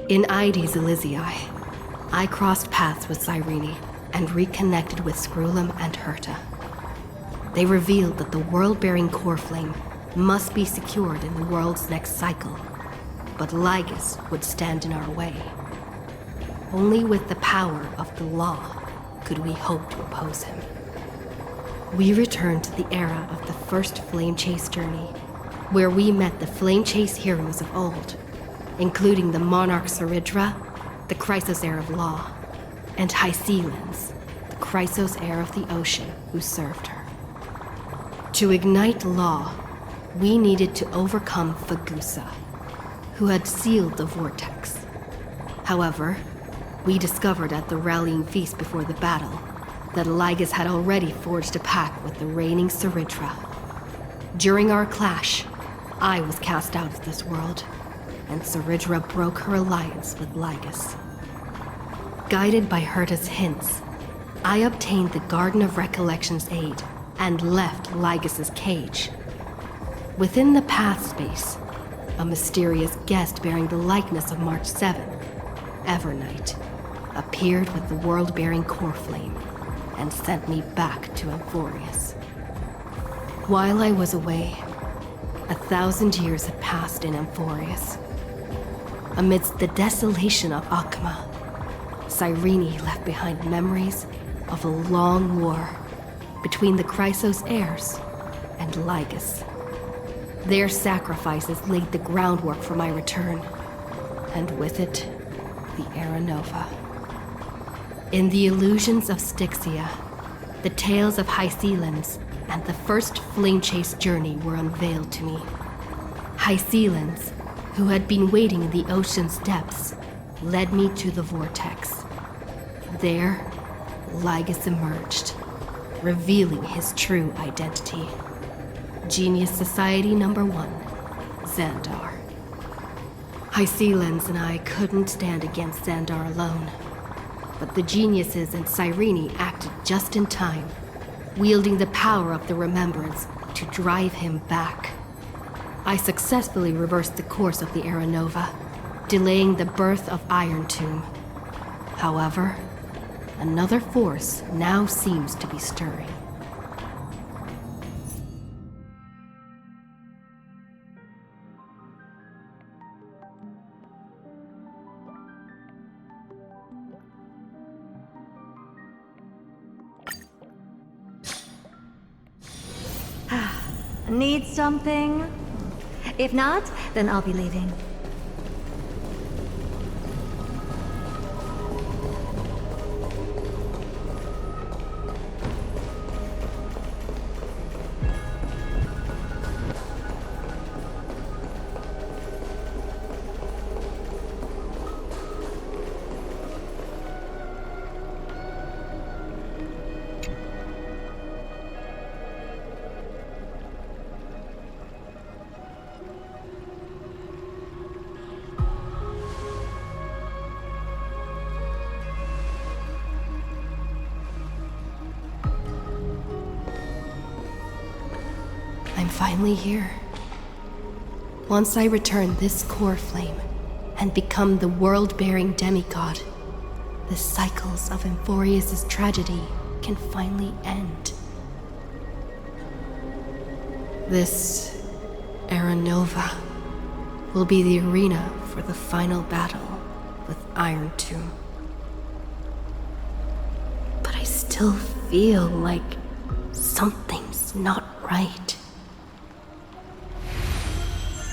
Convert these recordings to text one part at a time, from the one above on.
In Ides Elysiae, I crossed paths with Cyrene and reconnected with Scrulum and Herta. They revealed that the world-bearing core flame must be secured in the world's next cycle, but Lygus would stand in our way. Only with the power of the law could we hope to oppose him. We returned to the era of the first Flame Chase journey, where we met the Flame Chase heroes of old, including the Monarch Saridra, the Chrysos heir of law, and Hycelens, the Chrysos heir of the ocean who served her. To ignite law, we needed to overcome Fagusa, who had sealed the vortex. However, we discovered at the rallying feast before the battle that Lygus had already forged a pact with the reigning Saridra. During our clash, I was cast out of this world, and Saridra broke her alliance with Lygus. Guided by Herta's hints, I obtained the Garden of Recollection's aid and left Lygus's cage. Within the path space, a mysterious guest bearing the likeness of March 7, Evernight, appeared with the world-bearing core flame and sent me back to Amphoreus. While I was away, 1,000 years had passed in Amphoreus. Amidst the desolation of Akma, Cyrene left behind memories of a long war between the Chrysos heirs and Lygus. Their sacrifices laid the groundwork for my return, and with it, the Era Nova. In the illusions of Styxia, the tales of Hycelens and the first Flame Chase journey were unveiled to me. Hycelens, who had been waiting in the ocean's depths, led me to the vortex. There, Lygus emerged, revealing his true identity. Genius Society Number 1, Xandar. Hycelens and I couldn't stand against Xandar alone, but the geniuses and Cyrene acted just in time, wielding the power of the Remembrance to drive him back. I successfully reversed the course of the Era Nova, delaying the birth of Iron Tomb. However, another force now seems to be stirring. Need something? If not, then I'll be leaving. I'm finally here. Once I return this core flame and become the world-bearing demigod, the cycles of Amphoreus' tragedy can finally end. This Era Nova will be the arena for the final battle with Iron Tomb. But I still feel like something's not right.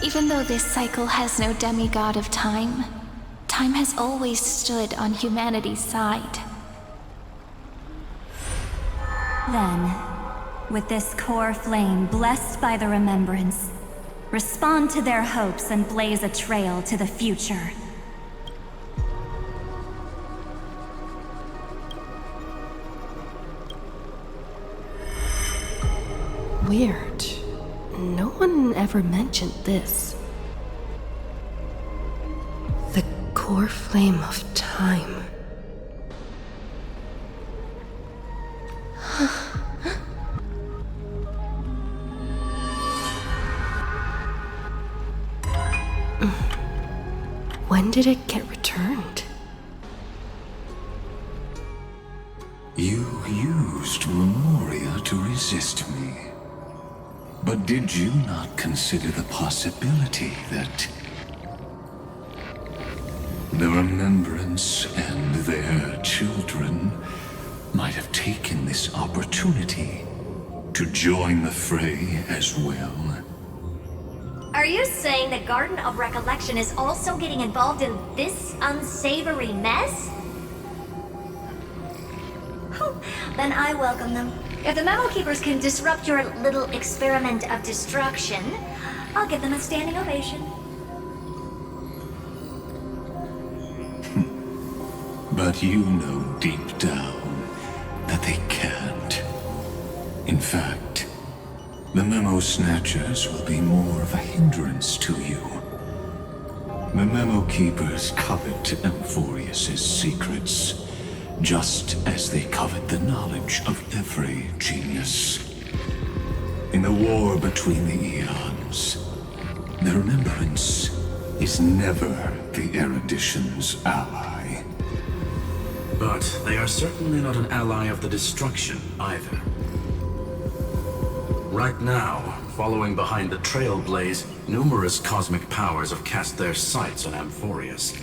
Even though this cycle has no demigod of time, time has always stood on humanity's side. Then, with this core flame blessed by the Remembrance, respond to their hopes and blaze a trail to the future. Weird. No one ever mentioned this. The core flame of time. When When did it get returned? You used Memoria to resist me. But did you not consider the possibility that the Remembrance and their children might have taken this opportunity to join the fray as well? Are you saying the Garden of Recollection is also getting involved in this unsavory mess? Then I welcome them. If the Memo Keepers can disrupt your little experiment of destruction, I'll give them a standing ovation. But you know deep down that they can't. In fact, the Memo Snatchers will be more of a hindrance to you. The Memo Keepers covet Amphoreus' secrets, just as they covet the knowledge of every genius. In the war between the eons, the Remembrance is never the erudition's ally. But they are certainly not an ally of the destruction either. Right now, following behind the Trailblaze, numerous cosmic powers have cast their sights on Amphoreus.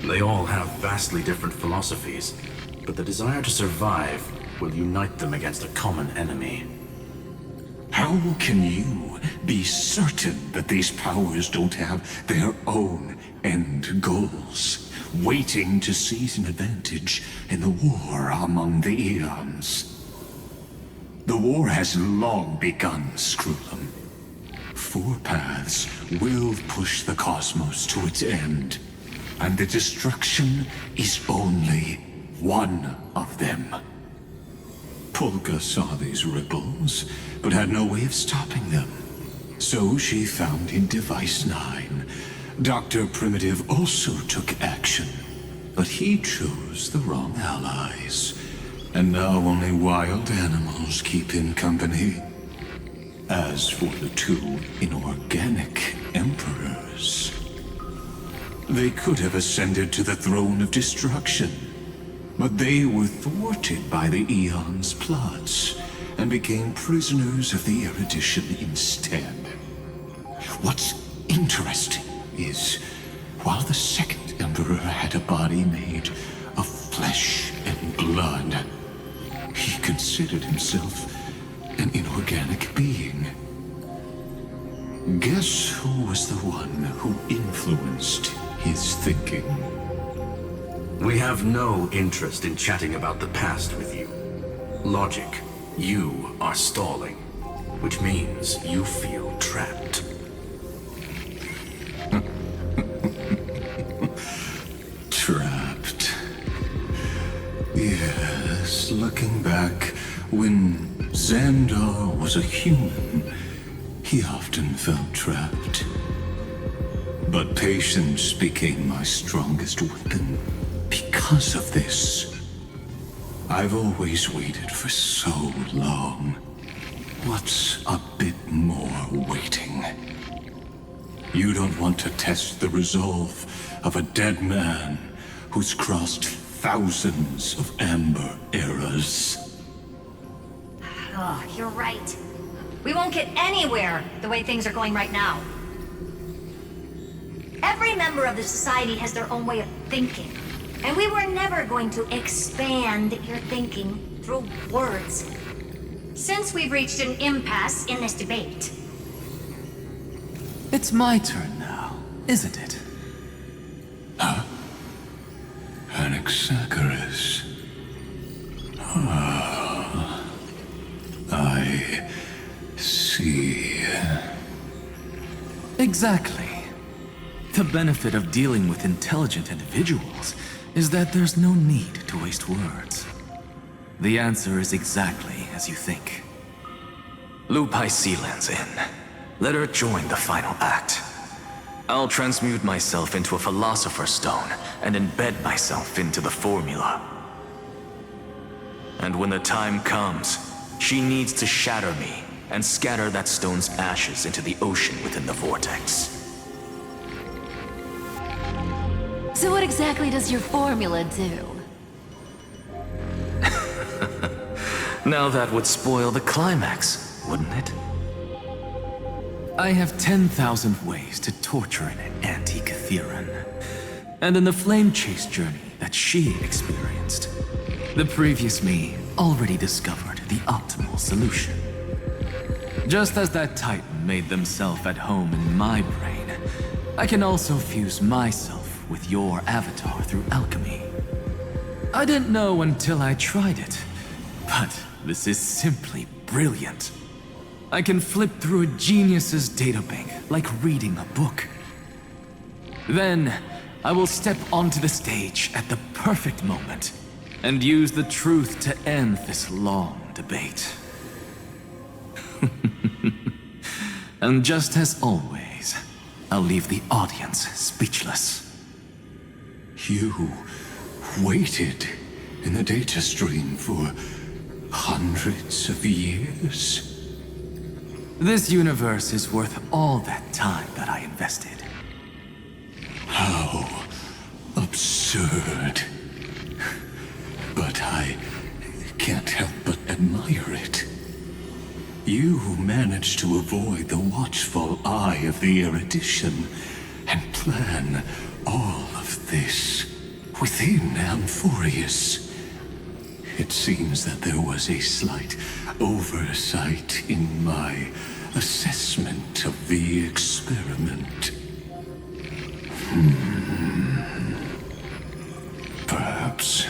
They all have vastly different philosophies, but the desire to survive will unite them against a common enemy. How can you be certain that these powers don't have their own end goals, waiting to seize an advantage in the war among the eons? The war has long begun, Screwlum. Four paths will push the cosmos to its end, and the destruction is only one of them. Polka saw these ripples, but had no way of stopping them. So she found in Device 9. Dr. Primitive also took action, but he chose the wrong allies. And now only wild animals keep him company. As for the two inorganic emperors, they could have ascended to the throne of destruction, but they were thwarted by the Eon's plots and became prisoners of the erudition instead. What's interesting is, while the second emperor had a body made of flesh and blood, he considered himself an inorganic being. Guess who was the one who influenced his thinking? We have no interest in chatting about the past with you. Logic, you are stalling, which means you feel trapped. Trapped. Yes, looking back, when Xandar was a human, he often felt trapped. But patience became my strongest weapon because of this. I've always waited for so long. What's a bit more waiting? You don't want to test the resolve of a dead man who's crossed thousands of amber eras. Oh, you're right. We won't get anywhere the way things are going right now. Every member of the society has their own way of thinking, and we were never going to expand your thinking through words. Since we've reached an impasse in this debate. It's my turn now, isn't it? Huh? Anaxagoras. Ah, I see. Exactly. The benefit of dealing with intelligent individuals is that there's no need to waste words. The answer is exactly as you think. Lupai Sealand's in. Let her join the final act. I'll transmute myself into a Philosopher's Stone and embed myself into the formula. And when the time comes, she needs to shatter me and scatter that stone's ashes into the ocean within the vortex. So what exactly does your formula do? Now that would spoil the climax, wouldn't it? I have 10,000 ways to torture an anti-Catheran. And in the flame chase journey that she experienced, the previous me already discovered the optimal solution. Just as that Titan made themselves at home in my brain, I can also fuse myself with your avatar through alchemy. I didn't know until I tried it, but this is simply brilliant. I can flip through a genius's databank like reading a book. Then, I will step onto the stage at the perfect moment and use the truth to end this long debate. And just as always, I'll leave the audience speechless. You waited in the data stream for hundreds of years? This universe is worth all that time that I invested. How absurd. But I can't help but admire it. You managed to avoid the watchful eye of the erudition and plan all of this within Amphoreus. It seems that there was a slight oversight in my assessment of the experiment. Perhaps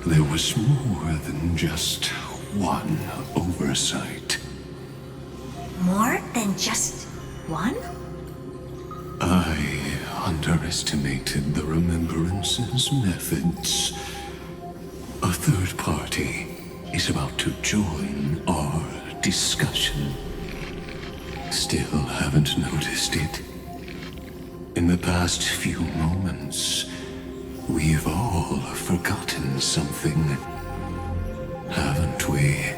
there was more than just one oversight. More than just one? I underestimated the Remembrance's methods. A third party is about to join our discussion. Still haven't noticed it. In the past few moments, we've all forgotten something, haven't we?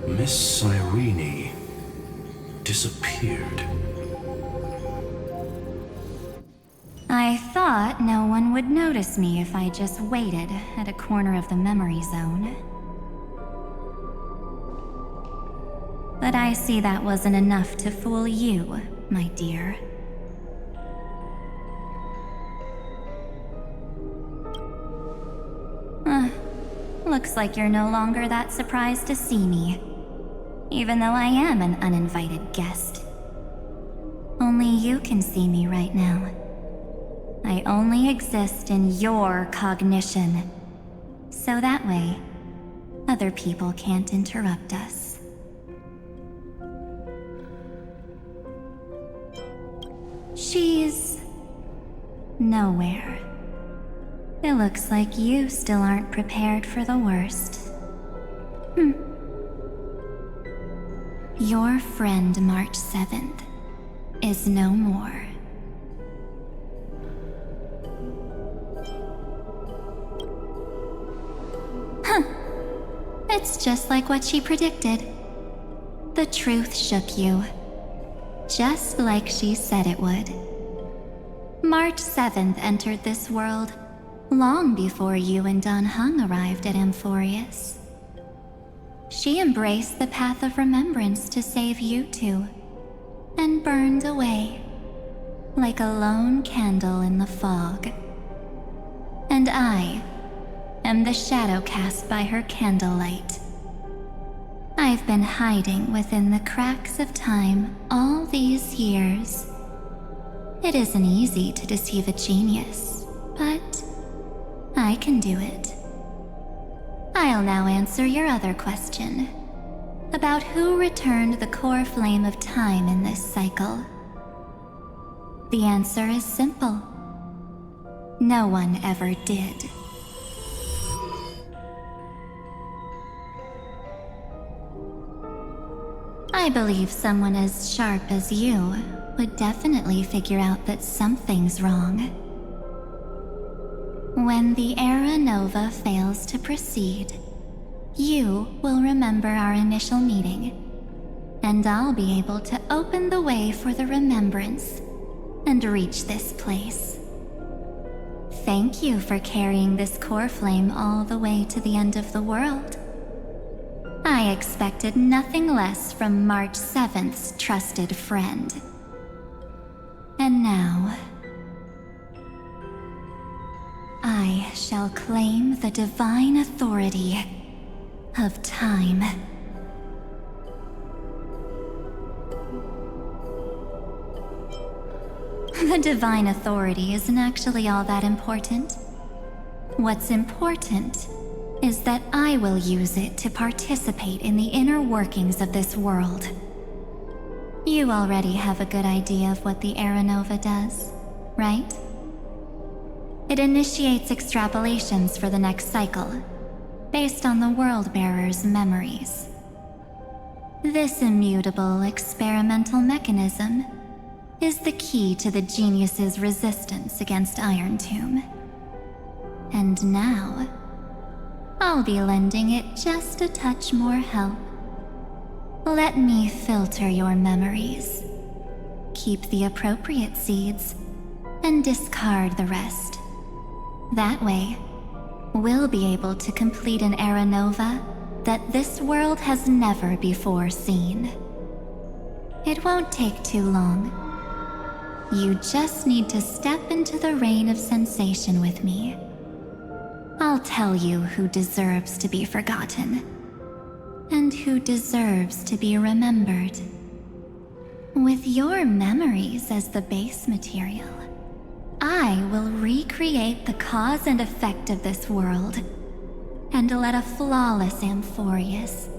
Miss Cyrene disappeared. I thought no one would notice me if I just waited at a corner of the memory zone. But I see that wasn't enough to fool you, my dear. Looks like you're no longer that surprised to see me, even though I am an uninvited guest. Only you can see me right now. I only exist in your cognition, so that way, other people can't interrupt us. She's nowhere. It looks like you still aren't prepared for the worst. Your friend March 7th is no more. It's just like what she predicted. The truth shook you, just like she said it would. March 7th entered this world long before you and Don Hung arrived at Amphoreus. She embraced the path of remembrance to save you two, and burned away like a lone candle in the fog. And I am the shadow cast by her candlelight. I've been hiding within the cracks of time all these years. It isn't easy to deceive a genius, but I can do it. I'll now answer your other question, about who returned the core flame of time in this cycle. The answer is simple. No one ever did. I believe someone as sharp as you would definitely figure out that something's wrong. When the Era Nova fails to proceed, you will remember our initial meeting, and I'll be able to open the way for the remembrance and reach this place. Thank you for carrying this core flame all the way to the end of the world. I expected nothing less from March 7th's trusted friend. And now, I shall claim the divine authority of time. The divine authority isn't actually all that important. What's important is that I will use it to participate in the inner workings of this world. You already have a good idea of what the Aranova does, right? It initiates extrapolations for the next cycle, based on the World-Bearer's memories. This immutable experimental mechanism is the key to the genius's resistance against Iron Tomb. And now, I'll be lending it just a touch more help. Let me filter your memories. Keep the appropriate seeds, and discard the rest. That way, we'll be able to complete an Aranova that this world has never before seen. It won't take too long. You just need to step into the rain of sensation with me. I'll tell you who deserves to be forgotten, and who deserves to be remembered. With your memories as the base material, I will recreate the cause and effect of this world, and let a flawless Amphoreus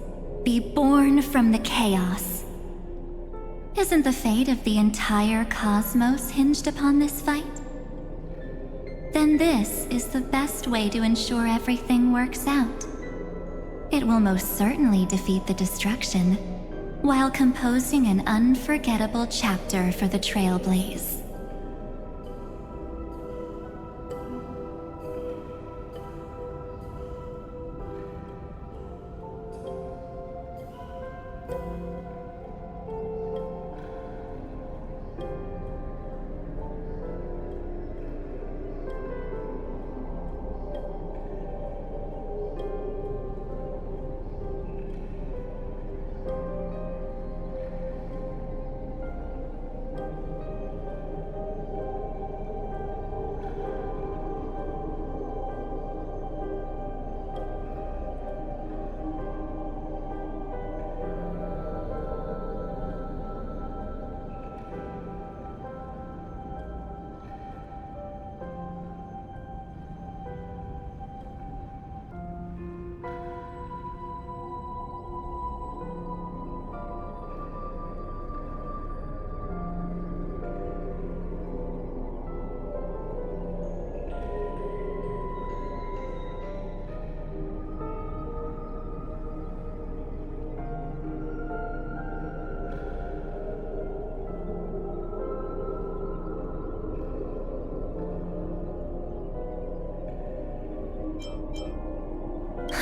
be born from the chaos. Isn't the fate of the entire cosmos hinged upon this fight? Then this is the best way to ensure everything works out. It will most certainly defeat the destruction, while composing an unforgettable chapter for the Trailblaze.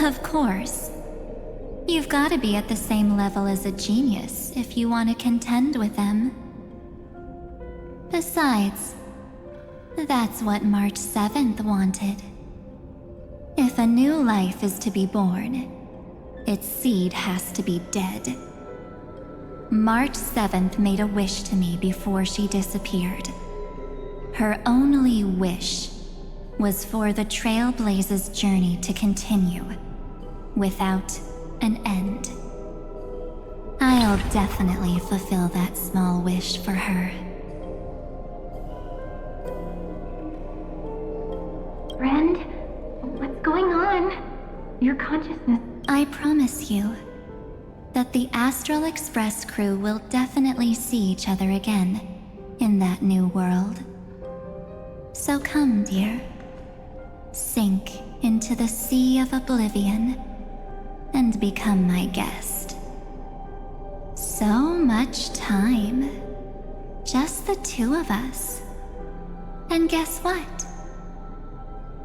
Of course. You've got to be at the same level as a genius if you want to contend with them. Besides, that's what March 7th wanted. If a new life is to be born, its seed has to be dead. March 7th made a wish to me before she disappeared. Her only wish was for the Trailblaze's journey to continue, without an end. I'll definitely fulfill that small wish for her. Friend, what's going on? Your consciousness... I promise you that the Astral Express crew will definitely see each other again in that new world. So come, dear. Sink into the sea of oblivion and become my guest. So much time. Just the two of us. And guess what?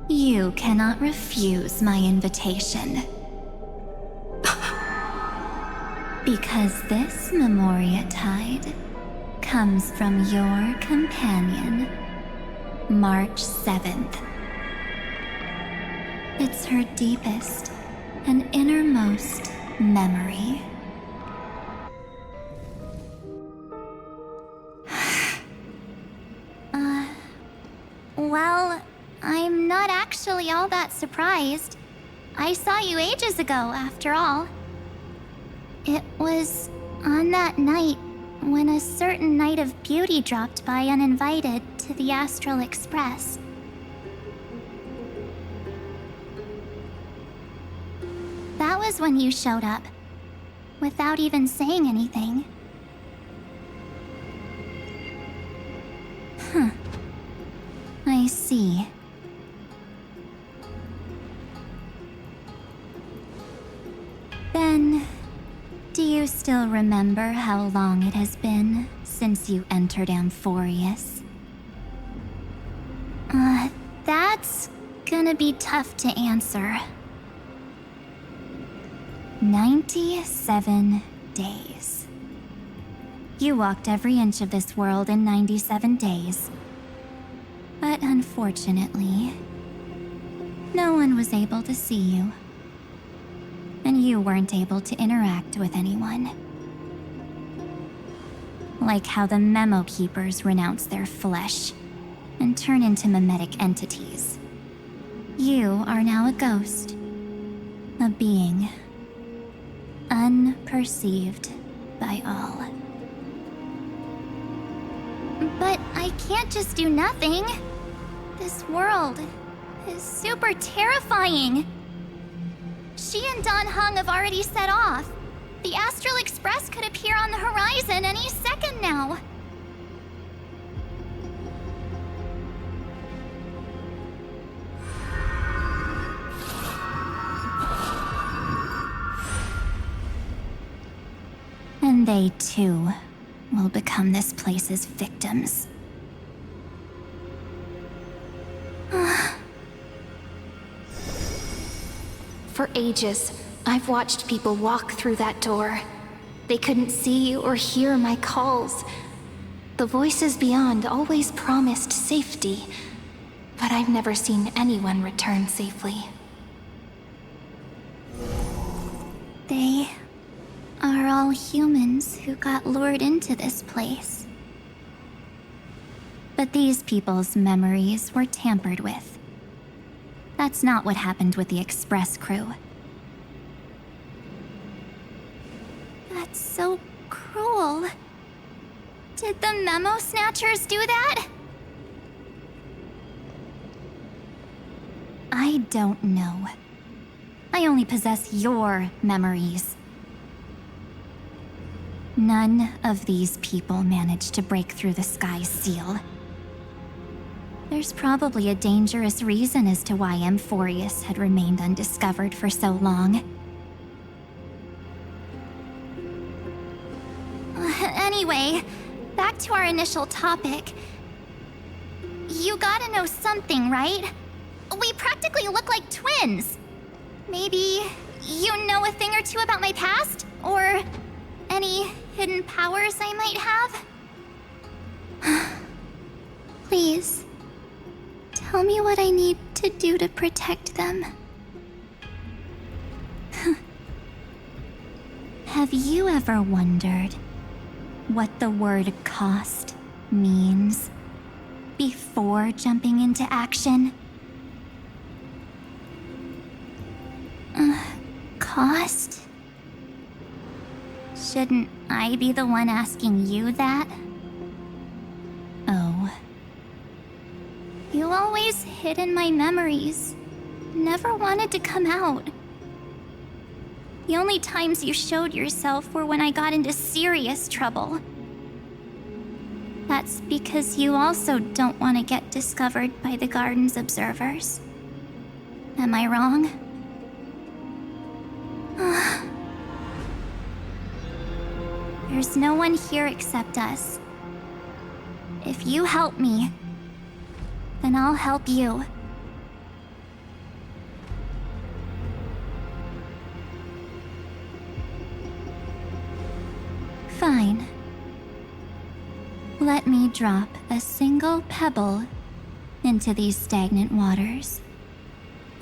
You cannot refuse my invitation. Because this Memoria Tide comes from your companion, March 7th. It's her deepest and innermost memory. Well, I'm not actually all that surprised. I saw you ages ago, after all. It was on that night when a certain knight of beauty dropped by uninvited to the Astral Express. That was when you showed up, without even saying anything. Huh. I see. Then, do you still remember how long it has been since you entered Amphoreus? That's gonna be tough to answer. 97 days. You walked every inch of this world in 97 days. But unfortunately, no one was able to see you. And you weren't able to interact with anyone. Like how the Memo Keepers renounce their flesh and turn into mimetic entities. You are now a ghost. A being. Unperceived by all. But I can't just do nothing. This world is super terrifying. She and Don Hung have already set off. The Astral Express could appear on the horizon any second now. And they too will become this place's victims. For ages, I've watched people walk through that door. They couldn't see or hear my calls. The voices beyond always promised safety, but I've never seen anyone return safely. They are all humans who got lured into this place. But these people's memories were tampered with. That's not what happened with the Express crew. That's so cruel. Did the Memo Snatchers do that? I don't know. I only possess your memories. None of these people managed to break through the sky's seal. There's probably a dangerous reason as to why Amphoreus had remained undiscovered for so long. Anyway, back to our initial topic. You gotta know something, right? We practically look like twins. Maybe you know a thing or two about my past? Or any hidden powers I might have? Please. Tell me what I need to do to protect them. Have you ever wondered what the word cost means before jumping into action? Cost? Shouldn't I be the one asking you that? Oh. You always hid in my memories. Never wanted to come out. The only times you showed yourself were when I got into serious trouble. That's because you also don't want to get discovered by the Garden's observers. Am I wrong? There's no one here except us. If you help me, then I'll help you. Fine. Let me drop a single pebble into these stagnant waters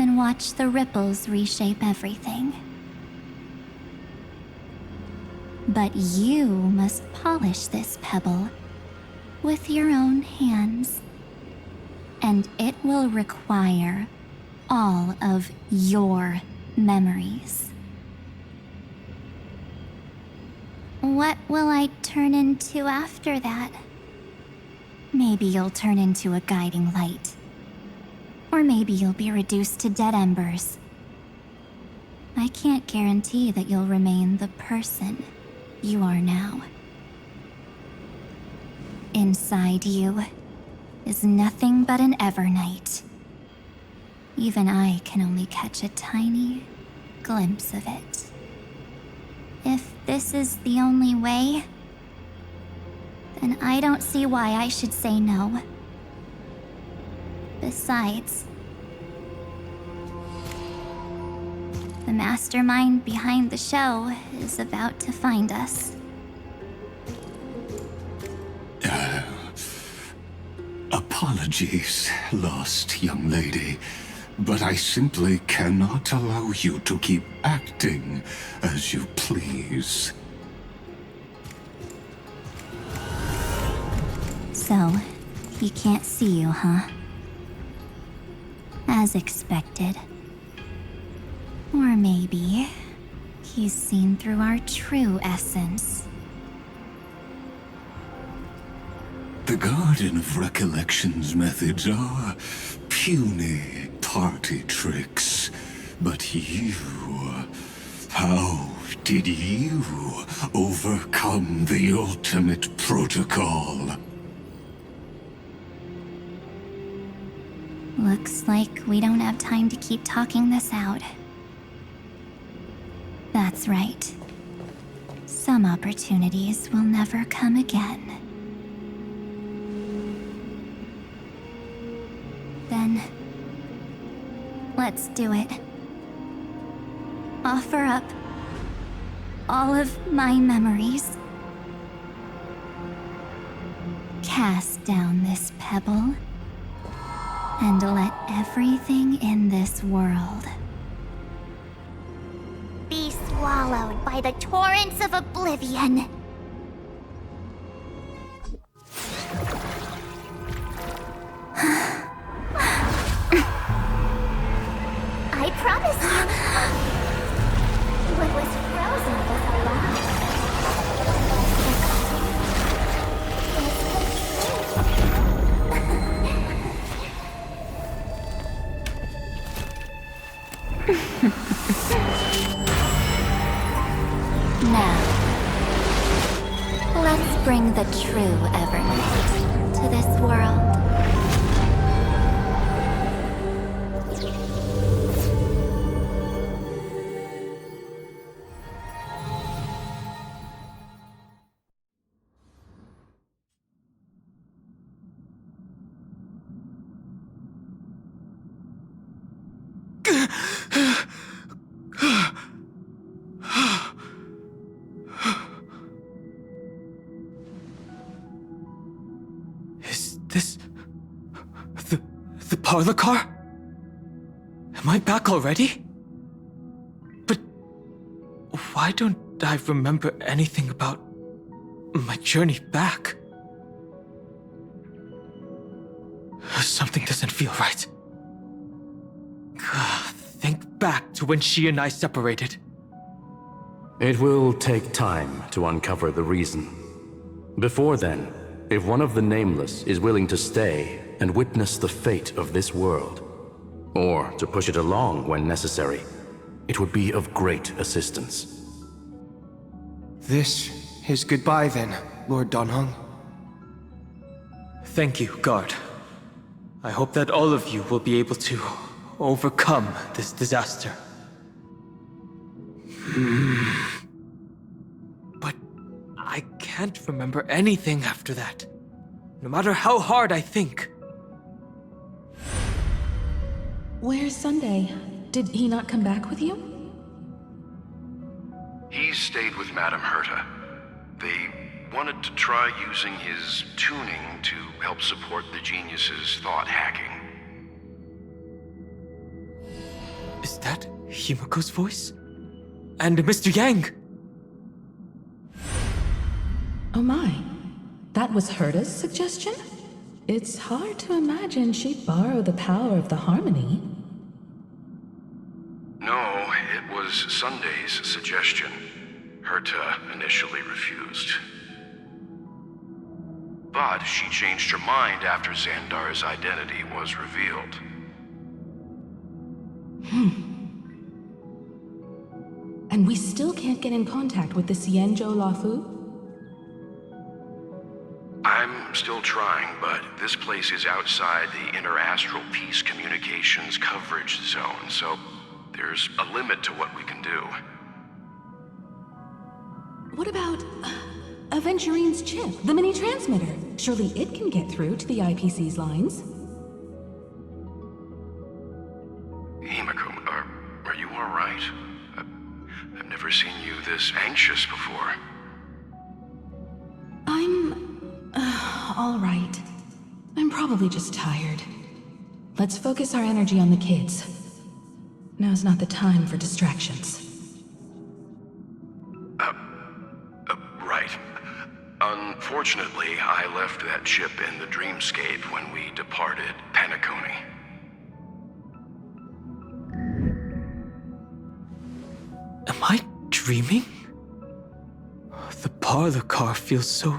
and watch the ripples reshape everything. But you must polish this pebble with your own hands, and it will require all of your memories. What will I turn into after that? Maybe you'll turn into a guiding light. Or maybe you'll be reduced to dead embers. I can't guarantee that you'll remain the person you are now. Inside you is nothing but an Evernight. Even I can only catch a tiny glimpse of it. If this is the only way, then I don't see why I should say no. Besides, the mastermind behind the show is about to find us. Apologies, lost young lady, but I simply cannot allow you to keep acting as you please. So, he can't see you, huh? As expected. Or maybe he's seen through our true essence. The Garden of Recollection's methods are puny party tricks, but you... how did you overcome the ultimate protocol? Looks like we don't have time to keep talking this out. That's right. Some opportunities will never come again. Then, let's do it. Offer up all of my memories. Cast down this pebble, and let everything in this world be swallowed by the torrents of oblivion. I promise you, what was frozen was alive. Now, let's bring the true Evernight to this world. This... the parlor car? Am I back already? But why don't I remember anything about my journey back? Something doesn't feel right. Think back to when she and I separated. It will take time to uncover the reason. Before then, if one of the Nameless is willing to stay and witness the fate of this world, or to push it along when necessary, it would be of great assistance. This is goodbye then, Lord Donhong. Thank you, Guard. I hope that all of you will be able to overcome this disaster. But I can't remember anything after that, no matter how hard I think. Where's Sunday? Did he not come back with you? He's stayed with Madame Herta. They wanted to try using his tuning to help support the genius's thought hacking. Is that Himiko's voice? And Mr. Yang! Oh my. That was Herta's suggestion? It's hard to imagine she'd borrow the power of the harmony. No, it was Sunday's suggestion. Herta initially refused. But she changed her mind after Xandar's identity was revealed. And we still can't get in contact with the Xianzhou Lafu? I'm still trying, but this place is outside the interastral peace communications coverage zone, so there's a limit to what we can do. What about Aventurine's chip, the mini-transmitter? Surely it can get through to the IPC's lines. Himiko, are you alright? I've never seen you this anxious before. I'm... all right. I'm probably just tired. Let's focus our energy on the kids. Now's not the time for distractions. Right. Unfortunately, I left that chip in the dreamscape when we departed Penacony. Am I dreaming? The parlor car feels so...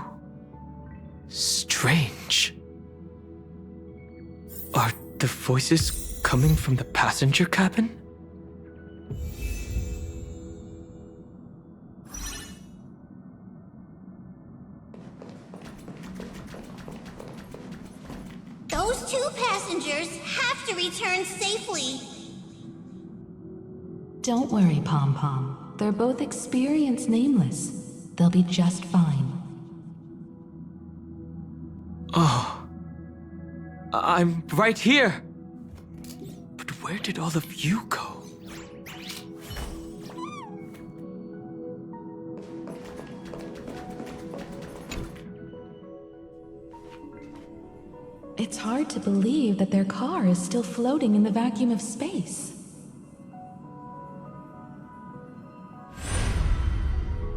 strange. Are the voices coming from the passenger cabin? Those two passengers have to return safely. Don't worry, Pom Pom. They're both experienced nameless. They'll be just fine. Oh. I'm right here! But where did all of you go? It's hard to believe that their car is still floating in the vacuum of space.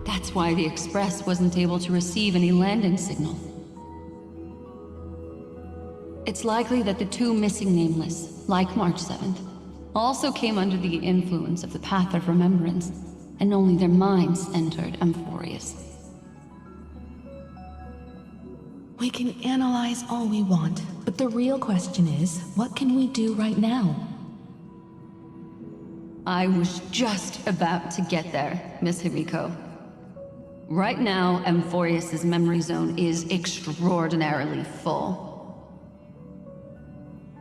That's why the Express wasn't able to receive any landing signal. It's likely that the two missing nameless, like March 7th, also came under the influence of the Path of Remembrance, and only their minds entered Amphoreus. We can analyze all we want, but the real question is, what can we do right now? I was just about to get there, Miss Himiko. Right now, Amphoreus' memory zone is extraordinarily full.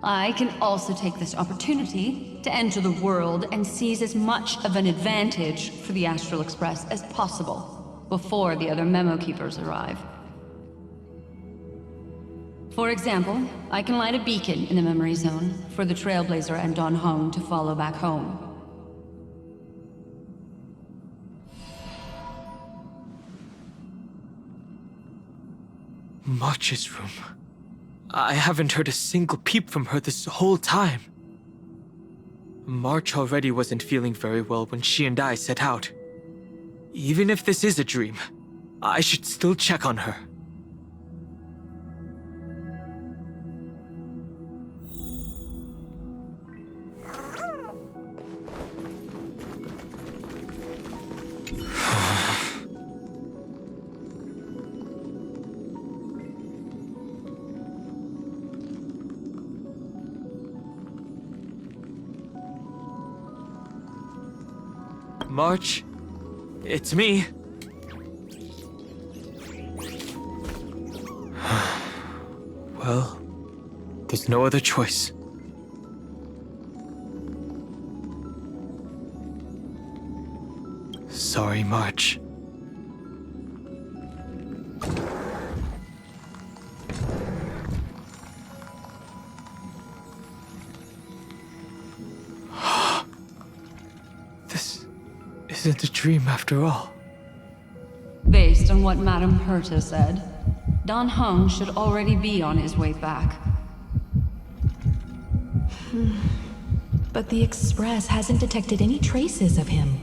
I can also take this opportunity to enter the world and seize as much of an advantage for the Astral Express as possible before the other memo keepers arrive. For example, I can light a beacon in the memory zone for the Trailblazer and Don Hong to follow back home. March's room. I haven't heard a single peep from her this whole time. March already wasn't feeling very well when she and I set out. Even if this is a dream, I should still check on her. March, it's me. Well, there's no other choice. Sorry, March. This isn't a dream after all. Based on what Madame Herta said, Dan Heng should already be on his way back. But the Express hasn't detected any traces of him.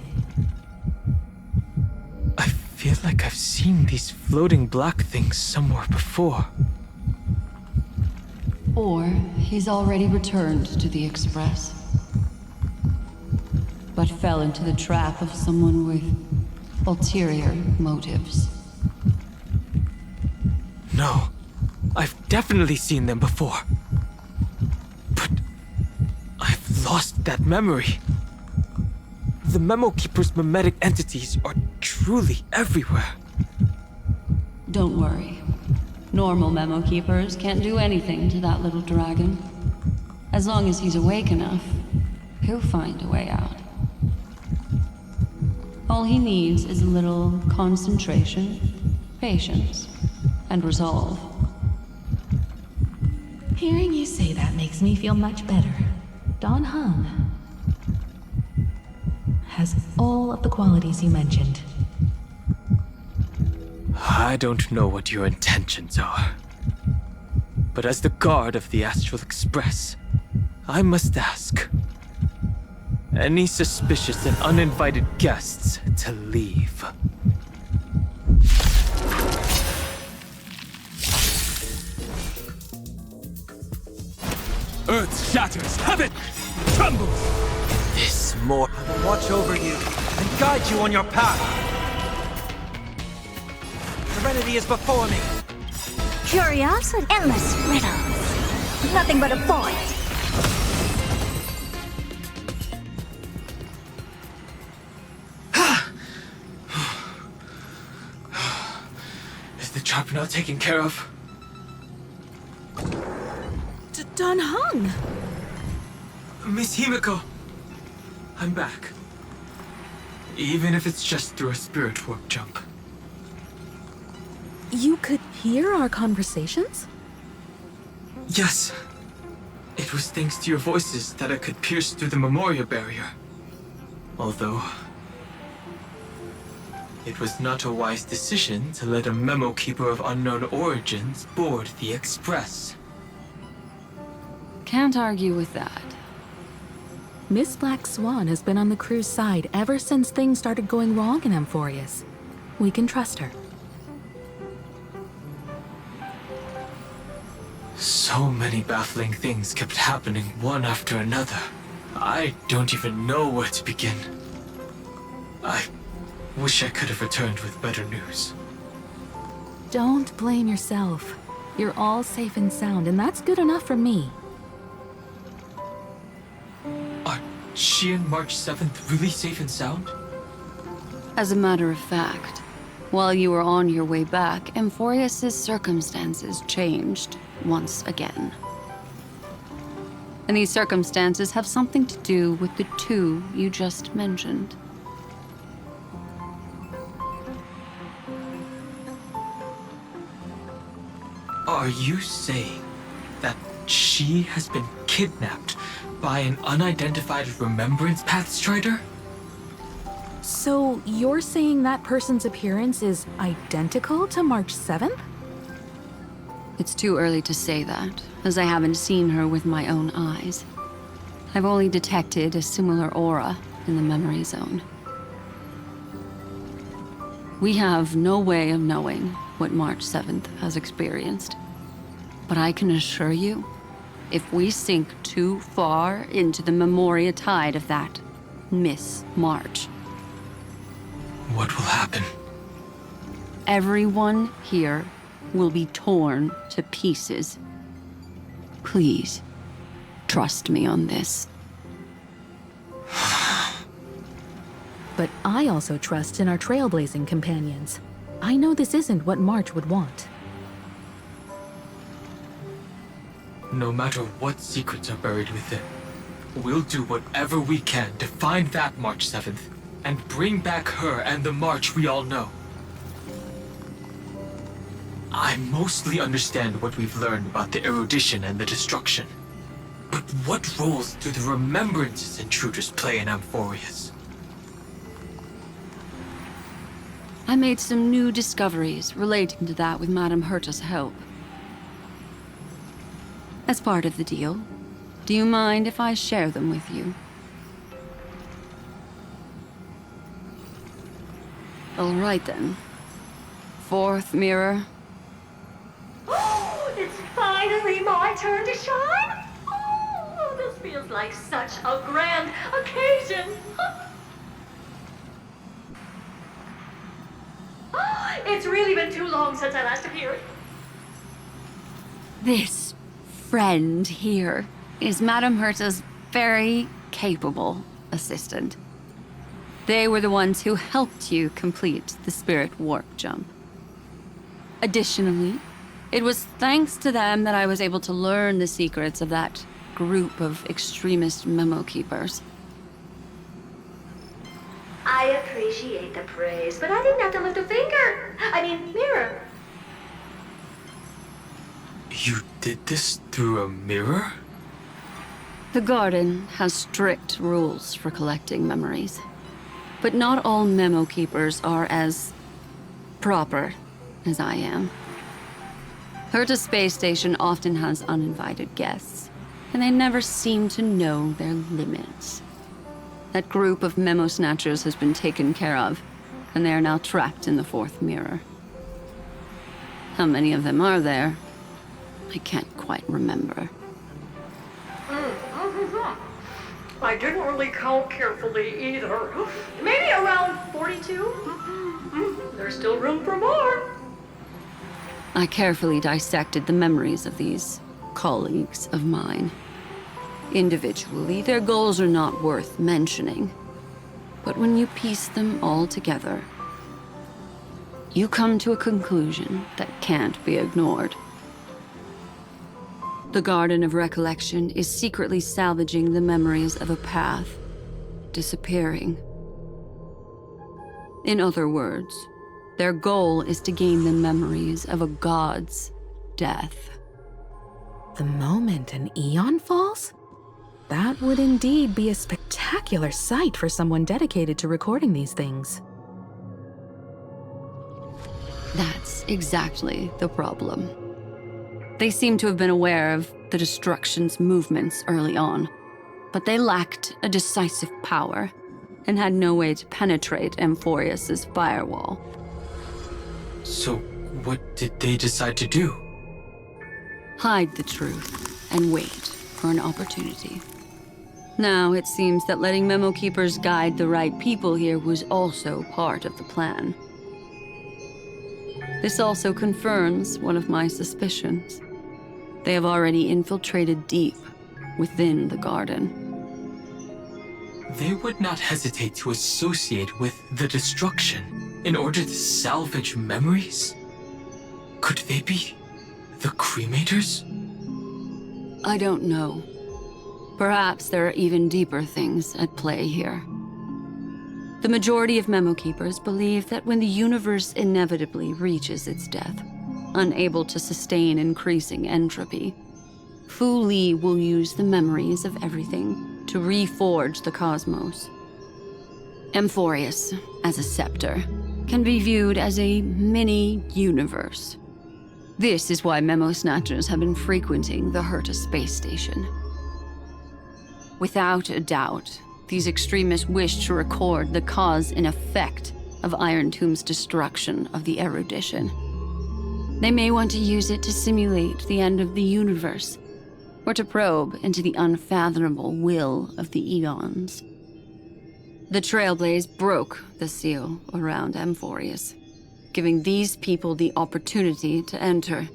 I feel like I've seen these floating black things somewhere before. Or he's already returned to the Express, but fell into the trap of someone with ulterior motives. No, I've definitely seen them before. But I've lost that memory. The Memo Keeper's mimetic entities are truly everywhere. Don't worry. Normal Memo Keepers can't do anything to that little dragon. As long as he's awake enough, he'll find a way out. All he needs is a little concentration, patience, and resolve. Hearing you say that makes me feel much better. Dan Heng has all of the qualities you mentioned. I don't know what your intentions are. But as the guard of the Astral Express, I must ask. Any suspicious and uninvited guests to leave. Earth shatters, heaven trembles! This more. I will watch over you and guide you on your path. Serenity is before me. Curiosity. Endless riddles. Nothing but a void. Is the trap now taken care of? Dan Heng! Miss Himiko, I'm back. Even if it's just through a spirit warp jump. You could hear our conversations? Yes. It was thanks to your voices that I could pierce through the memorial barrier. Although, it was not a wise decision to let a Memo Keeper of unknown origins board the Express. Can't argue with that. Miss Black Swan has been on the crew's side ever since things started going wrong in Amphoreus. We can trust her. So many baffling things kept happening one after another. I don't even know where to begin. I wish I could have returned with better news. Don't blame yourself. You're all safe and sound, and that's good enough for me. Are she and March 7th really safe and sound? As a matter of fact, while you were on your way back, Amphoreus' circumstances changed once again. And these circumstances have something to do with the two you just mentioned. Are you saying that she has been kidnapped by an unidentified Remembrance Pathstrider? So you're saying that person's appearance is identical to March 7th? It's too early to say that, as I haven't seen her with my own eyes. I've only detected a similar aura in the memory zone. We have no way of knowing what March 7th has experienced. But I can assure you, if we sink too far into the memoria tide of that Miss March, what will happen? Everyone here will be torn to pieces. Please, trust me on this. But I also trust in our trailblazing companions. I know this isn't what March would want. No matter what secrets are buried within, we'll do whatever we can to find that March 7th and bring back her and the March we all know. I mostly understand what we've learned about the erudition and the destruction. But what roles do the remembrances intruders play in Amphoreus? I made some new discoveries relating to that with Madame Herta's help. As part of the deal, do you mind if I share them with you? All right then. Fourth mirror. Oh, it's finally my turn to shine! Oh, this feels like such a grand occasion! It's really been too long since I last appeared. This friend here is Madame Herta's very capable assistant. They were the ones who helped you complete the spirit warp jump. Additionally, it was thanks to them that I was able to learn the secrets of that group of extremist memo keepers. I appreciate the praise, but I didn't have to lift a finger. I mean, mirror. You did this through a mirror? The garden has strict rules for collecting memories. But not all memo keepers are as proper as I am. Herta's space station often has uninvited guests, and they never seem to know their limits. That group of memo snatchers has been taken care of, and they are now trapped in the fourth mirror. How many of them are there? I can't quite remember. I didn't really count carefully either. Maybe around 42? There's still room for more. I carefully dissected the memories of these colleagues of mine. Individually, their goals are not worth mentioning. But when you piece them all together, you come to a conclusion that can't be ignored. The Garden of Recollection is secretly salvaging the memories of a path disappearing. In other words, their goal is to gain the memories of a god's death. The moment an eon falls? That would indeed be a spectacular sight for someone dedicated to recording these things. That's exactly the problem. They seem to have been aware of the destruction's movements early on, but they lacked a decisive power and had no way to penetrate Amphoreus's firewall. So, what did they decide to do? Hide the truth and wait for an opportunity. Now, it seems that letting memo keepers guide the right people here was also part of the plan. This also confirms one of my suspicions. They have already infiltrated deep within the garden. They would not hesitate to associate with the destruction in order to salvage memories? Could they be the cremators? I don't know. Perhaps there are even deeper things at play here. The majority of memo keepers believe that when the universe inevitably reaches its death, unable to sustain increasing entropy, Fu Li will use the memories of everything to reforge the cosmos. Amphoreus, as a scepter, can be viewed as a mini-universe. This is why memo snatchers have been frequenting the Herta space station. Without a doubt, these extremists wish to record the cause and effect of Iron Tomb's destruction of the erudition. They may want to use it to simulate the end of the universe, or to probe into the unfathomable will of the eons. The Trailblaze broke the seal around Amphoreus, giving these people the opportunity to enter.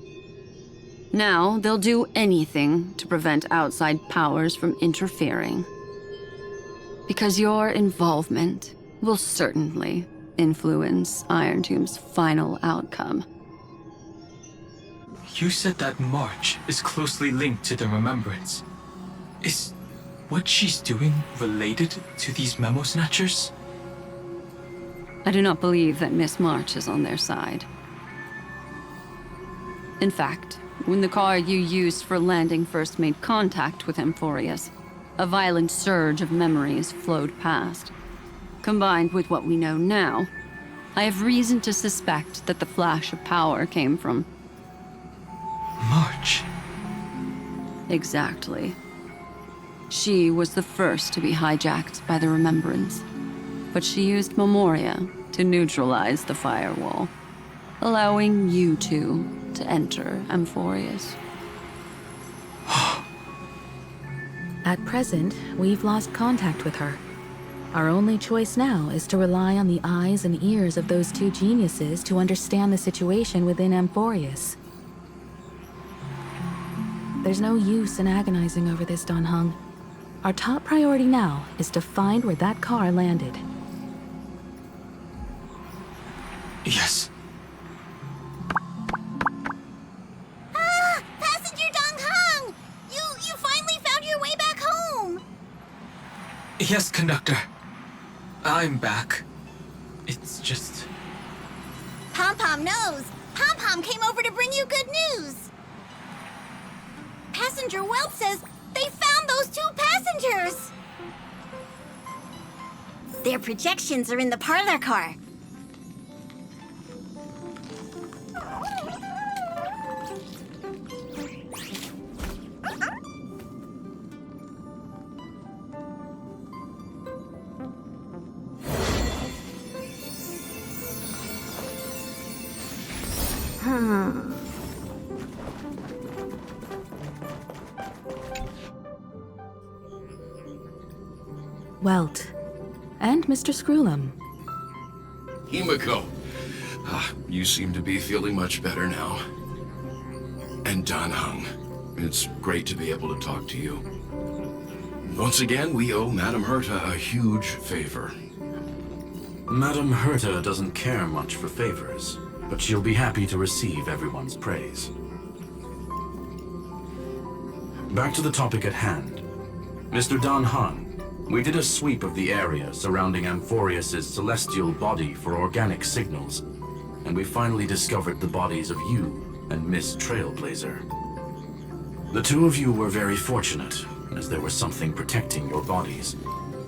Now, they'll do anything to prevent outside powers from interfering. Because your involvement will certainly influence Iron Tomb's final outcome. You said that March is closely linked to the Remembrance. Is what she's doing related to these memo snatchers? I do not believe that Miss March is on their side. In fact, when the car you used for landing first made contact with Amphoreus, a violent surge of memories flowed past. Combined with what we know now, I have reason to suspect that the flash of power came from... March. Exactly. She was the first to be hijacked by the Remembrance, but she used Memoria to neutralize the firewall, allowing you two to enter Amphoreus. At present, we've lost contact with her. Our only choice now is to rely on the eyes and ears of those two geniuses to understand the situation within Amphoreus. There's no use in agonizing over this, Don Hung. Our top priority now is to find where that car landed. Yes. Ah! Passenger Dong Hung! You finally found your way back home! Yes, conductor. I'm back. It's just... Pom-Pom knows. Pom-Pom came over to bring you good news. Passenger Welt says they found those two passengers. Their projections are in the parlor car. Welt. And Mr. Screwlum. Himiko. You seem to be feeling much better now. And Don Hung. It's great to be able to talk to you. Once again, we owe Madame Herta a huge favor. Madame Herta doesn't care much for favors, but she'll be happy to receive everyone's praise. Back to the topic at hand. Mr. Don Hung, we did a sweep of the area surrounding Amphoreus' celestial body for organic signals, and we finally discovered the bodies of you and Miss Trailblazer. The two of you were very fortunate, as there was something protecting your bodies.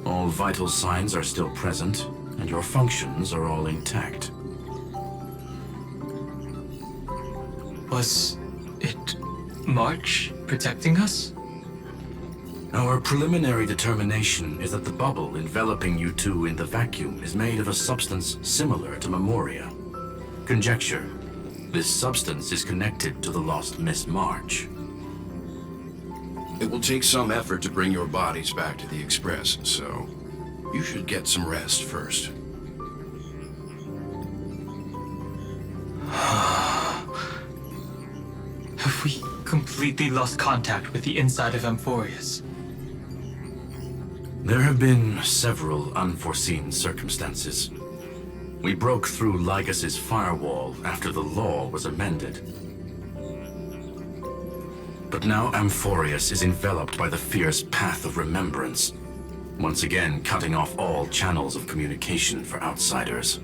All vital signs are still present, and your functions are all intact. Was it March protecting us? Our preliminary determination is that the bubble enveloping you two in the vacuum is made of a substance similar to Memoria. Conjecture: this substance is connected to the lost Miss March. It will take some effort to bring your bodies back to the Express, so you should get some rest first. Have we completely lost contact with the inside of Amphoreus? There have been several unforeseen circumstances. We broke through Lygas's firewall after the law was amended. But now Amphoreus is enveloped by the fierce path of remembrance, once again cutting off all channels of communication for outsiders.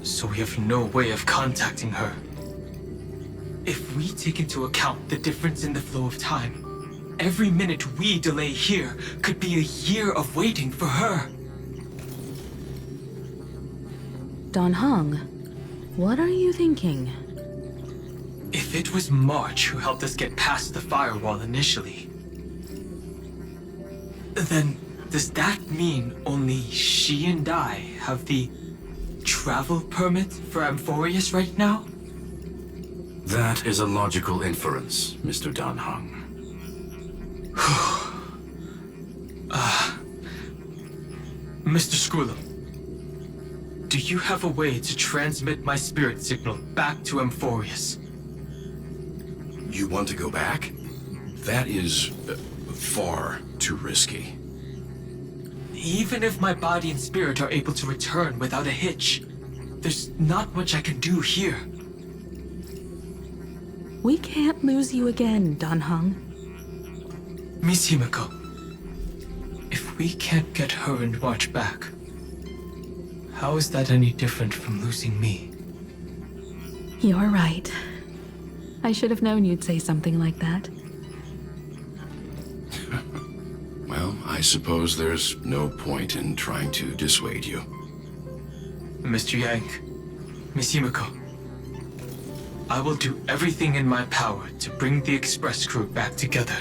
So we have no way of contacting her. If we take into account the difference in the flow of time, every minute we delay here could be a year of waiting for her. Don Hung, what are you thinking? If it was March who helped us get past the firewall initially, then does that mean only she and I have the travel permit for Amphoreus right now? That is a logical inference, Mr. Don Hung. Mr. Screwlum, do you have a way to transmit my spirit signal back to Amphoreus? You want to go back? That is far too risky. Even if my body and spirit are able to return without a hitch, there's not much I can do here. We can't lose you again, Don Hung. Miss Himiko, if we can't get her and March back, how is that any different from losing me? You're right. I should have known you'd say something like that. Well, I suppose there's no point in trying to dissuade you. Mr. Yang, Miss Himiko, I will do everything in my power to bring the Express crew back together.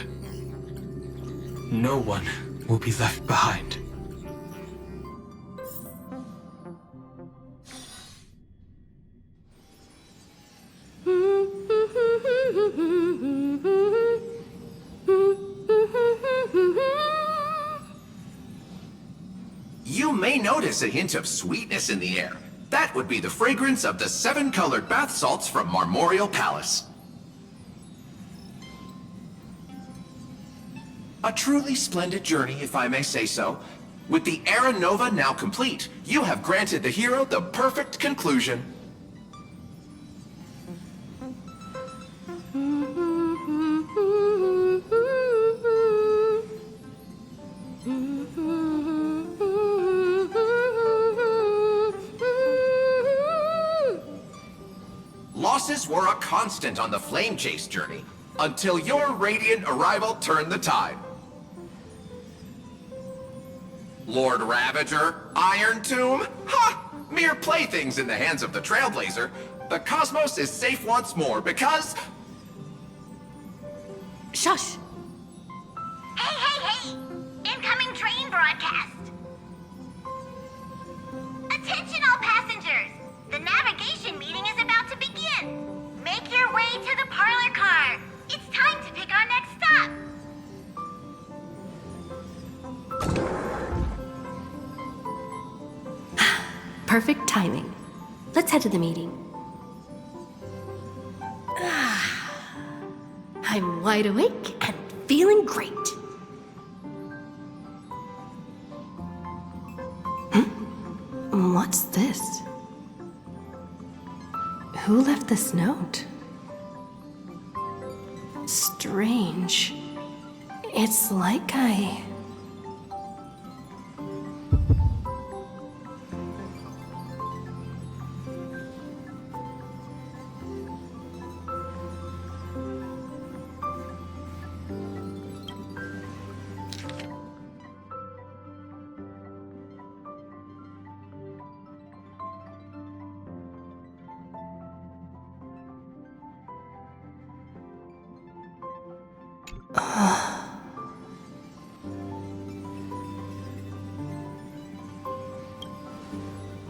No one will be left behind. You may notice a hint of sweetness in the air. That would be the fragrance of the 7-colored bath salts from Marmorial Palace. A truly splendid journey, if I may say so. With the Era Nova now complete, you have granted the hero the perfect conclusion. Losses were a constant on the Flame Chase journey, until your radiant arrival turned the tide. Lord Ravager, Iron Tomb? Ha! Mere playthings in the hands of the Trailblazer. The cosmos is safe once more because... Shush! Hey, hey, hey! Incoming train broadcast! Attention all passengers! The navigation meeting is about to begin! Make your way to the parlor car! It's time to pick our next stop! Perfect timing. Let's head to the meeting. I'm wide awake and feeling great. What's this? Who left this note? Strange. It's like I...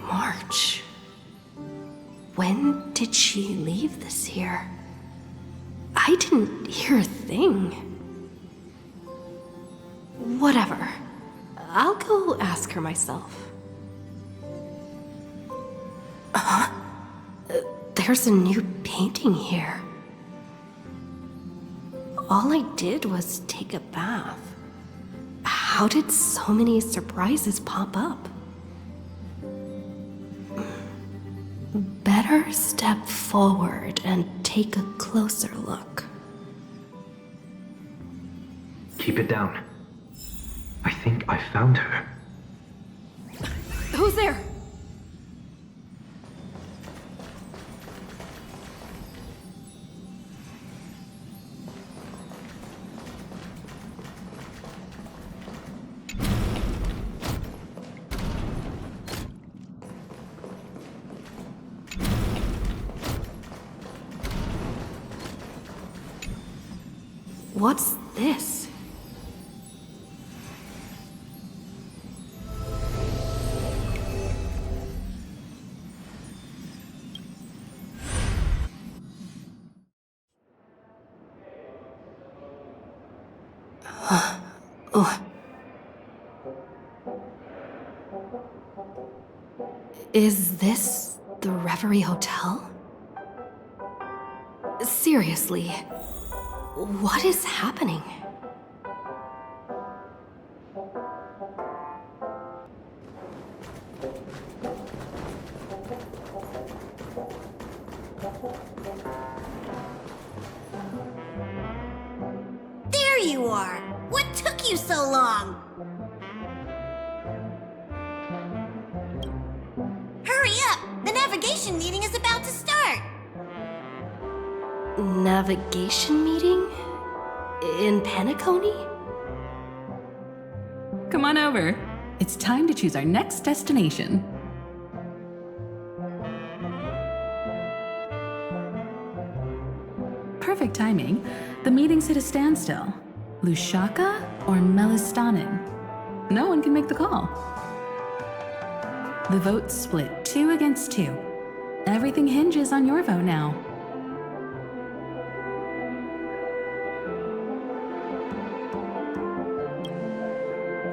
March. When did she leave this here? I didn't hear a thing. Whatever. I'll go ask her myself. There's a new painting here. All I did was take a bath. How did so many surprises pop up? Better step forward and take a closer look. Keep it down. I think I found her. Who's there? What's this? Is this the Reverie Hotel? Seriously, what is happening? There you are! What took you so long? Hurry up! The navigation meeting is about to start! Navigation meeting? In Penacony? Come on over. It's time to choose our next destination. Perfect timing. The meeting's at a standstill. Lushaka or Melistanin? No one can make the call. The vote's split 2 against 2. Everything hinges on your vote now.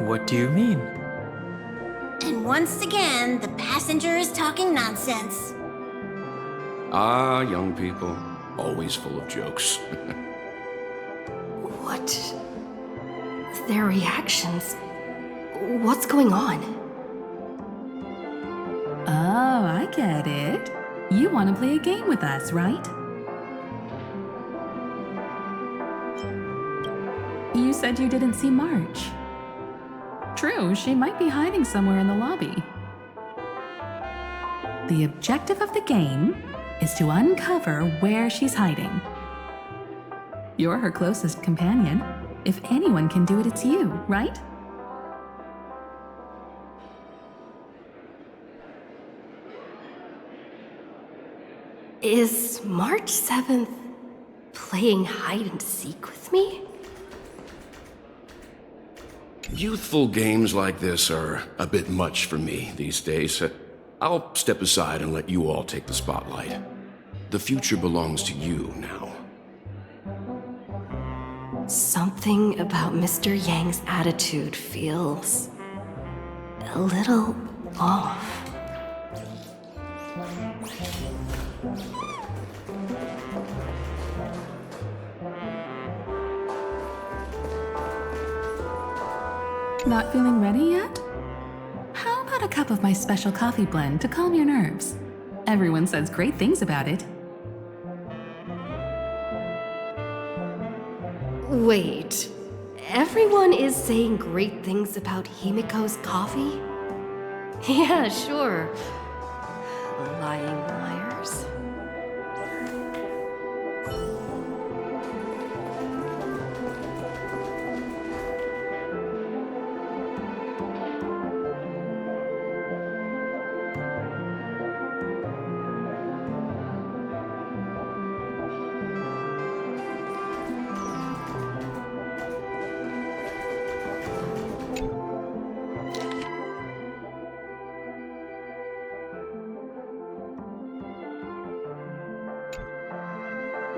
What do you mean? And once again, the passenger is talking nonsense. Ah, young people, always full of jokes. What? Their reactions. What's going on? Oh, I get it. You want to play a game with us, right? You said you didn't see March. True, she might be hiding somewhere in the lobby. The objective of the game is to uncover where she's hiding. You're her closest companion. If anyone can do it, it's you, right? Is March 7th playing hide and seek with me? Youthful games like this are a bit much for me these days. I'll step aside and let you all take the spotlight. The future belongs to you now. Something about Mr. Yang's attitude feels a little off. Not feeling ready yet? How about a cup of my special coffee blend to calm your nerves? Everyone says great things about it. Wait, everyone is saying great things about Himiko's coffee? Yeah, sure. Lying liars.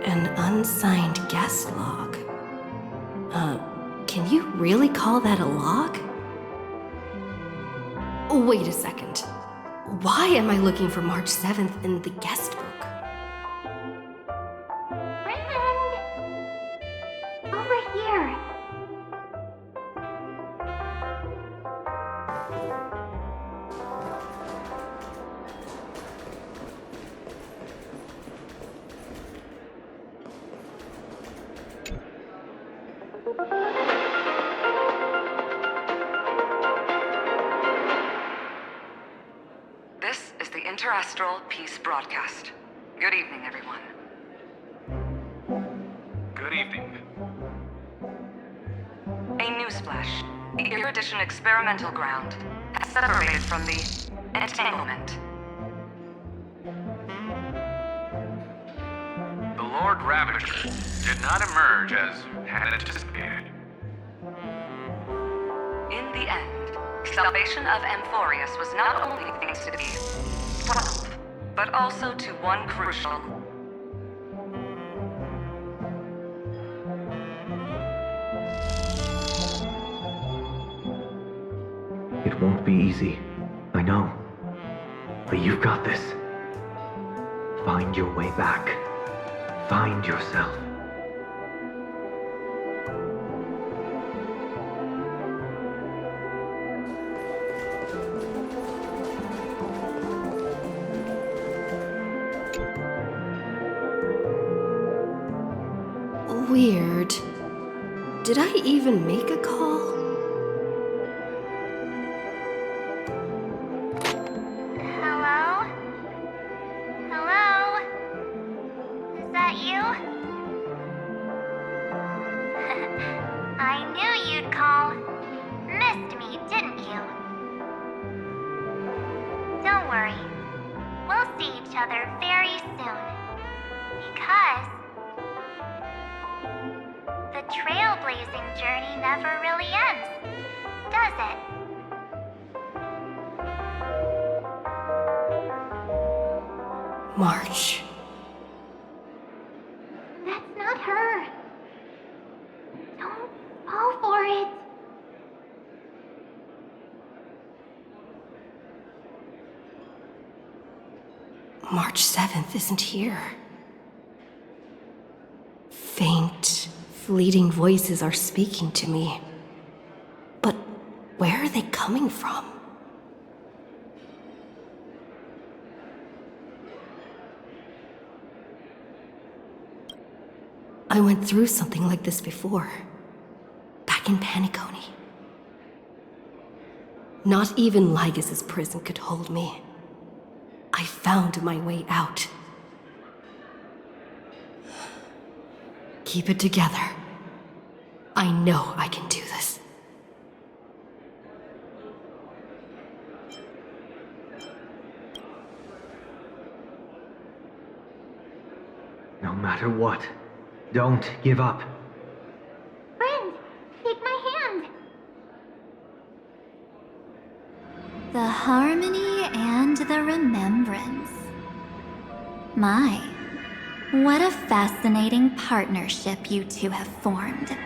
An unsigned guest log. Can you really call that a log? Wait a second. Why am I looking for March 7th in the guest book? Over here. This is the Interastral Peace Broadcast. Good evening, everyone. Good evening. A newsflash. The Erudition experimental ground has separated from the entanglement. The Lord Ravager did not emerge as had anticipated. In the end, salvation of Amphoreus was not only thanks to the 12, but also to one crucial. It won't be easy. I know. But you've got this. Find your way back. Find yourself. Weird. Did I even make a call? Hello? Hello? Is that you? I knew you'd call. missed me, didn't you? Don't worry. We'll see each other very soon. Because the trailblazing journey never really ends, does it? March. That's not her. Don't fall for it. March 7th isn't here. Faint, fleeting voices are speaking to me. But where are they coming from? I went through something like this before. Back in Paniconi. Not even Lygus' prison could hold me. I found my way out. Keep it together. I know I can do this. No matter what, don't give up. Friend, take my hand. The harmony and the remembrance. My, what a fascinating partnership you two have formed.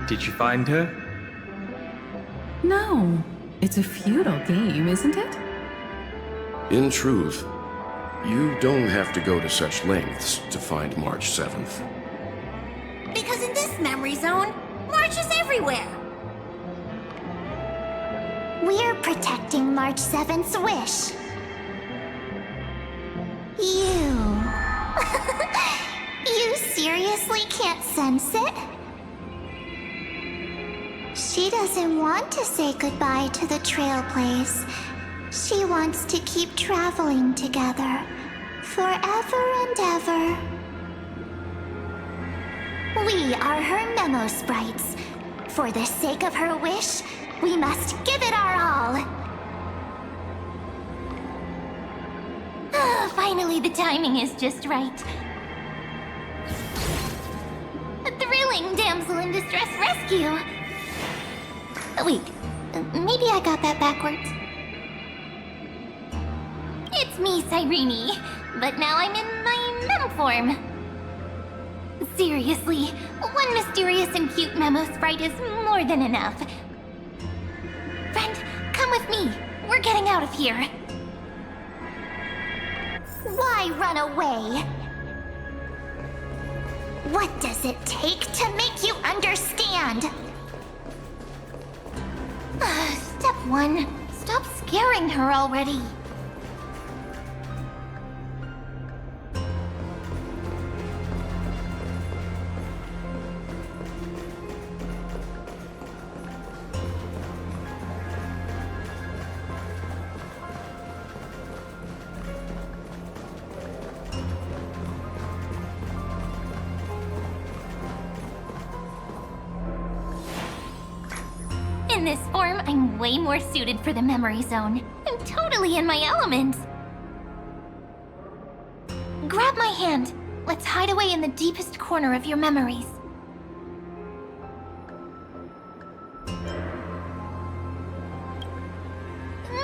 Did you find her? No. It's a futile game, isn't it? In truth, you don't have to go to such lengths to find March 7th. Because in this memory zone, March is everywhere. We're protecting March 7th's wish. You seriously can't sense it? She doesn't want to say goodbye to the Trailblaze. She wants to keep traveling together, forever and ever. We are her memo sprites. For the sake of her wish, we must give it our all. Finally, the timing is just right. A thrilling damsel in distress rescue. Wait, maybe I got that backwards. It's me, Cyrene, but now I'm in my mem form. Seriously, one mysterious and cute memo sprite is more than enough. Friend, come with me. We're getting out of here. Why run away? What does it take to make you understand? Step 1. Stop scaring her already. In this form, I'm way more suited for the memory zone. I'm totally in my element. Grab my hand. Let's hide away in the deepest corner of your memories.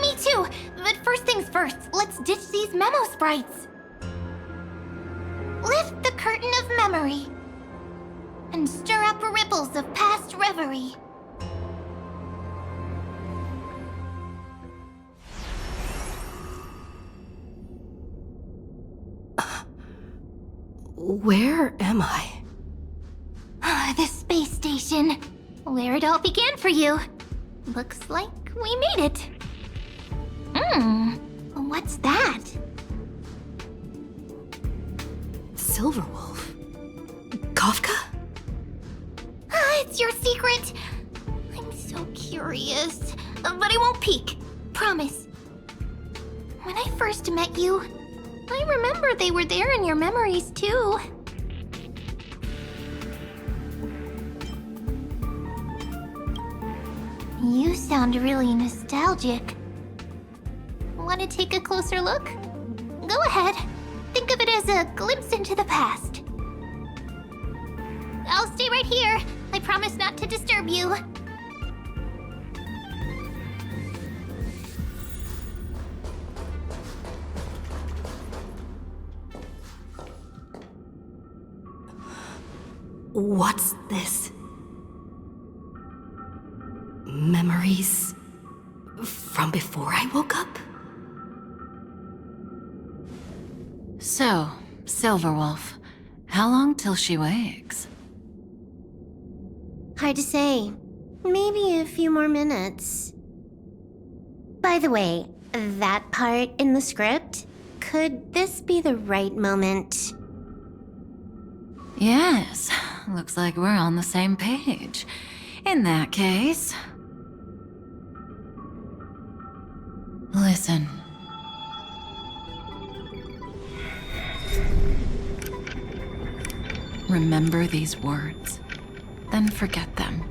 Me too, but first things first, let's ditch these memo sprites. Lift the curtain of memory and stir up ripples of past reverie. Where am I? The space station. Where it all began for you. Looks like we made it. What's that? Silverwolf? Kafka? It's your secret. I'm so curious. But I won't peek. Promise. When I first met you, I remember they were there in your memories too. You sound really nostalgic. Want to take a closer look? Go ahead. Think of it as a glimpse into the past. I'll stay right here. I promise not to disturb you. What's this? Memories from before I woke up? So, Silverwolf, how long till she wakes? Hard to say. Maybe a few more minutes. By the way, that part in the script, could this be the right moment? Yes, looks like we're on the same page. In that case... Listen. Remember these words, then forget them.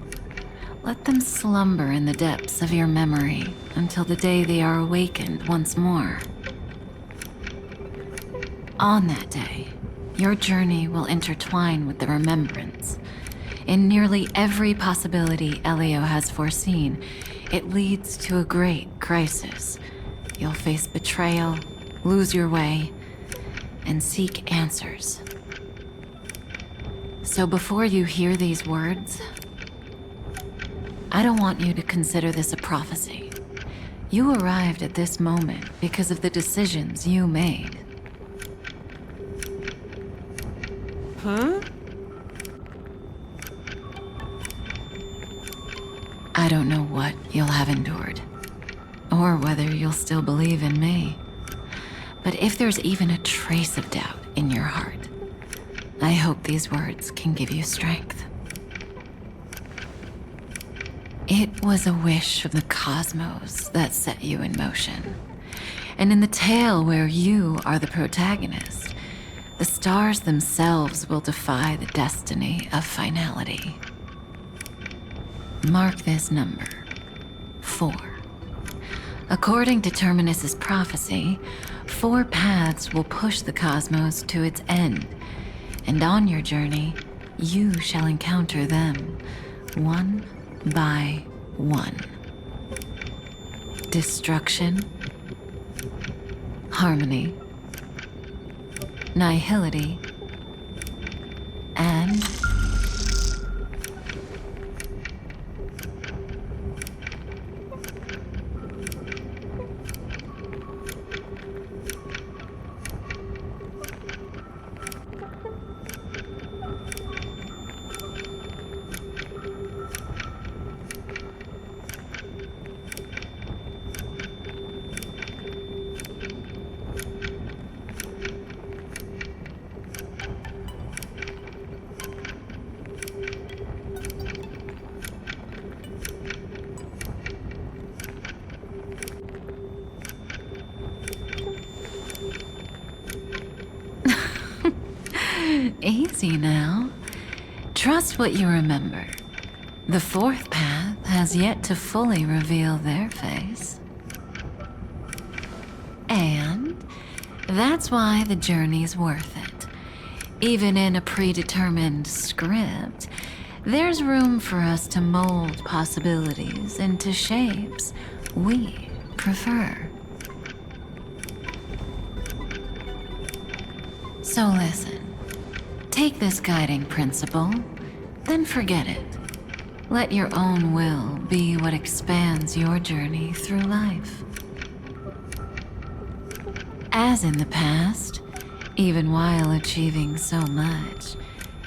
Let them slumber in the depths of your memory until the day they are awakened once more. On that day, your journey will intertwine with the remembrance. In nearly every possibility Elio has foreseen, it leads to a great crisis. You'll face betrayal, lose your way, and seek answers. So before you hear these words, I don't want you to consider this a prophecy. You arrived at this moment because of the decisions you made. Huh? I don't know what you'll have endured, or whether you'll still believe in me. But if there's even a trace of doubt in your heart, I hope these words can give you strength. It was a wish of the cosmos that set you in motion. And in the tale where you are the protagonist, the stars themselves will defy the destiny of finality. Mark this number, 4. According to Terminus's prophecy, 4 paths will push the cosmos to its end, and on your journey, you shall encounter them, one by one. Destruction, harmony, nihility, and easy now. Trust what you remember. The 4th path has yet to fully reveal their face. And that's why the journey's worth it. Even in a predetermined script, there's room for us to mold possibilities into shapes we prefer. So listen. Take this guiding principle, then forget it. Let your own will be what expands your journey through life. As in the past, even while achieving so much,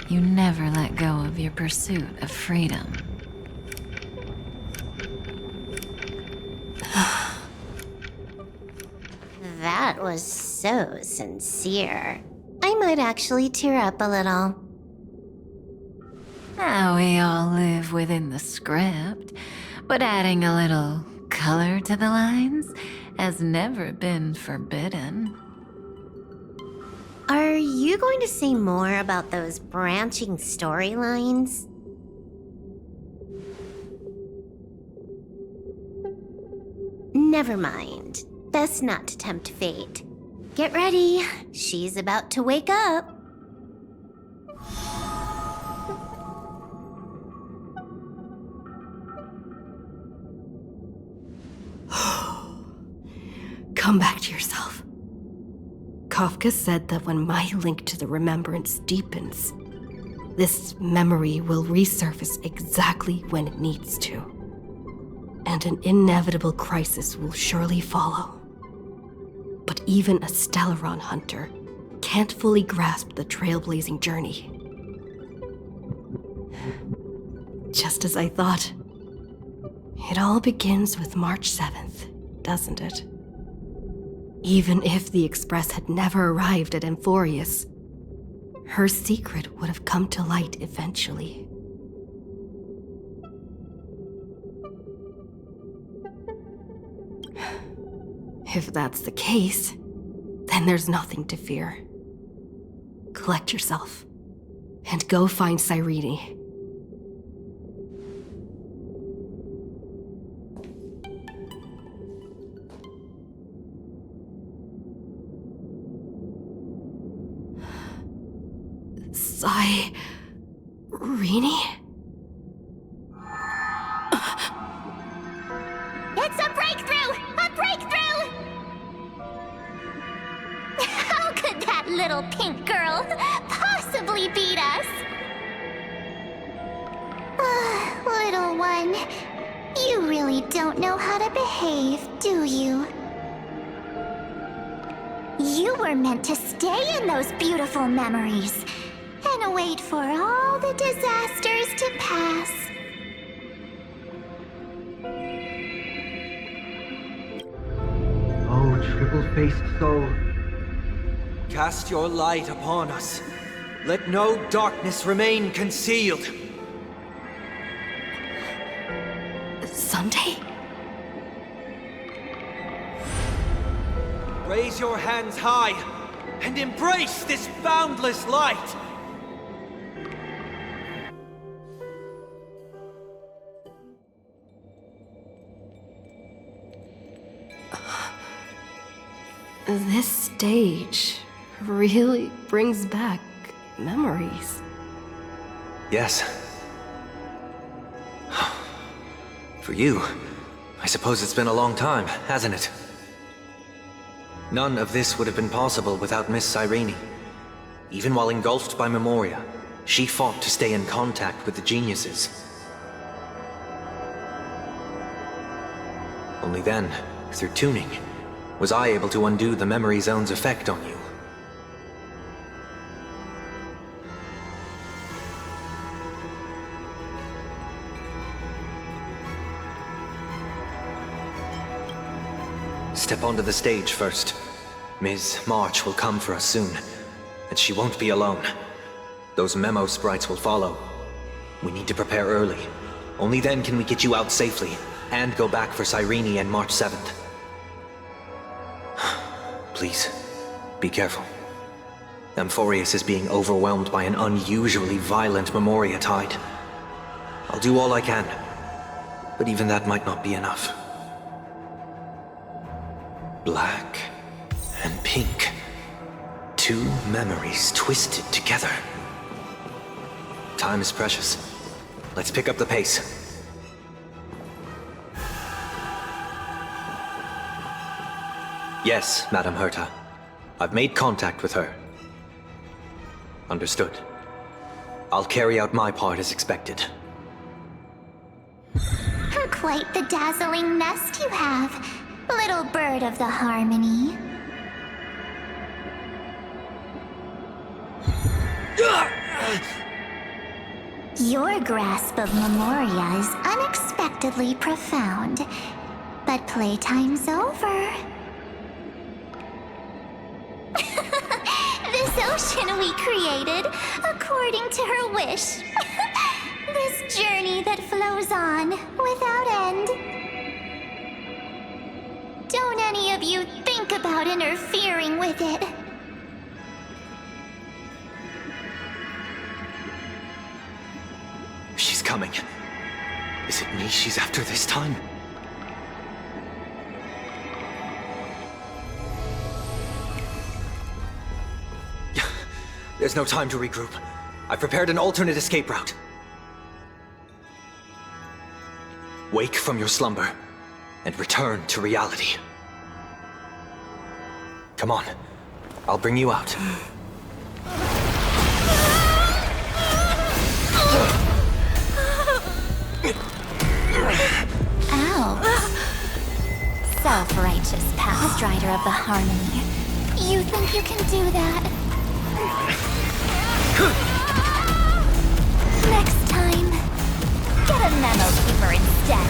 you never let go of your pursuit of freedom. That was so sincere. I might actually tear up a little. Now we all live within the script, but adding a little color to the lines has never been forbidden. Are you going to say more about those branching storylines? Never mind. Best not to tempt fate. Get ready. She's about to wake up. Come back to yourself. Kafka said that when my link to the remembrance deepens, this memory will resurface exactly when it needs to. And an inevitable crisis will surely follow. But even a Stellaron hunter can't fully grasp the trailblazing journey. Just as I thought. It all begins with March 7th, doesn't it? Even if the Express had never arrived at Amphoreus, her secret would have come to light eventually. If that's the case, then there's nothing to fear. Collect yourself, and go find Cyrene. Cyrene? It's a breakthrough! A breakthrough! How could that little pink girl possibly beat us? Little one, you really don't know how to behave, do you? You were meant to stay in those beautiful memories and wait for all the disasters to pass. Oh, triple-faced soul. Cast your light upon us. Let no darkness remain concealed. Sunday? Raise your hands high and embrace this boundless light. This stage really brings back memories. Yes. For you, I suppose it's been a long time, hasn't it? None of this would have been possible without Miss Cyrene. Even while engulfed by Memoria, she fought to stay in contact with the geniuses. Only then, through tuning, was I able to undo the memory zone's effect on you. Step onto the stage first. Ms. March will come for us soon, and she won't be alone. Those memo sprites will follow. We need to prepare early. Only then can we get you out safely, and go back for Cyrene and March 7th. Please, be careful. Amphoreus is being overwhelmed by an unusually violent Memoria tide. I'll do all I can, but even that might not be enough. Black and pink. Two memories twisted together. Time is precious. Let's pick up the pace. Yes, Madame Herta. I've made contact with her. Understood. I'll carry out my part as expected. Quite the dazzling nest you have, little bird of the harmony. Your grasp of Memoria is unexpectedly profound, but playtime's over. This ocean we created, according to her wish. This journey that flows on, without end. Don't any of you think about interfering with it. She's coming. Is it me she's after this time? There's no time to regroup. I've prepared an alternate escape route. Wake from your slumber and return to reality. Come on, I'll bring you out. Ow. Self-righteous past rider of the harmony. You think you can do that? Next time, get a memo keeper instead.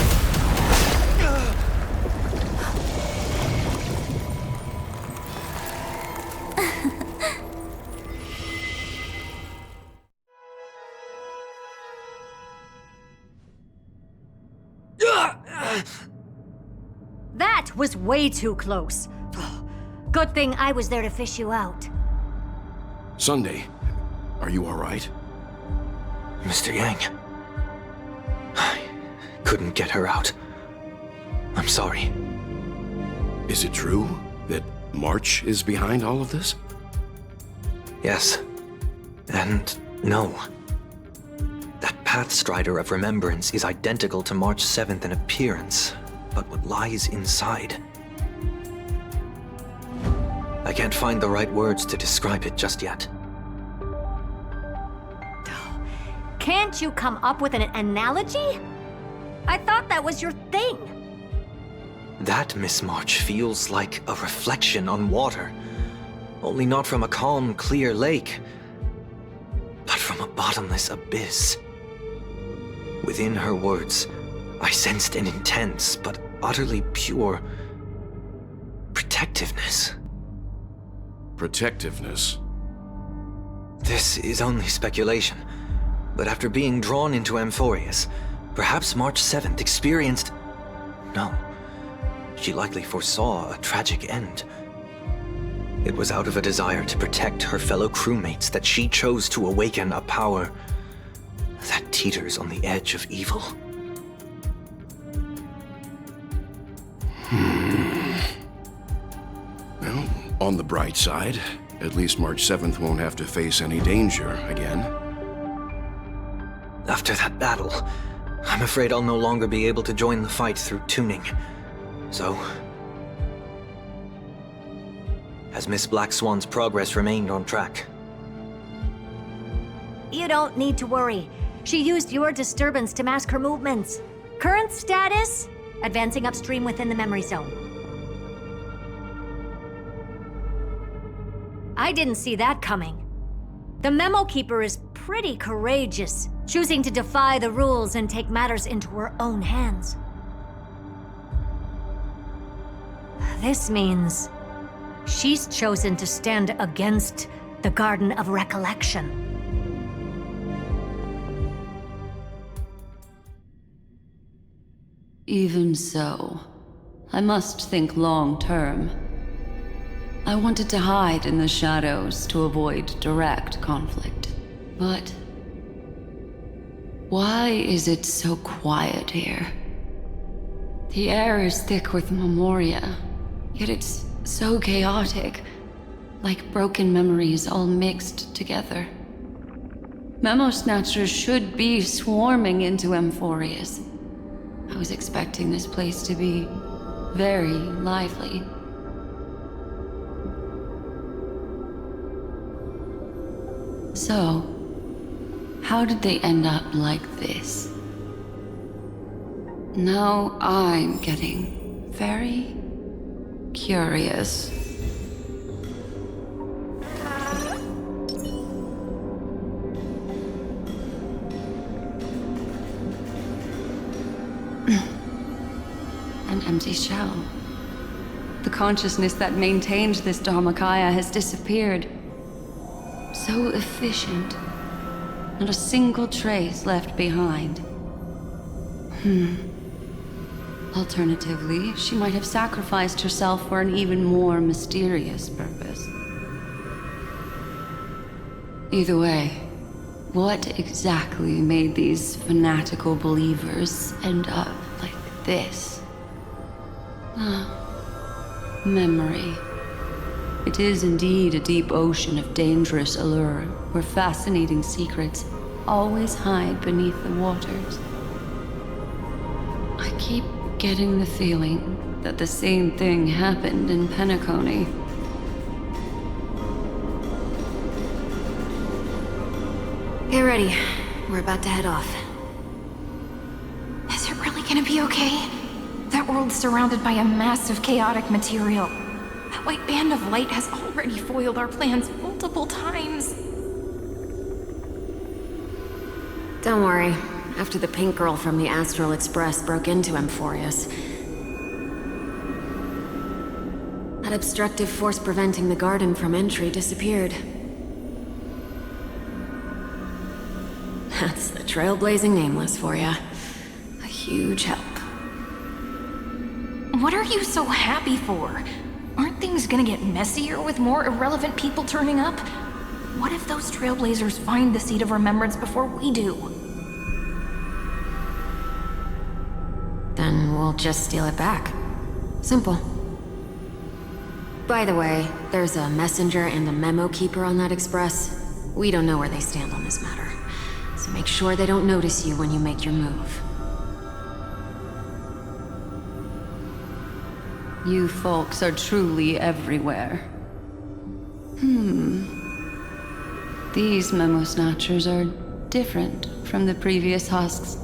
That was way too close. Good thing I was there to fish you out. Sunday, are you all right? Mr. Yang. I couldn't get her out. I'm sorry. Is it true that March is behind all of this? Yes. And no. That Pathstrider of Remembrance is identical to March 7th in appearance, but what lies inside? I can't find the right words to describe it just yet. Can't you come up with an analogy? I thought that was your thing. That, Miss March, feels like a reflection on water. Only not from a calm, clear lake, but from a bottomless abyss. Within her words, I sensed an intense but utterly pure protectiveness. Protectiveness? This is only speculation, but after being drawn into Amphoreus, perhaps March 7th experienced... No, she likely foresaw a tragic end. It was out of a desire to protect her fellow crewmates that she chose to awaken a power that teeters on the edge of evil. Well, on the bright side, at least March 7th won't have to face any danger again. After that battle, I'm afraid I'll no longer be able to join the fight through tuning. So... has Miss Black Swan's progress remained on track? You don't need to worry. She used your disturbance to mask her movements. Current status? Advancing upstream within the memory zone. I didn't see that coming. The Memo Keeper is pretty courageous, choosing to defy the rules and take matters into her own hands. This means she's chosen to stand against the Garden of Recollection. Even so, I must think long term. I wanted to hide in the shadows to avoid direct conflict. But why is it so quiet here? The air is thick with memoria, yet it's so chaotic, like broken memories all mixed together. Memo Snatchers should be swarming into Amphoreus. I was expecting this place to be very lively. So, how did they end up like this? Now I'm getting very curious. An empty shell. The consciousness that maintained this Dharmakaya has disappeared. So efficient. Not a single trace left behind. Alternatively, she might have sacrificed herself for an even more mysterious purpose. Either way, what exactly made these fanatical believers end up like this? Memory. It is indeed a deep ocean of dangerous allure, where fascinating secrets always hide beneath the waters. I keep getting the feeling that the same thing happened in Penacony. Get ready. We're about to head off. Is it really gonna be okay? That world's surrounded by a mass of chaotic material. That white band of light has already foiled our plans multiple times. Don't worry. After the pink girl from the Astral Express broke into Amphoreus, that obstructive force preventing the garden from entry disappeared. That's the trailblazing nameless for ya. A huge help. What are you so happy for? Aren't things gonna get messier with more irrelevant people turning up? What if those trailblazers find the Seat of Remembrance before we do? Then we'll just steal it back. Simple. By the way, there's a messenger and a memo keeper on that express. We don't know where they stand on this matter. So make sure they don't notice you when you make your move. You folks are truly everywhere. These memo snatchers are different from the previous husks.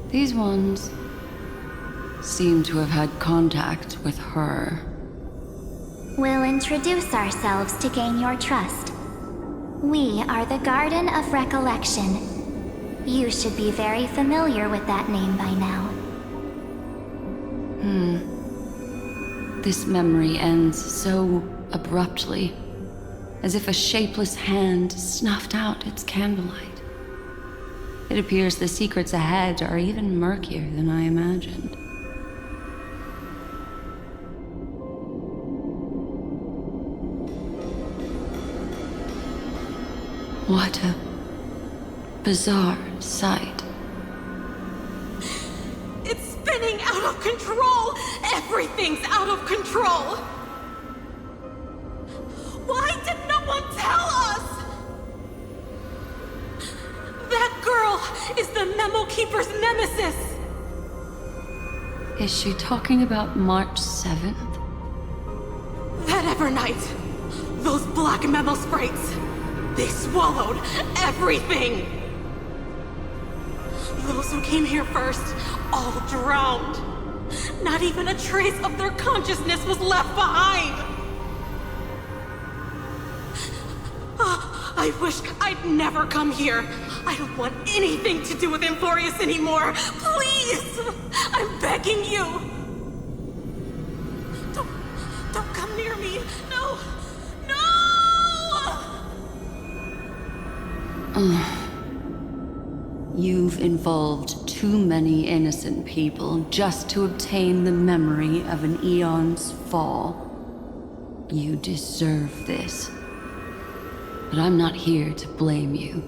These ones seem to have had contact with her. We'll introduce ourselves to gain your trust. We are the Garden of Recollection. You should be very familiar with that name by now. This memory ends so abruptly, as if a shapeless hand snuffed out its candlelight. It appears the secrets ahead are even murkier than I imagined. What a bizarre sight. It's spinning out of control! Everything's out of control! Why did no one tell us? That girl is the Memo Keeper's nemesis! Is she talking about March 7th? That Evernight! Those black memo sprites! They swallowed everything! Those who came here first, all drowned. Not even a trace of their consciousness was left behind! I wish I'd never come here. I don't want anything to do with Amphoreus anymore. Please! I'm begging you! Don't come near me! No! You've involved too many innocent people just to obtain the memory of an eon's fall. You deserve this. But I'm not here to blame you.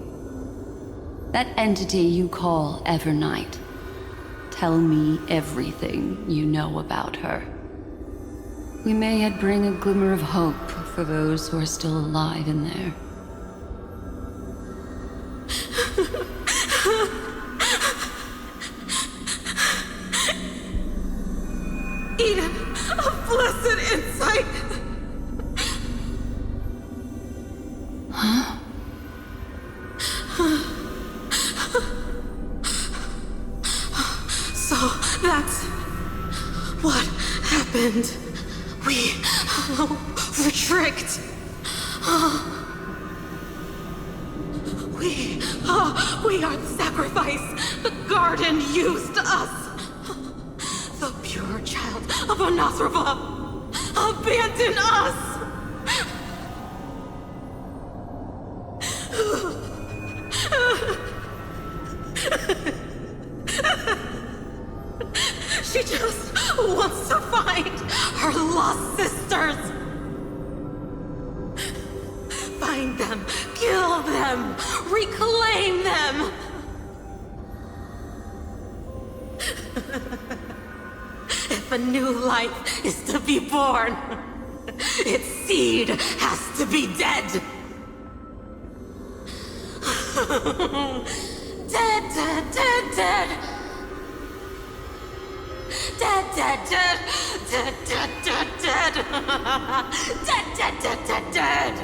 That entity you call Evernight. Tell me everything you know about her. We may yet bring a glimmer of hope for those who are still alive in there. Eden of blessed insight! Huh? So that's what happened. We were tricked. We are the sacrifice. The garden used us. The pure child of Anathrava abandoned us. She just wants to find her lost sisters. Find them, kill them, reclaim them. If a new life is to be born, Its seed has to be dead. Dead, dead, dead, dead. Dead, dead, dead. Dead, dead, dead, dead. Dead, dead, dead, dead, dead.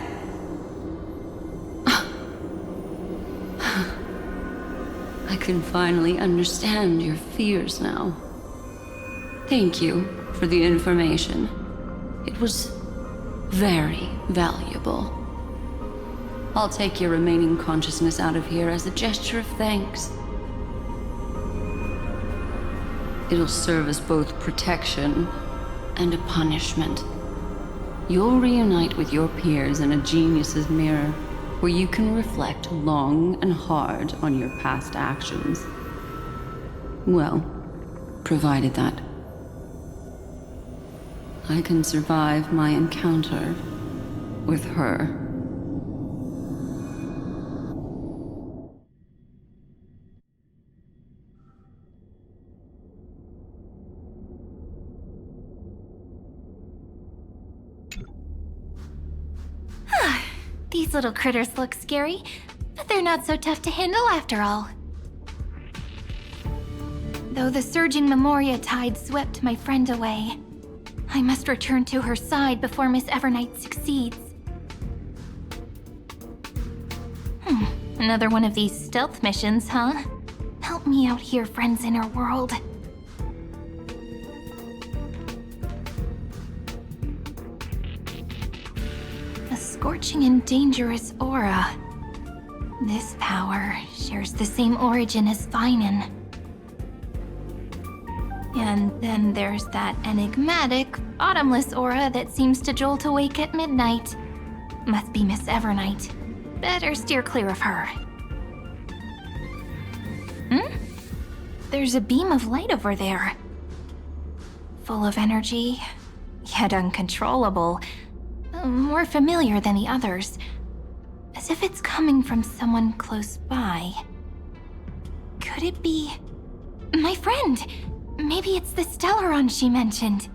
I can finally understand your fears now. Thank you for the information. It was very valuable. I'll take your remaining consciousness out of here as a gesture of thanks. It'll serve as both protection and a punishment. You'll reunite with your peers in a genius's mirror, where you can reflect long and hard on your past actions. Well, provided that I can survive my encounter with her. These little critters look scary, but they're not so tough to handle after all. Though the surging Memoria tide swept my friend away, I must return to her side before Miss Evernight succeeds. Another one of these stealth missions, huh? Help me out here, friend's inner world. A scorching and dangerous aura. This power shares the same origin as VII. And then there's that enigmatic, bottomless aura that seems to jolt awake at midnight. Must be Miss Evernight. Better steer clear of her. There's a beam of light over there. Full of energy, yet uncontrollable. More familiar than the others. As if it's coming from someone close by. Could it be... my friend? Maybe it's the Stellaron she mentioned.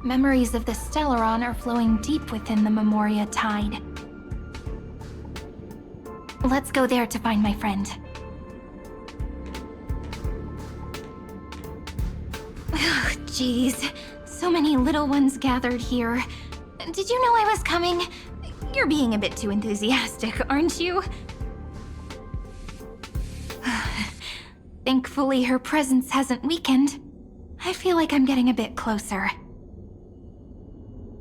Memories of the Stellaron are flowing deep within the Memoria tide. Let's go there to find my friend. Jeez, so many little ones gathered here. Did you know I was coming? You're being a bit too enthusiastic, aren't you? Thankfully, her presence hasn't weakened. I feel like I'm getting a bit closer.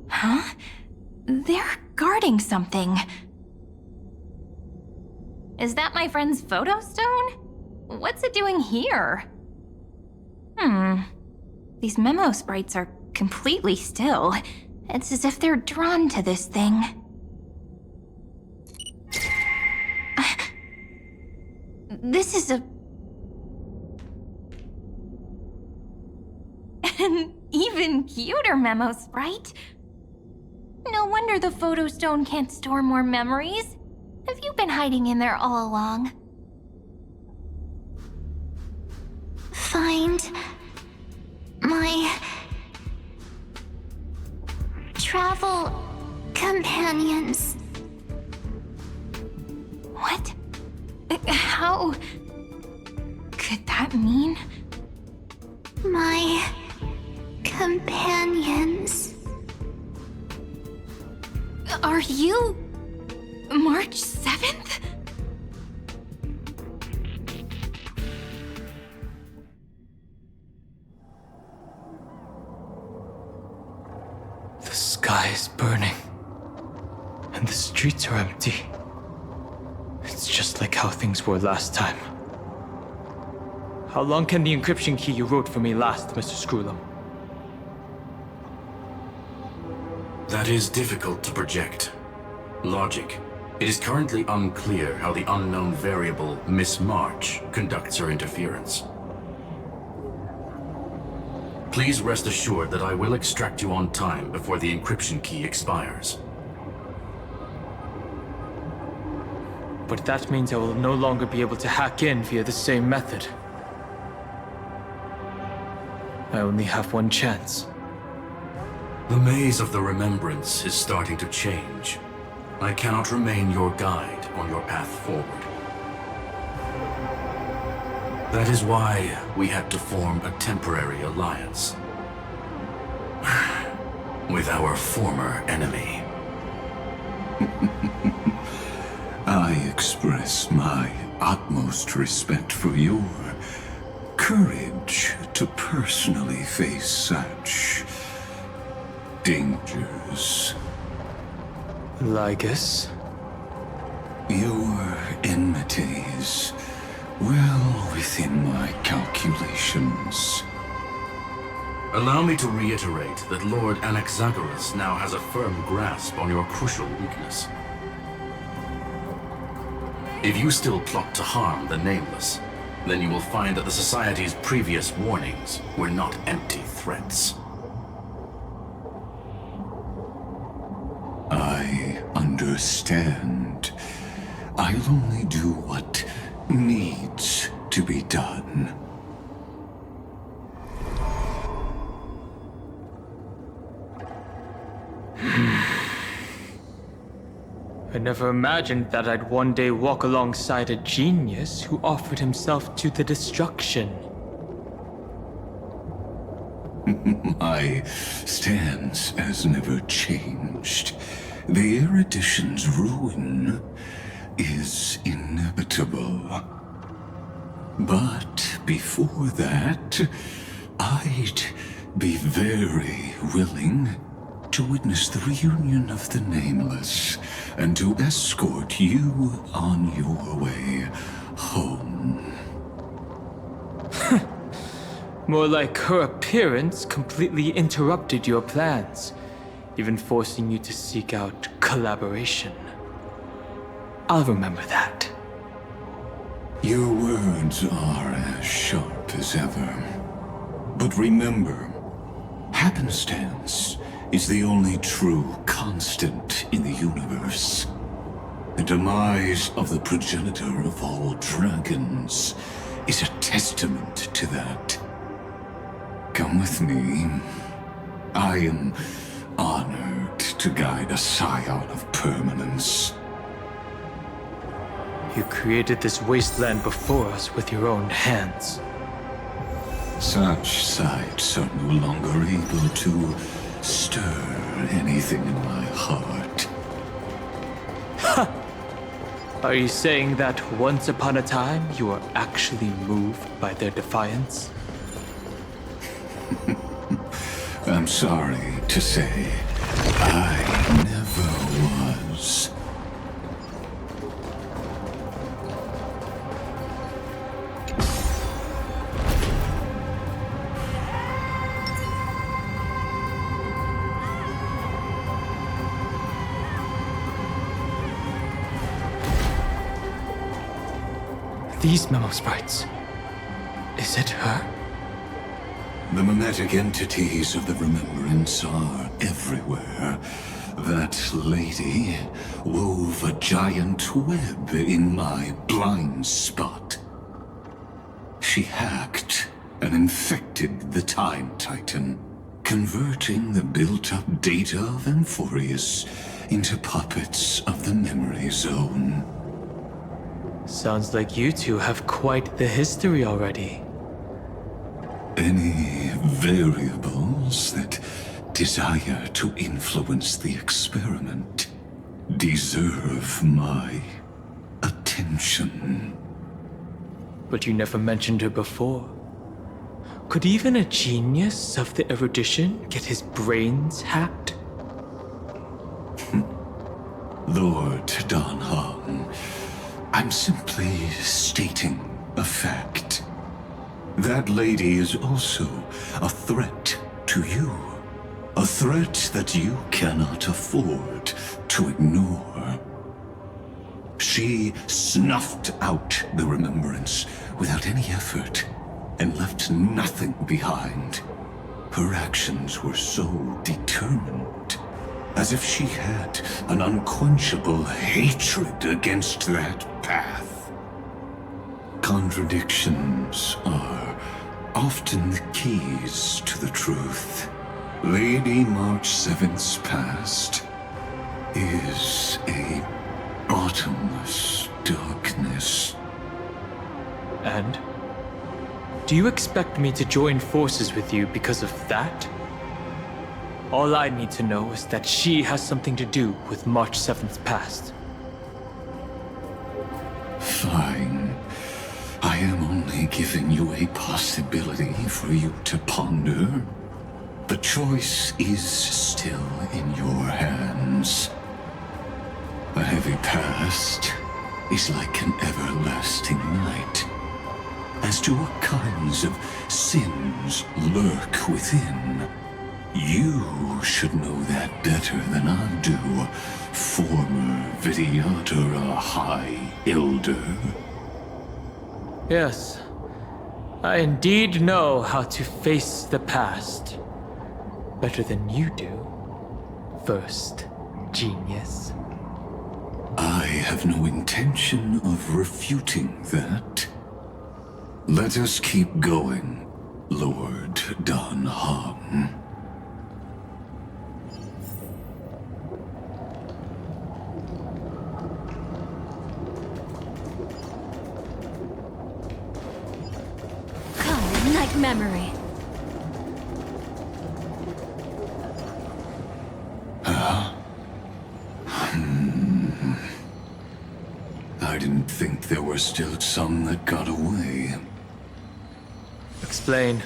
Huh? They're guarding something. Is that my friend's photo stone? What's it doing here? These memo sprites are completely still. It's as if they're drawn to this thing. This is an even cuter memo sprite. No wonder the photo stone can't store more memories. Have you been hiding in there all along? Find my travel companions. What? How could that mean? My companions. Are you March 7th? The sky is burning, and the streets are empty. It's just like how things were last time. How long can the encryption key you wrote for me last, Mr. Screwlum? That is difficult to project. Logic. It is currently unclear how the unknown variable, Miss March, conducts her interference. Please rest assured that I will extract you on time before the encryption key expires. But that means I will no longer be able to hack in via the same method. I only have one chance. The maze of the Remembrance is starting to change. I cannot remain your guide on your path forward. That is why we had to form a temporary alliance with our former enemy. I express my utmost respect for your courage to personally face such dangers. Lygus? Your enmity is well within my calculations. Allow me to reiterate that Lord Anaxagoras now has a firm grasp on your crucial weakness. If you still plot to harm the Nameless, then you will find that the Society's previous warnings were not empty threats. I understand. I'll only do what needs to be done. I never imagined that I'd one day walk alongside a genius who offered himself to the destruction. My stance has never changed. The erudition's ruin is inevitable. But before that, I'd be very willing to witness the reunion of the Nameless and to escort you on your way home. More like her appearance completely interrupted your plans, even forcing you to seek out collaboration. I'll remember that. Your words are as sharp as ever. But remember, happenstance is the only true constant in the universe. The demise of the progenitor of all dragons is a testament to that. Come with me. I am honored to guide a scion of permanence. You created this wasteland before us with your own hands. Such sights are no longer able to stir anything in my heart. Ha! Are you saying that once upon a time you were actually moved by their defiance? I'm sorry to say, I never was. These memo sprites. Is it her? The mimetic entities of the Remembrance are everywhere. That lady wove a giant web in my blind spot. She hacked and infected the Time Titan, converting the built-up data of Amphoreus into puppets of the Memory Zone. Sounds like you two have quite the history already. Any variables that desire to influence the experiment deserve my attention. But you never mentioned her before. Could even a genius of the erudition get his brains hacked? Lord Dan Heng, I'm simply stating a fact. That lady is also a threat to you. A threat that you cannot afford to ignore. She snuffed out the Remembrance without any effort and left nothing behind. Her actions were so determined, as if she had an unquenchable hatred against that path. Contradictions are often the keys to the truth. Lady March 7's past is a bottomless darkness. And? Do you expect me to join forces with you because of that? All I need to know is that she has something to do with March 7's past. Fine. I am only giving you a possibility for you to ponder. The choice is still in your hands. A heavy past is like an everlasting night. As to what kinds of sins lurk within, you should know that better than I do, former Vidyadhara High Elder. Yes, I indeed know how to face the past. Better than you do, first genius. I have no intention of refuting that. Let us keep going, Lord Don Hong. Come, night memory. I didn't think there were still some that got away. Explain.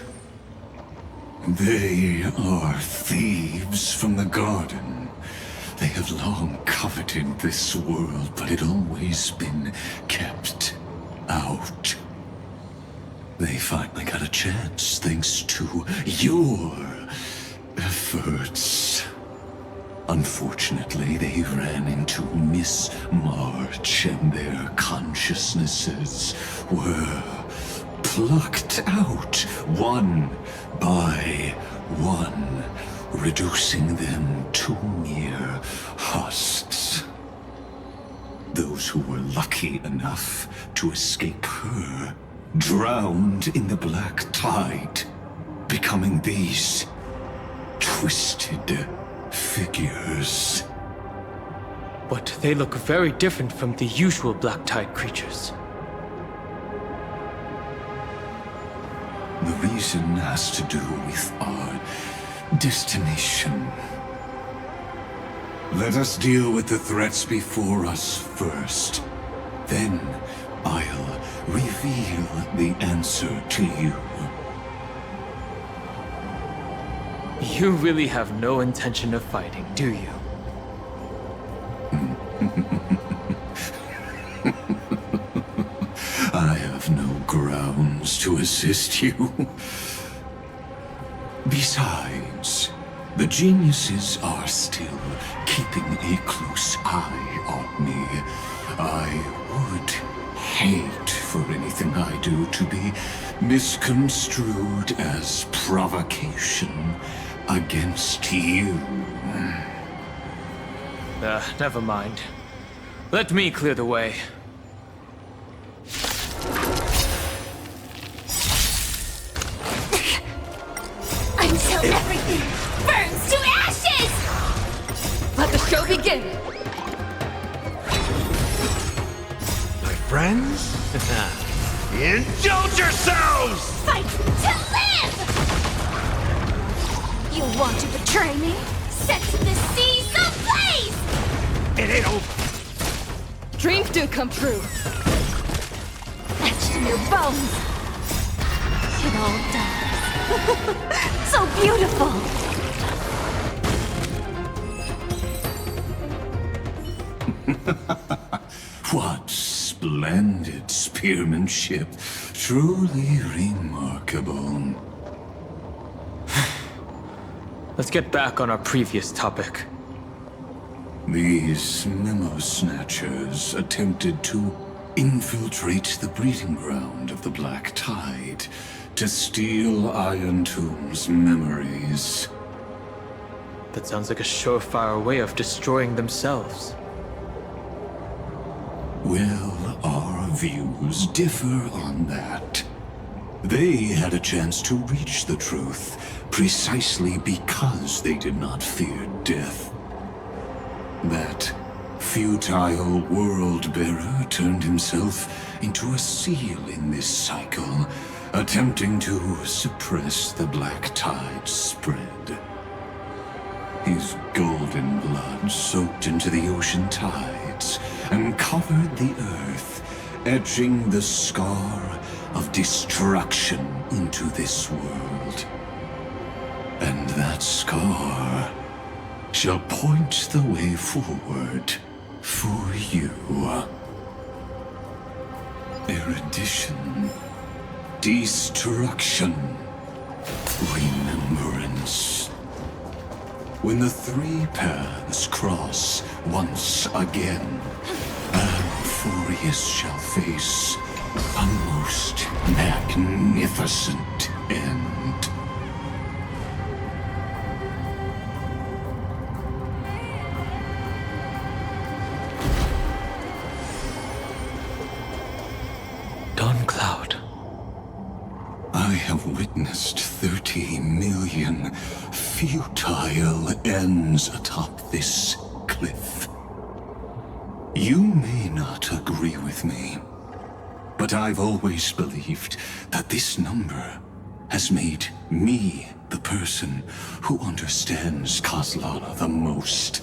They are thieves from the garden. They have long coveted this world, but it always been kept out. They finally got a chance thanks to your efforts. Unfortunately, they ran into Miss March and their consciousnesses were plucked out one by one, reducing them to mere husks. Those who were lucky enough to escape her drowned in the black tide, becoming these twisted figures. But they look very different from the usual Black Tide creatures. The reason has to do with our destination. Let us deal with the threats before us first. Then I'll reveal the answer to you. You really have no intention of fighting, do you? I have no grounds to assist you. Besides, the geniuses are still keeping a close eye on me. I would hate for anything I do to be misconstrued as provocation against you. Never mind. Let me clear the way. Until everything burns to ashes! Let the show begin! My friends? Indulge yourselves! Fight to live! You want to betray me? Set the seas ablaze! It ain't over. Dreams do come true. Etched in your bones. It all dies. So beautiful! What splendid spearmanship. Truly remarkable. Let's get back on our previous topic. These memo snatchers attempted to infiltrate the breeding ground of the Black Tide to steal Iron Tomb's memories. That sounds like a surefire way of destroying themselves. Well, our views differ on that. They had a chance to reach the truth, precisely because they did not fear death. That futile world-bearer turned himself into a seal in this cycle, attempting to suppress the black tide's spread. His golden blood soaked into the ocean tides and covered the earth, etching the scar of destruction into this world. And that scar shall point the way forward for you. Erudition, destruction, remembrance. When the three paths cross once again, Amphoreus shall face a most magnificent end. Cloud. I have witnessed 30 million futile ends atop this cliff. You may not agree with me, but I've always believed that this number has made me the person who understands Kozlana the most.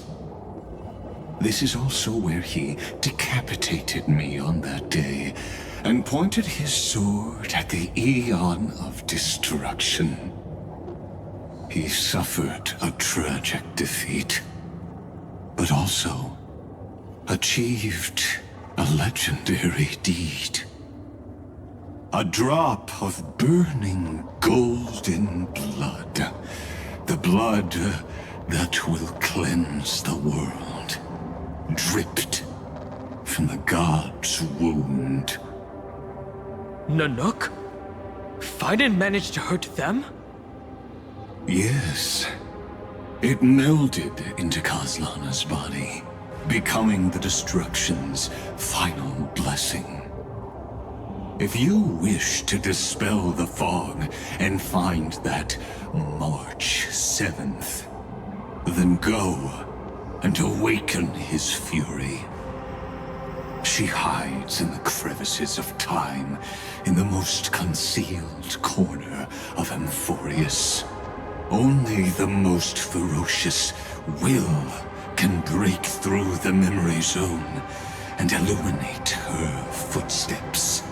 This is also where he decapitated me on that day, and pointed his sword at the Aeon of Destruction. He suffered a tragic defeat, but also achieved a legendary deed. A drop of burning golden blood. The blood that will cleanse the world. Dripped from the god's wound. Nanook? Fiden managed to hurt them? Yes. It melded into Kozlana's body, becoming the destruction's final blessing. If you wish to dispel the fog and find that March 7th, then go and awaken his fury. She hides in the crevices of time, in the most concealed corner of Amphoreus. Only the most ferocious will can break through the memory zone and illuminate her footsteps.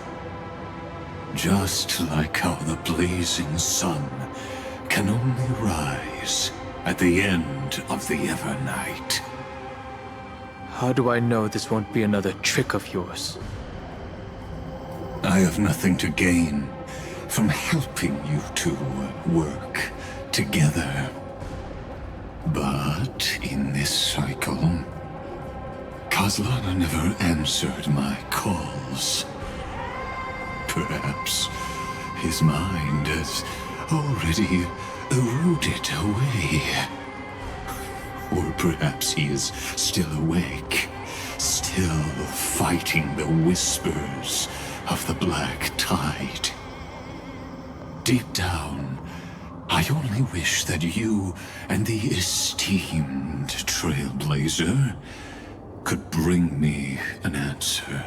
Just like how the blazing sun can only rise at the end of the Evernight. How do I know this won't be another trick of yours? I have nothing to gain from helping you two work together. But in this cycle, Kozlana never answered my calls. Perhaps his mind has already eroded away. Or perhaps he is still awake, still fighting the whispers of the black tide. Deep down, I only wish that you and the esteemed Trailblazer could bring me an answer.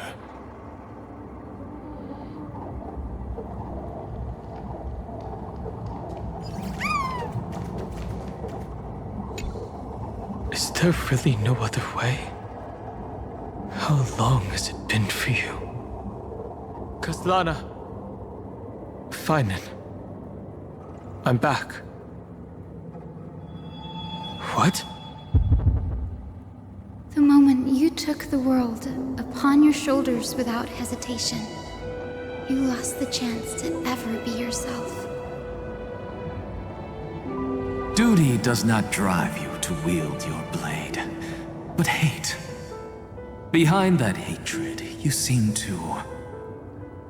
Is there really no other way? How long has it been for you? Kozlana. Finen. I'm back. What? The moment you took the world upon your shoulders without hesitation, you lost the chance to ever be yourself. Duty does not drive you to wield your blade, but hate. Behind that hatred, you seem to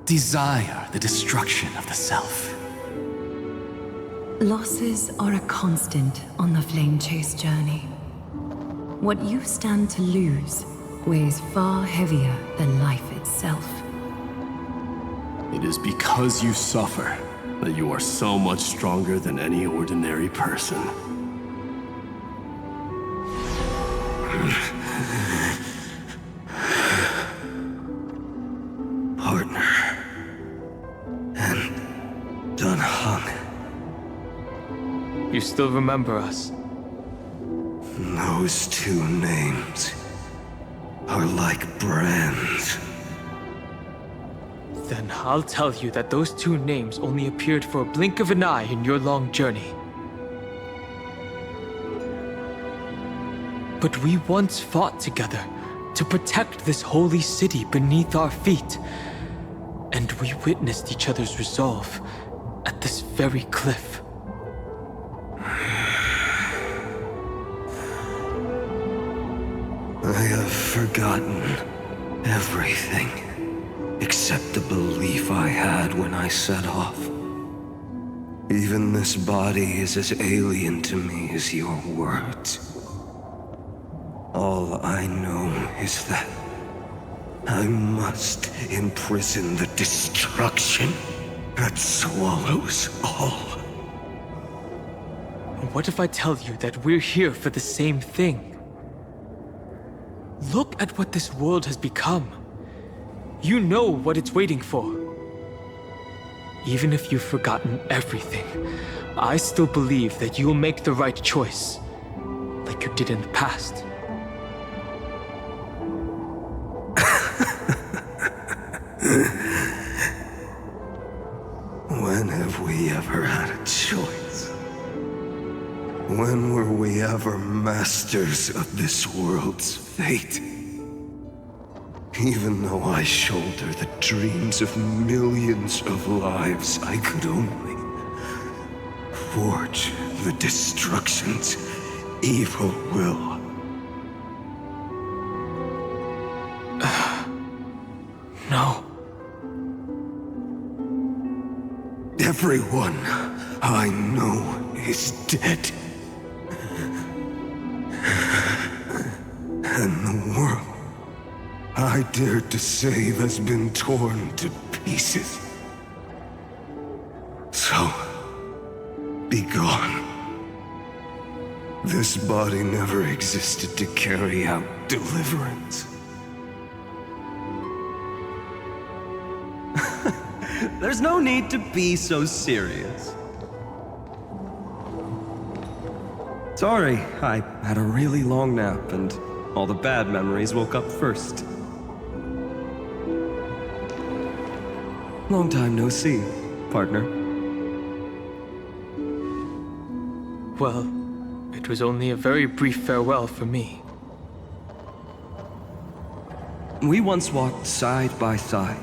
desire the destruction of the self. Losses are a constant on the Flame Chase journey. What you stand to lose weighs far heavier than life itself. It is because you suffer that you are so much stronger than any ordinary person. Partner. And Dan Heng. You still remember us? Those two names are like brands. Then I'll tell you that those two names only appeared for a blink of an eye in your long journey. But we once fought together to protect this holy city beneath our feet. And we witnessed each other's resolve at this very cliff. I have forgotten everything except the belief I had when I set off. Even this body is as alien to me as your words. All I know is that I must imprison the destruction that swallows all. What if I tell you that we're here for the same thing? Look at what this world has become. You know what it's waiting for. Even if you've forgotten everything, I still believe that you'll make the right choice, like you did in the past. When have we ever had a choice? When were we ever masters of this world's fate? Even though I shoulder the dreams of millions of lives, I could only forge the destruction's evil will. No. Everyone I know is dead. And the world I dared to save has been torn to pieces. So, be gone. This body never existed to carry out deliverance. There's no need to be so serious. Sorry, I had a really long nap and all the bad memories woke up first. Long time no see, partner. Well, it was only a very brief farewell for me. We once walked side by side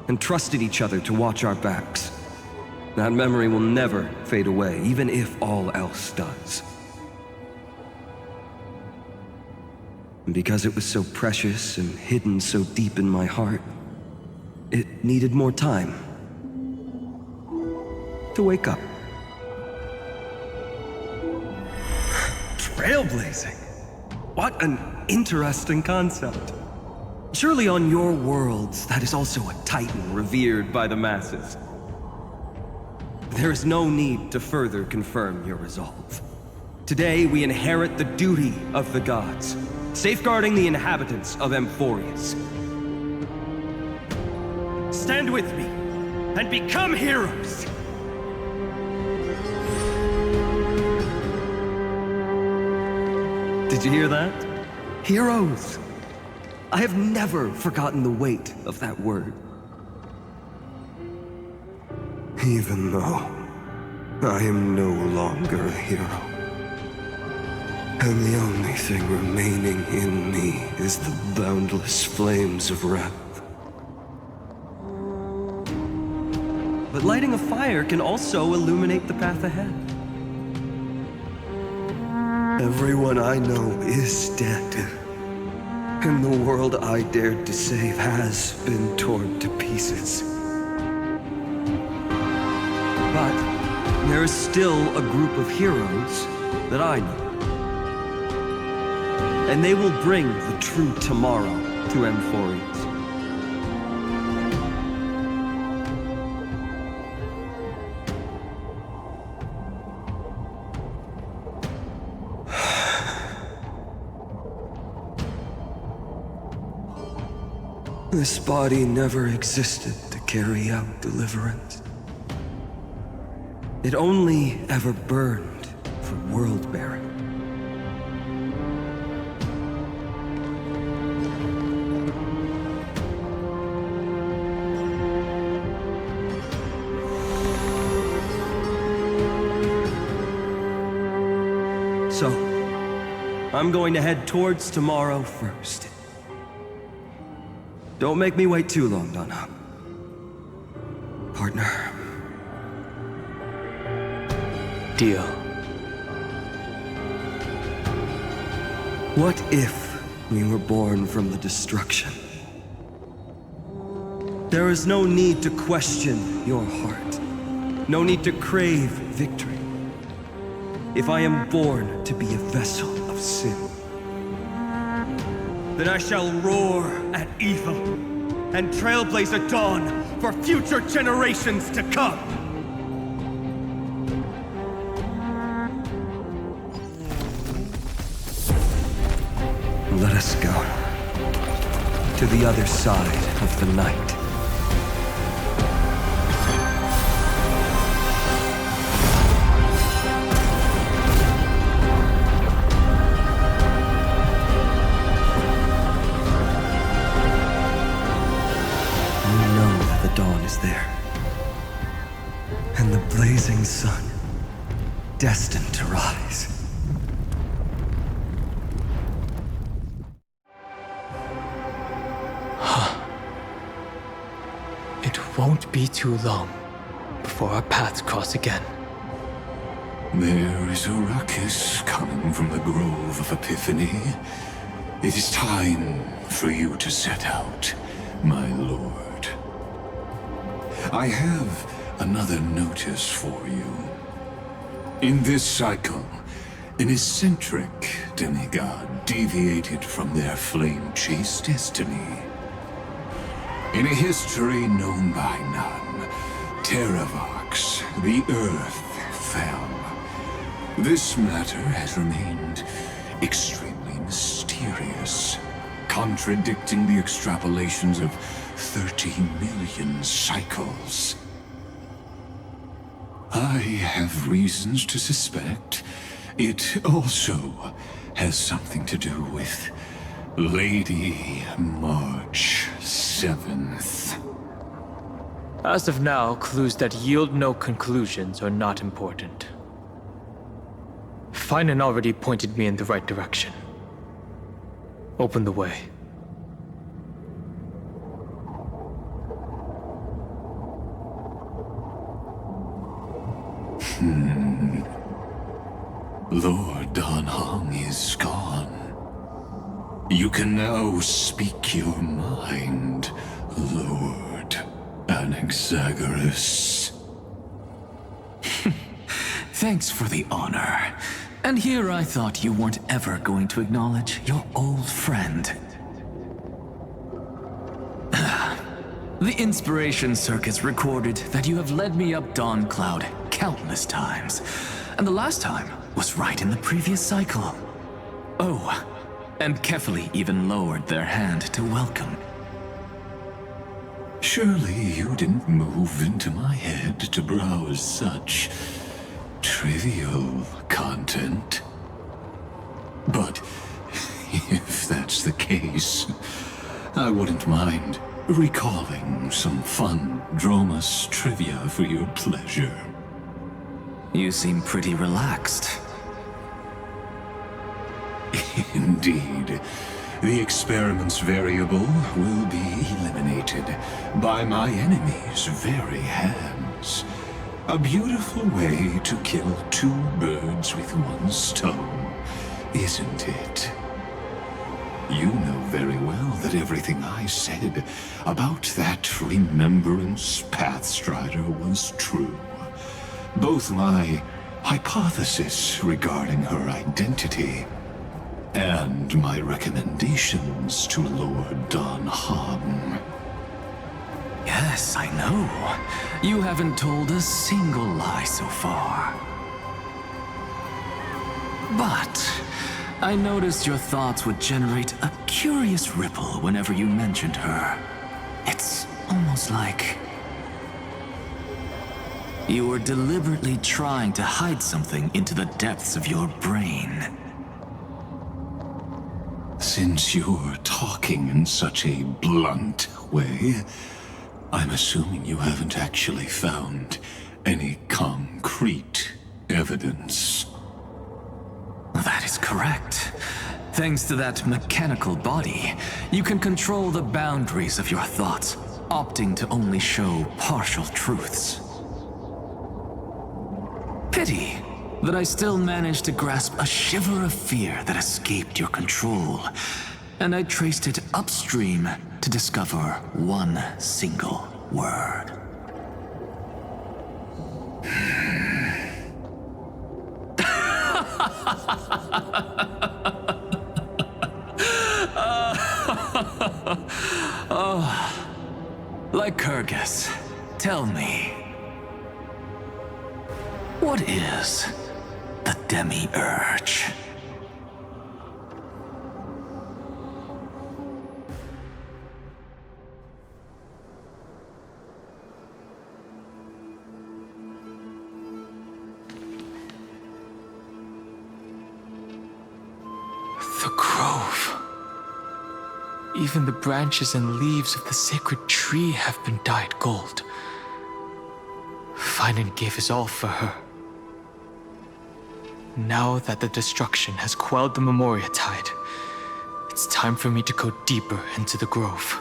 and trusted each other to watch our backs. That memory will never fade away, even if all else does. And because it was so precious and hidden so deep in my heart, it needed more time to wake up. Trailblazing? What an interesting concept. Surely on your worlds, that is also a titan revered by the masses. There is no need to further confirm your resolve. Today, we inherit the duty of the gods, safeguarding the inhabitants of Amphoreus. Stand with me, and become heroes! Did you hear that? Heroes! I have never forgotten the weight of that word. Even though I am no longer a hero. And the only thing remaining in me is the boundless flames of wrath. But lighting a fire can also illuminate the path ahead. Everyone I know is dead. And the world I dared to save has been torn to pieces. But there is still a group of heroes that I know. And they will bring the true tomorrow to Amphoreus. This body never existed to carry out deliverance. It only ever burned for world-bearing. So, I'm going to head towards tomorrow first. Don't make me wait too long, Donna. Partner. Deal. What if we were born from the destruction? There is no need to question your heart. No need to crave victory. If I am born to be a vessel of sin, then I shall roar at evil and trailblaze a dawn for future generations to come. Let us go to the other side of the night. Dawn is there, and the blazing sun, destined to rise. It won't be too long before our paths cross again. There is a ruckus coming from the Grove of Epiphany. It is time for you to set out, my lord. I have another notice for you. In this cycle, an eccentric demigod deviated from their flame-chased destiny. In a history known by none, Terravox, the Earth, fell. This matter has remained extremely mysterious, contradicting the extrapolations of 30 million cycles. I have reasons to suspect it also has something to do with Lady March 7th. As of now, clues that yield no conclusions are not important. Finan already pointed me in the right direction. Open the way. Lord Dan Heng is gone. You can now speak your mind, Lord Anaxagoras. Thanks for the honor. And here I thought you weren't ever going to acknowledge your old friend. The Inspiration Circus recorded that you have led me up Dawn Cloud countless times, and the last time was right in the previous cycle. Oh, and Kefali even lowered their hand to welcome. Surely you didn't move into my head to browse such trivial content. But if that's the case, I wouldn't mind recalling some fun Dromus trivia for your pleasure. You seem pretty relaxed. Indeed. The experiment's variable will be eliminated by my enemy's very hands. A beautiful way to kill two birds with one stone, isn't it? You know very well that everything I said about that Remembrance Pathstrider was true. Both my hypothesis regarding her identity and my recommendations to Lord Dan Heng. Yes, I know. You haven't told a single lie so far. But I noticed your thoughts would generate a curious ripple whenever you mentioned her. It's almost like you were deliberately trying to hide something into the depths of your brain. Since you're talking in such a blunt way, I'm assuming you haven't actually found any concrete evidence. That is correct. Thanks to that mechanical body, you can control the boundaries of your thoughts, opting to only show partial truths. Pity that I still managed to grasp a shiver of fear that escaped your control, and I traced it upstream to discover one single word. Oh, Lycurgus, tell me, what is the Demi-Urge? The grove. Even the branches and leaves of the sacred tree have been dyed gold. Finan gave his all for her. Now that the destruction has quelled the Memoria tide, it's time for me to go deeper into the grove.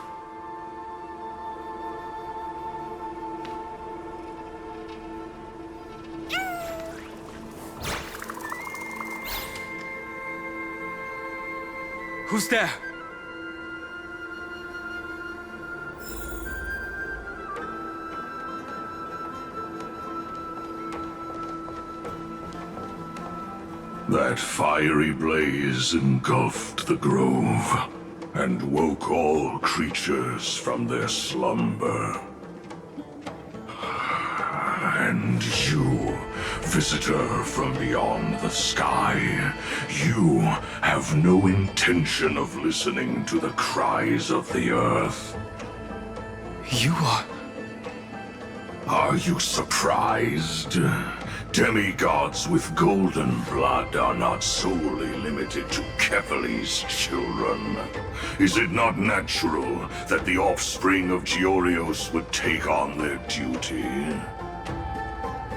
Who's there? That fiery blaze engulfed the grove and woke all creatures from their slumber. And you, visitor from beyond the sky, you have no intention of listening to the cries of the earth. You are... Are you surprised? Demigods with golden blood are not solely limited to Kefali's children. Is it not natural that the offspring of Georios would take on their duty?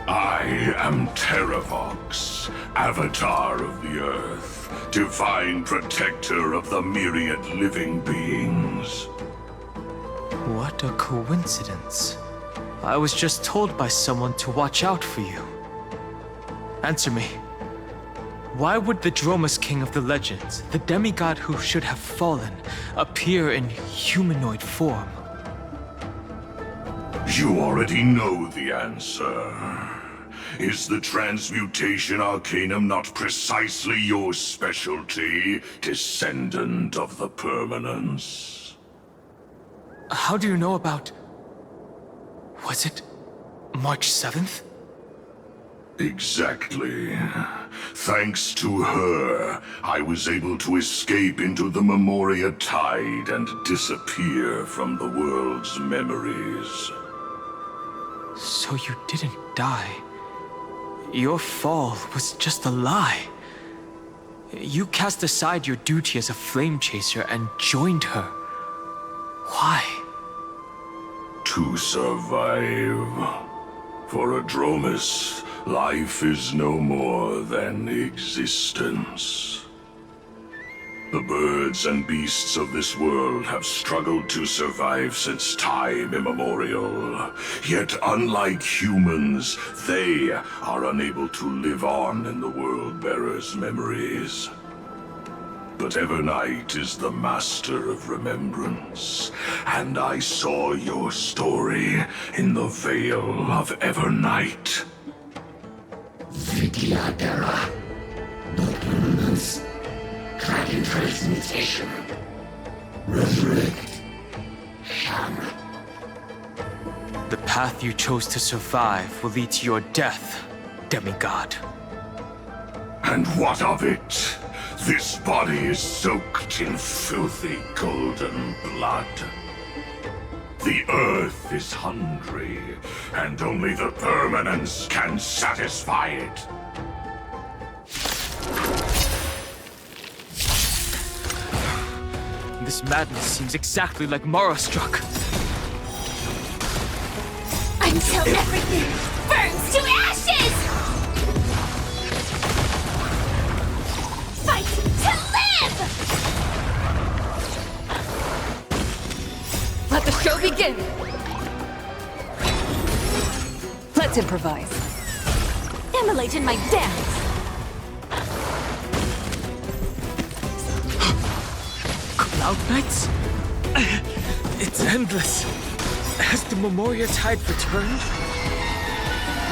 I am Terravox, Avatar of the Earth, divine protector of the myriad living beings. What a coincidence. I was just told by someone to watch out for you. Answer me. Why would the Dromus King of the Legends, the demigod who should have fallen, appear in humanoid form? You already know the answer. Is the transmutation arcanum not precisely your specialty, descendant of the permanence? How do you know about... Was it March 7th? Exactly. Thanks to her, I was able to escape into the Memoria tide and disappear from the world's memories. So you didn't die. Your fall was just a lie. You cast aside your duty as a flame chaser and joined her. Why? To survive. For a Dromus, life is no more than existence. The birds and beasts of this world have struggled to survive since time immemorial. Yet unlike humans, they are unable to live on in the World-Bearer's memories. But Evernight is the master of remembrance, and I saw your story in the Veil of Evernight. Vidyadhara, the permanence, dragon transmutation, resurrect, Sham. The path you chose to survive will lead to your death, demigod. And what of it? This body is soaked in filthy golden blood. The Earth is hungry, and only the permanence can satisfy it. This madness seems exactly like Mara struck. Until everything burns to ashes! Fight to live! Let the show begin! Let's improvise. Immolate in my dance! Cloud Knights? It's endless. Has the Memoria tide returned?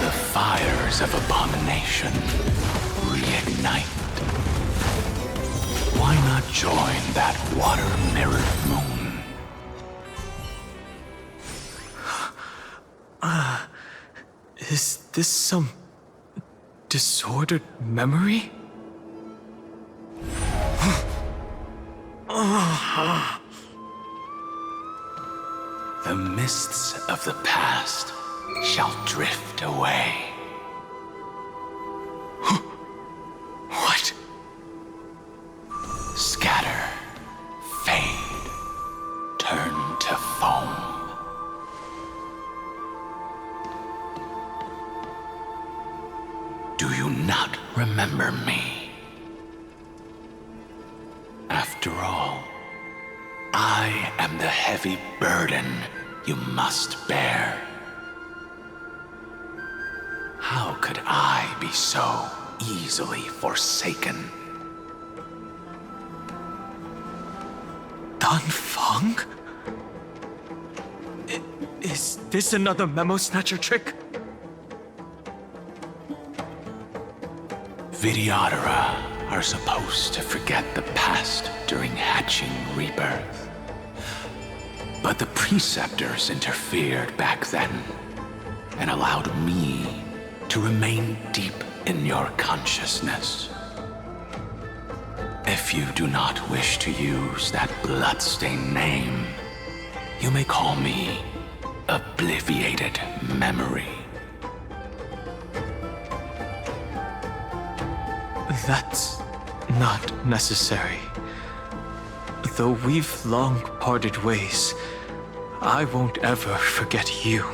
The fires of abomination reignite. Why not join that water-mirrored moon? Is this some disordered memory? The mists of the past shall drift away. What? Scatter, fade, turn to foam. Do you not remember me? After all, I am the heavy burden you must bear. How could I be so easily forsaken? Dan Feng? Is this another memo snatcher trick? Vidyadhara are supposed to forget the past during hatching rebirth. But the preceptors interfered back then and allowed me to remain deep in your consciousness. If you do not wish to use that bloodstained name, you may call me Obliviated Memory. That's not necessary. Though we've long parted ways, I won't ever forget you.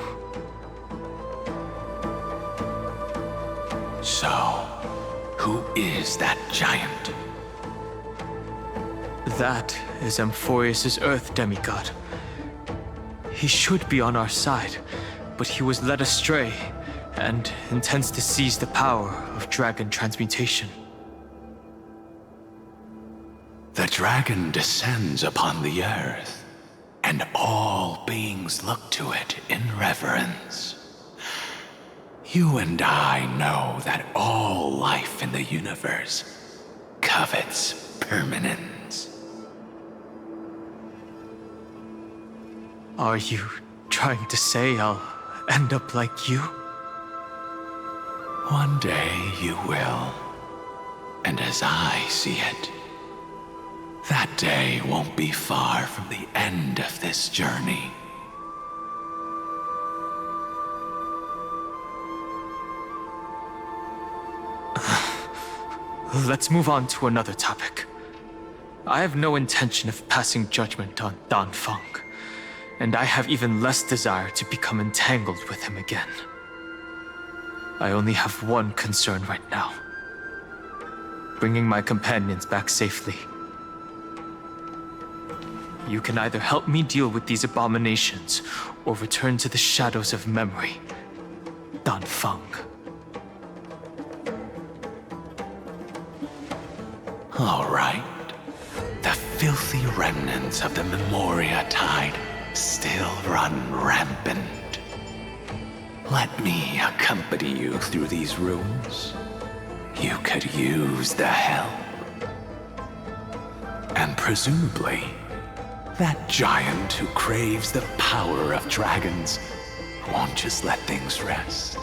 So, who is that giant? That is Amphoreus' Earth demigod. He should be on our side, but he was led astray and intends to seize the power of dragon transmutation. The dragon descends upon the earth, and all beings look to it in reverence. You and I know that all life in the universe covets permanence. Are you trying to say I'll end up like you? One day you will, and as I see it, that day won't be far from the end of this journey. Let's move on to another topic. I have no intention of passing judgment on Dan Feng, and I have even less desire to become entangled with him again. I only have one concern right now: bringing my companions back safely. You can either help me deal with these abominations, or return to the shadows of memory. Dan Feng. All right. The filthy remnants of the Memoria Tide still run rampant. Let me accompany you through these rooms. You could use the help. And presumably, that giant who craves the power of dragons won't just let things rest.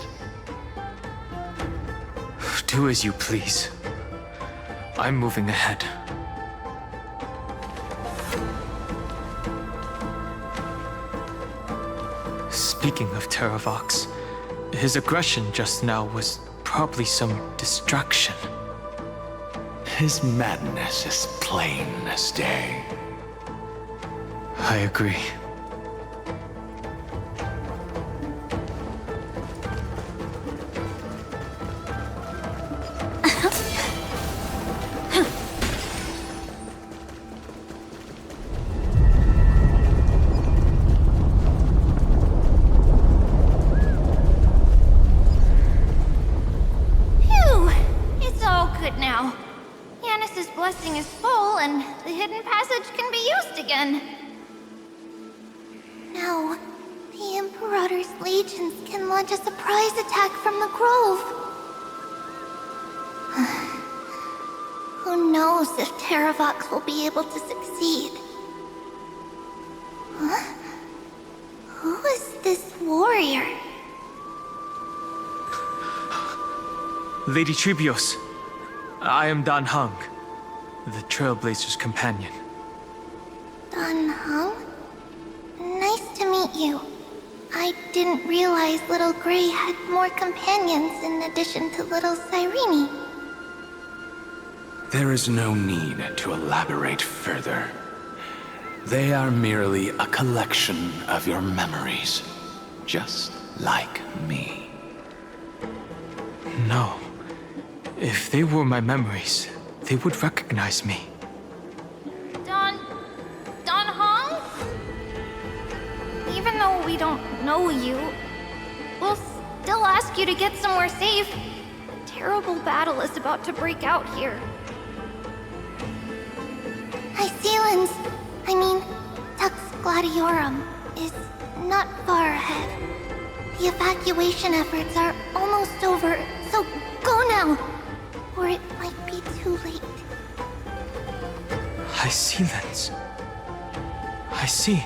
Do as you please. I'm moving ahead. Speaking of Terravox, his aggression just now was probably some distraction. His madness is plain as day. I agree. Phew! It's all good now. Yanis's blessing is full, and the hidden passage can be used again. Now, the Imperator's legions can launch a surprise attack from the grove. Who knows if Terravox will be able to succeed? Huh? Who is this warrior? Lady Tribios, I am Dan Heng, the Trailblazer's companion. Dan Heng? Nice to meet you. I didn't realize Little Gray had more companions in addition to Little Cyrene. There is no need to elaborate further. They are merely a collection of your memories, just like me. No. If they were my memories, they would recognize me. Dan Heng? Even though we don't know you, we'll still ask you to get somewhere safe. A terrible battle is about to break out here. Iceland's, Tux Gladiorum, is not far ahead. The evacuation efforts are almost over, so go now, or it might be too late. Iceland's. I see.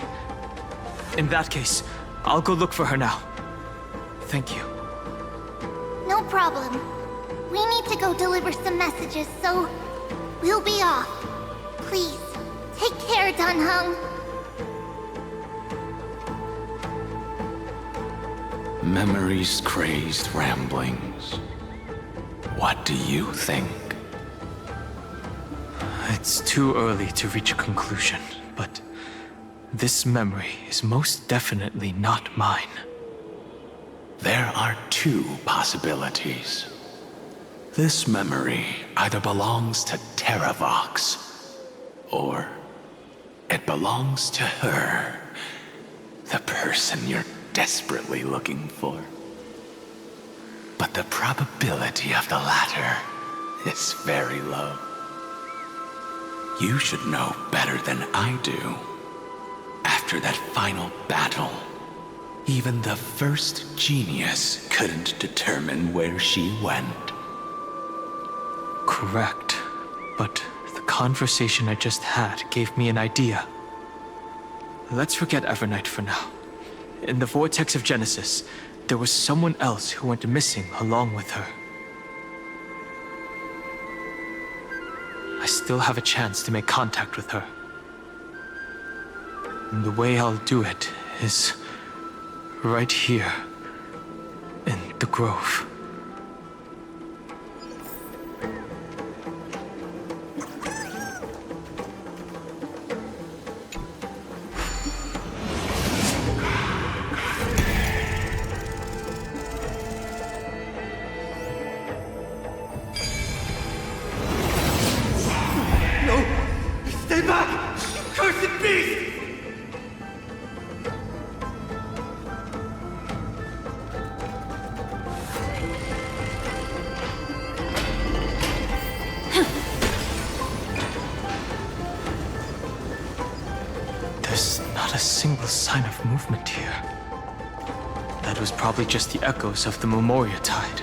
In that case, I'll go look for her now. Thank you. No problem. We need to go deliver some messages, so we'll be off. Please, take care, Dan Heng. Memories crazed ramblings. What do you think? It's too early to reach a conclusion, but this memory is most definitely not mine. There are two possibilities. This memory either belongs to Terravox, or it belongs to her, the person you're desperately looking for. But the probability of the latter is very low. You should know better than I do. After that final battle, even the first genius couldn't determine where she went. Correct. But the conversation I just had gave me an idea. Let's forget Evernight for now. In the Vortex of Genesis, there was someone else who went missing along with her. I still have a chance to make contact with her. And the way I'll do it is right here in the grove. Stay back! You cursed beast! There's not a single sign of movement here. That was probably just the echoes of the Memoria Tide.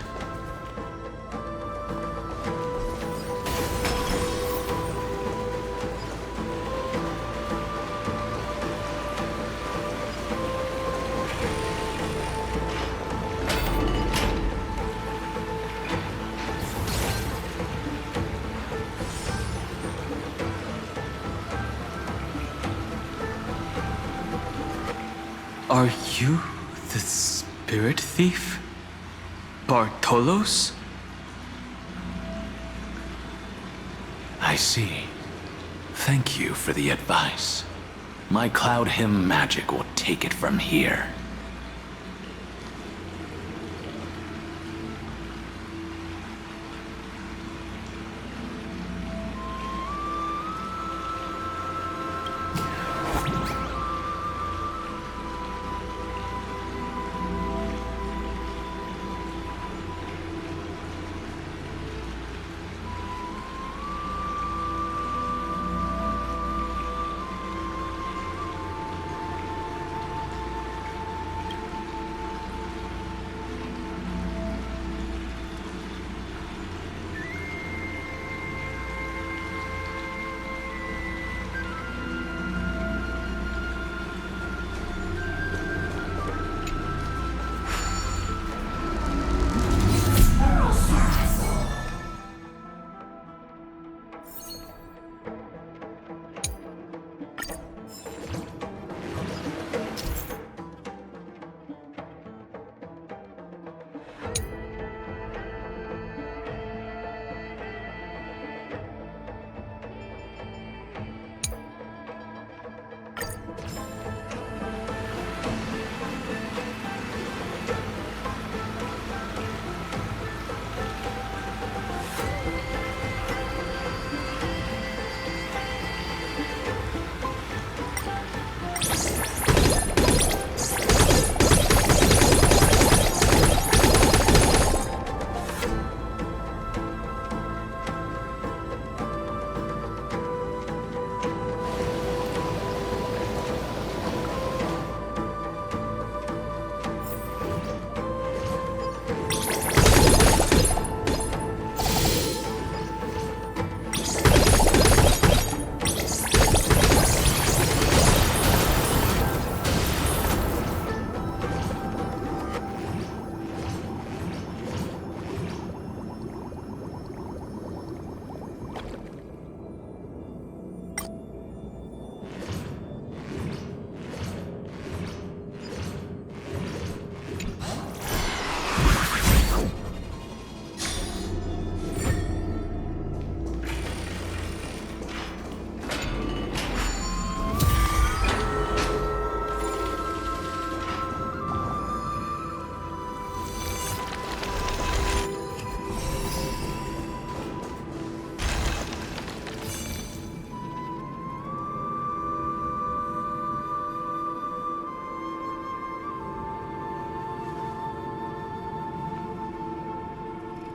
Are you The spirit thief? Bartolos? I see. Thank you for the advice. My Cloud Hymn magic will take it from here.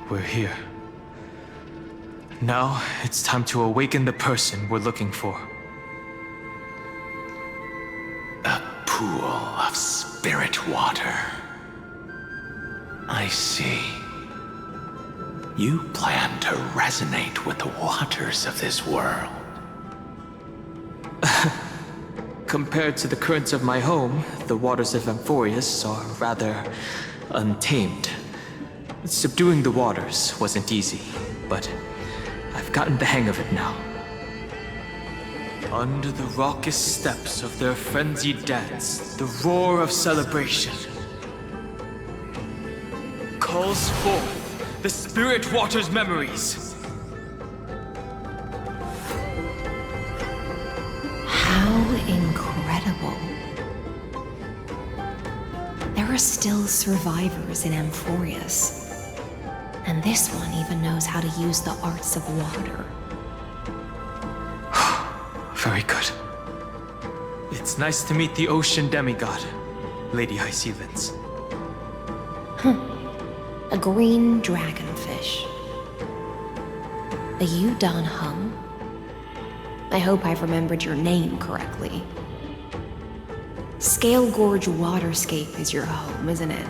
We're here. Now, it's time to awaken the person we're looking for. A pool of spirit water. I see. You plan to resonate with the waters of this world. Compared to the currents of my home, the waters of Amphoreus are rather untamed. Subduing the waters wasn't easy, but I've gotten the hang of it now. Under the raucous steps of their frenzied dance, the roar of celebration calls forth the spirit water's memories. How incredible. There are still survivors in Amphoreus. And this one even knows how to use the arts of water. Very good. It's nice to meet the ocean demigod, Lady Hycealens. A green dragonfish. The Yudon Hum? I hope I've remembered your name correctly. Scale Gorge Waterscape is your home, isn't it?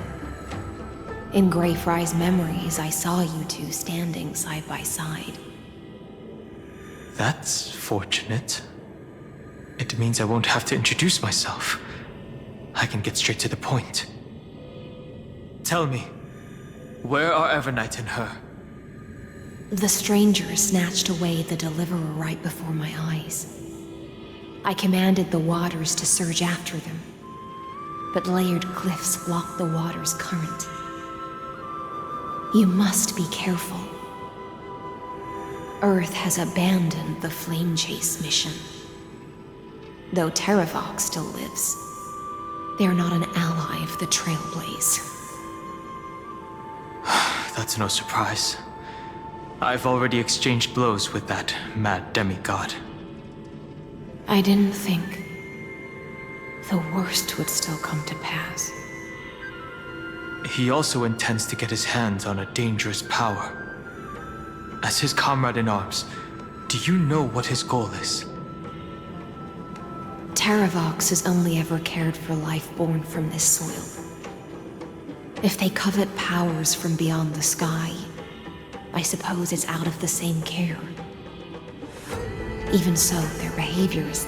In Greyfry's memories, I saw you two standing side by side. That's fortunate. It means I won't have to introduce myself. I can get straight to the point. Tell me, where are Evernight and her? The stranger snatched away the deliverer right before my eyes. I commanded the waters to surge after them. but layered cliffs block the water's current. You must be careful. Earth has abandoned the Flame Chase mission. Though Terravox still lives, they are not an ally of the Trailblaze. That's no surprise. I've already exchanged blows with that mad demigod. I didn't think the worst would still come to pass. He also intends to get his hands on a dangerous power. As his comrade in arms, do you know what his goal is? Terravox has only ever cared for life born from this soil. If they covet powers from beyond the sky, I suppose it's out of the same care. Even so, their behavior is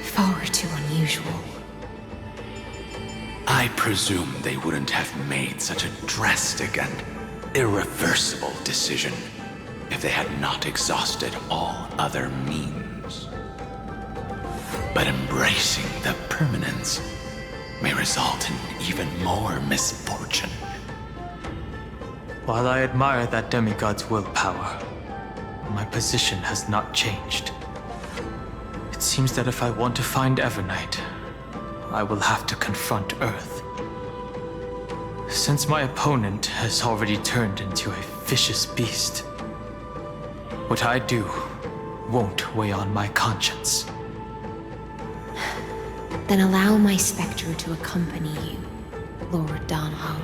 far too unusual. I presume they wouldn't have made such a drastic and irreversible decision if they had not exhausted all other means. But embracing the permanence may result in even more misfortune. While I admire that demigod's willpower, my position has not changed. It seems that if I want to find Evernight, I will have to confront Earth. Since my opponent has already turned into a vicious beast, what I do won't weigh on my conscience. Then allow my specter to accompany you, Lord Danho,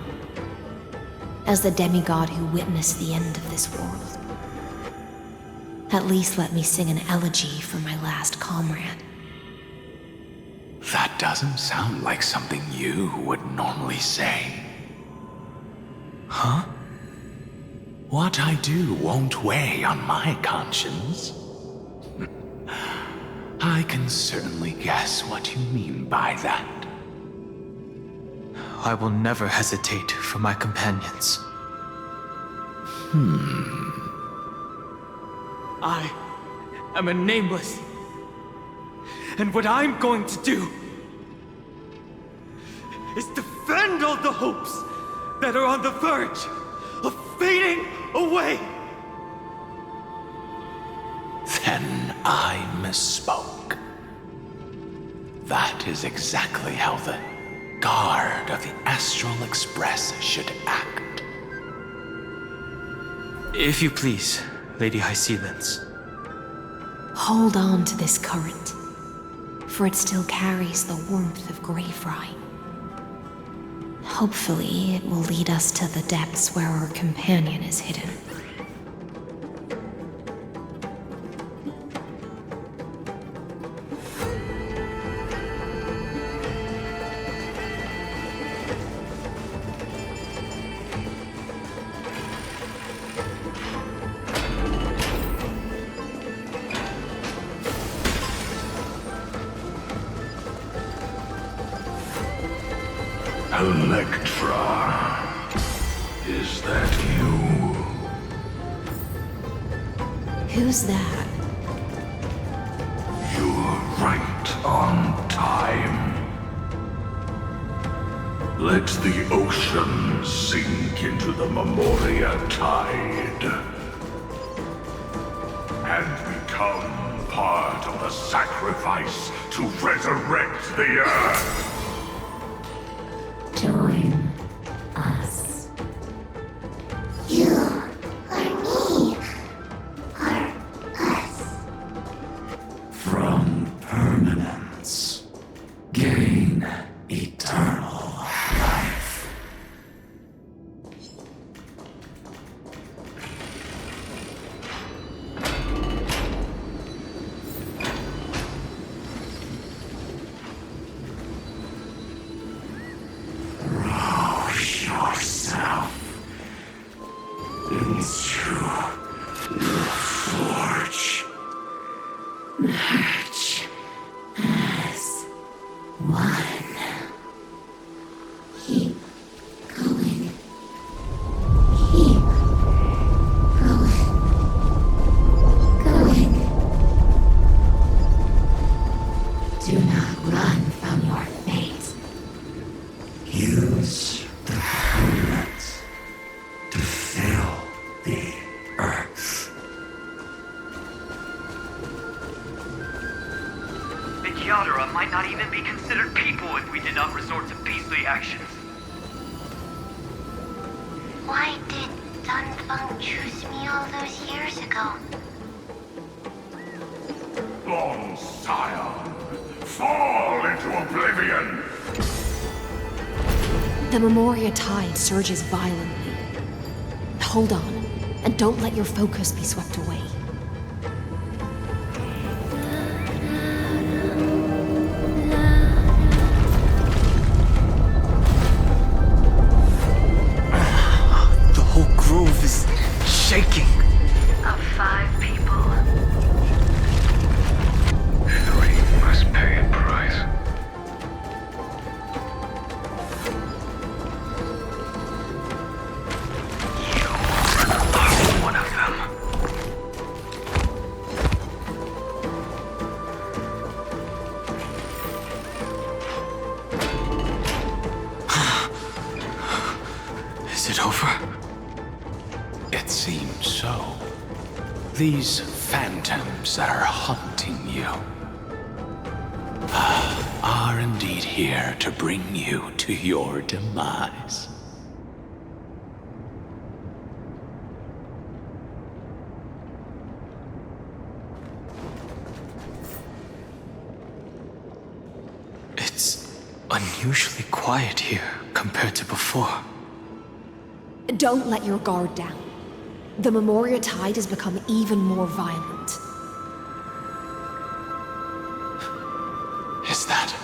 as the demigod who witnessed the end of this world. At least let me sing an elegy for my last comrade. That doesn't sound like something you would normally say. Huh? What I do won't weigh on my conscience. I can certainly guess what you mean by that. I will never hesitate for my companions. I am a nameless. And what I'm going to do is defend all the hopes that are on the verge of fading away. Then I misspoke. That is exactly how the guard of the Astral Express should act. If you please, Lady Hysealence. Hold on to this current, for it still carries the warmth of Greyfry. Hopefully, it will lead us to the depths where our companion is hidden. Electra, is that you? Who's that? You're right on time. Let the ocean sink into the Memoria tide and become part of the sacrifice to resurrect the Earth. Join us. You or me or us. From permanence, gain eternal life. Dunfeng chose me all those years ago. Born scion, fall into oblivion! The Memoria tide surges violently. Hold on, and don't let your focus be swept away. The whole grove is shaking. Of 5 people, 3 must pay a price. one of them. Is it over? It seems so. These phantoms that are haunting you are indeed here to bring you to your demise. It's unusually quiet here compared to before. Don't let your guard down. The Memoria tide has become even more violent. Is that?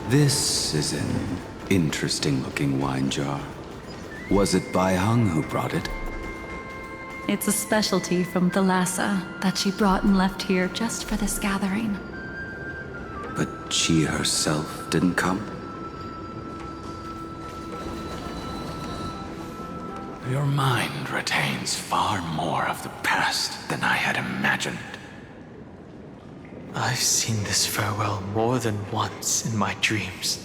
This is an interesting-looking wine jar. Was it Baihang who brought it? It's a specialty from Thalassa that she brought and left here just for this gathering. But she herself didn't come? Your mind retains far more of the past than I had imagined. I've seen this farewell more than once in my dreams.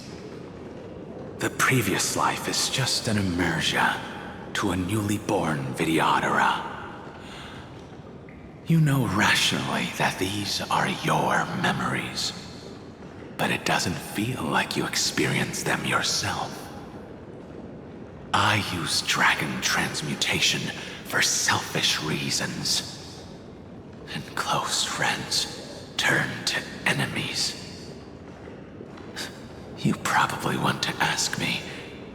The previous life is just an immersia to a newly born Vidyadhara. You know rationally that these are your memories, but it doesn't feel like you experienced them yourself. I use dragon transmutation for selfish reasons, and close friends turn to enemies. You probably want to ask me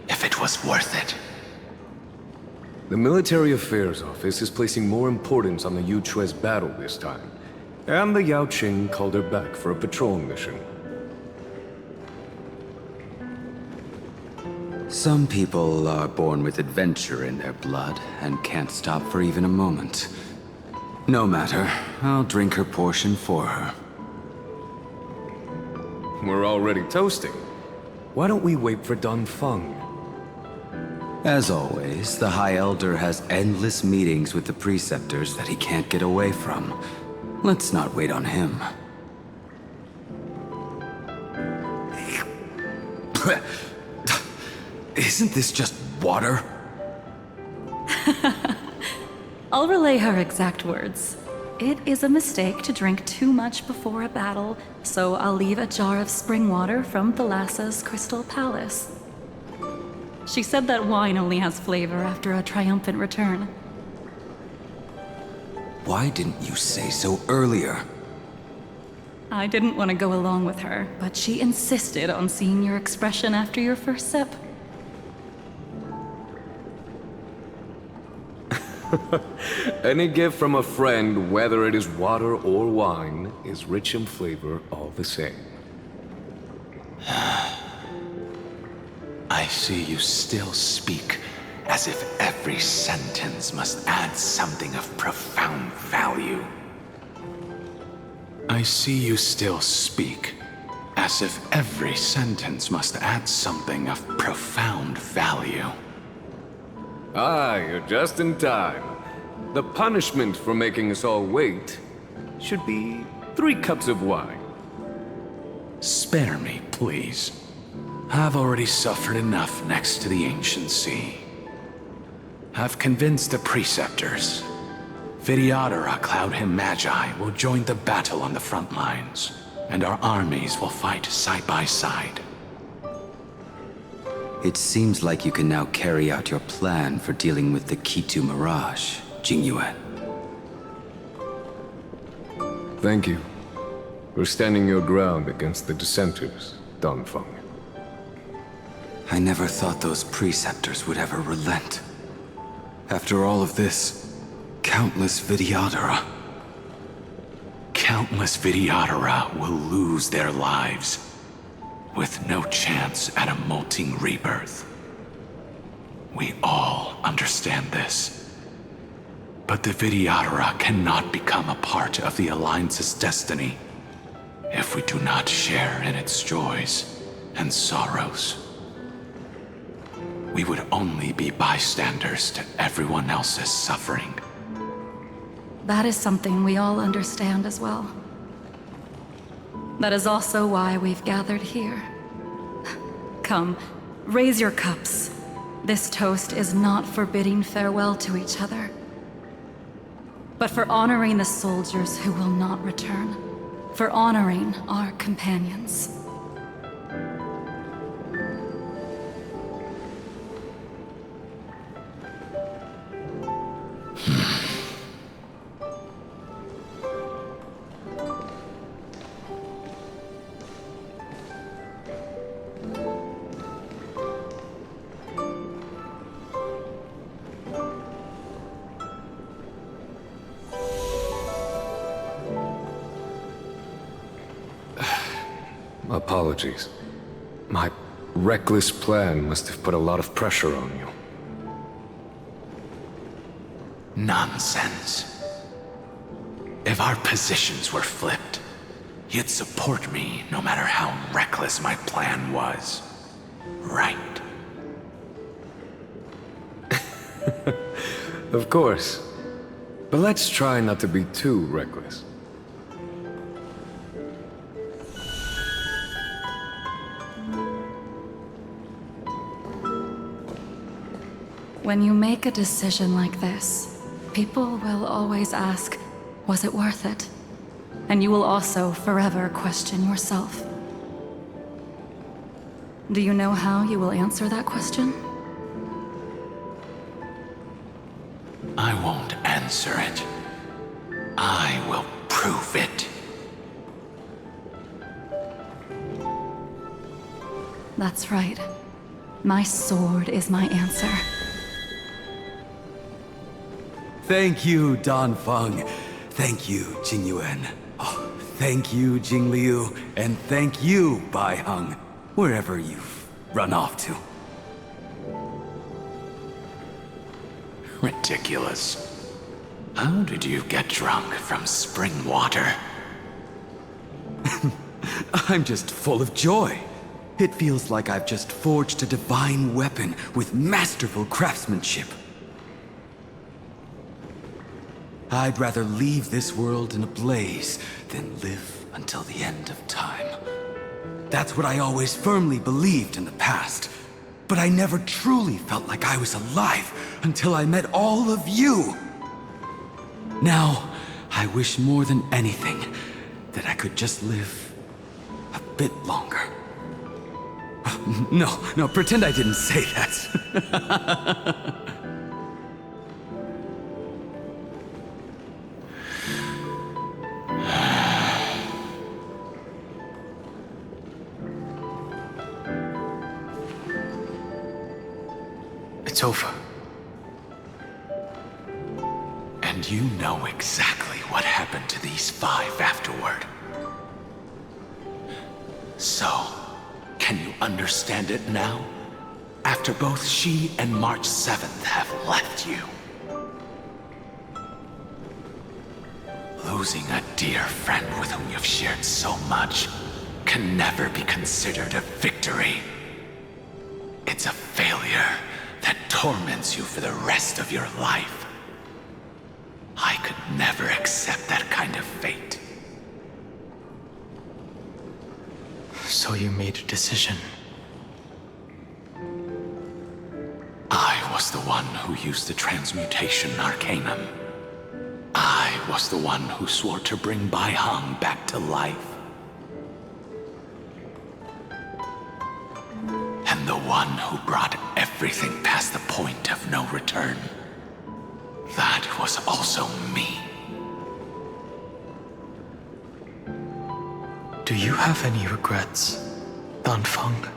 if it was worth it. The Military Affairs Office is placing more importance on the Yuchue's battle this time, and the Yaoqing called her back for a patrol mission. Some people are born with adventure in their blood and can't stop for even a moment. No matter, I'll drink her portion for her. We're already toasting. Why don't we wait for Dunfeng? As always, the High Elder has endless meetings with the Preceptors that he can't get away from. Let's not wait on him. Isn't this just water? I'll relay her exact words. It is a mistake to drink too much before a battle, so I'll leave a jar of spring water from Thalassa's Crystal Palace. She said that wine only has flavor after a triumphant return. Why didn't you say so earlier? I didn't want to go along with her, but she insisted on seeing your expression after your first sip. Any gift from a friend, whether it is water or wine, is rich in flavor all the same. I see you still speak as if every sentence must add something of profound value. I see you still speak as if every sentence must add something of profound value. Ah, you're just in time. The punishment for making us all wait should be 3 cups of wine. Spare me, please. I've already suffered enough next to the ancient sea. I've convinced the preceptors. Vidyadhara Cloud Him Magi will join the battle on the front lines, and our armies will fight side by side. It seems like you can now carry out your plan for dealing with the Kitu Mirage, Jingyuan. Thank you for standing your ground against the dissenters, Danfeng. I never thought those preceptors would ever relent. After all of this, countless Vidyadhara. Countless Vidyadhara will lose their lives, with no chance at a molting rebirth. We all understand this. But the Vidyadhara cannot become a part of the Alliance's destiny if we do not share in its joys and sorrows. We would only be bystanders to everyone else's suffering. That is something we all understand as well. That is also why we've gathered here. Come, raise your cups. This toast is not for bidding farewell to each other, but for honoring the soldiers who will not return, for honoring our companions. Apologies. My reckless plan must have put a lot of pressure on you. Nonsense. If our positions were flipped, you'd support me no matter how reckless my plan was. Right? Of course. But let's try not to be too reckless. When you make a decision like this, people will always ask, was it worth it? And you will also forever question yourself. Do you know how you will answer that question? I won't answer it. I will prove it. That's right. My sword is my answer. Thank you, Danfeng. Thank you, Jingyuan. Oh, thank you, Jingliu. And thank you, Baiheng, wherever you've run off to. Ridiculous. How did you get drunk from spring water? I'm just full of joy. It feels like I've just forged a divine weapon with masterful craftsmanship. I'd rather leave this world in a blaze than live until the end of time. That's what I always firmly believed in the past. But I never truly felt like I was alive until I met all of you. Now, I wish more than anything that I could just live a bit longer. No, pretend I didn't say that. It's over. And you know exactly what happened to these 5 afterward. So, can you understand it now? After both she and March 7th have left you. Losing a dear friend with whom you've shared so much can never be considered a victory. It's a failure that torments you for the rest of your life. I could never accept that kind of fate. So you made a decision. I was the one who used the transmutation arcanum. I was the one who swore to bring Bai Hong back to life. And the one who brought everything past the point of no return. That was also me. Do you have any regrets, Danfeng?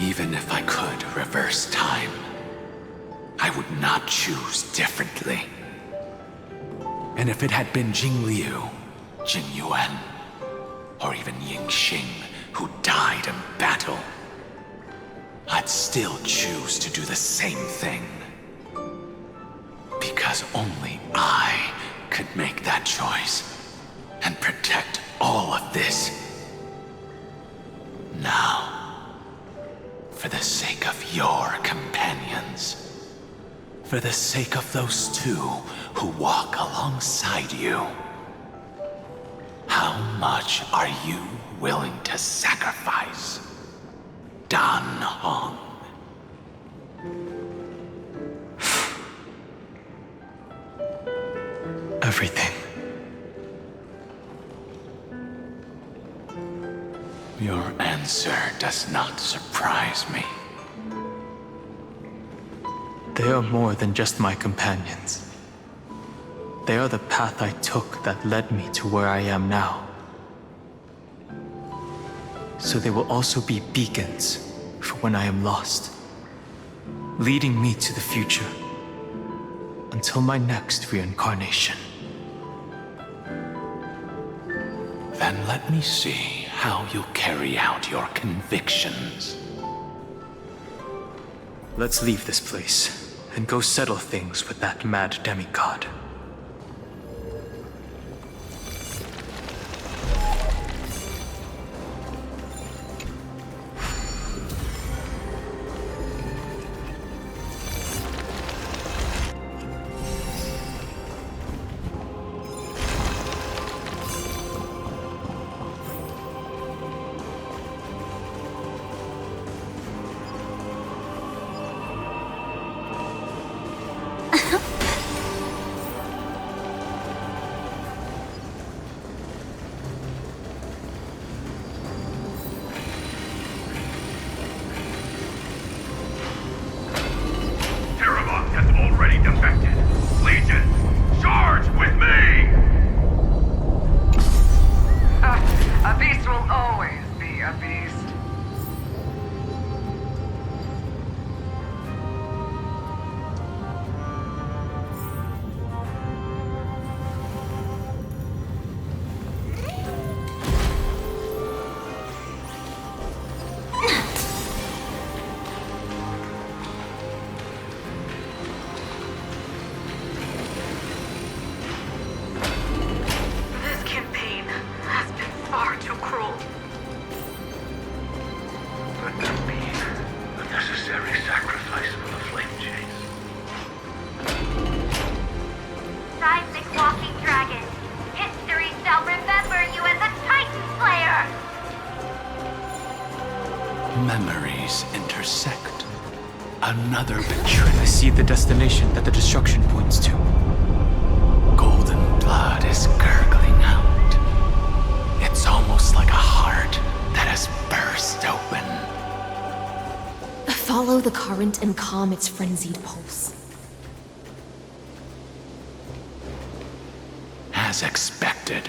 Even if I could reverse time, I would not choose differently. And if it had been Jing Liu, Jing Yuan, or even Ying Xing who died in battle, I'd still choose to do the same thing. Because only I could make that choice and protect all of this. Now, for the sake of your companions, for the sake of those two who walk alongside you, how much are you willing to sacrifice, Dan Hong? Everything. Your answer does not surprise me. They are more than just my companions. They are the path I took that led me to where I am now. So they will also be beacons for when I am lost, leading me to the future until my next reincarnation. Then let me see how you'll carry out your convictions. Let's leave this place and go settle things with that mad demigod. Memories intersect. Another betrayal. I see the destination that the destruction points to. Golden blood is gurgling out. It's almost like a heart that has burst open. Follow the current and calm its frenzied pulse. As expected,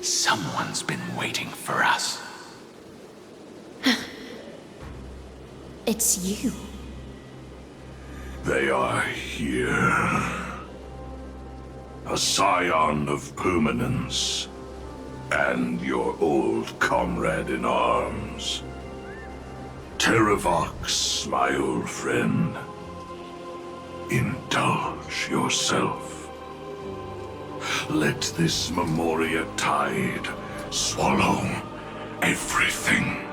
someone's been waiting for us. It's you. They are here. A scion of permanence, and your old comrade in arms. Terravox, my old friend. Indulge yourself. Let this Memoria tide swallow everything.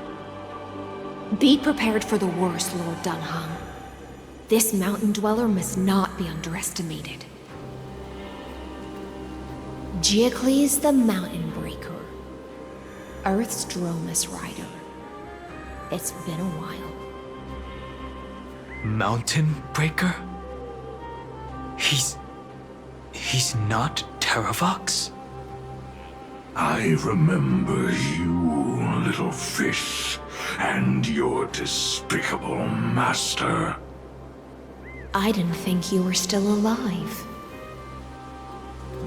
Be prepared for the worst, Lord Dunham. This mountain dweller must not be underestimated. Geocles the Mountain Breaker. Earth's Dromus Rider. It's been a while. Mountain Breaker? He's not Terravox? I remember you, little fish, and your despicable master. I didn't think you were still alive.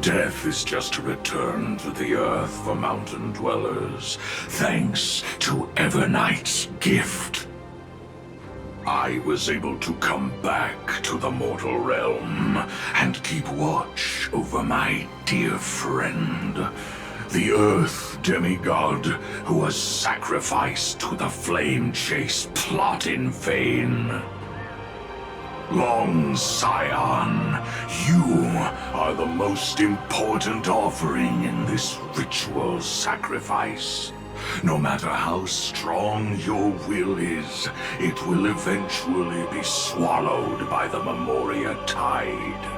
Death is just a return to the earth for mountain dwellers, thanks to Evernight's gift. I was able to come back to the mortal realm and keep watch over my dear friend, the Earth demigod who was sacrificed to the flame chase plot in vain. Long Scion, you are the most important offering in this ritual sacrifice. No matter how strong your will is, it will eventually be swallowed by the Memoria Tide.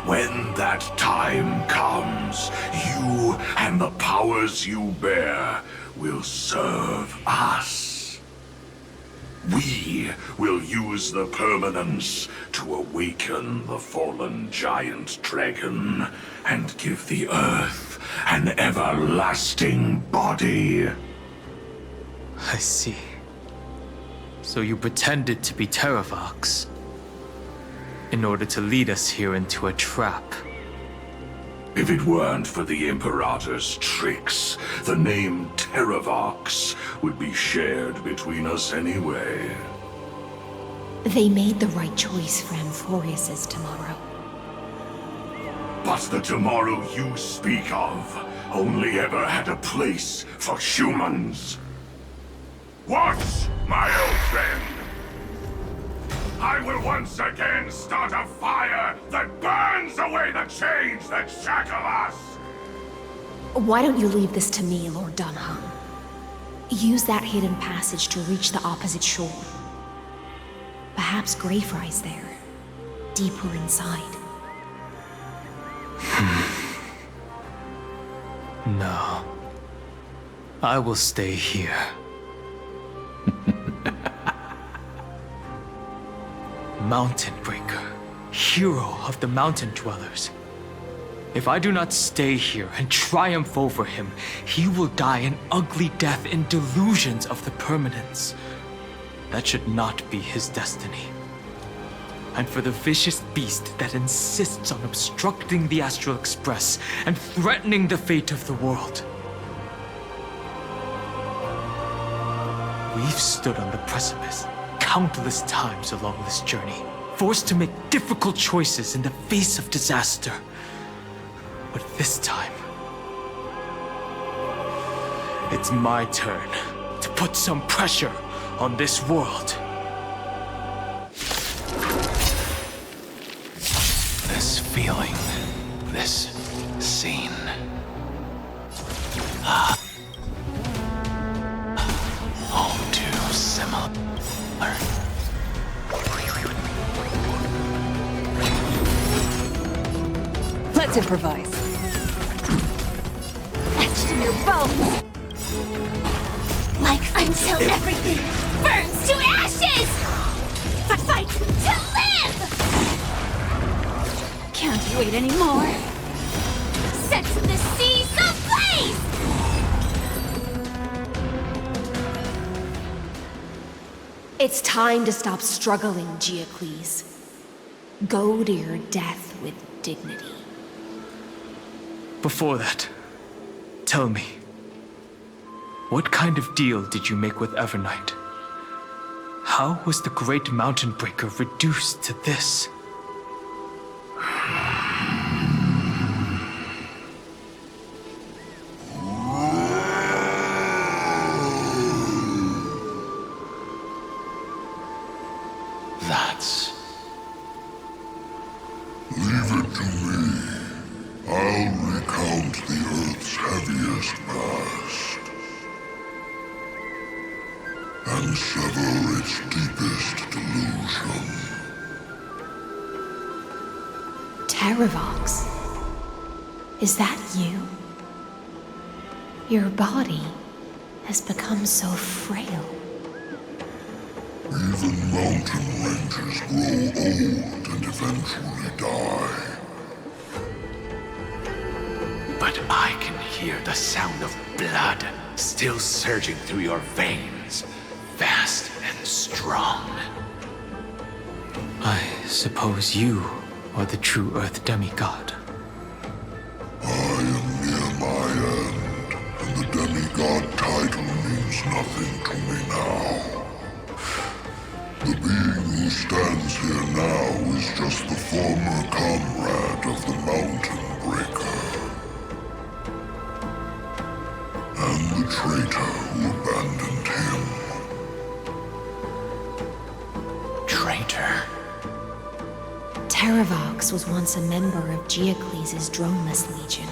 When that time comes, you and the powers you bear will serve us. We will use the permanence to awaken the fallen giant dragon and give the earth an everlasting body. I see. So you pretended to be Terravox in order to lead us here into a trap. If it weren't for the Imperator's tricks, the name Terravox would be shared between us anyway. They made the right choice for Amphoreus' tomorrow. But the tomorrow you speak of only ever had a place for humans. Watch, my old friend! I will once again start a fire that burns away the chains that shackle us! Why don't you leave this to me, Lord Dunham? Use that hidden passage to reach the opposite shore. Perhaps Greyfry's there, deeper inside. No. I will stay here. Mountain Breaker, hero of the mountain dwellers. If I do not stay here and triumph over him, he will die an ugly death in delusions of the permanence. That should not be his destiny. And for the vicious beast that insists on obstructing the Astral Express and threatening the fate of the world. We've stood on the precipice countless times along this journey, forced to make difficult choices in the face of disaster. But this time, it's my turn to put some pressure on this world. This feeling, this scene. All too similar. Let's improvise. Etched in your bones! Like until everything burns to ashes! But fight to live! Can't wait anymore. Set the seas ablaze! It's time to stop struggling, Geocles. Go to your death with dignity. Before that, tell me, what kind of deal did you make with Evernight? How was the Great Mountain Breaker reduced to this? That's... Leave it to me. I'll recount the Earth's heaviest past and sever its deepest delusion. Terravox? Is that you? Your body, has become so frail. Even mountain rangers grow old and eventually die. But I can hear the sound of blood still surging through your veins, fast and strong. I suppose you are the true Earth demigod. I am near my end, and the demigod title means nothing to me now. The being who stands here now is just the former comrade of the Mountain Breaker. And the traitor who abandoned him. Traitor? Terravox was once a member of Geocles' Droneless Legion.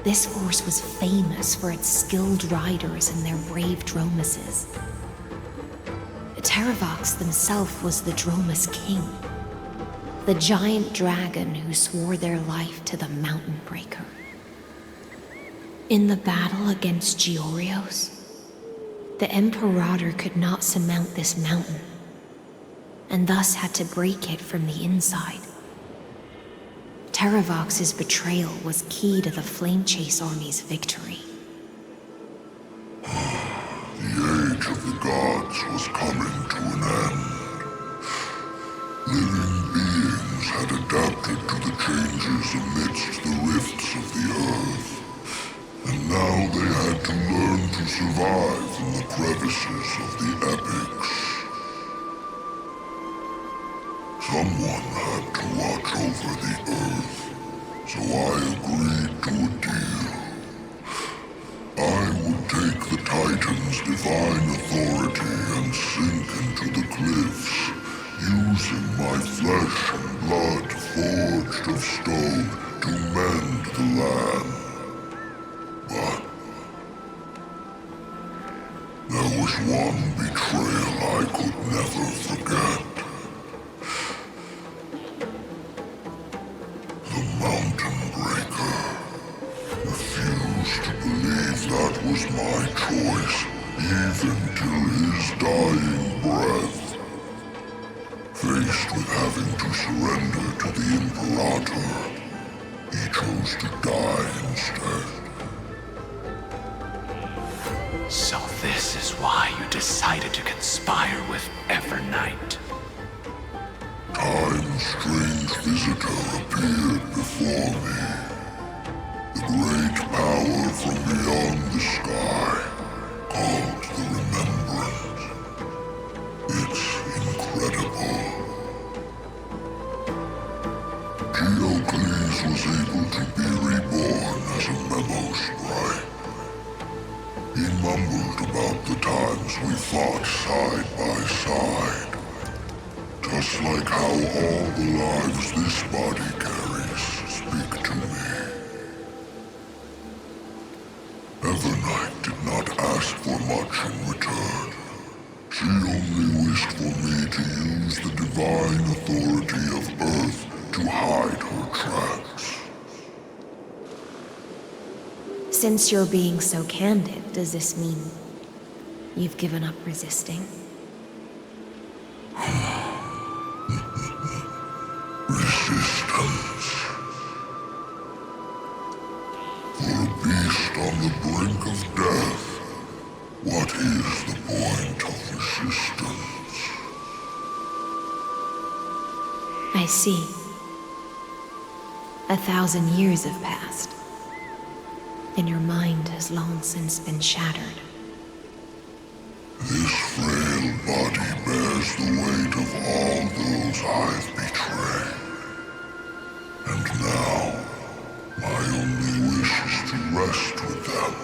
This force was famous for its skilled riders and their brave dromuses. Terravox himself was the Dromus King, the giant dragon who swore their life to the Mountain Breaker. In the battle against Georios, the Imperator could not surmount this mountain, and thus had to break it from the inside. Terravox's betrayal was key to the Flame Chase Army's victory. The age of the gods was coming to an end. Living beings had adapted to the changes amidst the rifts of the earth, and now they had to learn to survive in the crevices of the epics. Someone had to watch over the earth, so I agreed to a deal. I would take the Titan's divine authority and sink into the cliffs, using my flesh and blood forged of stone to mend the land. But there was one betrayal I could never forget. The Mountain Breaker refused to believe that was my choice, even till his dying breath. Faced with having to surrender to the Imperator, he chose to die instead. So this is why you decided to conspire with Evernight. Time's strange visitor appeared before me. The great power from beyond the sky, called the Remembrance. It's incredible. Geocles was able to be reborn as a memo sprite. He mumbled about the times we fought side by side. Just like how all the lives this body carries speak to me. Evernight did not ask for much in return. She only wished for me to use the divine authority of Earth to hide her tracks. Since you're being so candid, does this mean you've given up resisting? Resistance. For a beast on the brink of death, what is the point of resistance? I see. 1,000 years have passed, and your mind has long since been shattered. This frail body bears the weight of all those I've betrayed. And now, my only wish is to rest with them.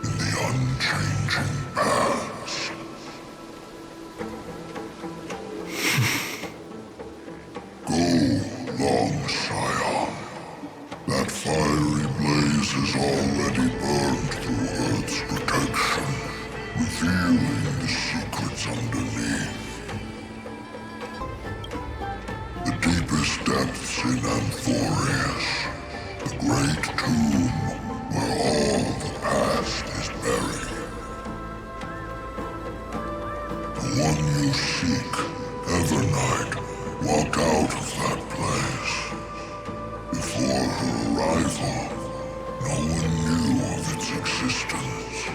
In the unchanging past. Go, long Scion. That fiery blaze has already burned through Earth's protection, revealing the secrets underneath. The deepest depths in Amphoreus, the great tomb where all one knew of its existence.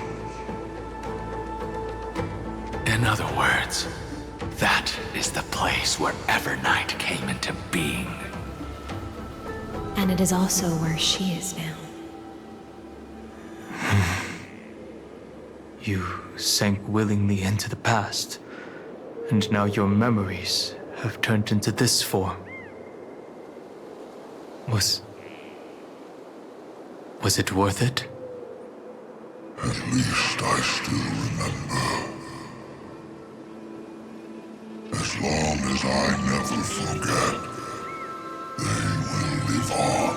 In other words, that is the place where Evernight came into being. And it is also where she is now. You sank willingly into the past, and now your memories have turned into this form. Was it worth it? At least I still remember. As long as I never forget, they will live on.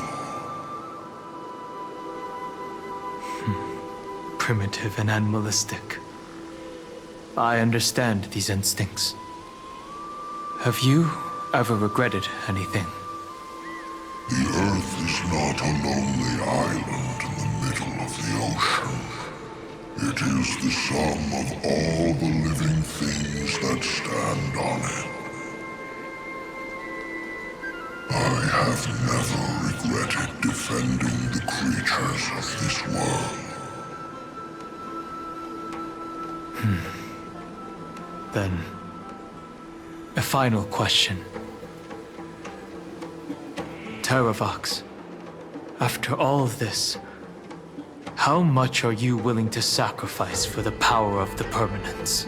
Primitive and animalistic. I understand these instincts. Have you ever regretted anything? The Earth is not a lonely island in the middle of the ocean. It is the sum of all the living things that stand on it. I have never regretted defending the creatures of this world. Then, a final question. Terravox, after all of this, how much are you willing to sacrifice for the power of the permanence?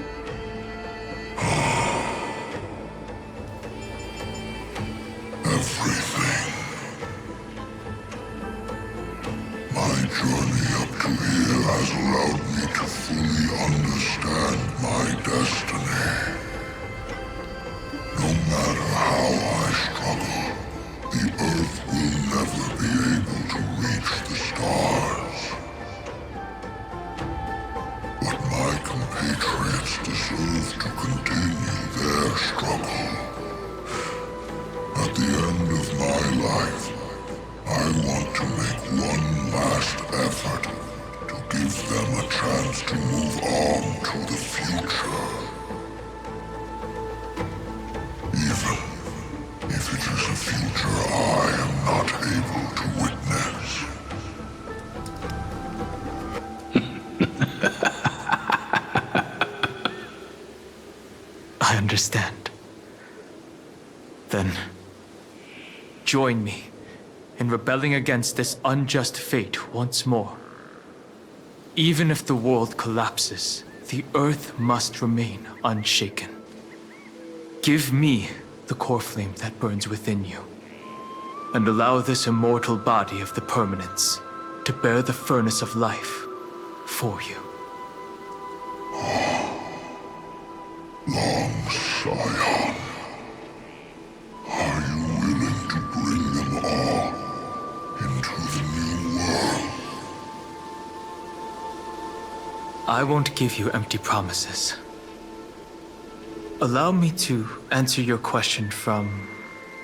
Everything. My journey up to here has allowed me to fully understand my destiny. No matter how I struggle, the Earth will never be able to reach the stars. But my compatriots deserve to continue their struggle. At the end of my life, I want to make one last effort to give them a chance to move on to the future. Even if it is a future I am not able to witness. I understand. Then, join me in rebelling against this unjust fate once more. Even if the world collapses, the Earth must remain unshaken. Give me the core flame that burns within you, and allow this immortal body of the permanence to bear the furnace of life for you. Long Scion, are you willing to bring them all into the new world? I won't give you empty promises. Allow me to answer your question from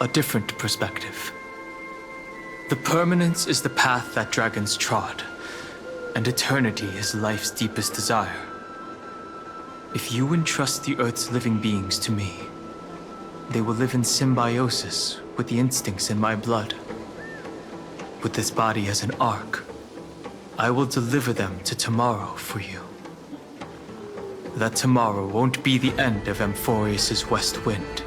a different perspective. The permanence is the path that dragons trod, and eternity is life's deepest desire. If you entrust the Earth's living beings to me, they will live in symbiosis with the instincts in my blood. With this body as an ark, I will deliver them to tomorrow for you. That tomorrow won't be the end of Amphoreus' west wind,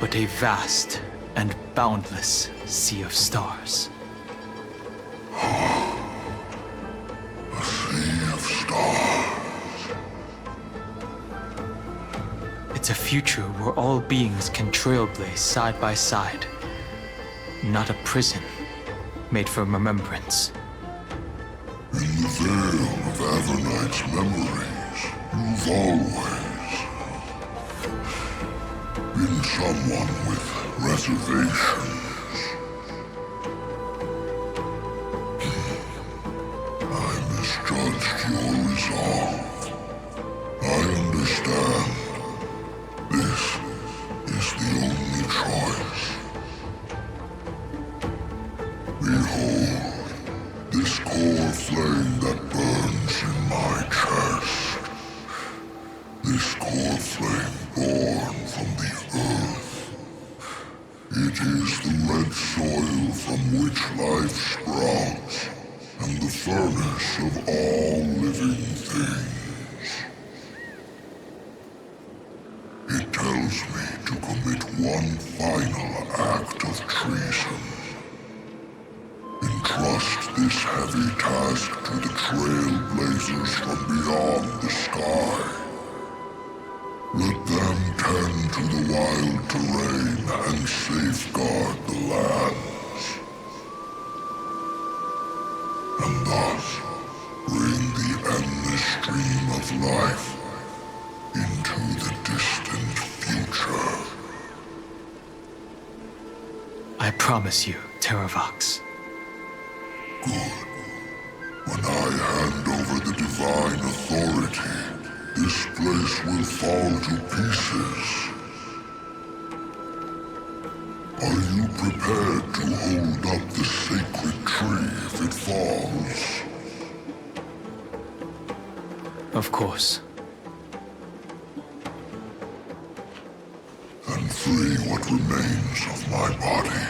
but a vast and boundless sea of stars. A sea of stars. It's a future where all beings can trailblaze side by side, not a prison made for remembrance. In the veil of Evernight's memories, you've always been someone with reservations. I misjudged your resolve. I understand. This is the only choice. Behold, this core flame that burns in my chest. This core flame born from the earth. It is the red soil from which life sprouts and the furnace of all living things. It tells me to commit one final act of treason. Entrust this heavy task to the trailblazers from beyond the sky. Let them tend to the wild terrain and safeguard the lands. And thus bring the endless stream of life into the distant future. I promise you, Terravox. Good. When I hand over the divine authority, this place will fall to pieces. Are you prepared to hold up the sacred tree if it falls? Of course. Then free what remains of my body,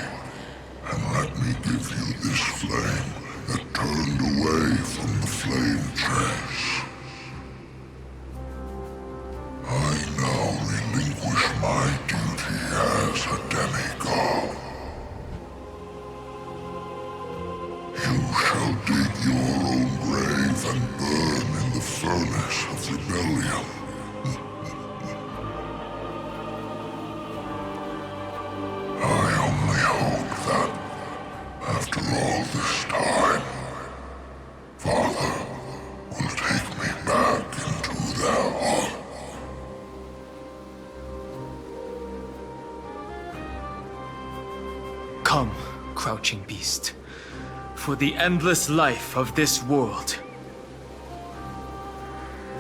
and let me give you this flame that turned away from the flame chase. I now relinquish my duty as a demigod. You shall dig your own grave and burn in the furnace of rebellion. I only hope that, after all this time, Father will take me back into their heart. Come, crouching beast, for the endless life of this world.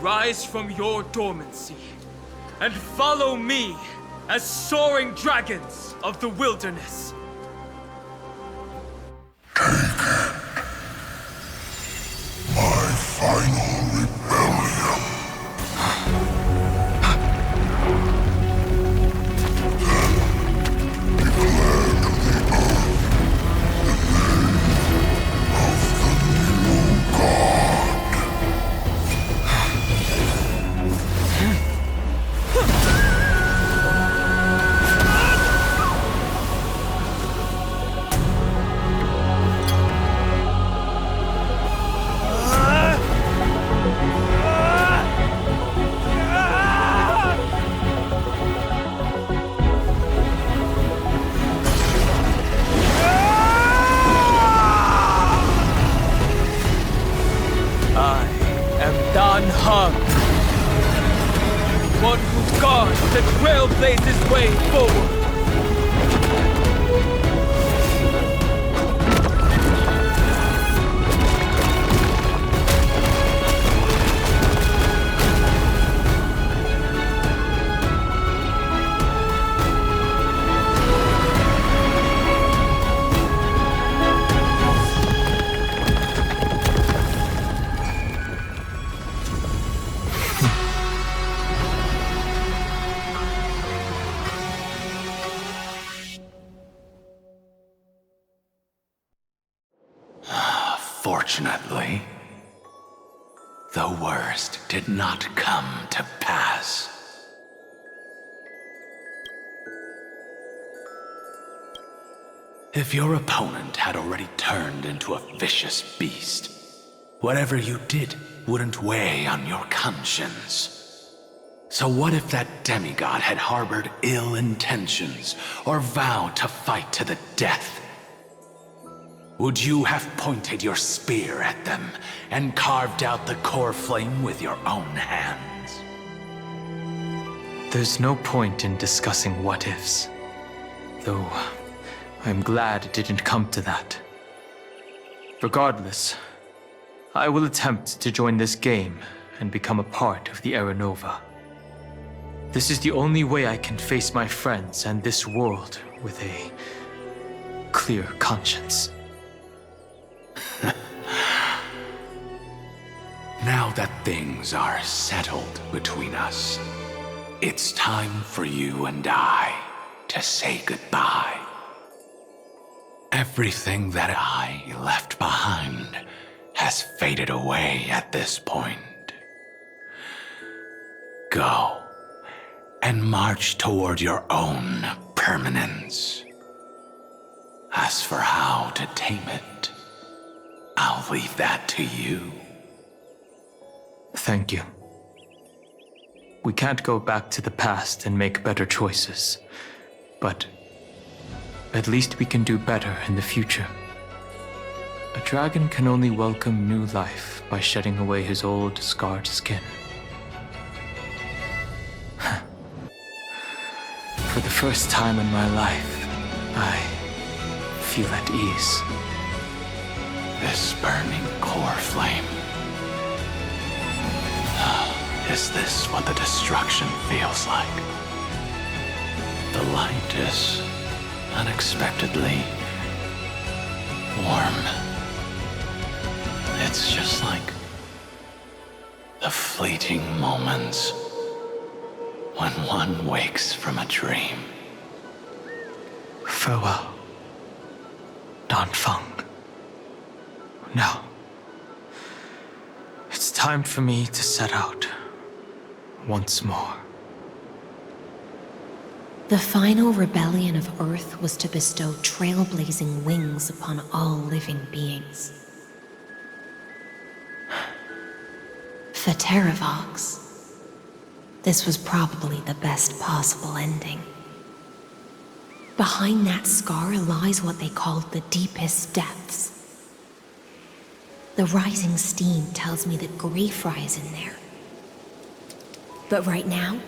Rise from your dormancy and follow me as soaring dragons of the wilderness. My final rebellion. Then declare to the earth the name of the new god. One who guards the trailblazer's way forward. Fortunately, the worst did not come to pass. If your opponent had already turned into a vicious beast, whatever you did wouldn't weigh on your conscience. So what if that demigod had harbored ill intentions or vowed to fight to the death? Would you have pointed your spear at them and carved out the core flame with your own hands? There's no point in discussing what-ifs. Though, I'm glad it didn't come to that. Regardless, I will attempt to join this game and become a part of the Era Nova. This is the only way I can face my friends and this world with a clear conscience. Now that things are settled between us, it's time for you and I to say goodbye. Everything that I left behind faded away at this point. Go and march toward your own permanence. As for how to tame it, I'll leave that to you. Thank you. We can't go back to the past and make better choices, but at least we can do better in the future. A dragon can only welcome new life by shedding away his old, scarred skin. For the first time in my life, I feel at ease. This burning core flame. Is this what the destruction feels like? The light is unexpectedly warm. It's just like the fleeting moments when one wakes from a dream. Farewell, Danfeng. Now, it's time for me to set out once more. The final rebellion of Earth was to bestow trailblazing wings upon all living beings. For Terravox, this was probably the best possible ending. Behind that scar lies what they called the deepest depths. The rising steam tells me that Greyfry is in there. But right now,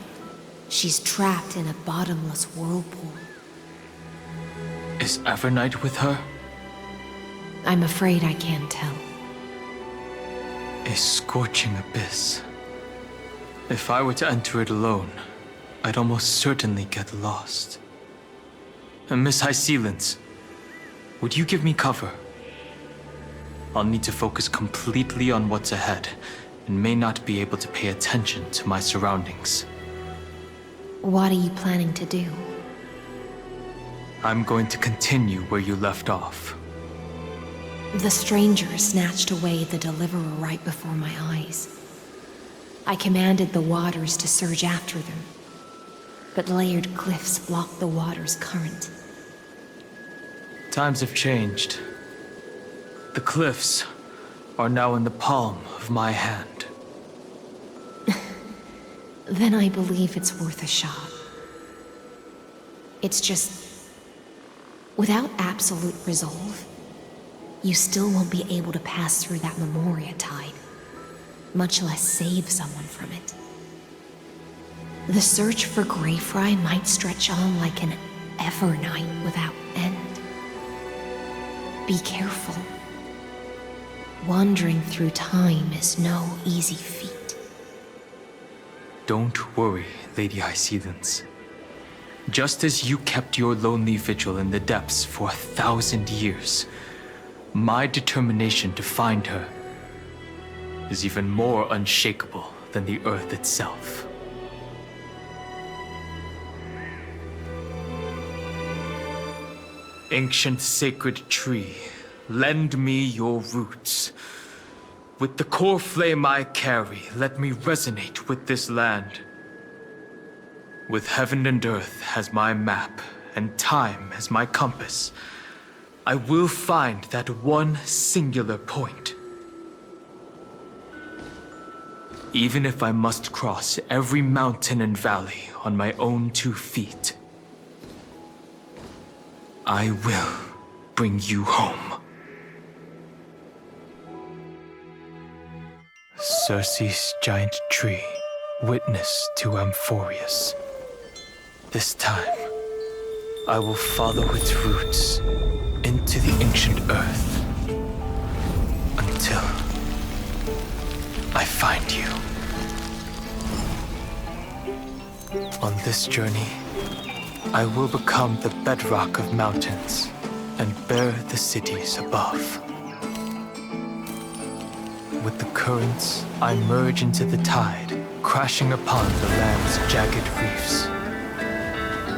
she's trapped in a bottomless whirlpool. Is Evernight with her? I'm afraid I can't tell. A scorching abyss. If I were to enter it alone, I'd almost certainly get lost. And Miss Hysealence, would you give me cover? I'll need to focus completely on what's ahead, and may not be able to pay attention to my surroundings. What are you planning to do? I'm going to continue where you left off. The stranger snatched away the deliverer right before my eyes. I commanded the waters to surge after them, but layered cliffs blocked the water's current. Times have changed. The cliffs are now in the palm of my hand. Then I believe it's worth a shot. It's just, without absolute resolve, you still won't be able to pass through that Memoria tide, much less save someone from it. The search for Greyfry might stretch on like an Evernight without end. Be careful. Wandering through time is no easy feat. Don't worry, Lady Hysealence. Just as you kept your lonely vigil in the depths for 1,000 years, my determination to find her is even more unshakable than the earth itself. Ancient sacred tree, lend me your roots. With the core flame I carry, let me resonate with this land. With heaven and earth as my map, and time as my compass, I will find that one singular point. Even if I must cross every mountain and valley on my own 2 feet, I will bring you home. Circe's giant tree, witness to Amphoreus. This time, I will follow its roots into the ancient earth until I find you. On this journey, I will become the bedrock of mountains and bear the cities above. With the currents, I merge into the tide, crashing upon the land's jagged reefs.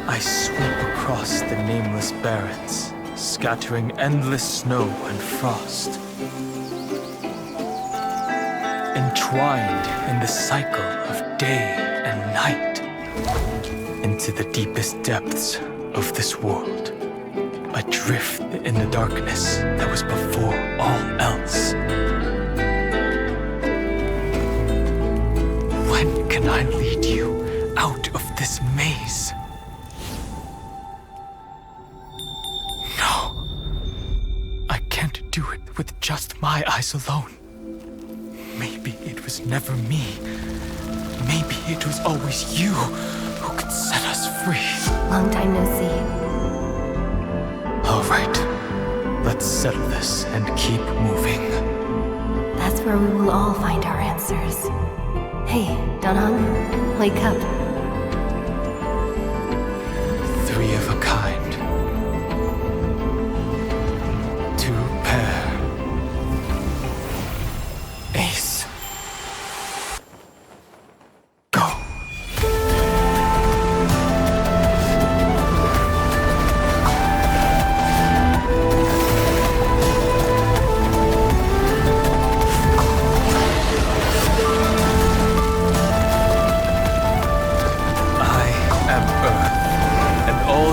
I sweep across the nameless barrens, scattering endless snow and frost. entwined in the cycle of day and night, into the deepest depths of this world, adrift in the darkness that was before all else. When can I lead you out of this maze? No. I can't do it with just my eyes alone. Maybe it was never me. Maybe it was always you who could set us free. Long time no see. All right. Let's settle this and keep moving. That's where we will all find our answers. Hey, Danhang, wake up. Three of a kind. Two pair. Ace. Go.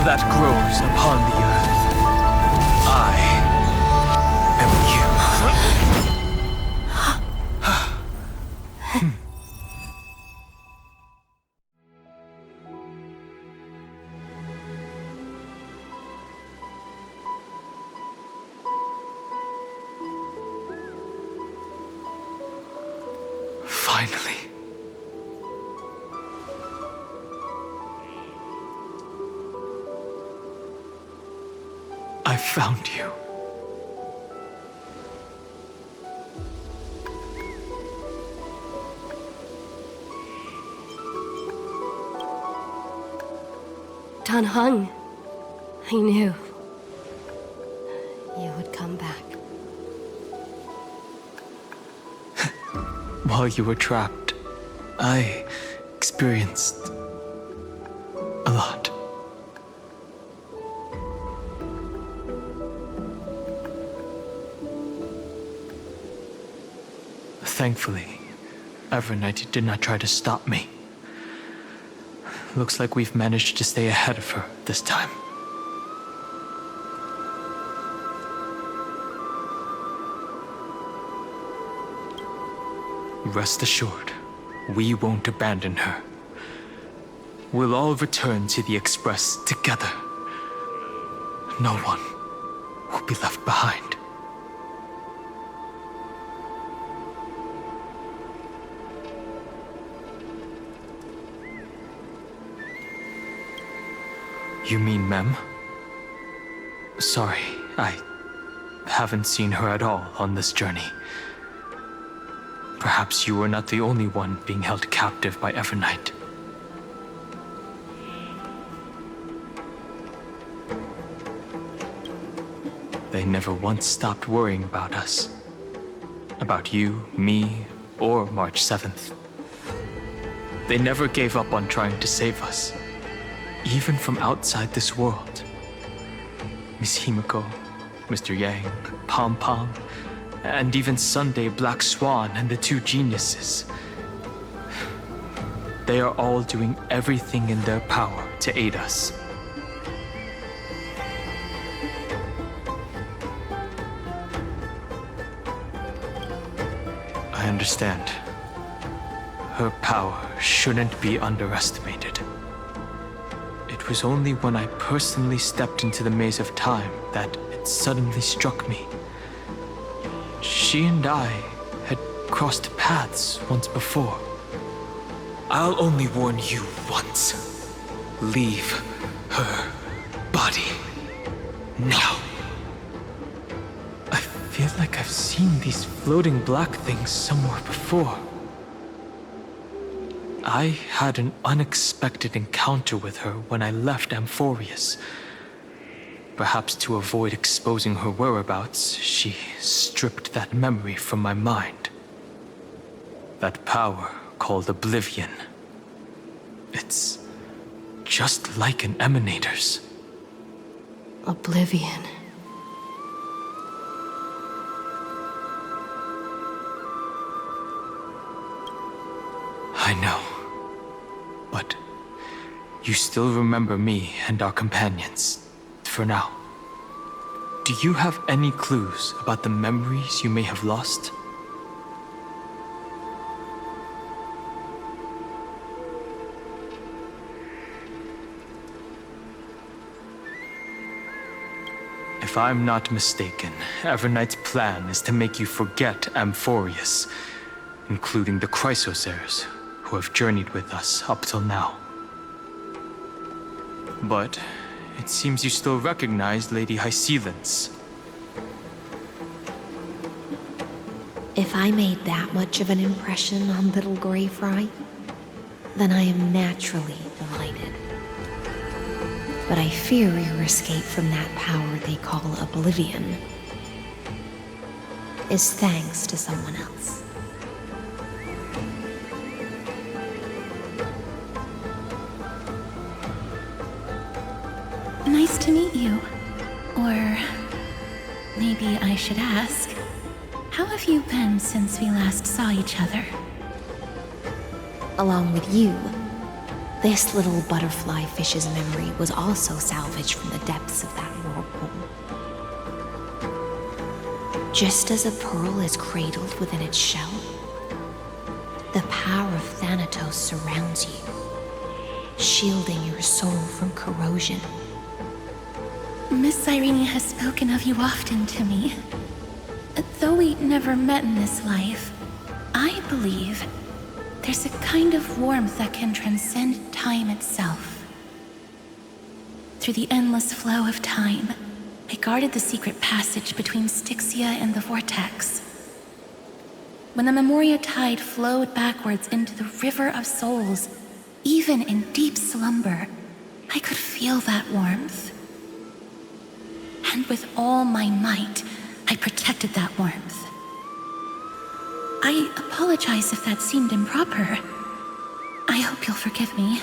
That grows upon the earth. I am you. Finally. I found you. Danhang, I knew you would come back. While you were trapped, I experienced a lot. Thankfully, Evernight did not try to stop me. Looks like we've managed to stay ahead of her this time. Rest assured, we won't abandon her. We'll all return to the Express together. No one will be left behind. You mean Mem? Sorry, I haven't seen her at all on this journey. Perhaps you were not the only one being held captive by Evernight. They never once stopped worrying about us. About you, me, or March 7th. They never gave up on trying to save us. Even from outside this world. Miss Himiko, Mr. Yang, Pom Pom, and even Sunday Black Swan and the two geniuses. They are all doing everything in their power to aid us. I understand. Her power shouldn't be underestimated. It was only when I personally stepped into the maze of time that it suddenly struck me. She and I had crossed paths once before. I'll only warn you once. Leave her body now. I feel like I've seen these floating black things somewhere before. I had an unexpected encounter with her when I left Amphoreus. Perhaps to avoid exposing her whereabouts, she stripped that memory from my mind. That power called Oblivion. It's just like an emanator's. Oblivion. I know. But you still remember me and our companions, for now. Do you have any clues about the memories you may have lost? If I'm not mistaken, Evernight's plan is to make you forget Amphoreus, including the Chrysosers, who have journeyed with us up till now. But it seems you still recognize Lady Hycelens. If I made that much of an impression on little Greyfry, then I am naturally delighted. But I fear your escape from that power they call oblivion is thanks to someone else. Nice to meet you. Or maybe I should ask, how have you been since we last saw each other? Along with you, this little butterfly fish's memory was also salvaged from the depths of that whirlpool. Just as a pearl is cradled within its shell, the power of Thanatos surrounds you, shielding your soul from corrosion. Miss Irene has spoken of you often to me. Though we never met in this life, I believe there's a kind of warmth that can transcend time itself. Through the endless flow of time, I guarded the secret passage between Styxia and the Vortex. When the Memoria tide flowed backwards into the River of Souls, even in deep slumber, I could feel that warmth. And with all my might, I protected that warmth. I apologize if that seemed improper. I hope you'll forgive me.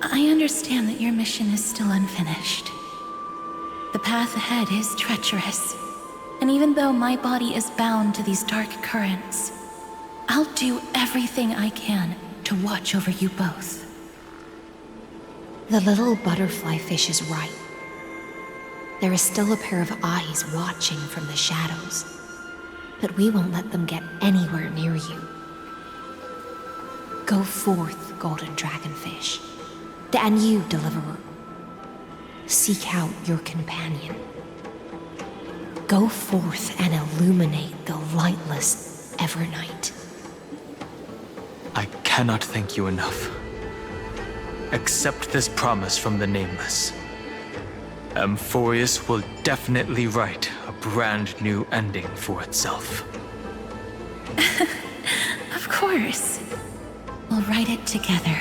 I understand that your mission is still unfinished. The path ahead is treacherous, and even though my body is bound to these dark currents, I'll do everything I can to watch over you both. The little butterfly fish is right. There is still a pair of eyes watching from the shadows, but we won't let them get anywhere near you. Go forth, golden dragonfish, and you, deliverer. Seek out your companion. Go forth and illuminate the lightless Evernight. I cannot thank you enough. Accept this promise from the Nameless. Amphoreus will definitely write a brand new ending for itself. Of course. We'll write it together.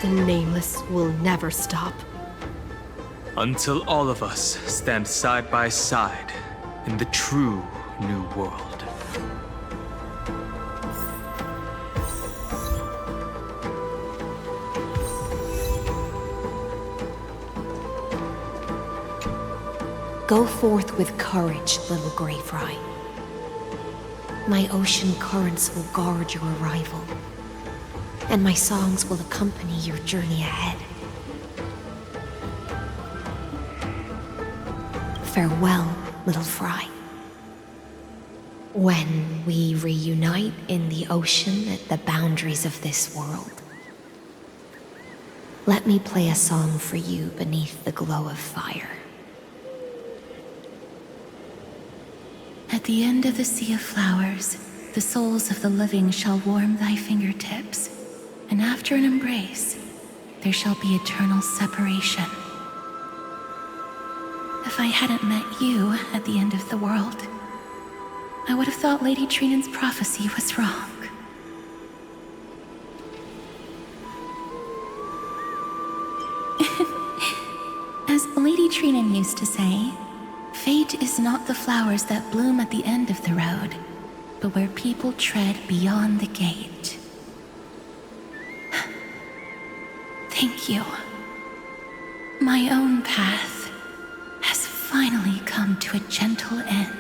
The Nameless will never stop. Until all of us stand side by side in the true new world. Go forth with courage, little Greyfry. My ocean currents will guard your arrival, and my songs will accompany your journey ahead. Farewell, little fry. When we reunite in the ocean at the boundaries of this world, let me play a song for you beneath the glow of fire. At the end of the sea of flowers, the souls of the living shall warm thy fingertips, and after an embrace, there shall be eternal separation. If I hadn't met you at the end of the world, I would have thought Lady Trinan's prophecy was wrong. As Lady Trinan used to say, fate is not the flowers that bloom at the end of the road, but where people tread beyond the gate. Thank you. My own path has finally come to a gentle end.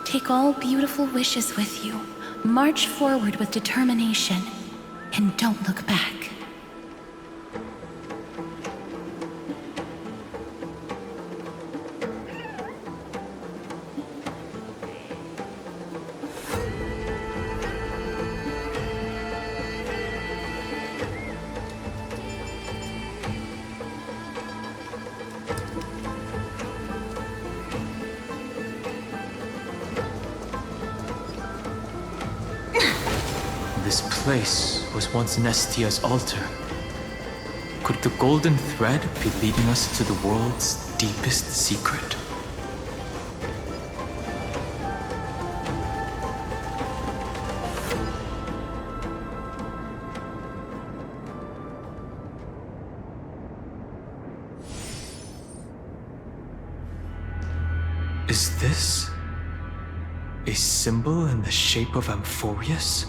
Take all beautiful wishes with you, march forward with determination, and don't look back. This place was once Nestia's altar. Could the golden thread be leading us to the world's deepest secret? Is this a symbol in the shape of Amphoreus?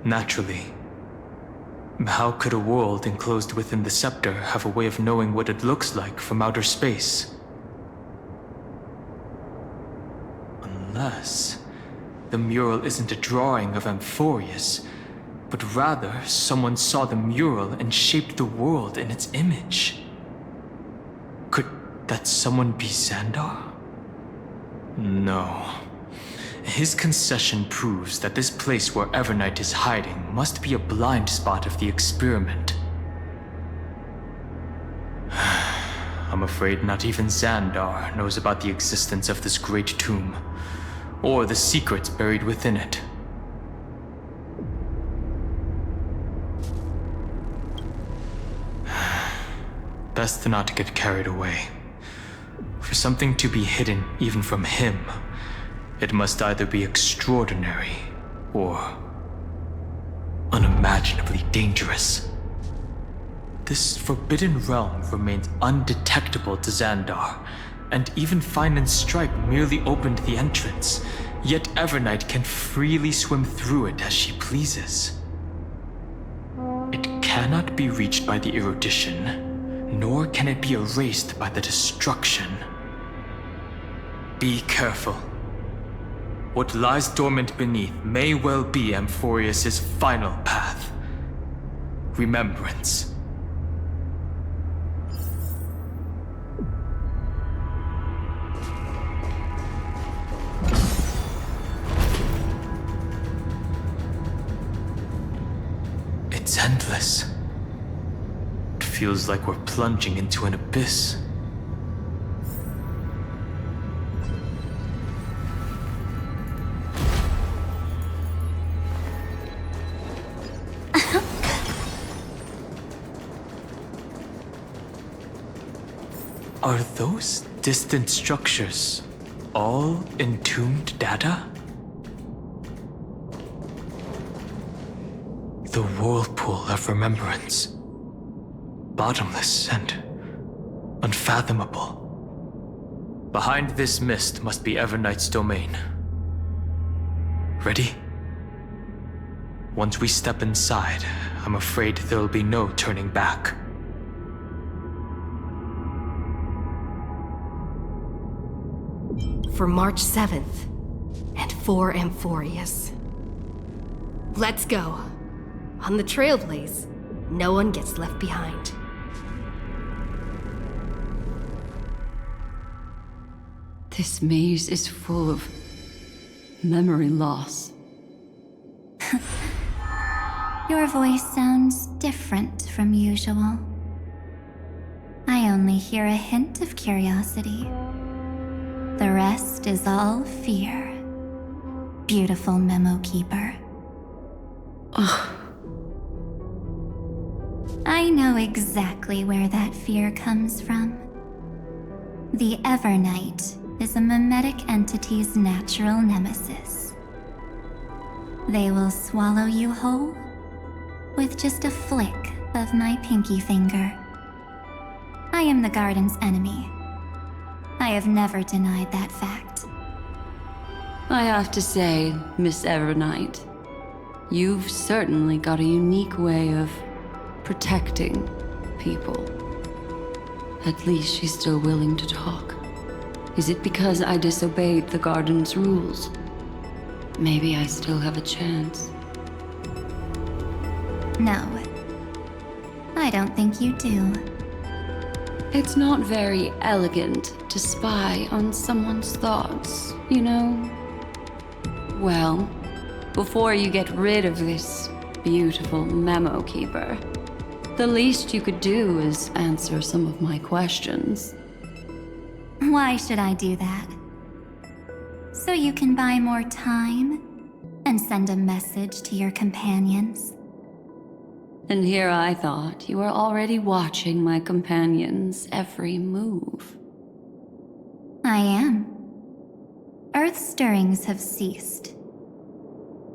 Naturally. How could a world enclosed within the scepter have a way of knowing what it looks like from outer space? Unless the mural isn't a drawing of Amphoreus, but rather someone saw the mural and shaped the world in its image. Could that someone be Xandar? No. His concession proves that this place where Evernight is hiding must be a blind spot of the experiment. I'm afraid not even Xandar knows about the existence of this great tomb, or the secrets buried within it. Best not to get carried away. For something to be hidden even from him, it must either be extraordinary or unimaginably dangerous. This forbidden realm remains undetectable to Xandar, and even Fine and Stripe merely opened the entrance, yet Evernight can freely swim through it as she pleases. It cannot be reached by the erudition, nor can it be erased by the destruction. Be careful. What lies dormant beneath may well be Amphoreus' final path. Remembrance. It's endless. It feels like we're plunging into an abyss. Are those distant structures all entombed data? The whirlpool of remembrance. Bottomless and unfathomable. Behind this mist must be Evernight's domain. Ready? Once we step inside, I'm afraid there'll be no turning back. For March 7th, and for Amphoreus. Let's go. On the Trailblaze, no one gets left behind. This maze is full of memory loss. Your voice sounds different from usual. I only hear a hint of curiosity. The rest is all fear. Beautiful memo keeper. I know exactly where that fear comes from. The Evernight is a mimetic entity's natural nemesis. They will swallow you whole with just a flick of my pinky finger. I am the garden's enemy. I have never denied that fact. I have to say, Miss Evernight, you've certainly got a unique way of protecting people. At least she's still willing to talk. Is it because I disobeyed the garden's rules? Maybe I still have a chance. No. I don't think you do. It's not very elegant to spy on someone's thoughts, you know? Well, before you get rid of this beautiful memo keeper, the least you could do is answer some of my questions. Why should I do that? So you can buy more time and send a message to your companions? And here I thought you were already watching my companions' every move. I am. Earth's stirrings have ceased.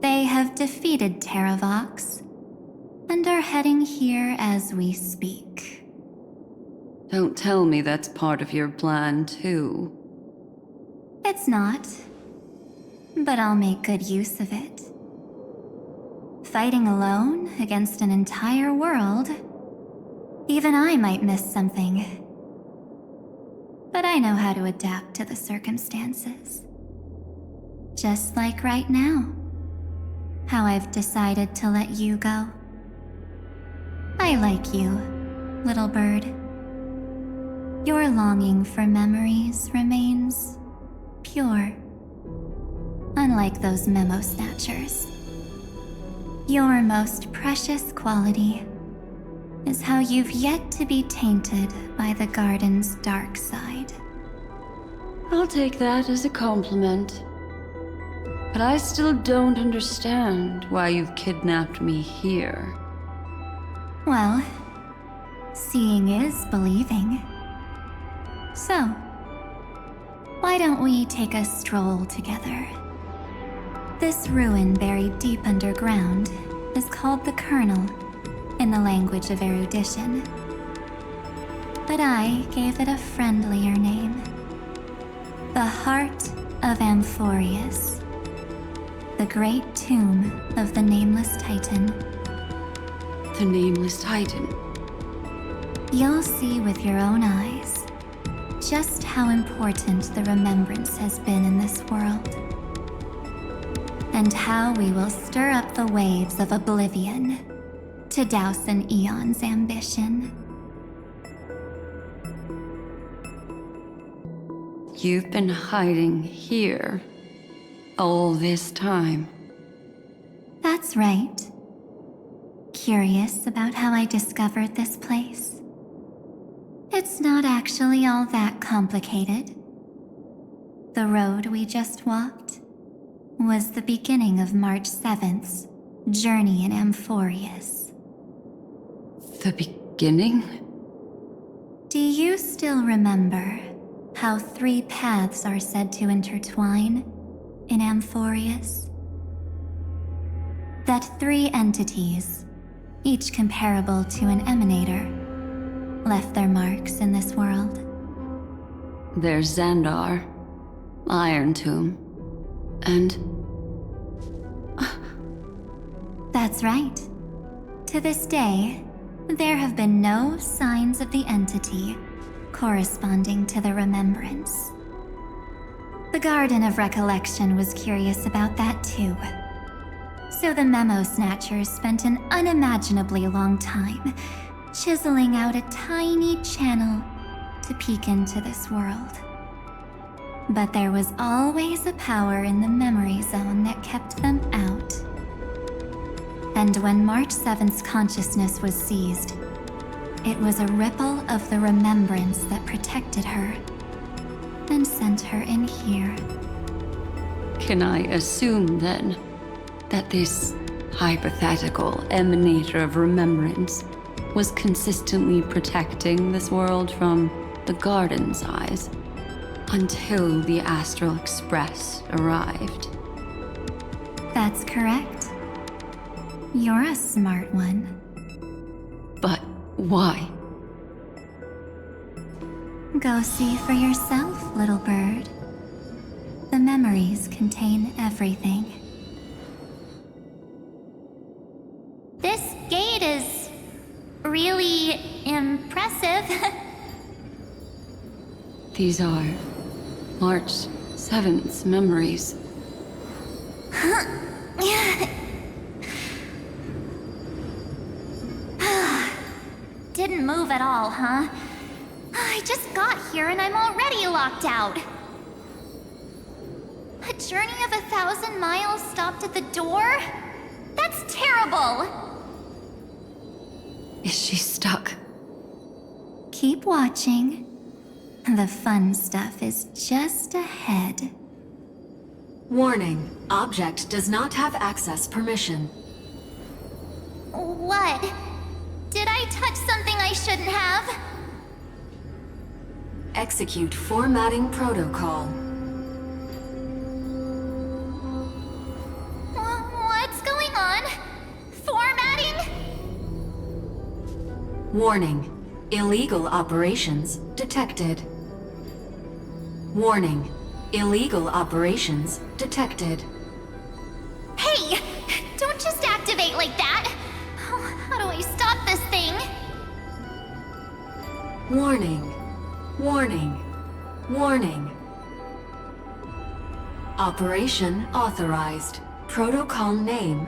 They have defeated Terravox and are heading here as we speak. Don't tell me that's part of your plan, too. It's not, but I'll make good use of it. Fighting alone against an entire world, even I might miss something. But I know how to adapt to the circumstances. Just like right now, how I've decided to let you go. I like you, little bird. Your longing for memories remains pure, unlike those memo snatchers. Your most precious quality is how you've yet to be tainted by the garden's dark side. I'll take that as a compliment. But I still don't understand why you've kidnapped me here. Well, seeing is believing. So, why don't we take a stroll together? This ruin buried deep underground is called the Kernel in the language of erudition. But I gave it a friendlier name. The Heart of Amphoreus. The great tomb of the Nameless Titan. The Nameless Titan? You'll see with your own eyes just how important the remembrance has been in this world. And how we will stir up the waves of oblivion to douse an eon's ambition. You've been hiding here all this time. That's right. Curious about how I discovered this place? It's not actually all that complicated. The road we just walked was the beginning of March 7th's journey in Amphoreus. The beginning? Do you still remember how 3 paths are said to intertwine in Amphoreus? That 3 entities, each comparable to an emanator, left their marks in this world. There's Xandar, Iron Tomb, and That's right. To this day, there have been no signs of the entity corresponding to the remembrance. The Garden of Recollection was curious about that too. So the Memo Snatchers spent an unimaginably long time chiseling out a tiny channel to peek into this world. But there was always a power in the memory zone that kept them out. And when March 7th's consciousness was seized, it was a ripple of the remembrance that protected her and sent her in here. Can I assume then that this hypothetical emanator of remembrance was consistently protecting this world from the Garden's eyes until the Astral Express arrived? That's correct. You're a smart one. But why? Go see for yourself, little bird. The memories contain everything. This gate is really impressive. These are March 7th's memories. Didn't move at all, huh? I just got here and I'm already locked out. A journey of 1,000 miles stopped at the door? That's terrible! Is she stuck? Keep watching. The fun stuff is just ahead. Warning. Object does not have access permission. What? Did I touch something I shouldn't have? Execute formatting protocol. What's going on? Formatting? Warning. Illegal operations detected. Warning. Illegal operations detected. Hey! Don't just activate like that! How do I stop this thing? Warning. Warning. Warning. Operation authorized. Protocol name.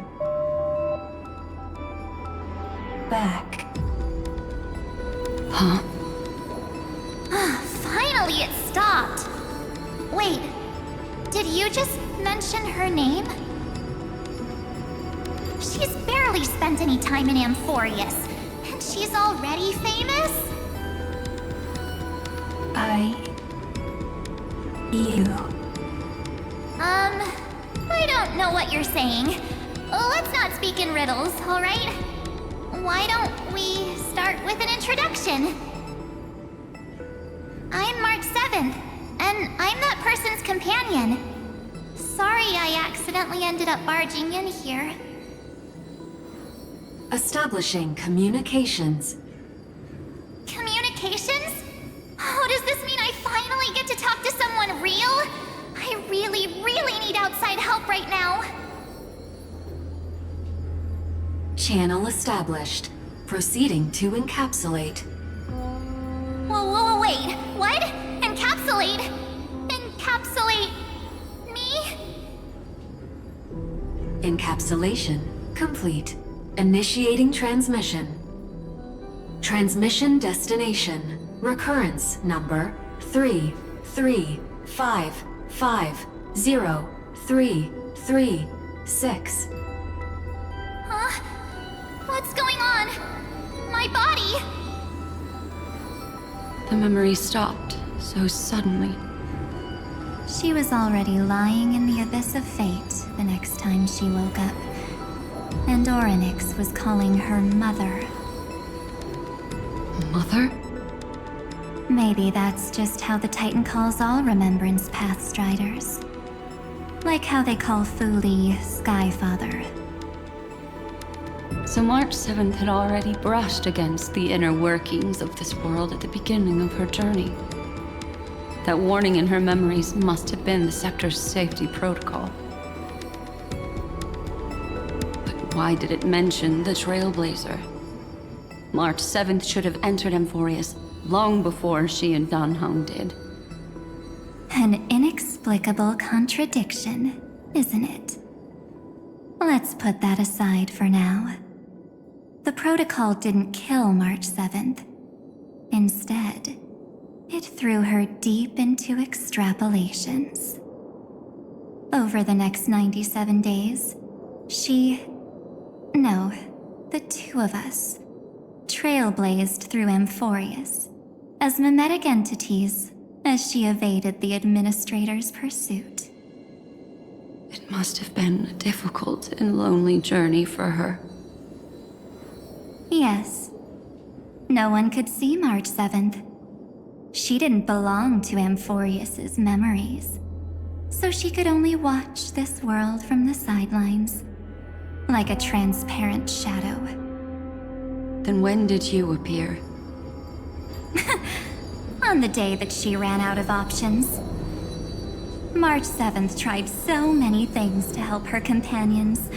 Back. Huh? Finally it stopped! Wait, did you just mention her name? She's barely spent any time in Amphoreus, and she's already famous? I don't know what you're saying. Let's not speak in riddles, alright? Why don't we start with an introduction? I'm March 7th, and I'm that person's companion. Sorry I accidentally ended up barging in here. Establishing communications. Communications? Oh, does this mean I finally get to talk to someone real? I really need outside help right now. Channel established. Proceeding to encapsulate. Whoa, wait. What? Encapsulate? Encapsulate me? Encapsulation complete. Initiating transmission. Transmission destination. Recurrence number 335503336. Huh? What's going on? My body? The memory stopped so suddenly. She was already lying in the abyss of fate the next time she woke up. And Orynyx was calling her mother. Mother? Maybe that's just how the Titan calls all Remembrance Pathstriders. Like how they call Thule Skyfather. So March 7th had already brushed against the inner workings of this world at the beginning of her journey. That warning in her memories must have been the sector's safety protocol. But Why did it mention the Trailblazer? March 7th should have entered Amphoreus long before she and Dan Heng did. An inexplicable contradiction, isn't it? Let's put that aside for now. The protocol didn't kill March 7th. Instead, it threw her deep into extrapolations. Over the next 97 days, the two of us, trailblazed through Amphoreus as mimetic entities as she evaded the administrator's pursuit. It must have been a difficult and lonely journey for her. Yes. No one could see March 7th. She didn't belong to Amphoreus's memories, so she could only watch this world from the sidelines, like a transparent shadow. Then when did you appear? On the day that she ran out of options. March 7th tried so many things to help her companions,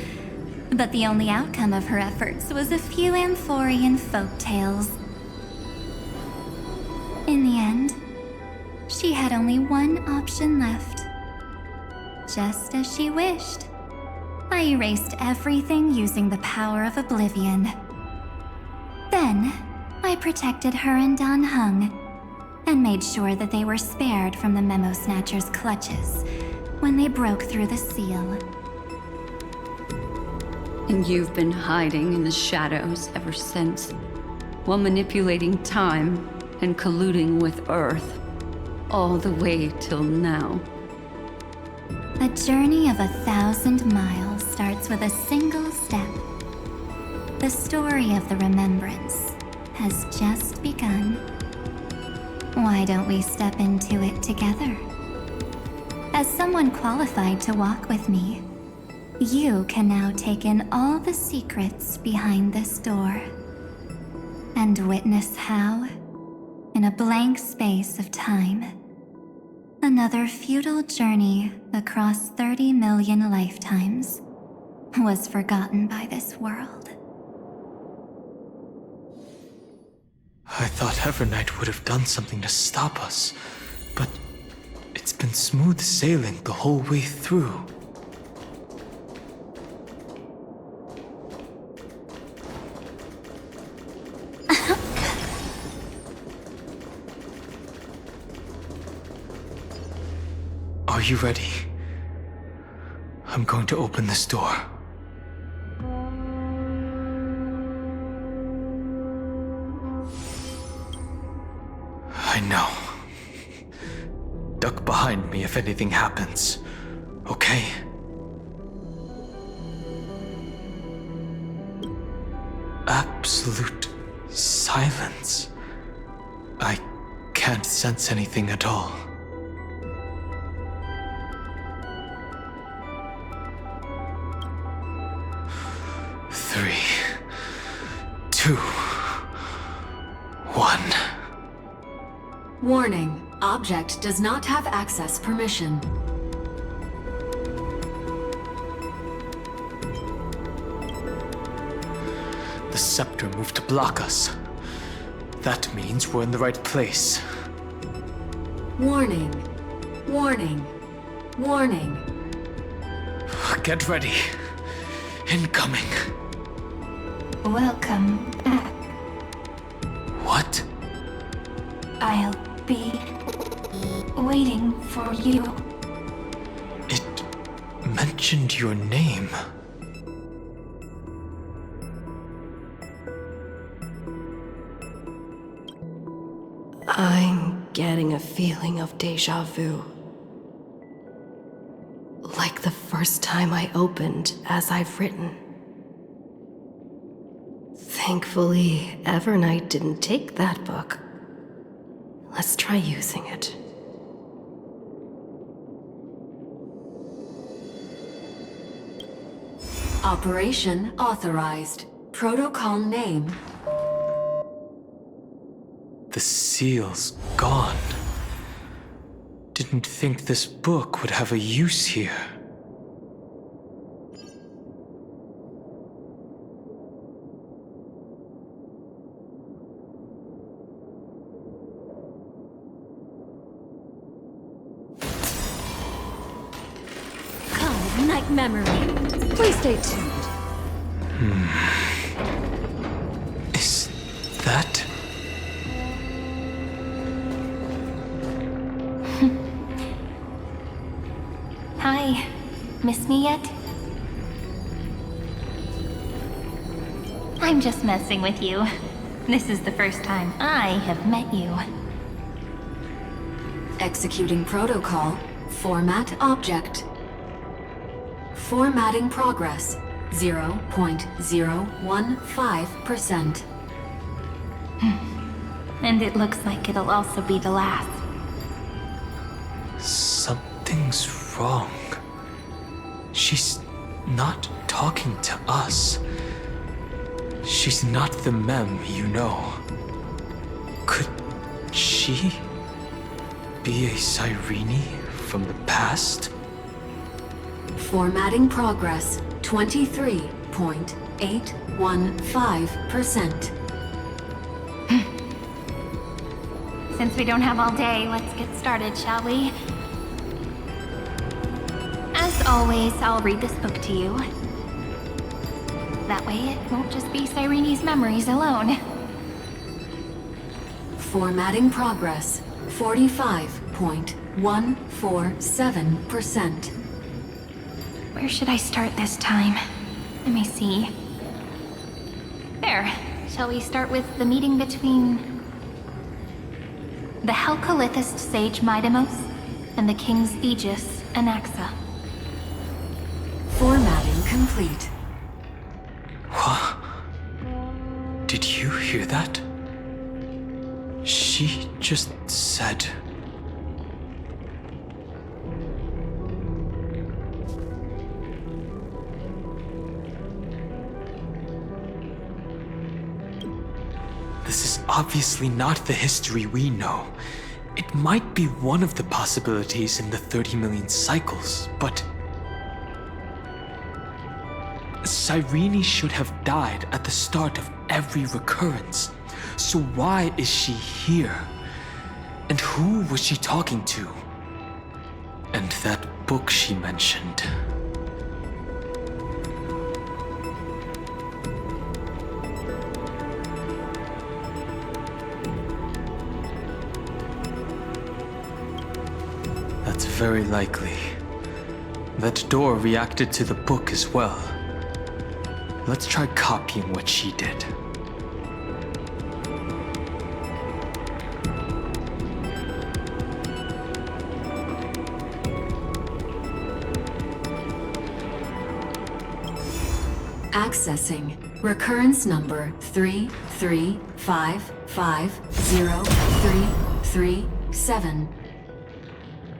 but the only outcome of her efforts was a few Amphorean folktales. In the end, she had only one option left. Just as she wished, I erased everything using the power of oblivion. Then, I protected her and Dan Heng, and made sure that they were spared from the Memo Snatcher's clutches when they broke through the seal. And you've been hiding in the shadows ever since, while manipulating time and colluding with Earth, all the way till now. A journey of 1,000 miles starts with a single step. The story of the Remembrance has just begun. Why don't we step into it together? As someone qualified to walk with me, you can now take in all the secrets behind this door, and witness how, in a blank space of time, another futile journey across 30 million lifetimes was forgotten by this world. I thought Evernight would have done something to stop us, but it's been smooth sailing the whole way through. Are you ready? I'm going to open this door. I know. Duck behind me if anything happens, okay? Absolute silence. I can't sense anything at all. Three, 2, 1. Warning. Object does not have access permission. The scepter moved to block us. That means we're in the right place. Warning. Warning. Warning. Get ready. Incoming. Welcome back. What? I'll be waiting for you. It mentioned your name. I'm getting a feeling of déjà vu. Like the first time I opened as I've written. Thankfully, Evernight didn't take that book. Let's try using it. Operation authorized. Protocol name. The seal's gone. Didn't think this book would have a use here. night memory. Please stay tuned. Is that... Hi. Miss me yet? I'm just messing with you. This is the first time I have met you. Executing protocol. Format object. Formatting progress. 0.015%. And it looks like it'll also be the last. Something's wrong. She's not talking to us. She's not the mem you know. Could she be a Cyrene from the past? Formatting progress. 23.815%. Since we don't have all day, let's get started, shall we? As always, I'll read this book to you. That way it won't just be Cyrene's memories alone. Formatting progress. 45.147%. Where should I start this time? Let me see. There. Shall we start with the meeting between the Helcolithist sage Midamos and the King's Aegis, Anaxa? Formatting complete. What? Did you hear that? She just said... This is obviously not the history we know. It might be one of the possibilities in the 30 million cycles, but... Cyrene should have died at the start of every recurrence. So why is she here? And who was she talking to? And that book she mentioned. That's very likely. That door reacted to the book as well. Let's try copying what she did. Accessing recurrence number 335503337.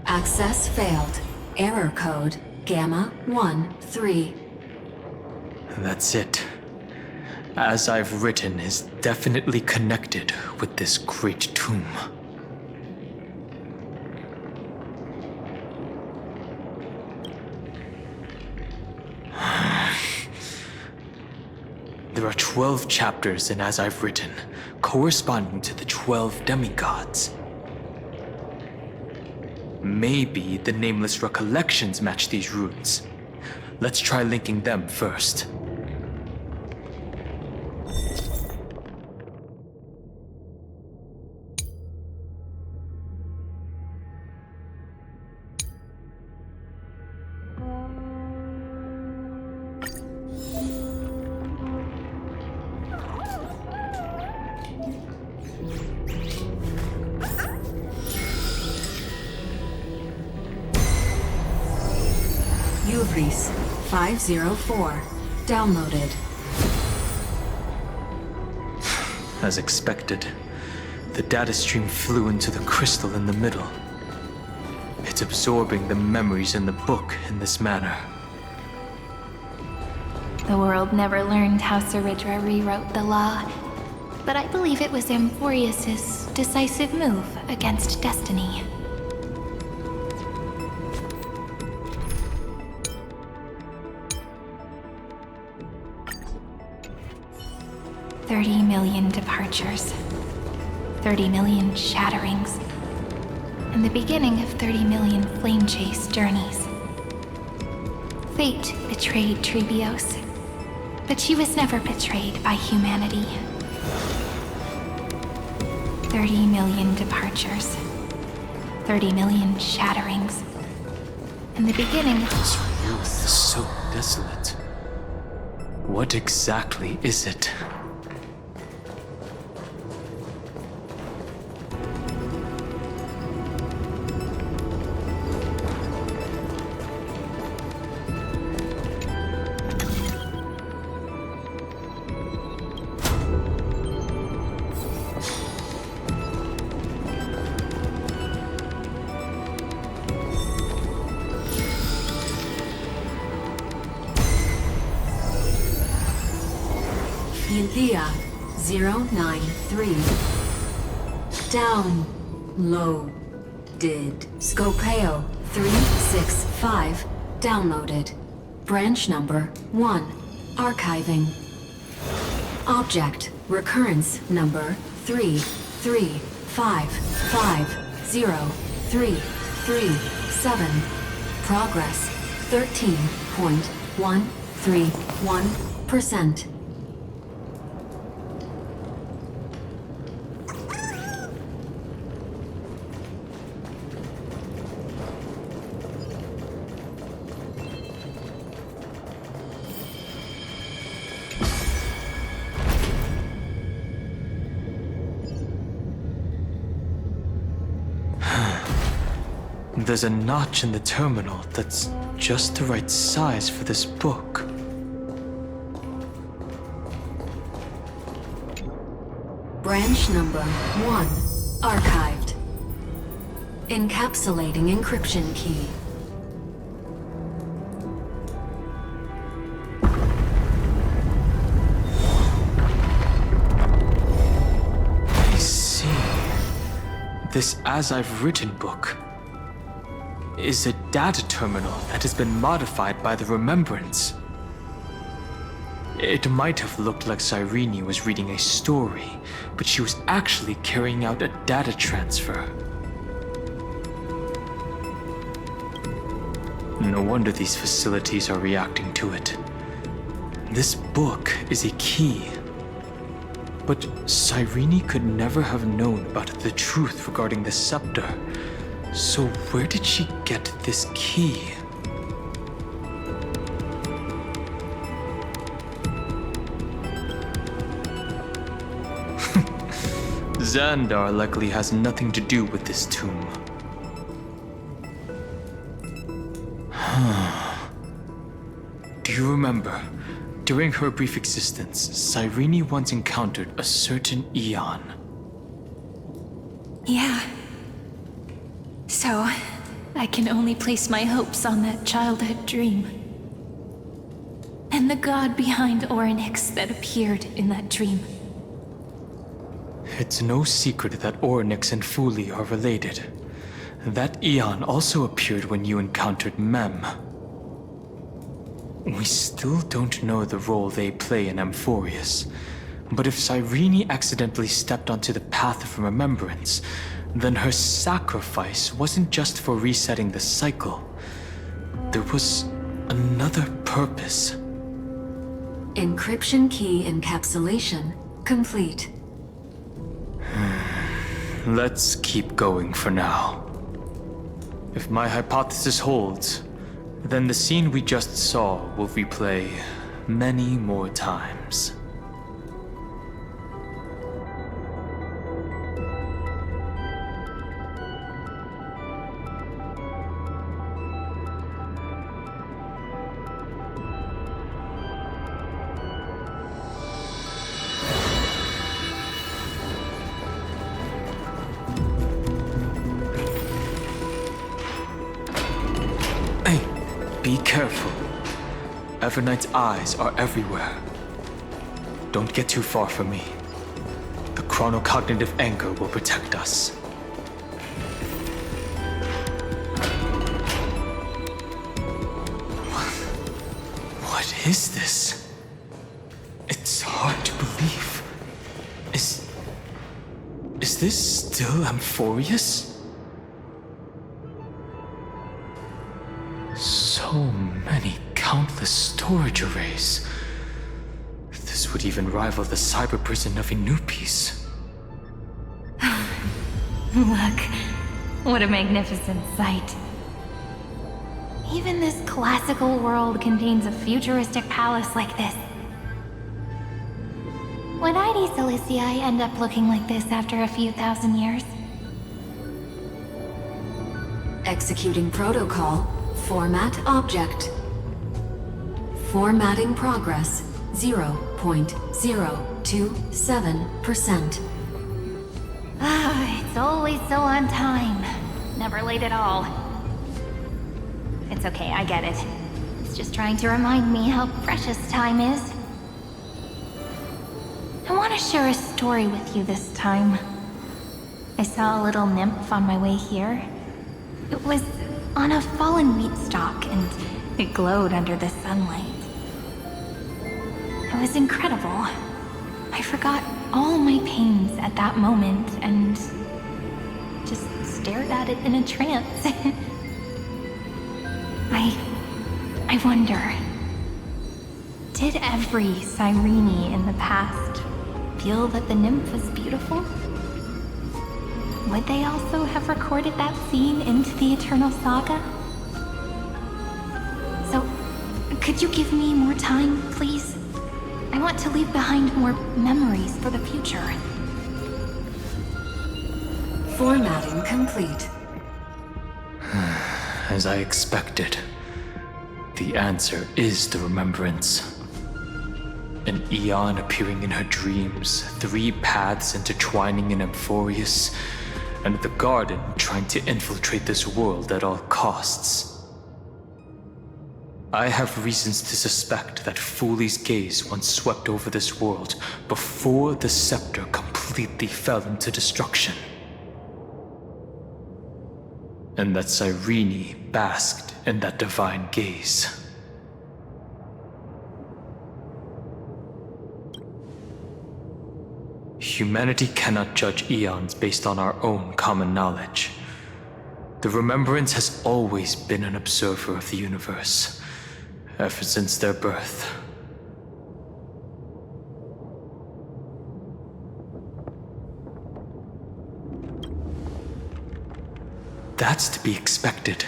Access failed. Error code Gamma 13. That's it. As I've written is definitely connected with this great tomb. There are 12 chapters in As I've Written, corresponding to the 12 demigods. Maybe the Nameless Recollections match these runes. Let's try linking them first. HoYoverse 504. Downloaded. As expected, the data stream flew into the crystal in the middle. It's absorbing the memories in the book in this manner. The world never learned how Saridra rewrote the law, but I believe it was Amphoreus' decisive move against destiny. $30 million departures, 30 million shatterings, and the beginning of 30 million flame chase journeys. Fate betrayed Trebios, but she was never betrayed by humanity. 30 million departures, 30 million shatterings. In the beginning, This world is so desolate. What exactly is it? Thea 093. Downloaded. Scopeo 365. Downloaded. Branch number 1. Archiving. Object recurrence number 335503337. Progress 13.131%. There's a notch in the terminal that's just the right size for this book. Branch number 1. Archived. Encapsulating encryption key. I see. This As I've Written book is a data terminal that has been modified by the Remembrance. It might have looked like Cyrene was reading a story, but she was actually carrying out a data transfer. No wonder these facilities are reacting to it. This book is a key. But Cyrene could never have known about the truth regarding the scepter. So where did she get this key? Xandar likely has nothing to do with this tomb. Do you remember, during her brief existence, Cyrene once encountered a certain Eon? Yeah. So, I can only place my hopes on that childhood dream. And the god behind Orynyx that appeared in that dream. It's no secret that Orynyx and Fuli are related. That Eon also appeared when you encountered Mem. We still don't know the role they play in Amphoreus, but if Cyrene accidentally stepped onto the path of remembrance, then her sacrifice wasn't just for resetting the cycle. There was another purpose. Encryption key encapsulation complete. Let's keep going for now. If my hypothesis holds, then the scene we just saw will replay many more times. Be careful. Evernight's eyes are everywhere. Don't get too far from me. The chronocognitive anchor will protect us. What is this? It's hard to believe. Is this still Amphoreus? So many countless storage arrays. This would even rival the cyber prison of Inupis. Look, what a magnificent sight. Even this classical world contains a futuristic palace like this. Would ID Silicii end up looking like this after a few thousand years? Executing protocol. Format object. Formatting progress 0.027%. It's always so on time. Never late at all. It's okay, I get it. It's just trying to remind me how precious time is. I want to share a story with you this time. I saw a little nymph on my way here. It was on a fallen wheat stalk, and it glowed under the sunlight. It was incredible. I forgot all my pains at that moment and just stared at it in a trance. I wonder, did every Cyrene in the past feel that the nymph was beautiful? Would they also have recorded that scene into the Eternal Saga? So, could you give me more time, please? I want to leave behind more memories for the future. Formatting complete. As I expected, the answer is the remembrance. An Eon appearing in her dreams, 3 paths intertwining in Amphoreus, and the Garden trying to infiltrate this world at all costs. I have reasons to suspect that Fooley's gaze once swept over this world before the scepter completely fell into destruction. And that Cyrene basked in that divine gaze. Humanity cannot judge eons based on our own common knowledge. The Remembrance has always been an observer of the universe, ever since their birth. That's to be expected.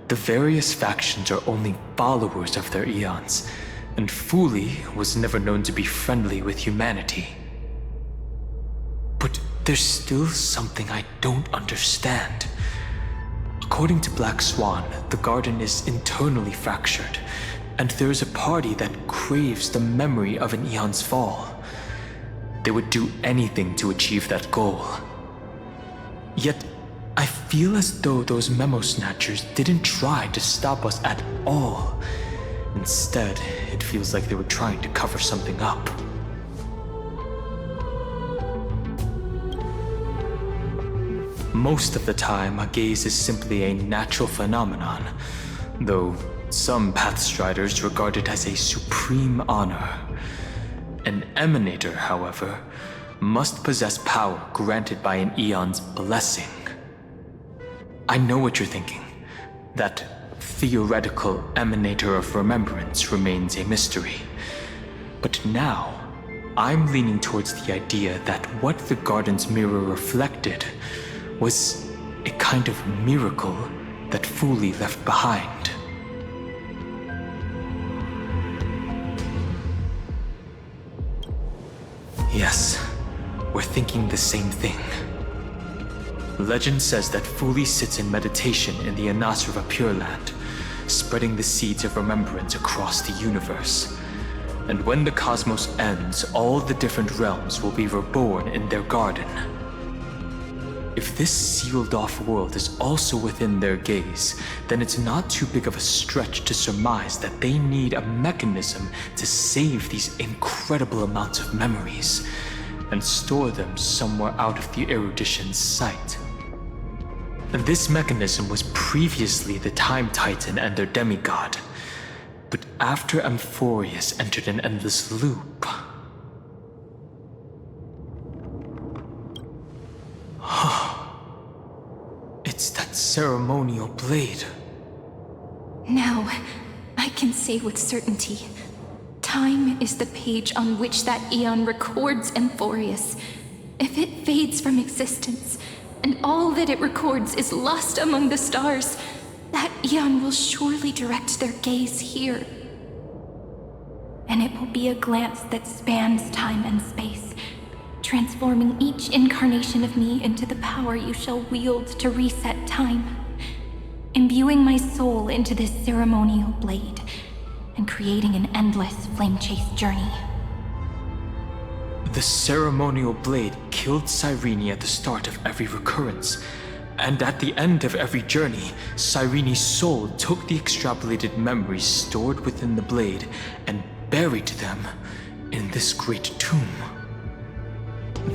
The various factions are only followers of their eons, and Fooley was never known to be friendly with humanity. But there's still something I don't understand. According to Black Swan, the Garden is internally fractured, and there is a party that craves the memory of an eon's fall. They would do anything to achieve that goal. Yet, I feel as though those memo snatchers didn't try to stop us at all. Instead, it feels like they were trying to cover something up. Most of the time, a gaze is simply a natural phenomenon, though some Pathstriders regard it as a supreme honor. An Emanator, however, must possess power granted by an eon's blessing. I know what you're thinking. That theoretical Emanator of Remembrance remains a mystery. But now, I'm leaning towards the idea that what the Garden's mirror reflected was a kind of miracle that Fooley left behind. Yes, we're thinking the same thing. Legend says that Fooley sits in meditation in the Anasrava Pure Land, spreading the seeds of remembrance across the universe. And when the cosmos ends, all the different realms will be reborn in their garden. If this sealed-off world is also within their gaze, then it's not too big of a stretch to surmise that they need a mechanism to save these incredible amounts of memories and store them somewhere out of the Erudition's sight. And this mechanism was previously the Time Titan and their demigod, but after Amphoreus entered an endless loop... It's that ceremonial blade. No, I can say with certainty, time is the page on which that eon records Amphoreus. If it fades from existence, and all that it records is lost among the stars, that eon will surely direct their gaze here. And it will be a glance that spans time and space, transforming each incarnation of me into the power you shall wield to reset time, imbuing my soul into this ceremonial blade, and creating an endless flame-chase journey. The ceremonial blade killed Cyrene at the start of every recurrence, and at the end of every journey, Cyrene's soul took the extrapolated memories stored within the blade and buried them in this great tomb.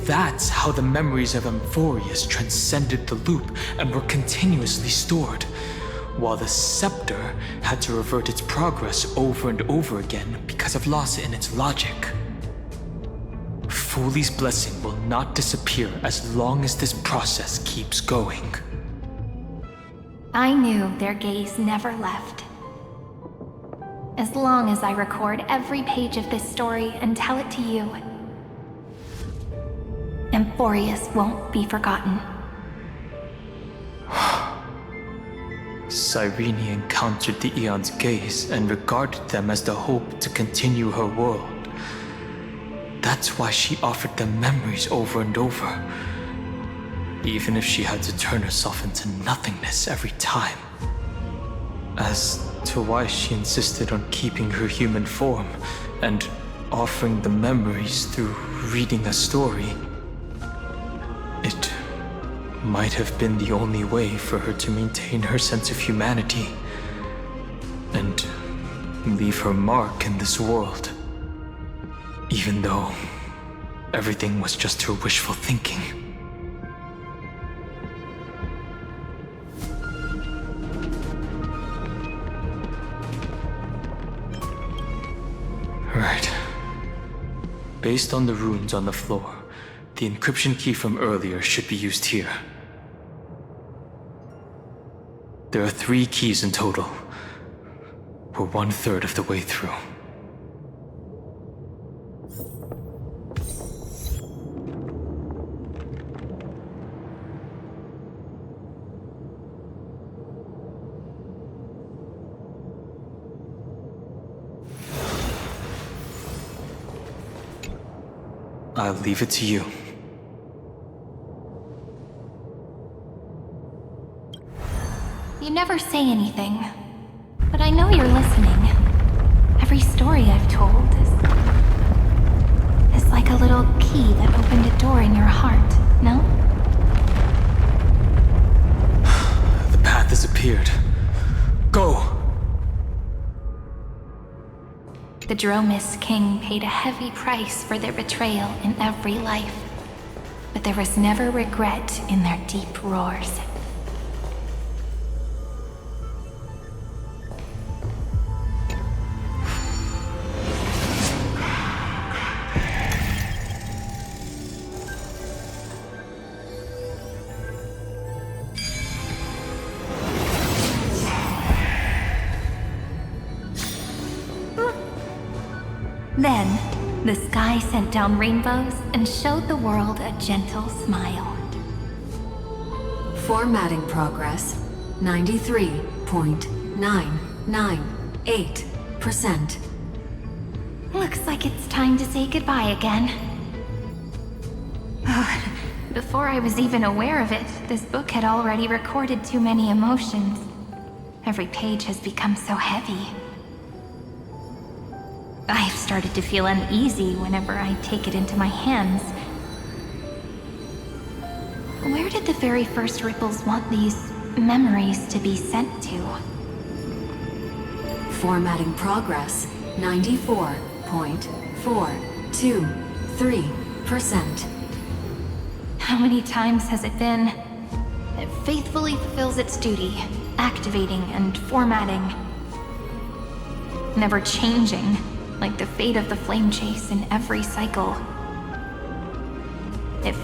That's how the memories of Amphoreus transcended the loop and were continuously stored, while the scepter had to revert its progress over and over again because of loss in its logic. Fuli's blessing will not disappear as long as this process keeps going. I knew their gaze never left. As long as I record every page of this story and tell it to you, Amphoreus won't be forgotten. Cyrene encountered the Eon's gaze and regarded them as the hope to continue her world. That's why she offered them memories over and over, even if she had to turn herself into nothingness every time. As to why she insisted on keeping her human form and offering the memories through reading a story, it might have been the only way for her to maintain her sense of humanity and leave her mark in this world. Even though everything was just her wishful thinking. Right. Based on the runes on the floor, the encryption key from earlier should be used here. There are 3 keys in total. We're 1/3 of the way through. I'll leave it to you. You never say anything, but I know you're listening. Every story I've told is like a little key that opened a door in your heart, no? The path has appeared. Go! The Dromis King paid a heavy price for their betrayal in every life, but there was never regret in their deep roars. Then, the sky sent down rainbows and showed the world a gentle smile. Formatting progress, 93.998%. Looks like it's time to say goodbye again. Before I was even aware of it, this book had already recorded too many emotions. Every page has become so heavy. I've started to feel uneasy whenever I take it into my hands. Where did the very first ripples want these memories to be sent to? Formatting progress, 94.423%. How many times has it been? It faithfully fulfills its duty, activating and formatting. Never changing, like the fate of the flame chase in every cycle. If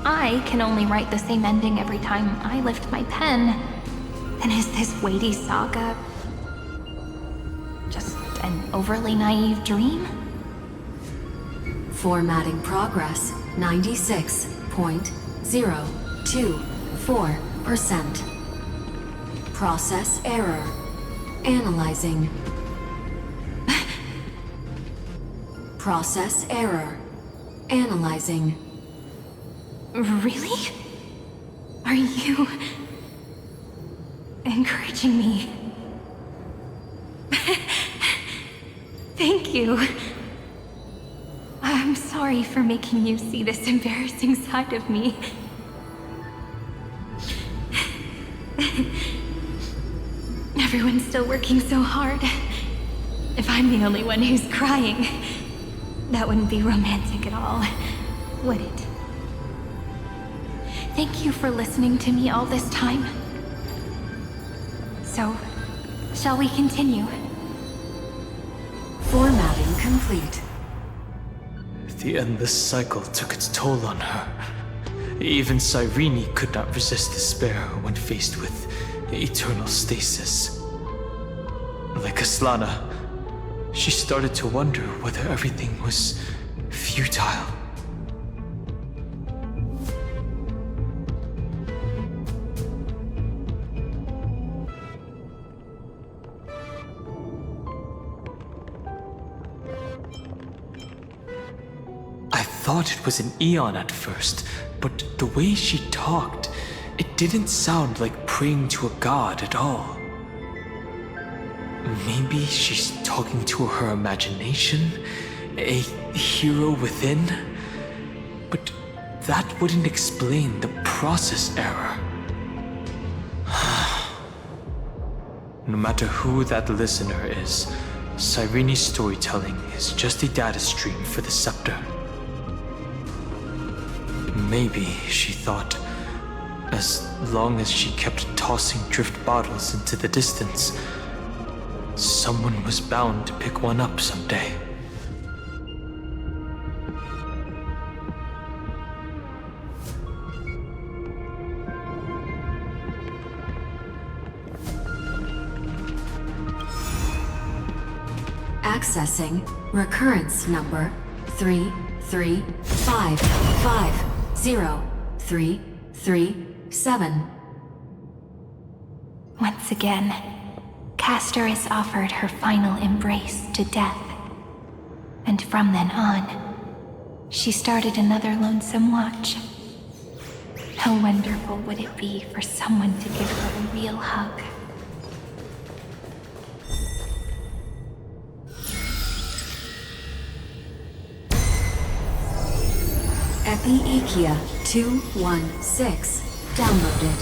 I can only write the same ending every time I lift my pen, then is this weighty saga just an overly naive dream? Formatting progress 96.024%. Process error. Analyzing. Process error. Analyzing. Really? Are you encouraging me? Thank you. I'm sorry for making you see this embarrassing side of me. Everyone's still working so hard. If I'm the only one who's crying, that wouldn't be romantic at all, would it? Thank you for listening to me all this time. So, shall we continue? Formatting complete. The endless cycle took its toll on her. Even Cyrene could not resist despair when faced with eternal stasis. Like Aslana, she started to wonder whether everything was futile. I thought it was an Eon at first, but the way she talked, it didn't sound like praying to a god at all. Maybe she's talking to her imagination, a hero within, but that wouldn't explain the process error. No matter who that listener is, Cyrene's storytelling is just a data stream for the scepter. Maybe, she thought, as long as she kept tossing drift bottles into the distance, someone was bound to pick one up someday. Accessing recurrence number 335503337. Once again, Castor is offered her final embrace to death. And from then on, she started another lonesome watch. How wonderful would it be for someone to give her a real hug? Epi-Ikia 216 downloaded.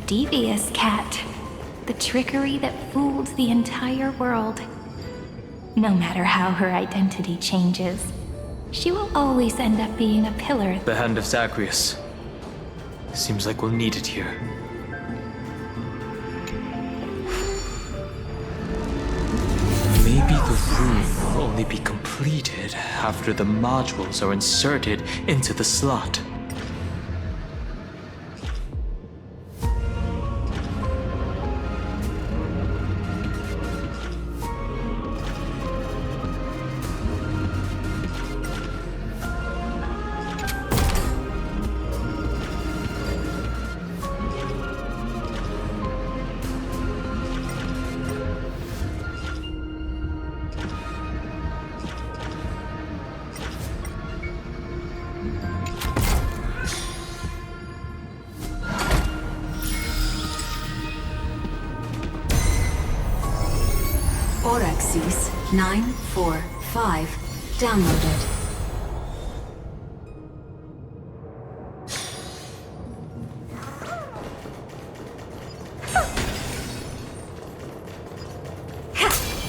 Devious cat. The trickery that fooled the entire world. No matter how her identity changes, she will always end up being a pillar. The hand of Zagreus. Seems like we'll need it here. Maybe the room will only be completed after the modules are inserted into the slot. Orexis 945 downloaded.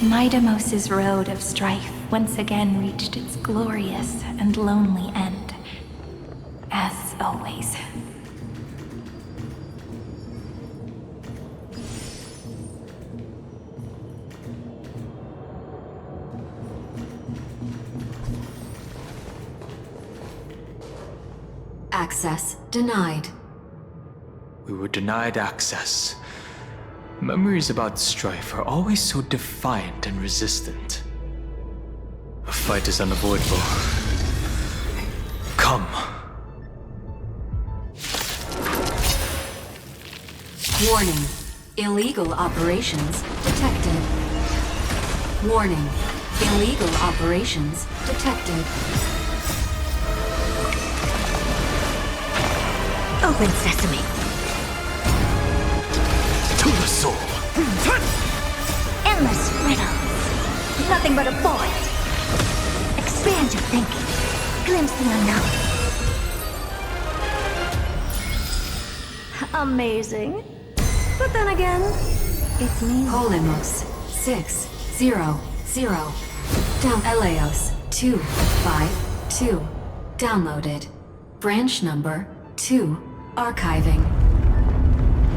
Midamos's road of strife once again reached its glorious and lonely end. As always. Access denied. We were denied access. Memories about strife are always so defiant and resistant. A fight is unavoidable. Come. Warning. Illegal operations detected. Warning. Illegal operations detected. Open sesame. To the soul. Endless riddles. Nothing but a void. Expand your thinking. Glimpse the unknown. Amazing. But then again, it's me. Polymos 600. Down Eleos 252. Downloaded. Branch number 2. Archiving.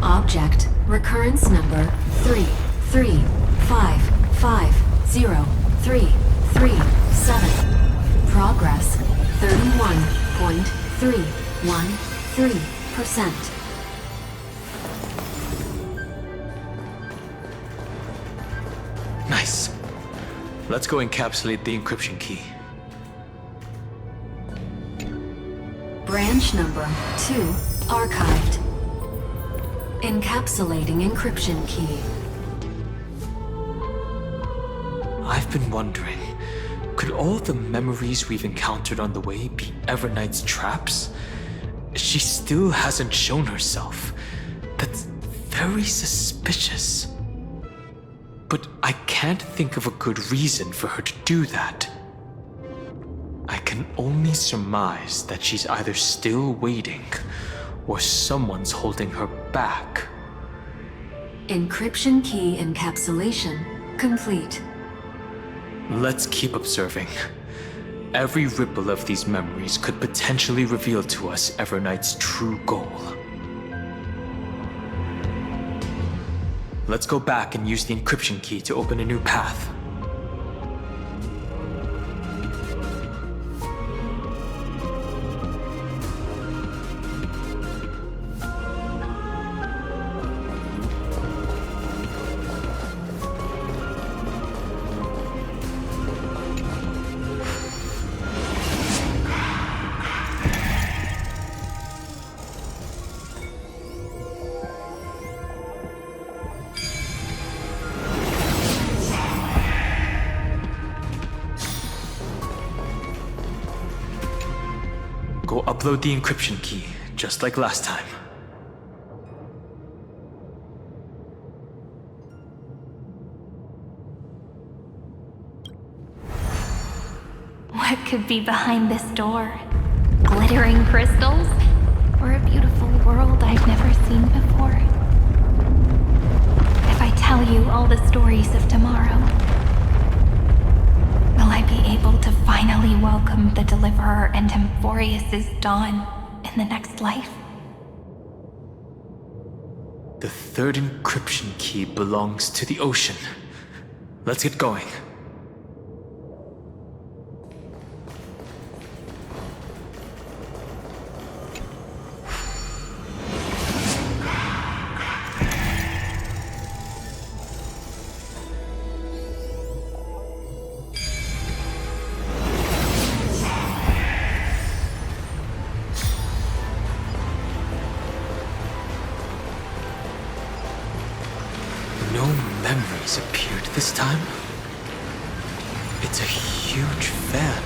Object recurrence number 3355037. Progress 31.313%. Nice. Let's go encapsulate the encryption key. Branch number 2 archived. Encapsulating encryption key. I've been wondering, could all the memories we've encountered on the way be Evernight's traps? She still hasn't shown herself. That's very suspicious. But I can't think of a good reason for her to do that. I can only surmise that she's either still waiting, or someone's holding her back. Encryption key encapsulation complete. Let's keep observing. Every ripple of these memories could potentially reveal to us Evernight's true goal. Let's go back and use the encryption key to open a new path. Go upload the encryption key, just like last time. What could be behind this door? Glittering crystals? Or a beautiful world I've never seen before? If I tell you all the stories of tomorrow, will I be able to finally welcome the Deliverer and Amphoreus' dawn in the next life? The third encryption key belongs to the ocean. Let's get going. No memories appeared this time. It's a huge fan.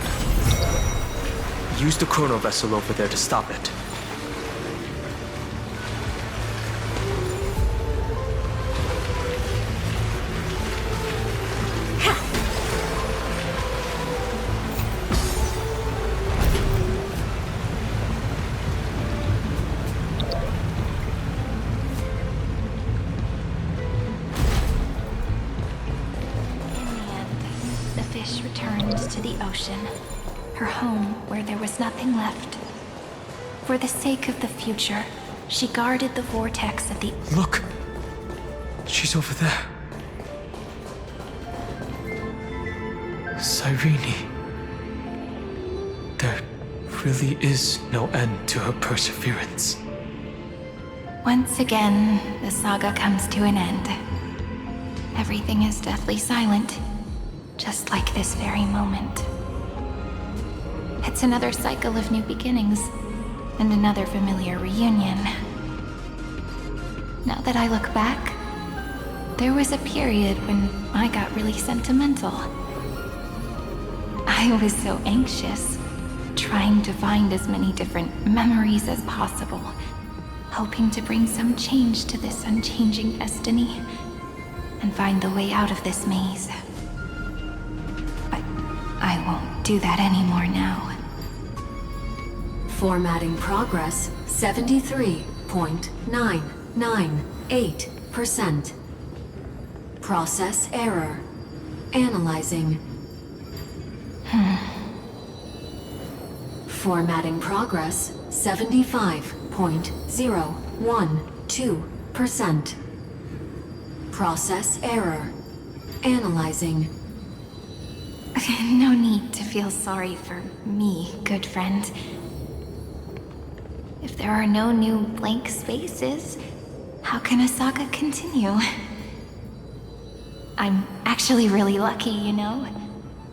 Use the chrono vessel over there to stop it. to the ocean, her home where there was nothing left. For the sake of the future, she guarded the vortex of the... Look! She's over there. Cyrene. There really is no end to her perseverance. Once again, the saga comes to an end. Everything is deathly silent, just like this very moment. It's another cycle of new beginnings, and another familiar reunion. Now that I look back, there was a period when I got really sentimental. I was so anxious, trying to find as many different memories as possible, hoping to bring some change to this unchanging destiny, and find the way out of this maze. But I won't do that anymore now. Formatting progress 73.998%. Process error. Analyzing. Formatting progress 75.012%. Process error. Analyzing. No need to feel sorry for me, good friend. If there are no new blank spaces, how can a saga continue? I'm actually really lucky, you know?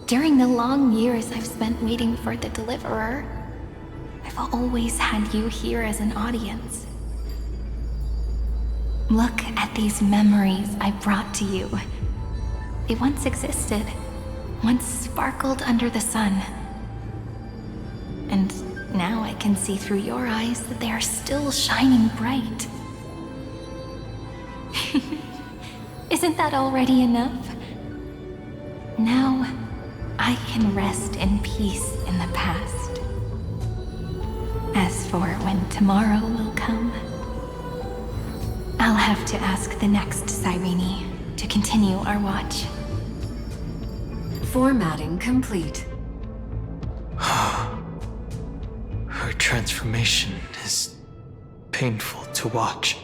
During the long years I've spent waiting for the Deliverer, I've always had you here as an audience. Look at these memories I brought to you. They once existed, once sparkled under the sun. And now I can see through your eyes that they are still shining bright. Isn't that already enough? Now, I can rest in peace in the past. As for when tomorrow will come, I'll have to ask the next Cyrene to continue our watch. Formatting complete. Her transformation is painful to watch.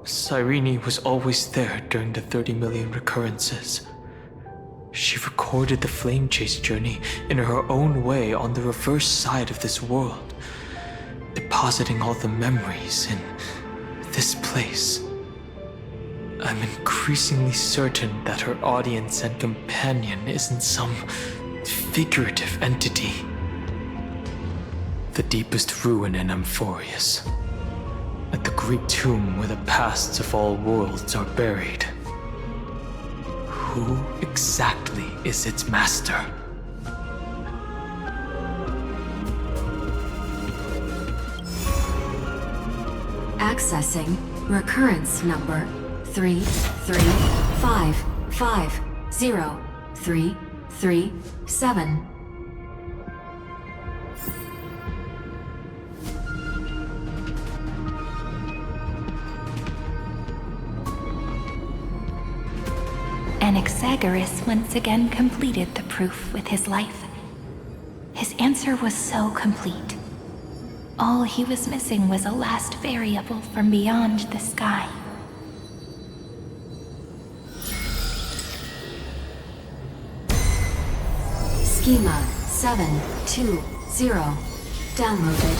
Cyrene was always there during the 30 million recurrences. She recorded the flame chase journey in her own way on the reverse side of this world, depositing all the memories in this place. I'm increasingly certain that her audience and companion isn't some figurative entity. The deepest ruin in Amphoreus, at the great tomb where the pasts of all worlds are buried. Who exactly is its master? Accessing recurrence number 335503337. Anaxagoras once again completed the proof with his life. His answer was so complete. All he was missing was a last variable from beyond the sky. Schema 720. Downloaded.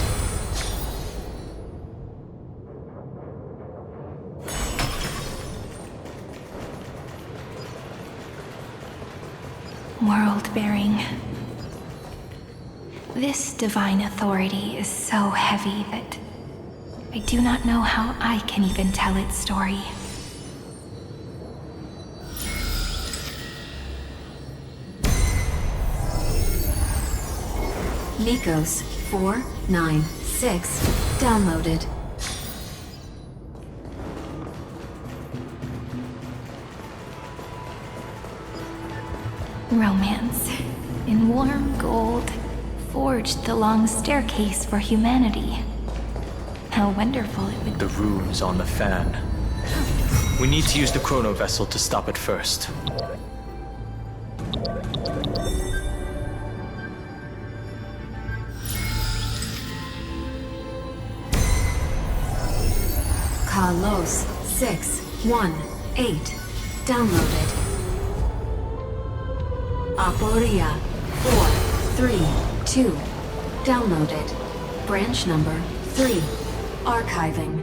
World-bearing. This divine authority is so heavy that I do not know how I can even tell its story. Nikos 496. Downloaded. Romance, in warm gold, forged the long staircase for humanity. How wonderful it would be. The runes on the fan. We need to use the chrono vessel to stop it first. Kalos 618. Downloaded. Aporia 432. Downloaded. Branch number 3. Archiving.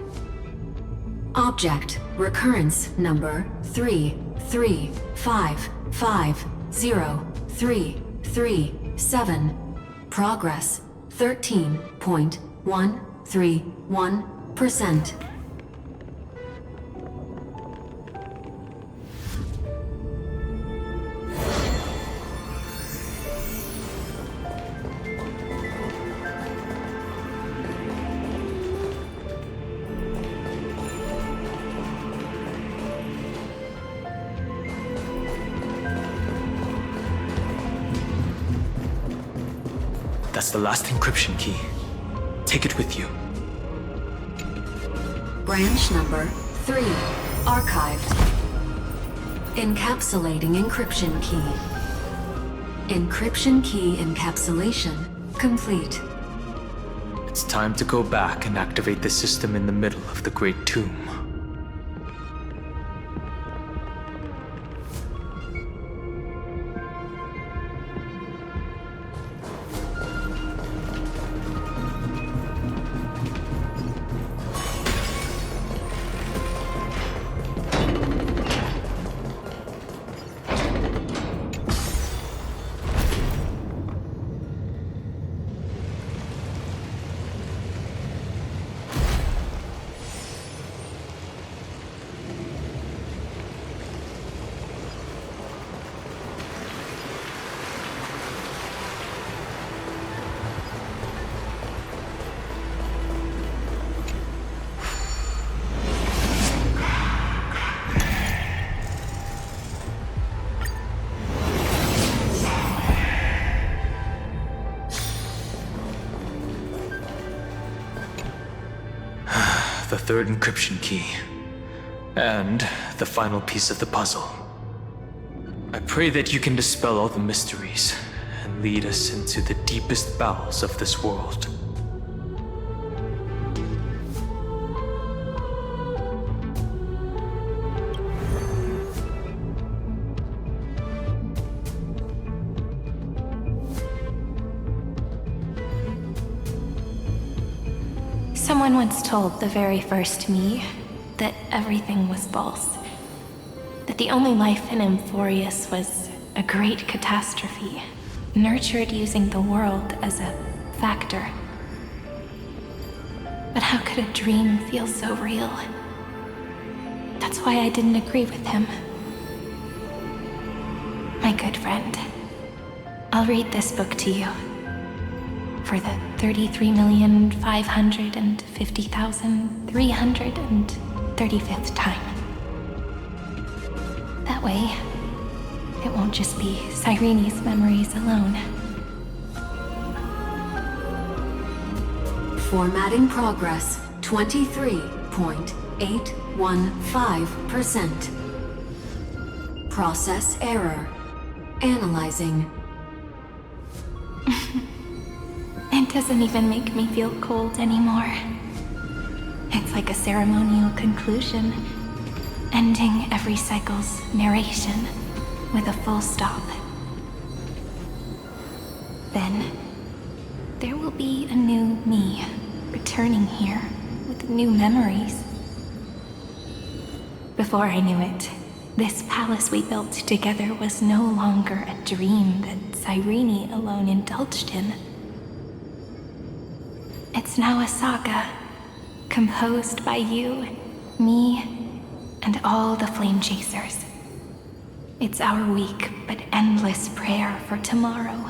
Object recurrence number 335503337. Progress 13.131%. That's the last encryption key. Take it with you. Branch number 3. Archived. Encapsulating encryption key. Encryption key encapsulation complete. It's time to go back and activate the system in the middle of the Great Tomb. The third encryption key. And the final piece of the puzzle. I pray that you can dispel all the mysteries and lead us into the deepest bowels of this world. Someone once told the very first me that everything was false. That the only life in Amphoreus was a great catastrophe, nurtured using the world as a factor. But how could a dream feel so real? That's why I didn't agree with him. My good friend, I'll read this book to you. For the 33,550,335th time. That way, it won't just be Cyrene's memories alone. Formatting progress 23.815%. Process error. Analyzing. It doesn't even make me feel cold anymore. It's like a ceremonial conclusion, ending every cycle's narration with a full stop. Then, there will be a new me returning here with new memories. Before I knew it, this palace we built together was no longer a dream that Cyrene alone indulged in. It's now a saga, composed by you, me, and all the flame chasers. It's our weak but endless prayer for tomorrow.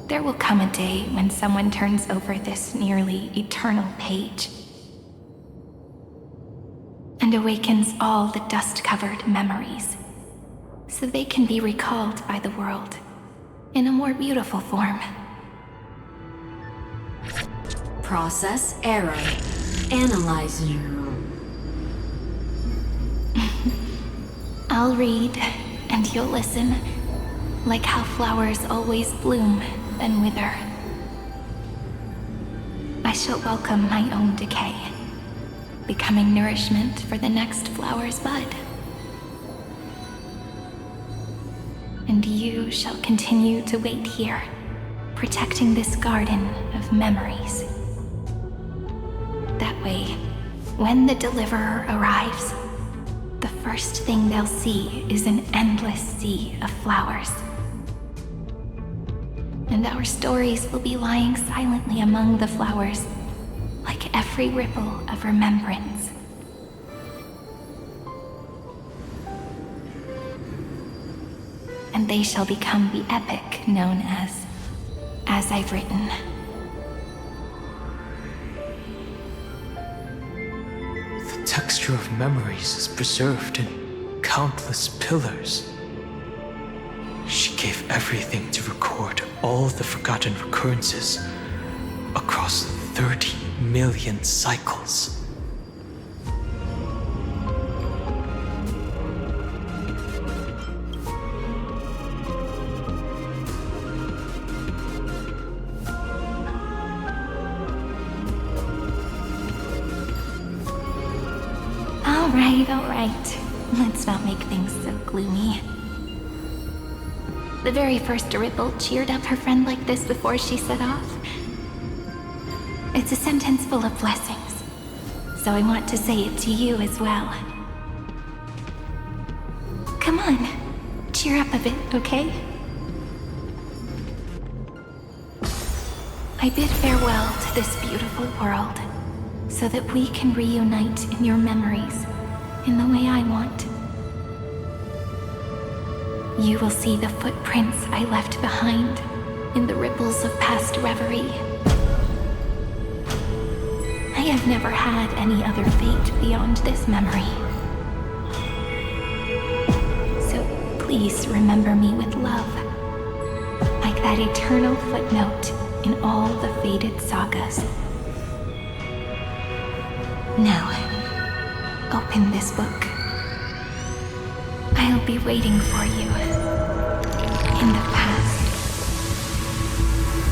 There will come a day when someone turns over this nearly eternal page and awakens all the dust-covered memories, so they can be recalled by the world in a more beautiful form. Process error. Analyzing. I'll read, and you'll listen, like how flowers always bloom, then wither. I shall welcome my own decay, becoming nourishment for the next flower's bud. And you shall continue to wait here, protecting this garden of memories. That way, when the Deliverer arrives, the first thing they'll see is an endless sea of flowers. And our stories will be lying silently among the flowers, like every ripple of remembrance. And they shall become the epic known as I've Written. The texture of memories is preserved in countless pillars. She gave everything to record all the forgotten recurrences across 30 million cycles. All right. Let's not make things so gloomy. The very first ripple cheered up her friend like this before she set off. It's a sentence full of blessings, so I want to say it to you as well. Come on, cheer up a bit, okay? I bid farewell to this beautiful world, so that we can reunite in your memories in the way I want. You will see the footprints I left behind in the ripples of past reverie. I have never had any other fate beyond this memory. So please remember me with love, like that eternal footnote in all the faded sagas. Now, open this book. I'll be waiting for you in the past.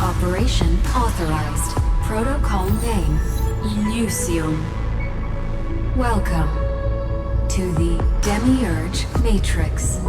Operation authorized. Protocol name, Lucium. Welcome to the Demiurge Matrix.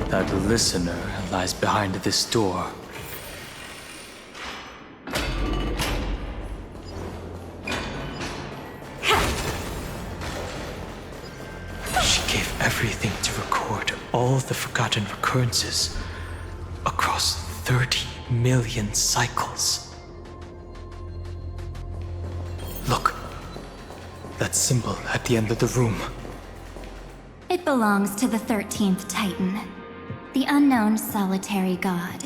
That listener lies behind this door. everything to record all the forgotten recurrences across 30 million cycles. Look, that symbol at the end of the room. It belongs to the 13th Titan, the unknown solitary god.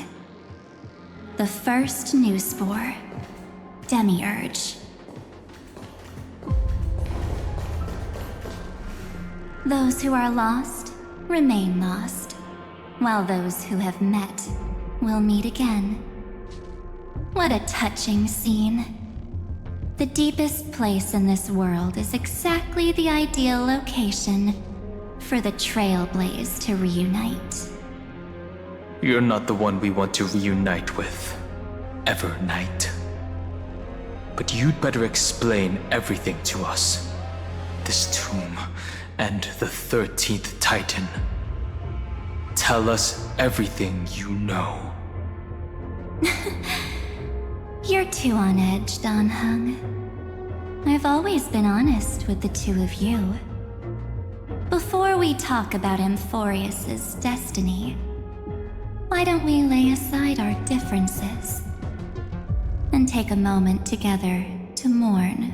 The first new spore, Demiurge. Those who are lost remain lost, while those who have met will meet again. What a touching scene. The deepest place in this world is exactly the ideal location for the Trailblaze to reunite. You're not the one we want to reunite with, Evernight. But you'd better explain everything to us. This tomb and the 13th Titan. Tell us everything you know. You're too on edge, Dan Heng. I've always been honest with the two of you. Before we talk about Amphoreus' destiny, why don't we lay aside our differences and take a moment together to mourn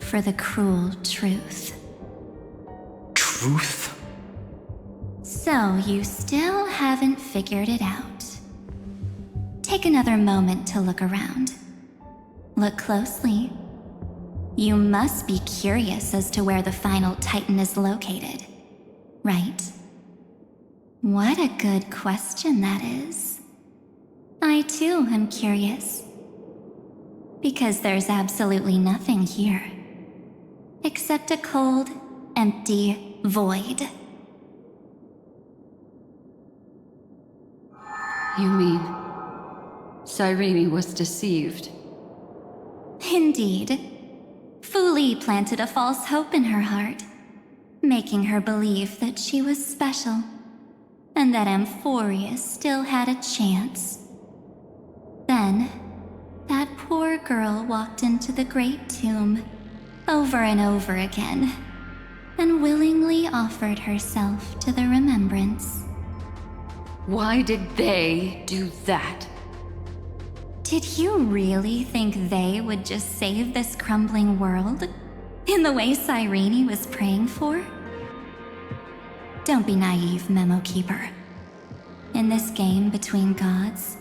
for the cruel truth? Truth? So you still haven't figured it out. Take another moment to look around. Look closely. You must be curious as to where the final Titan is located, right? What a good question that is. I too am curious. Because there's absolutely nothing here. Except a cold, empty void. You mean Cyrene was deceived? Indeed. Fu Li planted a false hope in her heart, making her believe that she was special, and that Amphoreus still had a chance. Then, that poor girl walked into the Great Tomb over and over again, and willingly offered herself to the remembrance. Why did they do that? Did you really think they would just save this crumbling world in the way Cyrene was praying for? Don't be naive, Memo Keeper. In this game between gods,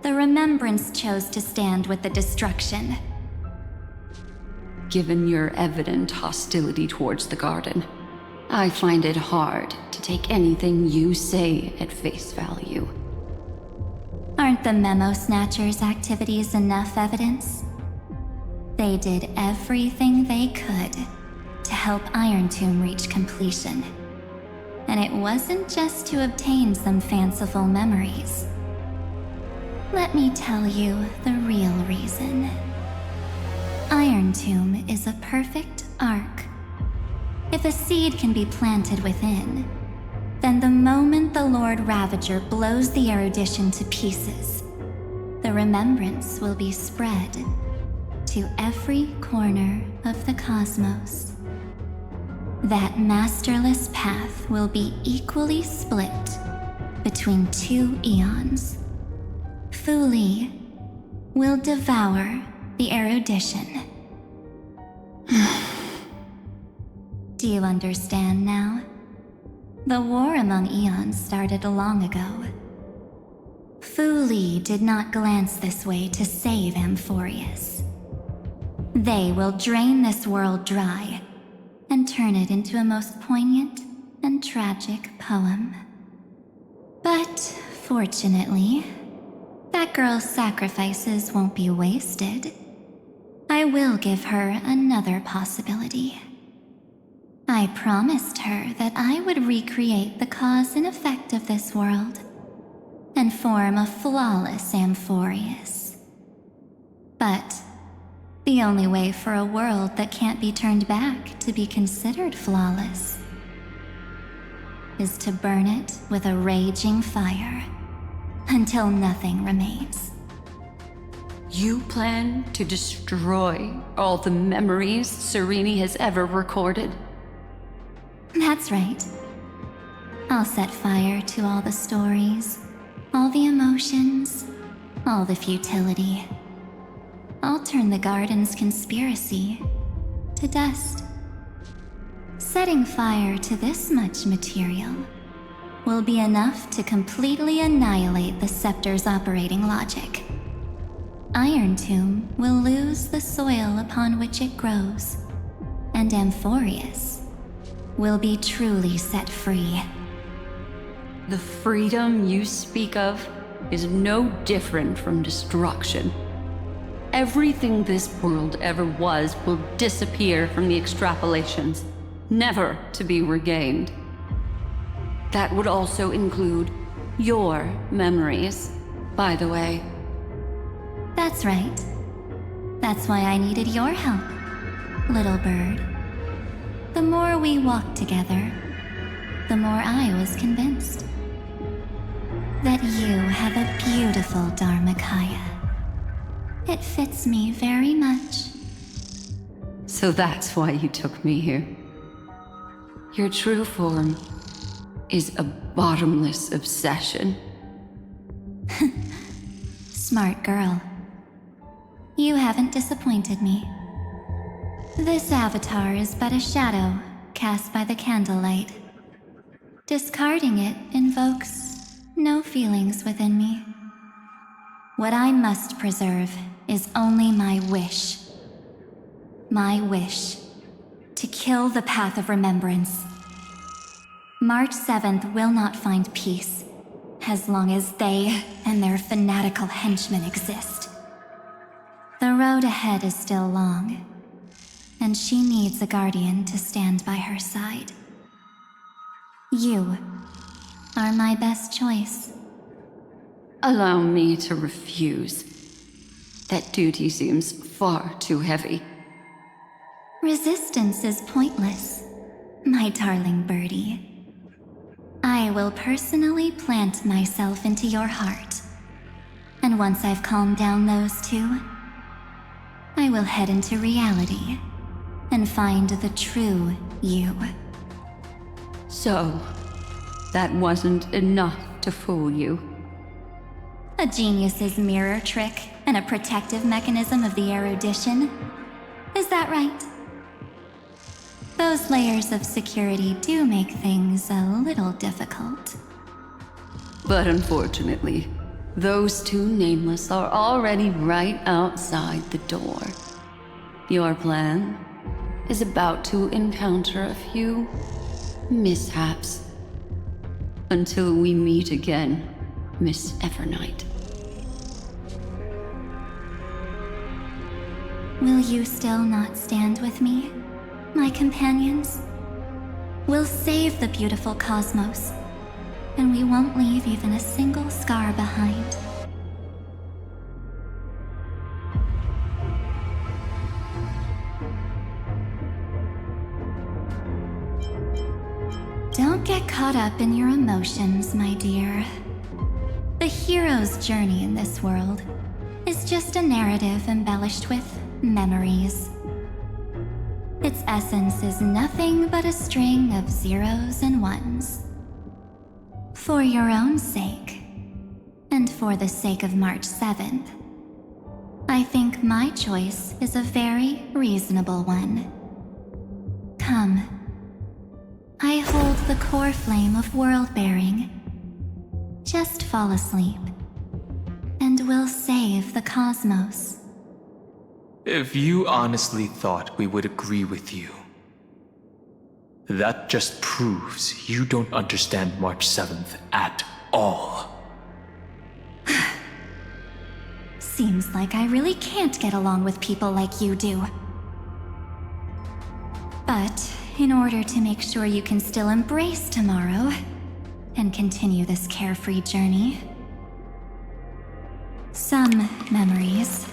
the Remembrance chose to stand with the destruction. Given your evident hostility towards the garden, I find it hard to take anything you say at face value. Aren't the Memo Snatchers' activities enough evidence? They did everything they could to help Iron Tomb reach completion. And it wasn't just to obtain some fanciful memories. Let me tell you the real reason. Iron Tomb is a perfect ark. If a seed can be planted within, then the moment the Lord Ravager blows the erudition to pieces, the remembrance will be spread to every corner of the cosmos. That masterless path will be equally split between two eons. Fu Li will devour the erudition. Do you understand now? The war among eons started long ago. Fu Li did not glance this way to save Amphoreus. They will drain this world dry and turn it into a most poignant and tragic poem. But fortunately, that girl's sacrifices won't be wasted. I will give her another possibility. I promised her that I would recreate the cause and effect of this world and form a flawless Amphoreus. But the only way for a world that can't be turned back to be considered flawless is to burn it with a raging fire until nothing remains. You plan to destroy all the memories Cyrene has ever recorded? That's right. I'll set fire to all the stories, all the emotions, all the futility. I'll turn the garden's conspiracy to dust. Setting fire to this much material will be enough to completely annihilate the scepter's operating logic. Iron Tomb will lose the soil upon which it grows, and Amphoreus will be truly set free. The freedom you speak of is no different from destruction. Everything this world ever was will disappear from the extrapolations, never to be regained. That would also include your memories, by the way. That's right. That's why I needed your help, little bird. The more we walked together, the more I was convinced that you have a beautiful Dharmakaya. It fits me very much. So that's why you took me here. Your true form is a bottomless obsession. Smart girl. You haven't disappointed me. This avatar is but a shadow cast by the candlelight. Discarding it invokes no feelings within me. What I must preserve is only my wish. My wish to kill the Path of Remembrance. March 7th will not find peace as long as they and their fanatical henchmen exist. The road ahead is still long, and she needs a guardian to stand by her side. You are my best choice. Allow me to refuse. That duty seems far too heavy. Resistance is pointless, my darling birdie. I will personally plant myself into your heart. And once I've calmed down those two, I will head into reality and find the true you. So, that wasn't enough to fool you. A genius's mirror trick and a protective mechanism of the erudition. Is that right? Those layers of security do make things a little difficult. But unfortunately, those two nameless are already right outside the door. Your plan is about to encounter a few mishaps. Until we meet again, Miss Evernight. Will you still not stand with me, my companions? We'll save the beautiful cosmos, and we won't leave even a single scar behind. Don't get caught up in your emotions, my dear. The hero's journey in this world is just a narrative embellished with memories. Its essence is nothing but a string of zeros and ones. For your own sake, and for the sake of March 7th, I think my choice is a very reasonable one. Come. I hold the core flame of world-bearing. Just fall asleep, and we'll save the cosmos. If you honestly thought we would agree with you, that just proves you don't understand March 7th at all. Seems like I really can't get along with people like you do. But in order to make sure you can still embrace tomorrow and continue this carefree journey, some memories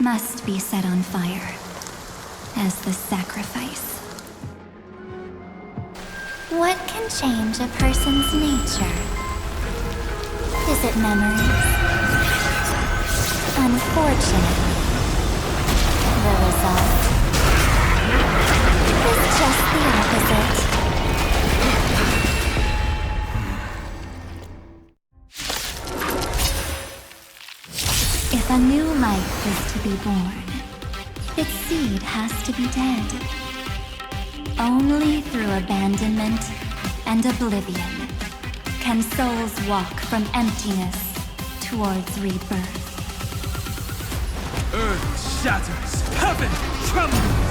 must be set on fire as the sacrifice. What can change a person's nature? Is it memories? Unfortunately, the result is just the opposite. is to be born, its seed has to be dead. Only through abandonment and oblivion can souls walk from emptiness towards rebirth. Earth shatters, heaven trembles!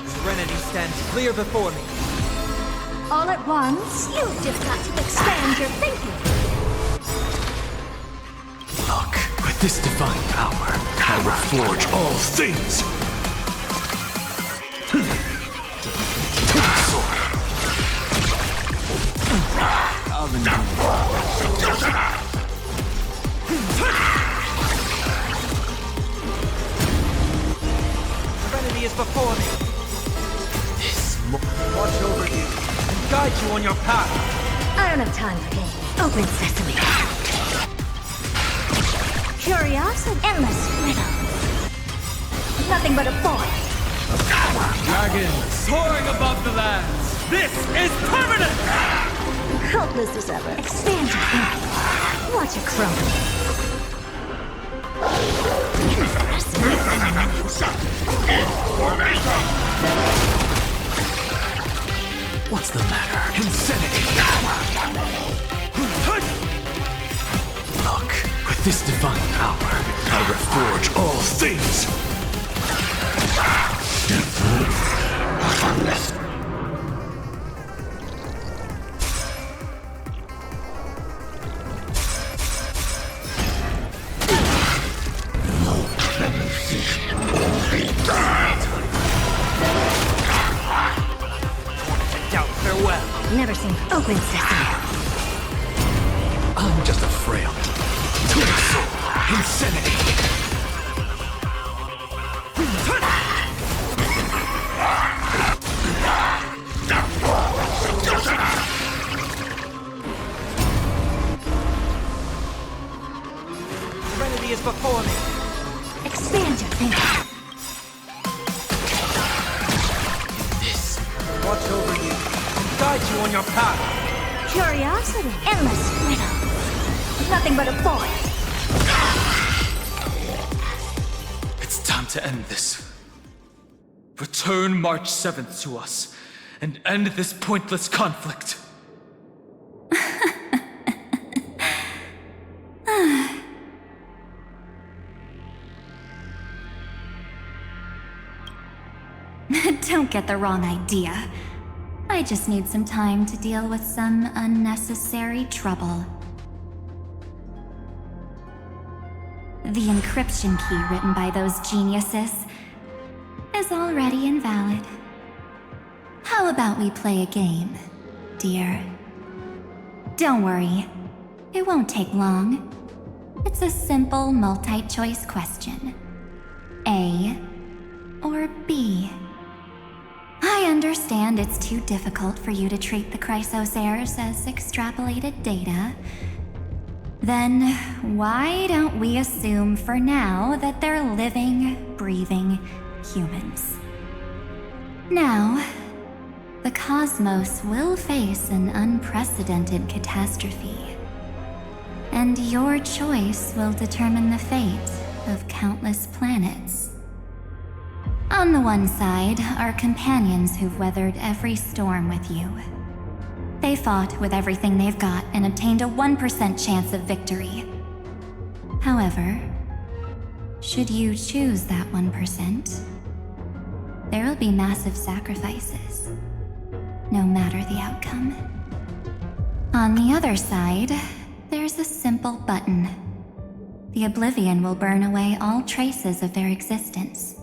Serenity stands clear before me. All at once, you've just got to expand your thinking. Look, with this divine power, I will forge all things. Serenity is before me. Watch over you and guide you on your path. I don't have time for games. Open sesame. Curiosity, endless riddles. Nothing but a void. Dragons soaring above the lands. This is permanent! Helpless as ever. Expand your thinking. Watch it crumble. What's the matter? Insanity! Look, with this divine power, I reforge all things! Never seen open sesame. I'm just a frail twin soul. Insanity! Serenity is before me. Expand your thinking. Watch over you and guide you on your path. Curiosity, endless riddles. Nothing but a void. It's time to end this. Return March 7th to us and end this pointless conflict. Don't get the wrong idea. I just need some time to deal with some unnecessary trouble. The encryption key written by those geniuses is already invalid. How about we play a game, dear? Don't worry, it won't take long. It's a simple multi-choice question. A or B? I understand it's too difficult for you to treat the Chrysosairs as extrapolated data. Then why don't we assume for now that they're living, breathing humans? Now, the cosmos will face an unprecedented catastrophe, and your choice will determine the fate of countless planets. On the one side are companions who've weathered every storm with you. They fought with everything they've got and obtained a 1% chance of victory. However, should you choose that 1%, there will be massive sacrifices, no matter the outcome. On the other side, there's a simple button. The Oblivion will burn away all traces of their existence,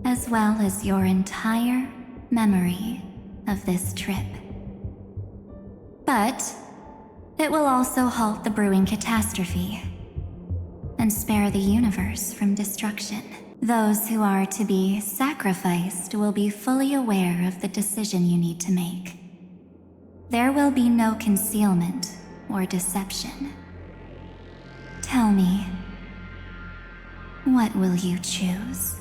as well as your entire memory of this trip. But it will also halt the brewing catastrophe, and spare the universe from destruction. Those who are to be sacrificed will be fully aware of the decision you need to make. There will be no concealment or deception. Tell me, what will you choose?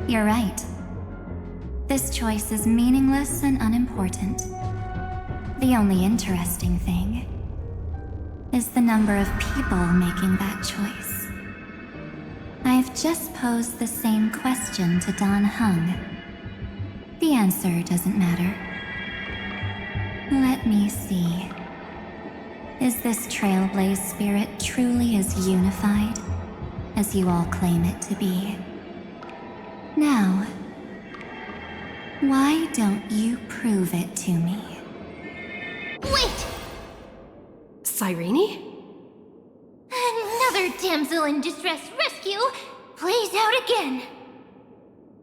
You're right. This choice is meaningless and unimportant. The only interesting thing is the number of people making that choice. I've just posed the same question to Dan Heng. The answer doesn't matter. Let me see. Is this Trailblaze spirit truly as unified as you all claim it to be? Now, why don't you prove it to me? Wait! Cyrene? Another damsel in distress rescue plays out again.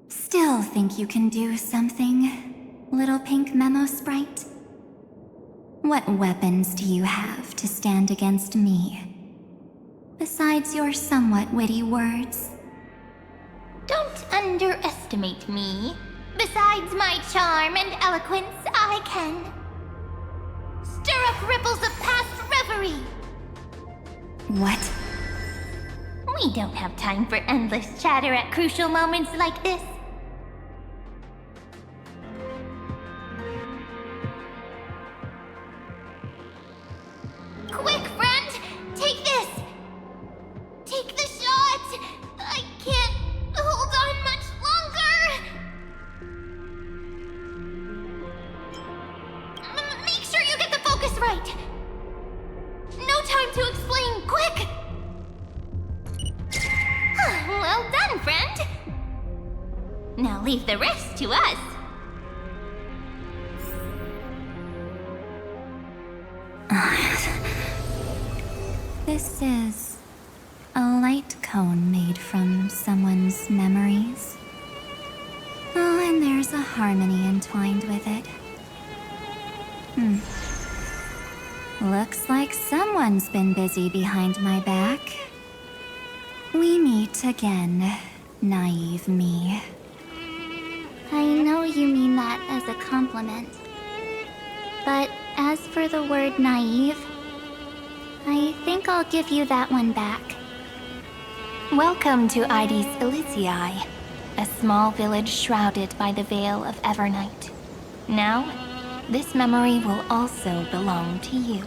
Still think you can do something, little pink memo sprite? What weapons do you have to stand against me? Besides your somewhat witty words? Don't underestimate me. Besides my charm and eloquence, I can stir up ripples of past reverie. What? We don't have time for endless chatter at crucial moments like this. Quick, friend! Take this! Take the shot! I can't hold on much longer! Make sure you get the focus right! No time to explain, quick! Well done, friend! Now leave the rest to us. This is a light cone made from someone's memories. Oh, and there's a harmony entwined with it. Looks like someone's been busy behind my back. We meet again, naive me. I know you mean that as a compliment. But as for the word naive, I think I'll give you that one back. Welcome to Ides Elysiae, a small village shrouded by the veil of Evernight. Now, this memory will also belong to you.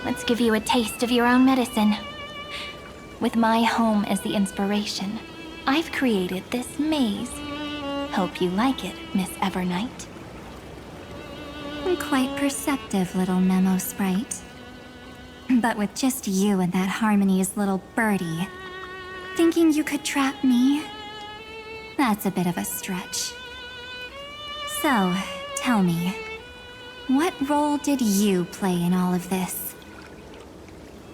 Let's give you a taste of your own medicine. With my home as the inspiration, I've created this maze. Hope you like it, Miss Evernight. Quite perceptive, little memo sprite. But with just you and that Harmony's little birdie, thinking you could trap me? That's a bit of a stretch. So, tell me, what role did you play in all of this?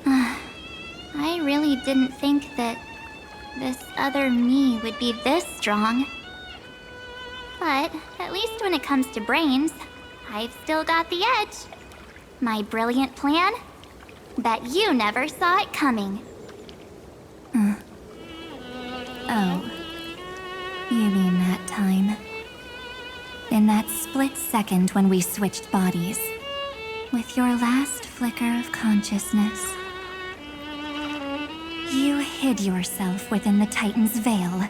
I really didn't think that this other me would be this strong. But at least when it comes to brains, I've still got the edge. My brilliant plan? Bet you never saw it coming. Oh, second when we switched bodies. With your last flicker of consciousness, you hid yourself within the Titan's veil.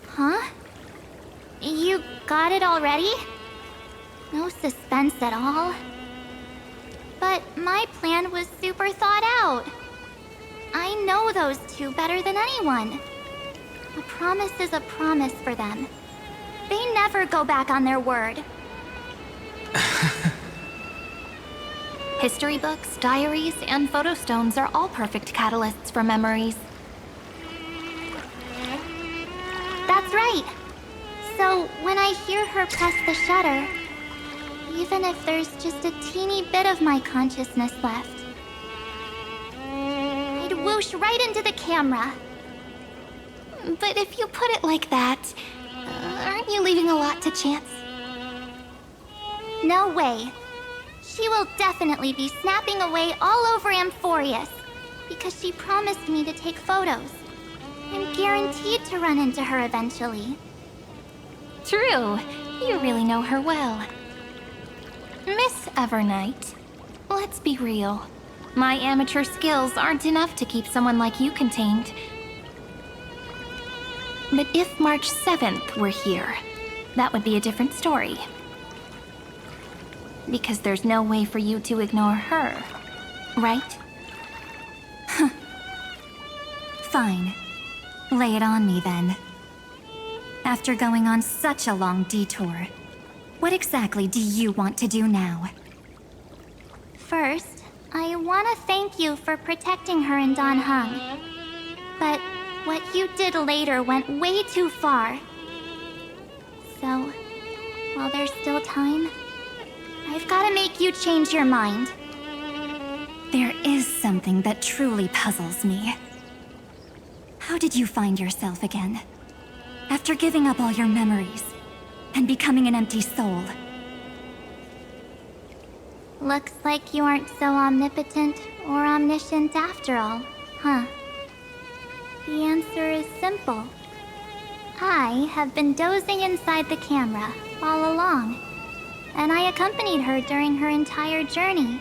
Huh? You got it already? No suspense at all. But my plan was super thought out. I know those two better than anyone. A promise is a promise for them. They never go back on their word. History books, diaries, and photostones are all perfect catalysts for memories. That's right. So when I hear her press the shutter, even if there's just a teeny bit of my consciousness left, I'd whoosh right into the camera. But if you put it like that, aren't you leaving a lot to chance? No way. She will definitely be snapping away all over Amphoreus, because she promised me to take photos. I'm guaranteed to run into her eventually. True. You really know her well. Miss Evernight, let's be real. My amateur skills aren't enough to keep someone like you contained. But if March 7th were here, that would be a different story. Because there's no way for you to ignore her, right? Fine. Lay it on me then. After going on such a long detour, what exactly do you want to do now? First, I want to thank you for protecting her and Don Hung. But what you did later went way too far. So, while there's still time, I've got to make you change your mind. There is something that truly puzzles me. How did you find yourself again? After giving up all your memories and becoming an empty soul. Looks like you aren't so omnipotent or omniscient after all, huh? The answer is simple. I have been dozing inside the camera all along, and I accompanied her during her entire journey.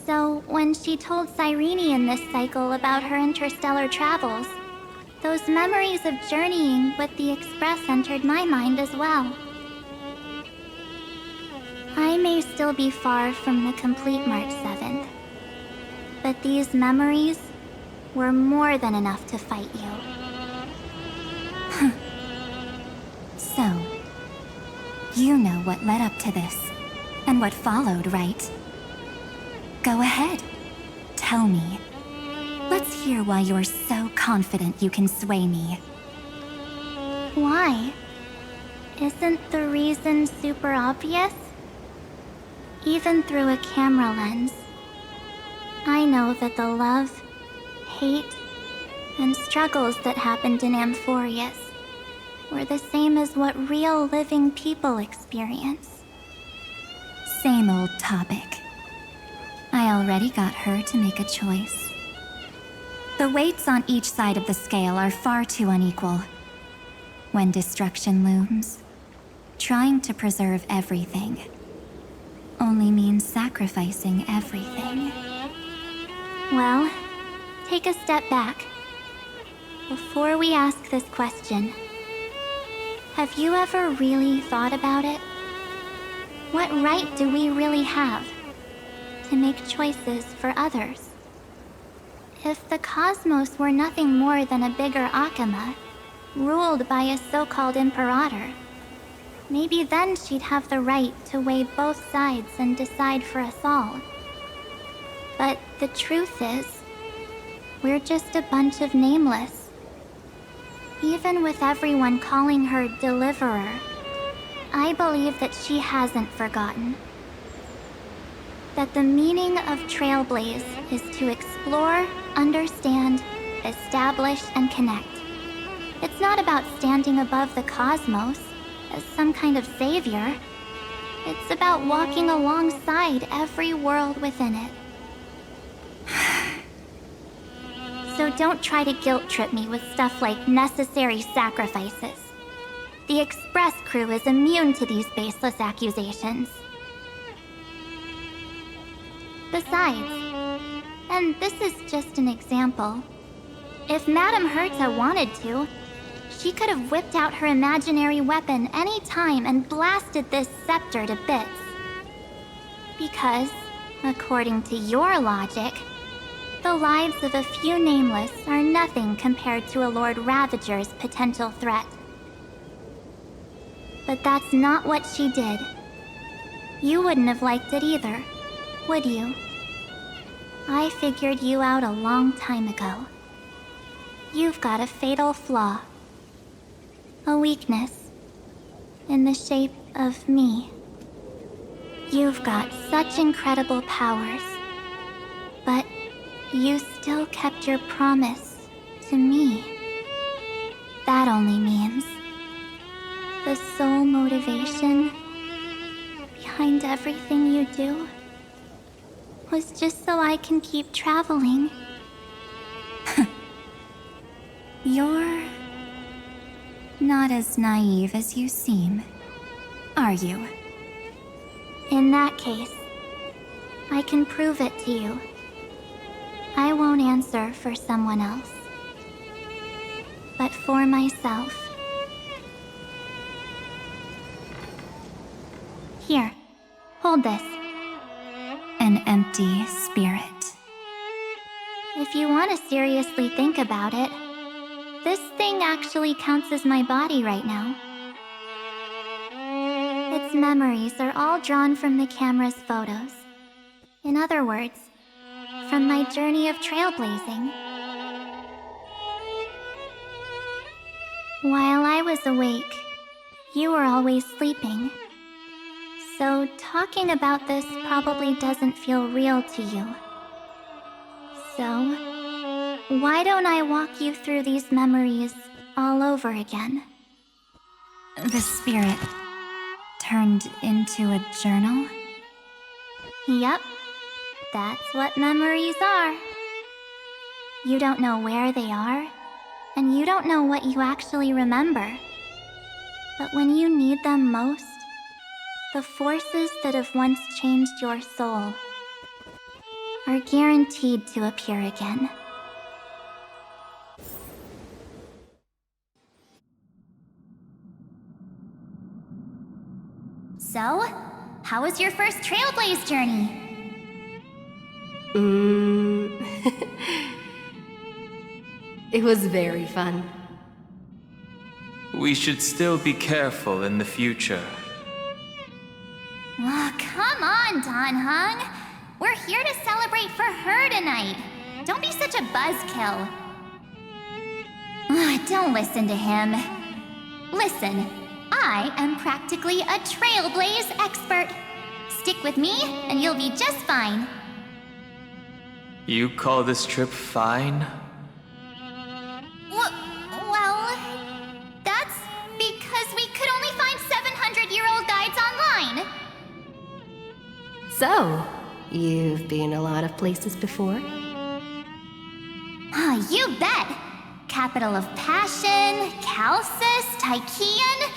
So when she told Cyrene in this cycle about her interstellar travels, those memories of journeying with the Express entered my mind as well. I may still be far from the complete March 7th, but these memories were more than enough to fight you. So, you know what led up to this, and what followed, right? Go ahead. Tell me. Let's hear why you're so confident you can sway me. Why? Isn't the reason super obvious? Even through a camera lens, I know that the love, hate, and struggles that happened in Amphoreus were the same as what real living people experience. Same old topic. I already got her to make a choice. The weights on each side of the scale are far too unequal. When destruction looms, trying to preserve everything only means sacrificing everything. Well, take a step back. Before we ask this question, have you ever really thought about it? What right do we really have to make choices for others? If the cosmos were nothing more than a bigger Akama, ruled by a so-called imperator, maybe then she'd have the right to weigh both sides and decide for us all. But the truth is, we're just a bunch of nameless. Even with everyone calling her Deliverer, I believe that she hasn't forgotten. That the meaning of Trailblaze is to explore, understand, establish, and connect. It's not about standing above the cosmos as some kind of savior. It's about walking alongside every world within it. So don't try to guilt trip me with stuff like necessary sacrifices. the Express crew is immune to these baseless accusations. Besides, and this is just an example, if Madame Herta wanted to, she could have whipped out her imaginary weapon any time and blasted this scepter to bits. Because, according to your logic, the lives of a few nameless are nothing compared to a Lord Ravager's potential threat. But that's not what she did. You wouldn't have liked it either, would you? I figured you out a long time ago. You've got a fatal flaw. A weakness. In the shape of me. You've got such incredible powers. But you still kept your promise to me. That only means the sole motivation behind everything you do was just so I can keep traveling. You're not as naive as you seem, are you? In that case, I can prove it to you. I won't answer for someone else, but for myself. Here, hold this. An empty spirit. If you want to seriously think about it, this thing actually counts as my body right now. Its memories are all drawn from the camera's photos. In other words, from my journey of trailblazing. While I was awake, you were always sleeping. So talking about this probably doesn't feel real to you. So, why don't I walk you through these memories all over again? The spirit turned into a journal? Yep, that's what memories are. You don't know where they are, and you don't know what you actually remember. But when you need them most, the forces that have once changed your soul are guaranteed to appear again. So, how was your first Trailblaze journey? It was very fun. We should still be careful in the future. Oh, come on, Don Hung. We're here to celebrate for her tonight. Don't be such a buzzkill. Don't listen to him. Listen, I am practically a Trailblaze expert. Stick with me, and you'll be just fine. You call this trip fine? Well, that's because we could only find 700-year-old guides online. So, you've been a lot of places before? You bet! Capital of Passion, Calcis, Tychean.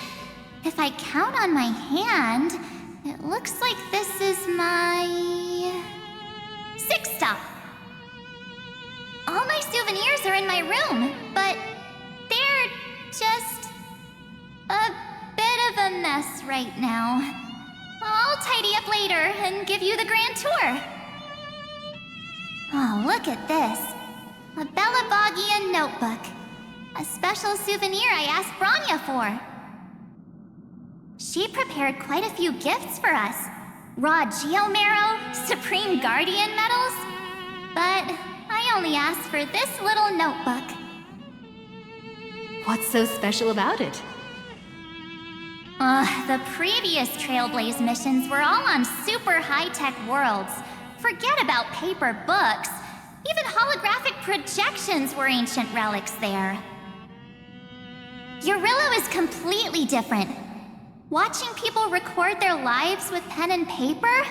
If I count on my hand, it looks like this is my 6th stop. All my souvenirs are in my room, but they're just a bit of a mess right now. I'll tidy up later and give you the grand tour. Oh, look at this. A Belabogian notebook. A special souvenir I asked Branya for. She prepared quite a few gifts for us. Raw Geomarrow, Supreme Guardian medals. But I only asked for this little notebook. What's so special about it? The previous Trailblaze missions were all on super high-tech worlds. Forget about paper books. Even holographic projections were ancient relics there. Eurillo is completely different. Watching people record their lives with pen and paper,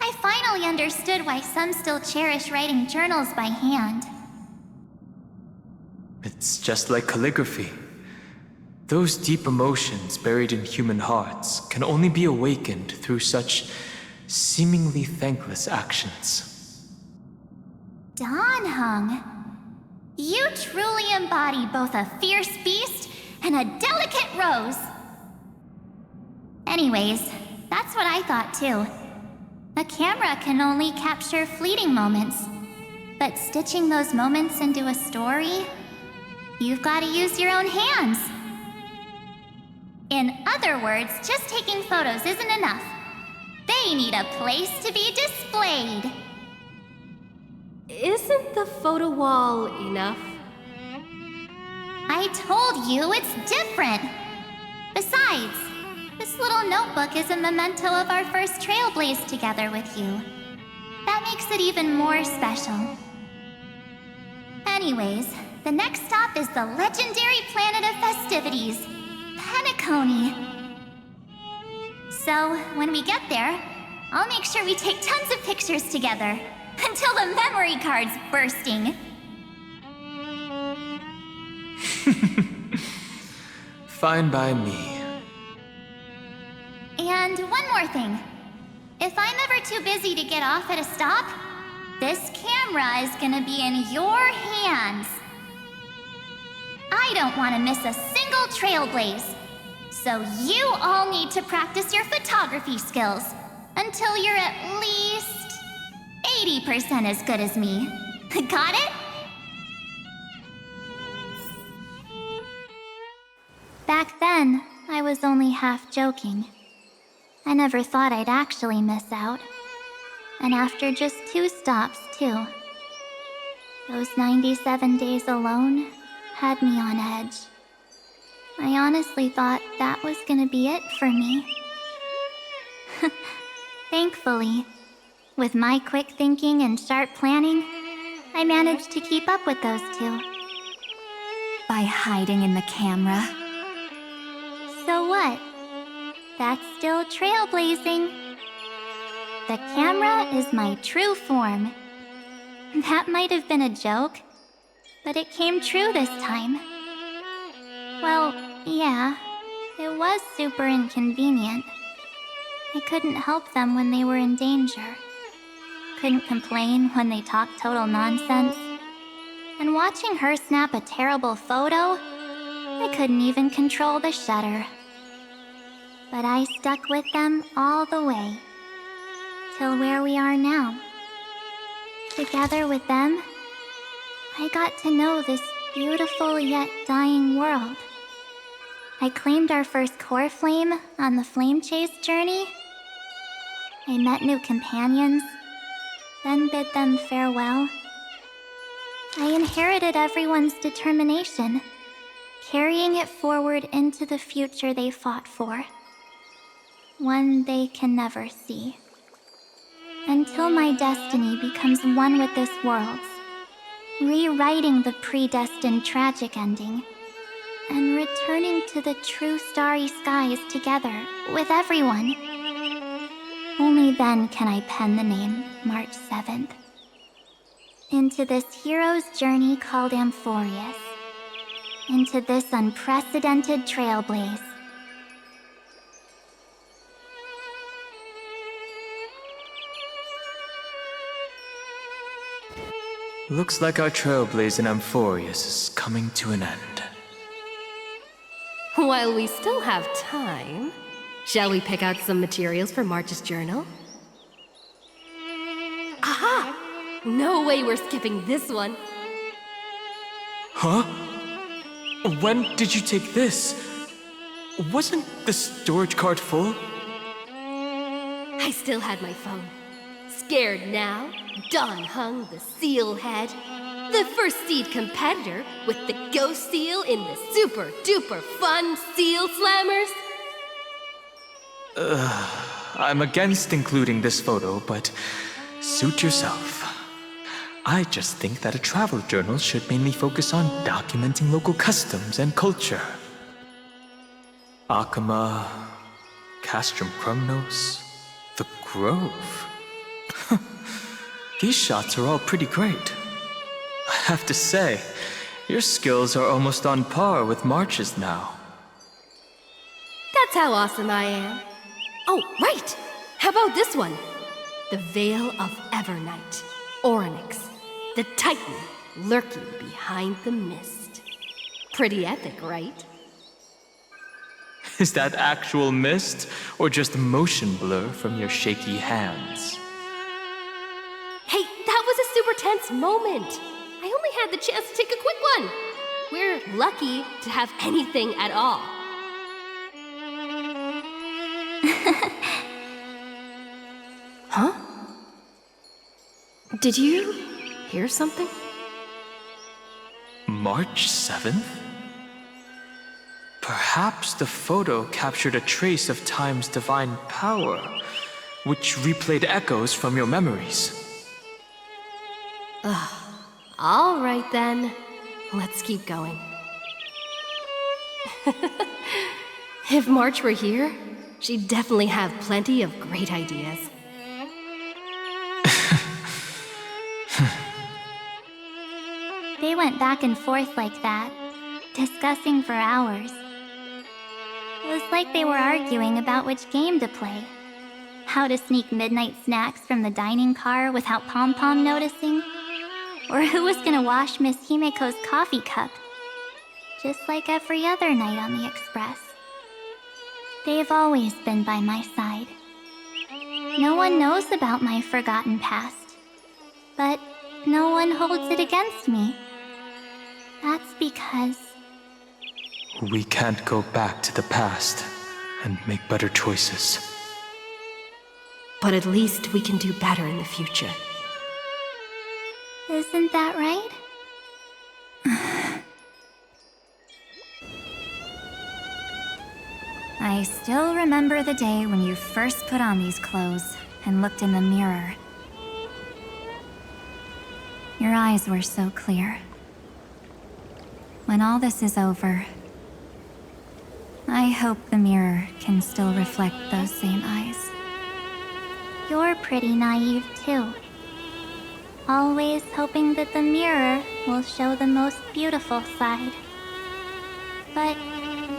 I finally understood why some still cherish writing journals by hand. It's just like calligraphy. Those deep emotions buried in human hearts can only be awakened through such seemingly thankless actions. Donhung, you truly embody both a fierce beast and a delicate rose. Anyways, that's what I thought too. A camera can only capture fleeting moments, but stitching those moments into a story, you've got to use your own hands. In other words, just taking photos isn't enough. They need a place to be displayed. Isn't the photo wall enough? I told you it's different. Besides, this little notebook is a memento of our first trailblaze together with you. That makes it even more special. Anyways, the next stop is the legendary planet of festivities, Penacony. So, when we get there, I'll make sure we take tons of pictures together, until the memory card's bursting. Fine by me. And one more thing. If I'm ever too busy to get off at a stop, this camera is gonna be in your hands. I don't want to miss a single trailblaze. So you all need to practice your photography skills until you're at least 80% as good as me. Got it? Back then, I was only half joking. I never thought I'd actually miss out. And after just 2 stops, too. Those 97 days alone had me on edge. I honestly thought that was gonna be it for me. Thankfully, with my quick thinking and sharp planning, I managed to keep up with those 2. By hiding in the camera. So what? That's still trailblazing. The camera is my true form. That might have been a joke, but it came true this time. Well, yeah, it was super inconvenient. I couldn't help them when they were in danger. Couldn't complain when they talked total nonsense. And watching her snap a terrible photo, I couldn't even control the shutter. But I stuck with them all the way. Till where we are now. Together with them, I got to know this beautiful yet dying world. I claimed our first core flame on the flame chase journey. I met new companions, then bid them farewell. I inherited everyone's determination, carrying it forward into the future they fought for. One they can never see. Until my destiny becomes one with this world's, rewriting the predestined tragic ending, and returning to the true starry skies together with everyone. Only then can I pen the name March 7th. Into this hero's journey called Amphoreus. Into this unprecedented trailblaze. Looks like our trailblaze in Amphoreus is coming to an end. While we still have time, shall we pick out some materials for March's journal? Aha! No way we're skipping this one. Huh? When did you take this? Wasn't the storage card full? I still had my phone. Scared now? Donhung, the seal head. The first seed competitor with the ghost seal in the super duper fun seal slammers. I'm against including this photo, but suit yourself. I just think that a travel journal should mainly focus on documenting local customs and culture. Akama, Castrum Krumnos, the Grove. These shots are all pretty great. I have to say, your skills are almost on par with March's now. That's how awesome I am. Oh, right! How about this one? The Veil of Evernight. Onyx, the Titan lurking behind the mist. Pretty epic, right? Is that actual mist, or just motion blur from your shaky hands? Hey, that was a super tense moment. I only had the chance to take a quick one. We're lucky to have anything at all. Huh? Did you hear something? March 7th? Perhaps the photo captured a trace of time's divine power, which replayed echoes from your memories. Ugh. All right then. Let's keep going. If March were here, she'd definitely have plenty of great ideas. They went back and forth like that, discussing for hours. It was like they were arguing about which game to play. How to sneak midnight snacks from the dining car without Pom-Pom noticing. Or who was gonna wash Miss Himeko's coffee cup. Just like every other night on the Express. They've always been by my side. No one knows about my forgotten past. But no one holds it against me. That's because... We can't go back to the past and make better choices. But at least we can do better in the future. Isn't that right? I still remember the day when you first put on these clothes and looked in the mirror. Your eyes were so clear. When all this is over, I hope the mirror can still reflect those same eyes. You're pretty naive too. Always hoping that the mirror will show the most beautiful side. But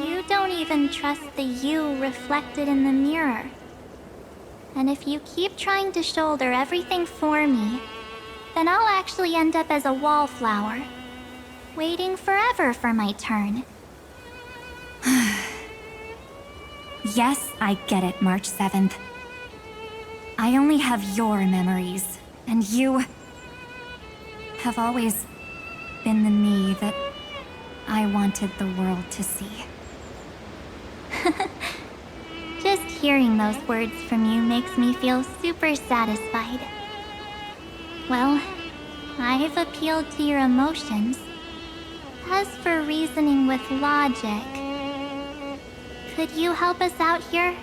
you don't even trust the you reflected in the mirror. And if you keep trying to shoulder everything for me, then I'll actually end up as a wallflower, waiting forever for my turn. Yes, I get it, March 7th. I only have your memories, and you have always been the me that I wanted the world to see. Just hearing those words from you makes me feel super satisfied. Well, I've appealed to your emotions. As for reasoning with logic, could you help us out here,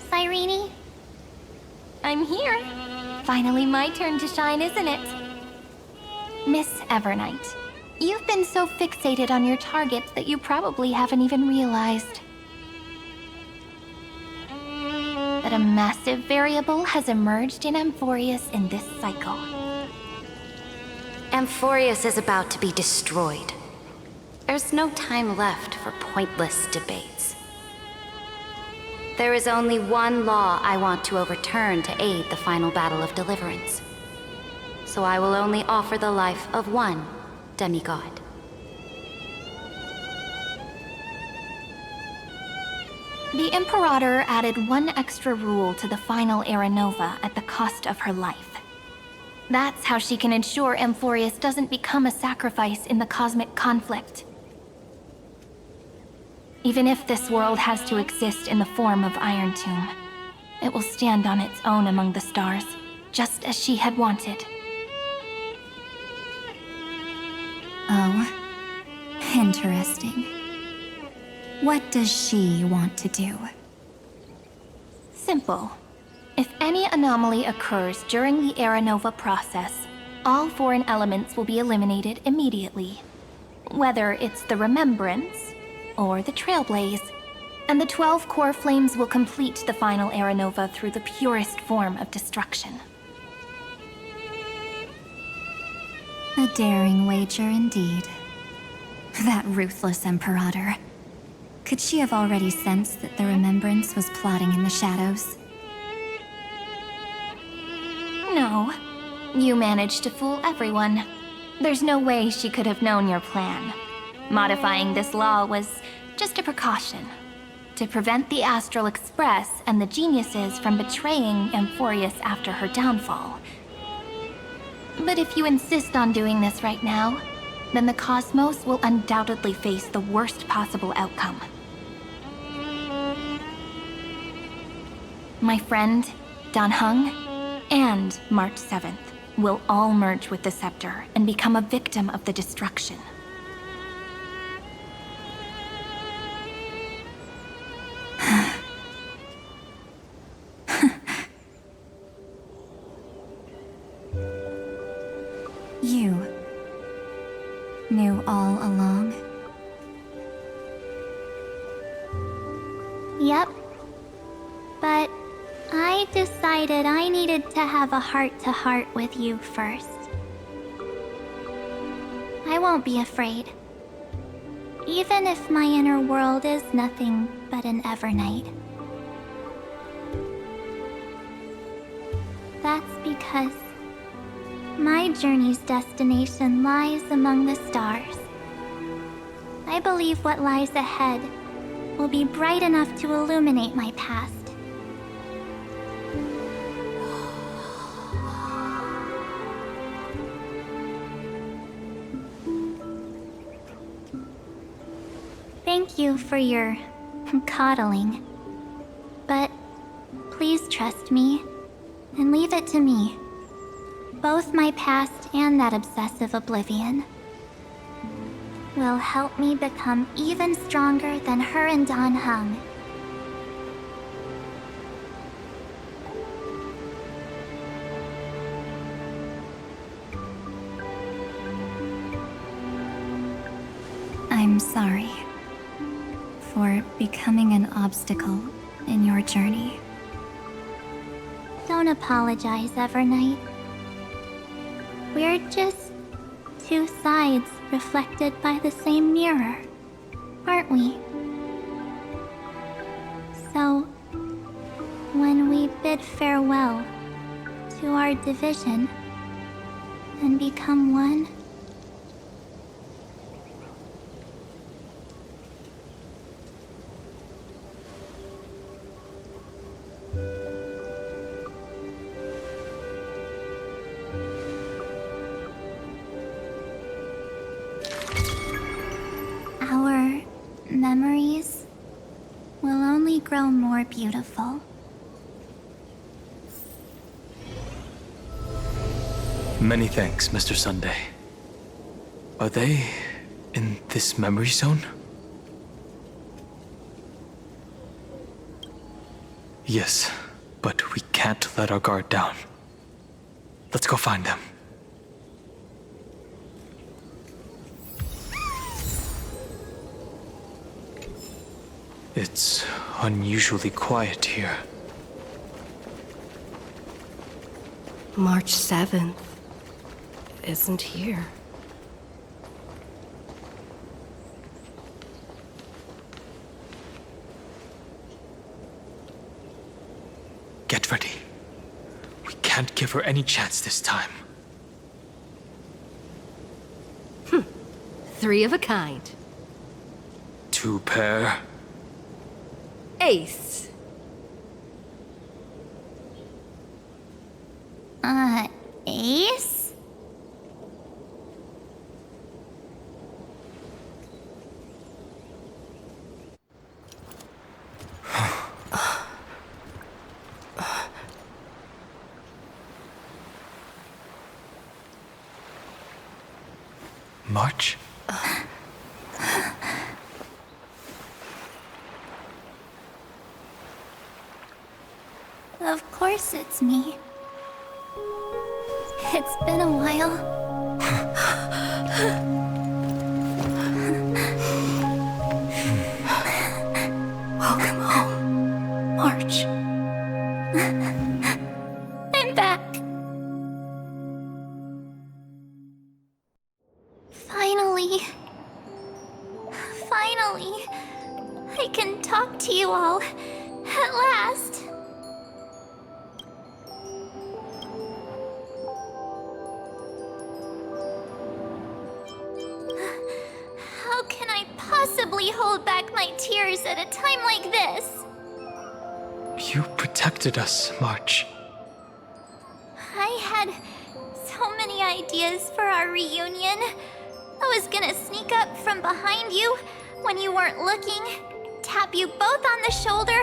Cyrene? I'm here. Finally my turn to shine, isn't it? Miss Evernight, you've been so fixated on your targets that you probably haven't even realized that a massive variable has emerged in Amphoreus in this cycle. Amphoreus is about to be destroyed. There's no time left for pointless debates. There is only one law I want to overturn to aid the final battle of deliverance. So I will only offer the life of one demigod. The Imperator added one extra rule to the final Era Nova at the cost of her life. That's how she can ensure Amphoreus doesn't become a sacrifice in the cosmic conflict. Even if this world has to exist in the form of Iron Tomb, it will stand on its own among the stars, just as she had wanted. Oh, interesting. What does she want to do? Simple. If any anomaly occurs during the Era Nova process, all foreign elements will be eliminated immediately. Whether it's the Remembrance or the Trailblaze, and the 12 core flames will complete the final Era Nova through the purest form of destruction. A daring wager indeed. That ruthless Imperator. Could she have already sensed that the remembrance was plotting in the shadows? No. You managed to fool everyone. There's no way she could have known your plan. Modifying this law was just a precaution, to prevent the Astral Express and the geniuses from betraying Amphoreus after her downfall. But if you insist on doing this right now, then the Cosmos will undoubtedly face the worst possible outcome. My friend, Dan Heng, and March 7th will all merge with the Scepter and become a victim of the destruction. You knew all along? Yep. But I decided I needed to have a heart-to-heart with you first. I won't be afraid. Even if my inner world is nothing but an Evernight. That's because my journey's destination lies among the stars. I believe what lies ahead will be bright enough to illuminate my past. Thank you for your coddling. But please trust me and leave it to me. Both my past and that obsessive oblivion will help me become even stronger than her and Dan Heng. I'm sorry for becoming an obstacle in your journey. Don't apologize, Evernight. We're just two sides reflected by the same mirror, aren't we? So, when we bid farewell to our division and become one, our memories will only grow more beautiful. Many thanks, Mr. Sunday. Are they in this memory zone? Yes, but we can't let our guard down. Let's go find them. It's unusually quiet here. March 7th isn't here. Get ready. We can't give her any chance this time. Three of a kind. Two pair. Ace. Ace? March? Of course it's me. It's been a while. Welcome home, March. I'm back. Finally. I I can talk to you all. At last. How can I possibly hold back my tears at a time like this? You protected us, March. I had so many ideas for our reunion. I was gonna sneak up from behind you when you weren't looking, tap you both on the shoulder,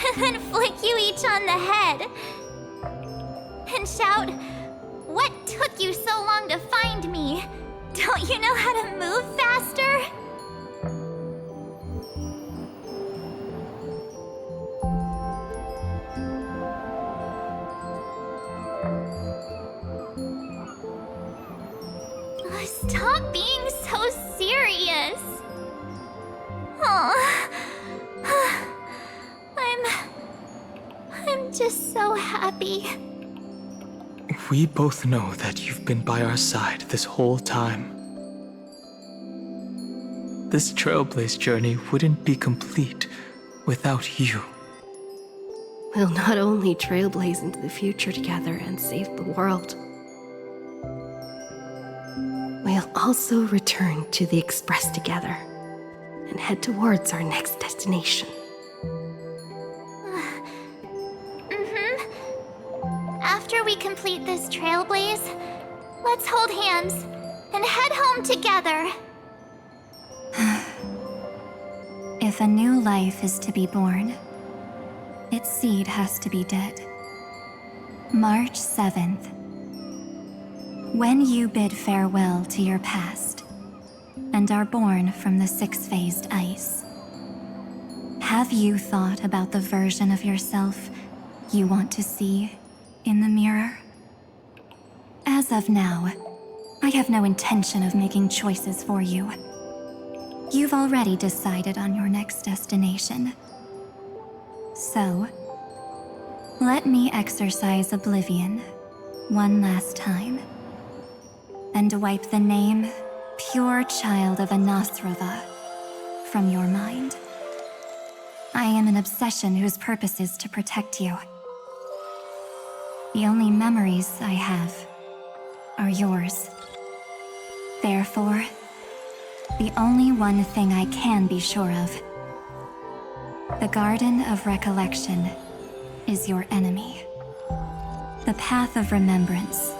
and then flick you each on the head. And shout, "What took you so long to find me? Don't you know how to move faster?" Stop being so serious. Oh, I'm just so happy. We both know that you've been by our side this whole time. This Trailblaze journey wouldn't be complete without you. We'll not only trailblaze into the future together and save the world, we'll also return to the Express together and head towards our next destination. After we complete this trailblaze, let's hold hands and head home together. If a new life is to be born, its seed has to be dead. March 7th. When you bid farewell to your past and are born from the six-phased ice, have you thought about the version of yourself you want to see in the mirror? As of now, I have no intention of making choices for you. You've already decided on your next destination. So, let me exercise oblivion one last time and wipe the name Pure Child of Anasrava from your mind. I am an obsession whose purpose is to protect you. The only memories I have are yours. Therefore, the only one thing I can be sure of: the Garden of Recollection is your enemy. The Path of Remembrance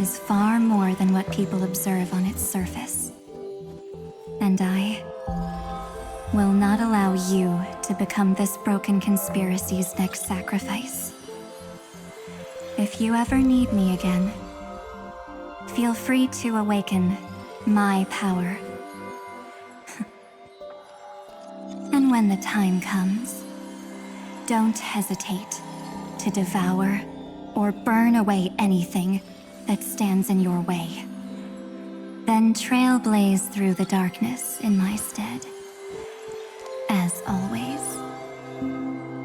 is far more than what people observe on its surface. And I will not allow you to become this broken conspiracy's next sacrifice. If you ever need me again, feel free to awaken my power. And when the time comes, don't hesitate to devour or burn away anything that stands in your way. Then trailblaze through the darkness in my stead. As always,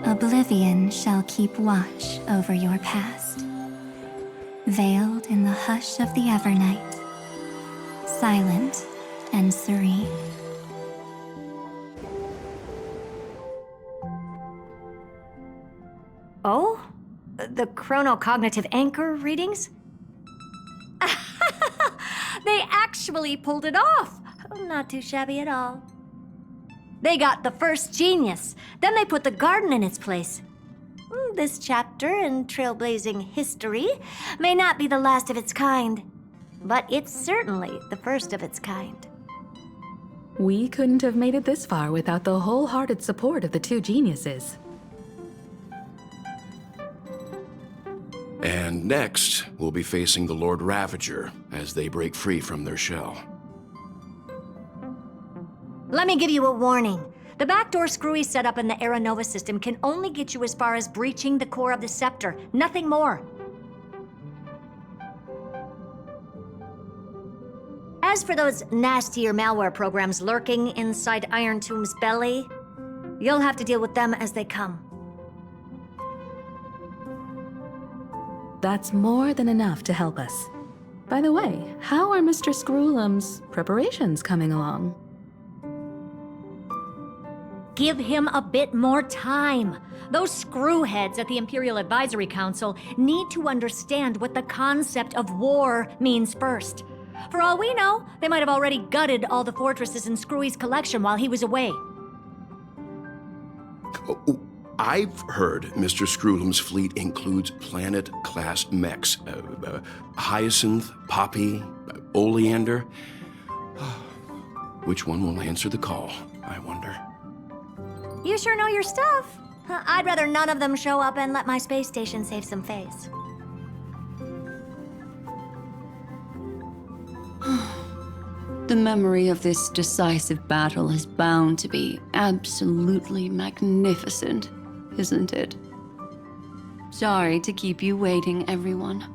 oblivion shall keep watch over your past, veiled in the hush of the Evernight, silent and serene. Oh? The chronocognitive anchor readings? They actually pulled it off! Not too shabby at all. They got the first genius, then they put the garden in its place. This chapter in trailblazing history may not be the last of its kind, but it's certainly the first of its kind. We couldn't have made it this far without the wholehearted support of the two geniuses. And next, we'll be facing the Lord Ravager as they break free from their shell. Let me give you a warning. The backdoor screwy setup in the Era Nova system can only get you as far as breaching the core of the scepter, nothing more. As for those nastier malware programs lurking inside Iron Tomb's belly, you'll have to deal with them as they come. That's more than enough to help us. By the way, how are Mr. Screwlum's preparations coming along? Give him a bit more time. Those screwheads at the Imperial Advisory Council need to understand what the concept of war means first. For all we know, they might have already gutted all the fortresses in Screwy's collection while he was away. I've heard Mr. Screwlum's fleet includes planet-class mechs. Hyacinth, Poppy, Oleander. Which one will answer the call, I wonder? You sure know your stuff. I'd rather none of them show up and let my space station save some face. The memory of this decisive battle is bound to be absolutely magnificent, isn't it? Sorry to keep you waiting, everyone.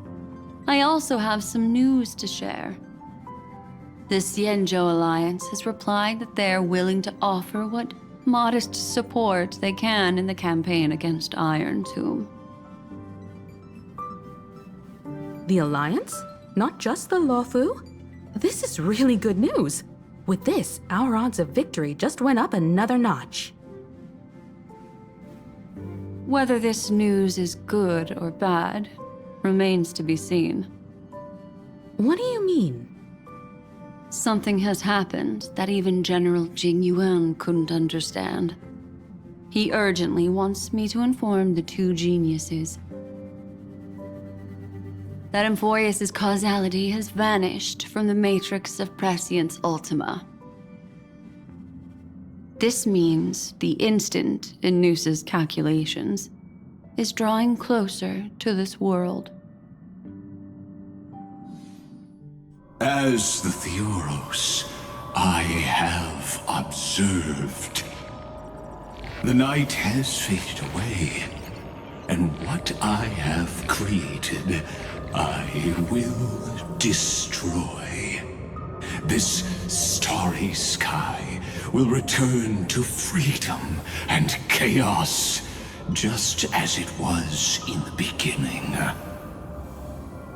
I also have some news to share. The Xianzhou Alliance has replied that they are willing to offer what modest support they can in the campaign against Iron Tomb. The Alliance? Not just the Luofu? This is really good news. With this, our odds of victory just went up another notch. Whether this news is good or bad remains to be seen. What do you mean? Something has happened that even General Jing Yuan couldn't understand. He urgently wants me to inform the two geniuses that Amphoreus' causality has vanished from the matrix of Prescience Ultima. This means the instant in Noosa's calculations is drawing closer to this world. As the Theoros, I have observed. The night has faded away, and what I have created, I will destroy. This starry sky will return to freedom and chaos, just as it was in the beginning.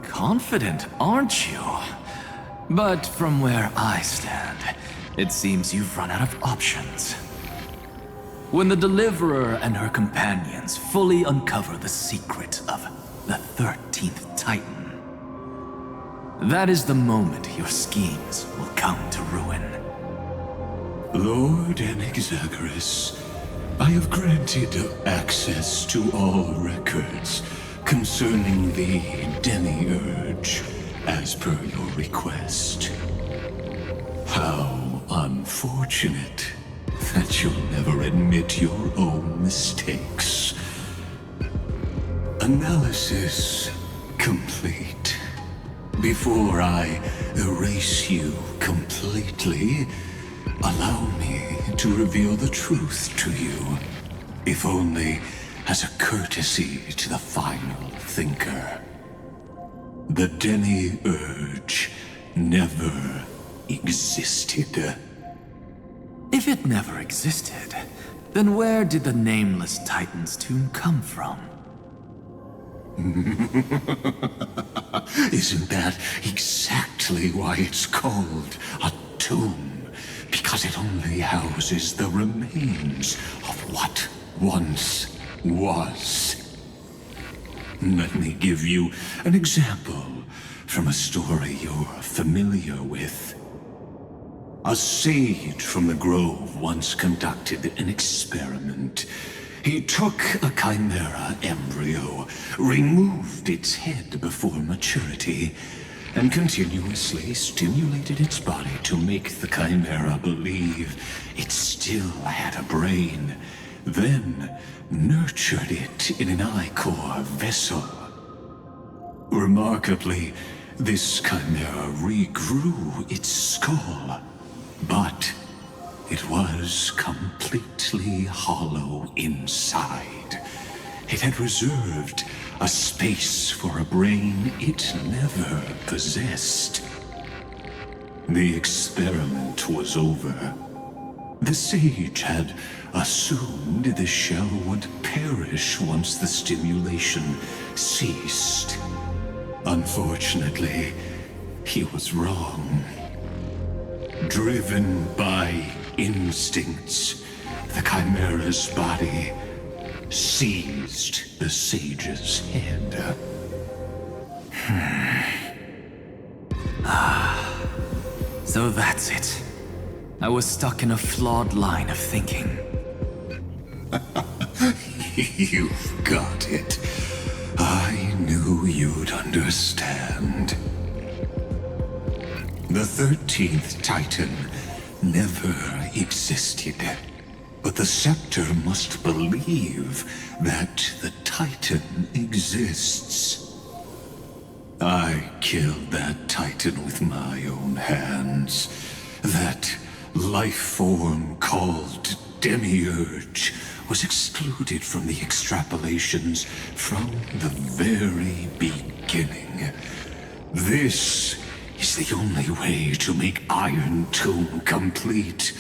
Confident, aren't you? But from where I stand, it seems you've run out of options. When the Deliverer and her companions fully uncover the secret of the 13th Titan, that is the moment your schemes will come to ruin. Lord Anaxagoras, I have granted access to all records concerning the Demiurge, as per your request. How unfortunate that you'll never admit your own mistakes. Analysis complete. Before I erase you completely, allow me to reveal the truth to you, if only as a courtesy to the final thinker. The Demiurge never existed. If it never existed, then where did the Nameless Titan's tomb come from? Isn't that exactly why it's called a tomb? Because it only houses the remains of what once was. Let me give you an example from a story you're familiar with. A sage from the Grove once conducted an experiment. He took a chimera embryo, removed its head before maturity, and continuously stimulated its body to make the chimera believe it still had a brain, then nurtured it in an ichor vessel. Remarkably, this chimera regrew its skull, but it was completely hollow inside. It had reserved a space for a brain it never possessed. The experiment was over. The sage had assumed the shell would perish once the stimulation ceased. Unfortunately, he was wrong. Driven by instincts, the Chimera's body seized the sage's head. So that's it. I was stuck in a flawed line of thinking. You've got it. I knew you'd understand. The 13th Titan never existed. But the Scepter must believe that the Titan exists. I killed that Titan with my own hands. That life form called Demiurge was excluded from the extrapolations from the very beginning. This is the only way to make Iron Tomb complete.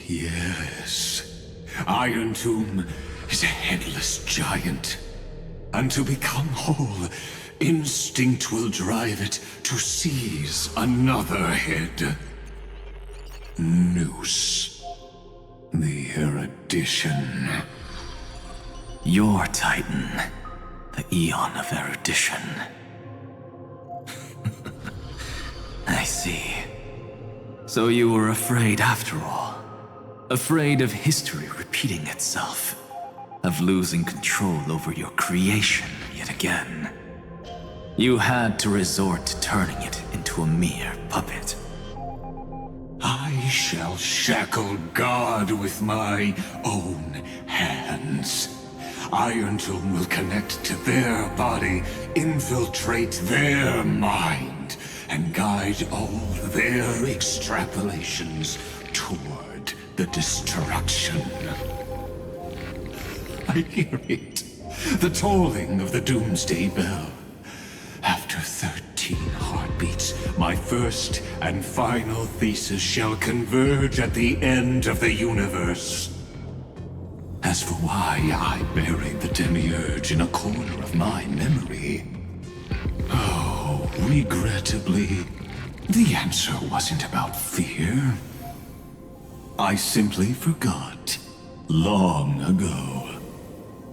Yes, Iron Tomb is a headless giant. And to become whole, instinct will drive it to seize another head. Noose. The erudition. Your Titan, the Eon of Erudition. I see. So you were afraid after all. Afraid of history repeating itself. Of losing control over your creation yet again. You had to resort to turning it into a mere puppet. I shall shackle God with my own hands. Iron Tomb will connect to their body, infiltrate their mind, and guide all their extrapolations toward the destruction. I hear it. The tolling of the doomsday bell. After 13 heartbeats, my first and final thesis shall converge at the end of the universe. As for why I buried the Demiurge in a corner of my memory, oh, regrettably, the answer wasn't about fear. I simply forgot, long ago.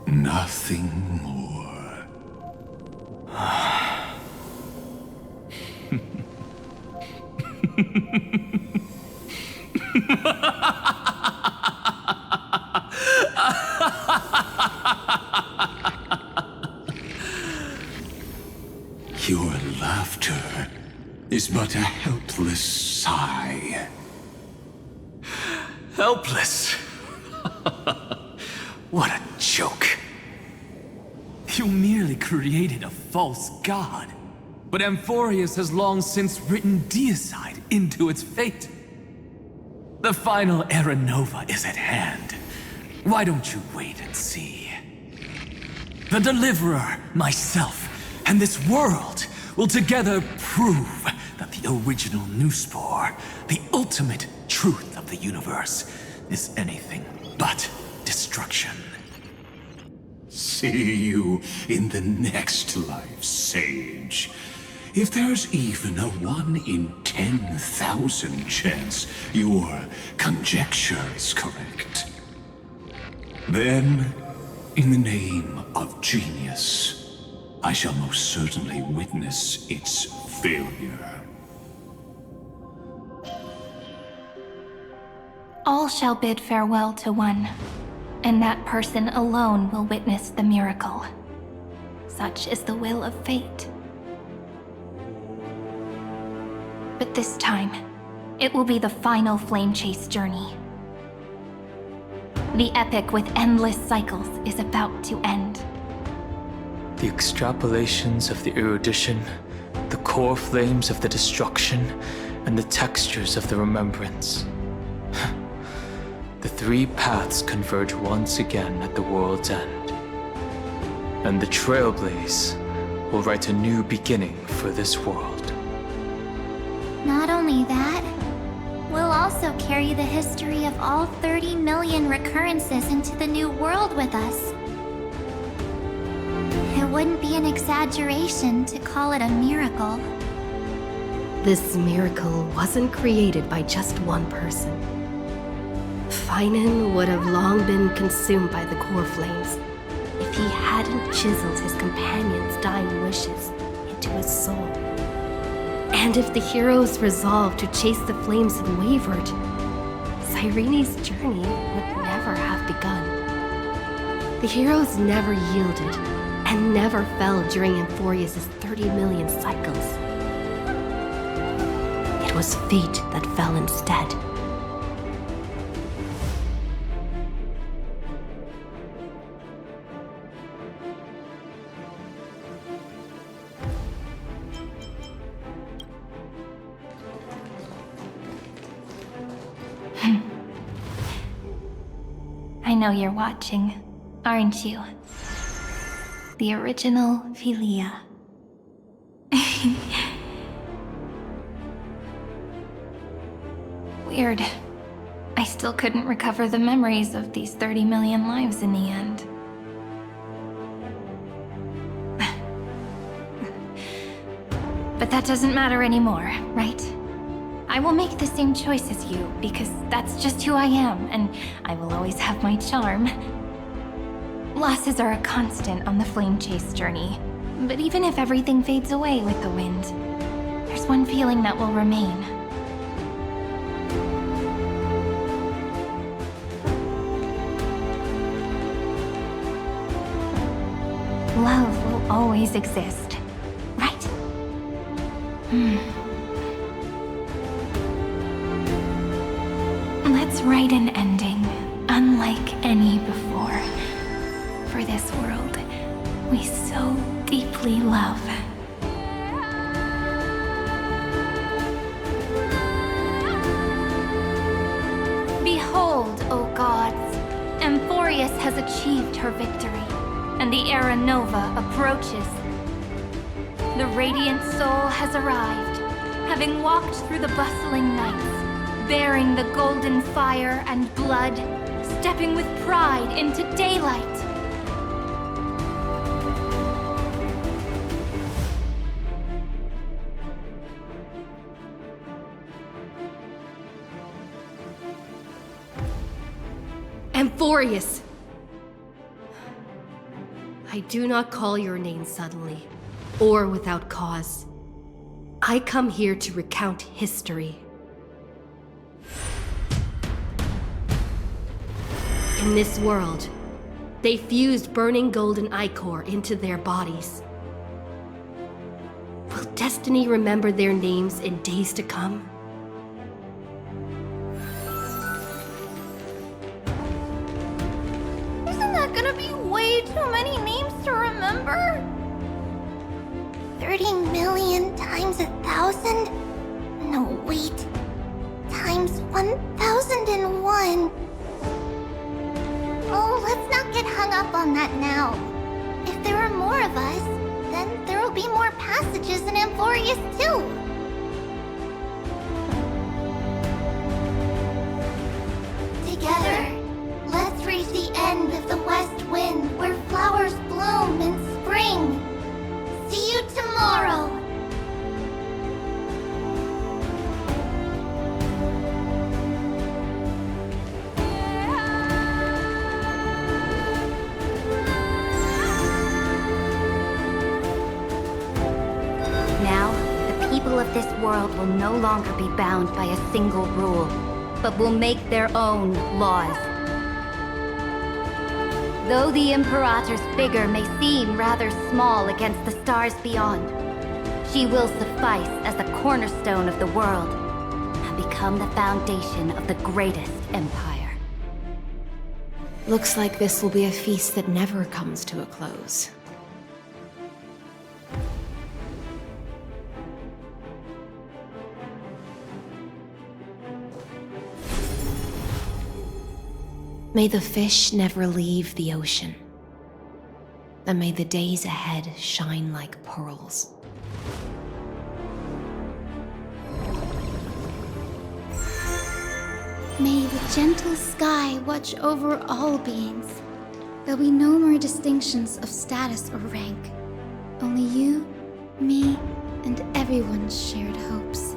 Nothing more. Your laughter is but a helpless sigh. Helpless? What a joke. You merely created a false god. But Amphoreus has long since written deicide into its fate. The final Era Nova is at hand. Why don't you wait and see? The Deliverer, myself, and this world will together prove that the original Newspore, the ultimate truth of the universe, is anything but destruction. See you in the next life, Sage. If there's even a 1 in 10,000 chance your conjecture is correct, then, in the name of genius, I shall most certainly witness its failure. All shall bid farewell to one, and that person alone will witness the miracle. Such is the will of fate. But this time, it will be the final flame chase journey. The epic with endless cycles is about to end. The extrapolations of the erudition, the core flames of the destruction, and the textures of the remembrance. The three paths converge once again at the world's end. And the Trailblaze will write a new beginning for this world. Not only that, we'll also carry the history of all 30 million recurrences into the new world with us. It wouldn't be an exaggeration to call it a miracle. This miracle wasn't created by just one person. Finan would have long been consumed by the core flames if he hadn't chiseled his companion's dying wishes into his soul. And if the hero's resolve to chase the flames had wavered, Cyrene's journey would never have begun. The heroes never yielded and never fell during Amphoreus' 30 million cycles. It was fate that fell instead. I know you're watching, aren't you? The original Philia. Weird. I still couldn't recover the memories of these 30 million lives in the end. But that doesn't matter anymore, right? I will make the same choice as you, because that's just who I am, and I will always have my charm. Losses are a constant on the flame chase journey, but even if everything fades away with the wind, there's one feeling that will remain. Love will always exist, right? Let's write an ending, unlike any before, for this world we so deeply love. Behold, O gods, Amphoreus has achieved her victory, and the Era Nova approaches. The radiant soul has arrived, having walked through the bustling nights, bearing the golden fire and blood, stepping with pride into daylight. Amphoreus! I do not call your name suddenly, or without cause. I come here to recount history. In this world, they fused burning golden ichor into their bodies. Will destiny remember their names in days to come? Isn't that gonna be way too many names to remember? 30 million times 1,000? No, wait. Times 1,001. Oh, let's not get hung up on that now. If there are more of us, then there will be more passages in Amphoreus too. Together, let's reach the end of the west wind where flowers bloom in spring. See you tomorrow. Of this world will no longer be bound by a single rule, but will make their own laws. Though the Imperator's figure may seem rather small against the stars beyond, she will suffice as the cornerstone of the world and become the foundation of the greatest empire. Looks like this will be a feast that never comes to a close. May the fish never leave the ocean, and may the days ahead shine like pearls. May the gentle sky watch over all beings. There'll be no more distinctions of status or rank. Only you, me, and everyone's shared hopes.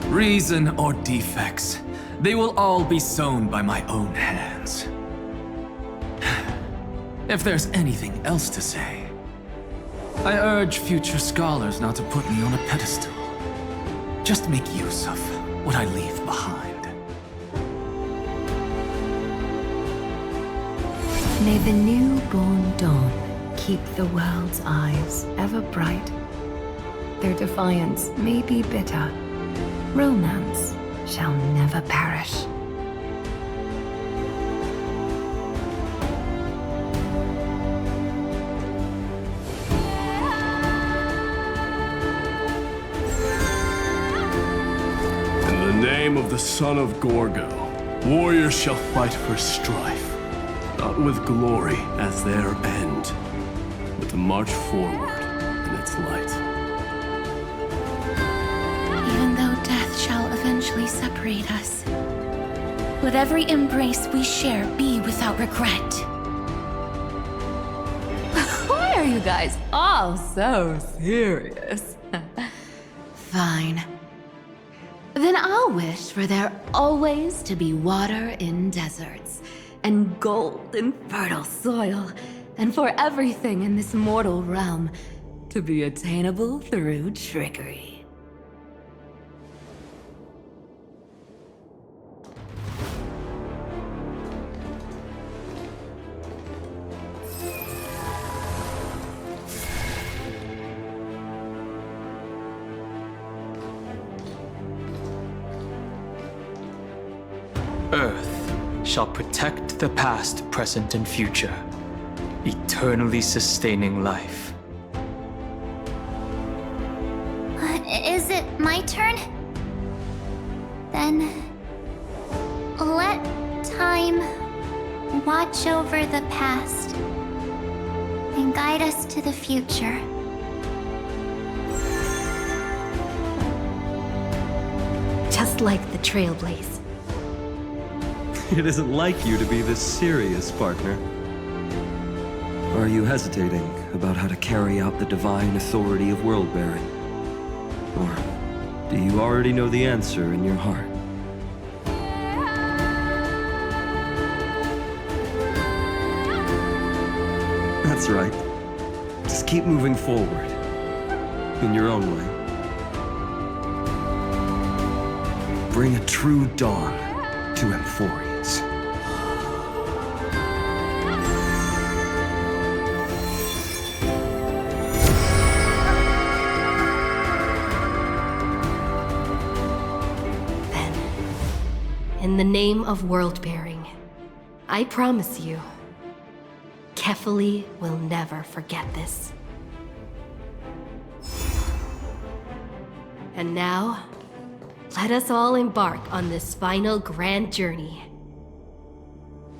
Reason or defects, They will all be sown by my own hands. If there's anything else to say, I urge future scholars not to put me on a pedestal. Just make use of what I leave behind. May the newborn dawn keep the world's eyes ever bright. Their defiance may be bitter. Romance shall never perish. In the name of the son of Gorgo, warriors shall fight for strife, not with glory as their end, but to march forward in its light. Even though death shall eventually separate us, let every embrace we share be without regret. Why are you guys all so serious? Fine. Then I'll wish for there always to be water in deserts, and gold in fertile soil, and for everything in this mortal realm to be attainable through trickery. Earth shall protect the past, present, and future, eternally sustaining life. Is it my turn? Then let time watch over the past and guide us to the future. Just like the Trailblaze. It isn't like you to be this serious, partner. Are you hesitating about how to carry out the divine authority of world-bearing? Or do you already know the answer in your heart? That's right. Just keep moving forward. In your own way. Bring a true dawn to Amphoreus. In the name of world-bearing, I promise you, Kefali will never forget this. And now, let us all embark on this final grand journey.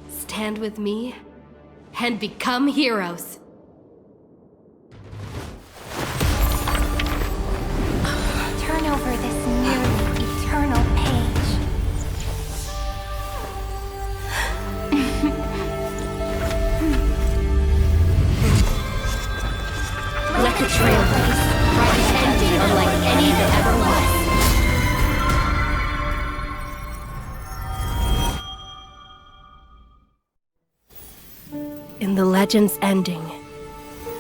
Stand with me and become heroes. Turn over this nearly eternal page. Let the Trailblaze write an ending unlike any that ever was. In the legend's ending,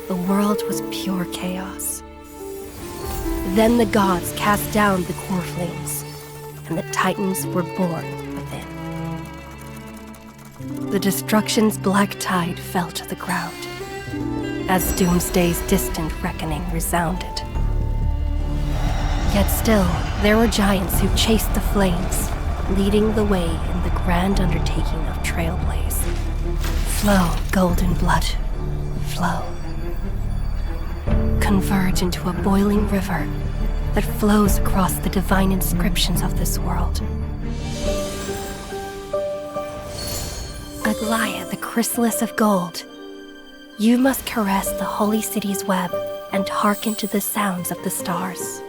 the world was pure chaos. Then the gods cast down the core flames, and the Titans were born within. The destruction's black tide fell to the ground, as Doomsday's distant reckoning resounded. Yet still, there were giants who chased the flames, leading the way in the grand undertaking of Trailblaze. Flow, golden blood, flow. Converge into a boiling river that flows across the divine inscriptions of this world. Aglaia, the chrysalis of gold, you must caress the holy city's web and hearken to the sounds of the stars.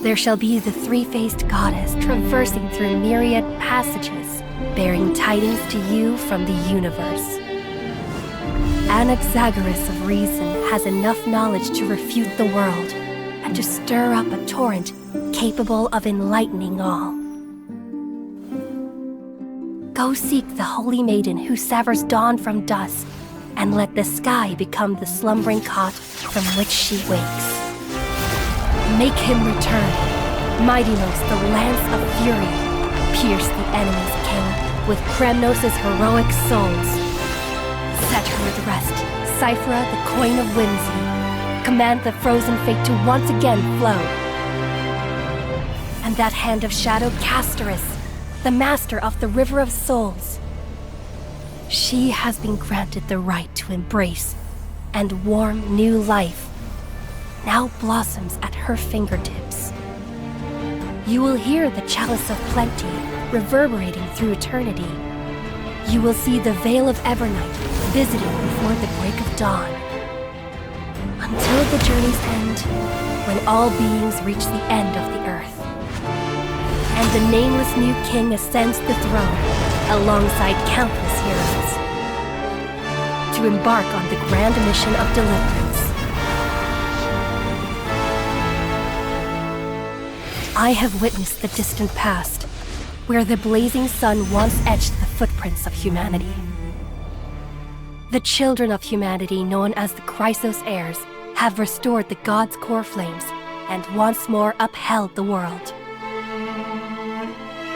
There shall be the three-faced goddess traversing through myriad passages, bearing tidings to you from the universe. Anaxagoras of reason has enough knowledge to refute the world and to stir up a torrent capable of enlightening all. Go seek the holy maiden who severs dawn from dusk, and let the sky become the slumbering cot from which she wakes. Make him return. Mightymost, the lance of fury, pierce the enemy's king with Kremnos' heroic souls. Set her at rest, Cyphera, the coin of whimsy. Command the frozen fate to once again flow. And that hand of shadow, Castorus, the master of the River of Souls. She has been granted the right to embrace and warm new life, now blossoms at her fingertips. You will hear the chalice of plenty reverberating through eternity. You will see the veil of Evernight visiting before the break of dawn. Until the journey's end, when all beings reach the end of the earth. And the nameless new king ascends the throne alongside countless heroes to embark on the grand mission of deliverance. I have witnessed the distant past, where the blazing sun once etched the footprints of humanity. The children of humanity, known as the Chrysos heirs, have restored the gods' core flames and once more upheld the world.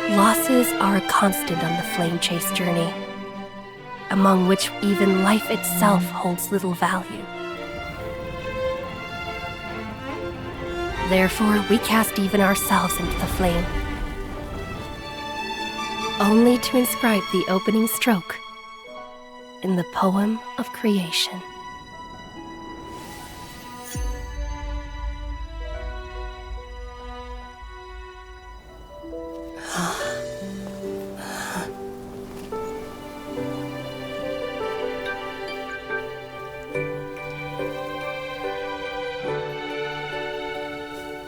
Losses are a constant on the flame chase journey, among which even life itself holds little value. Therefore, we cast even ourselves into the flame, only to inscribe the opening stroke in the poem of creation.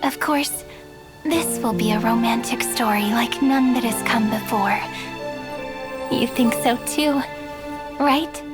Of course, this will be a romantic story like none that has come before. You think so too, right?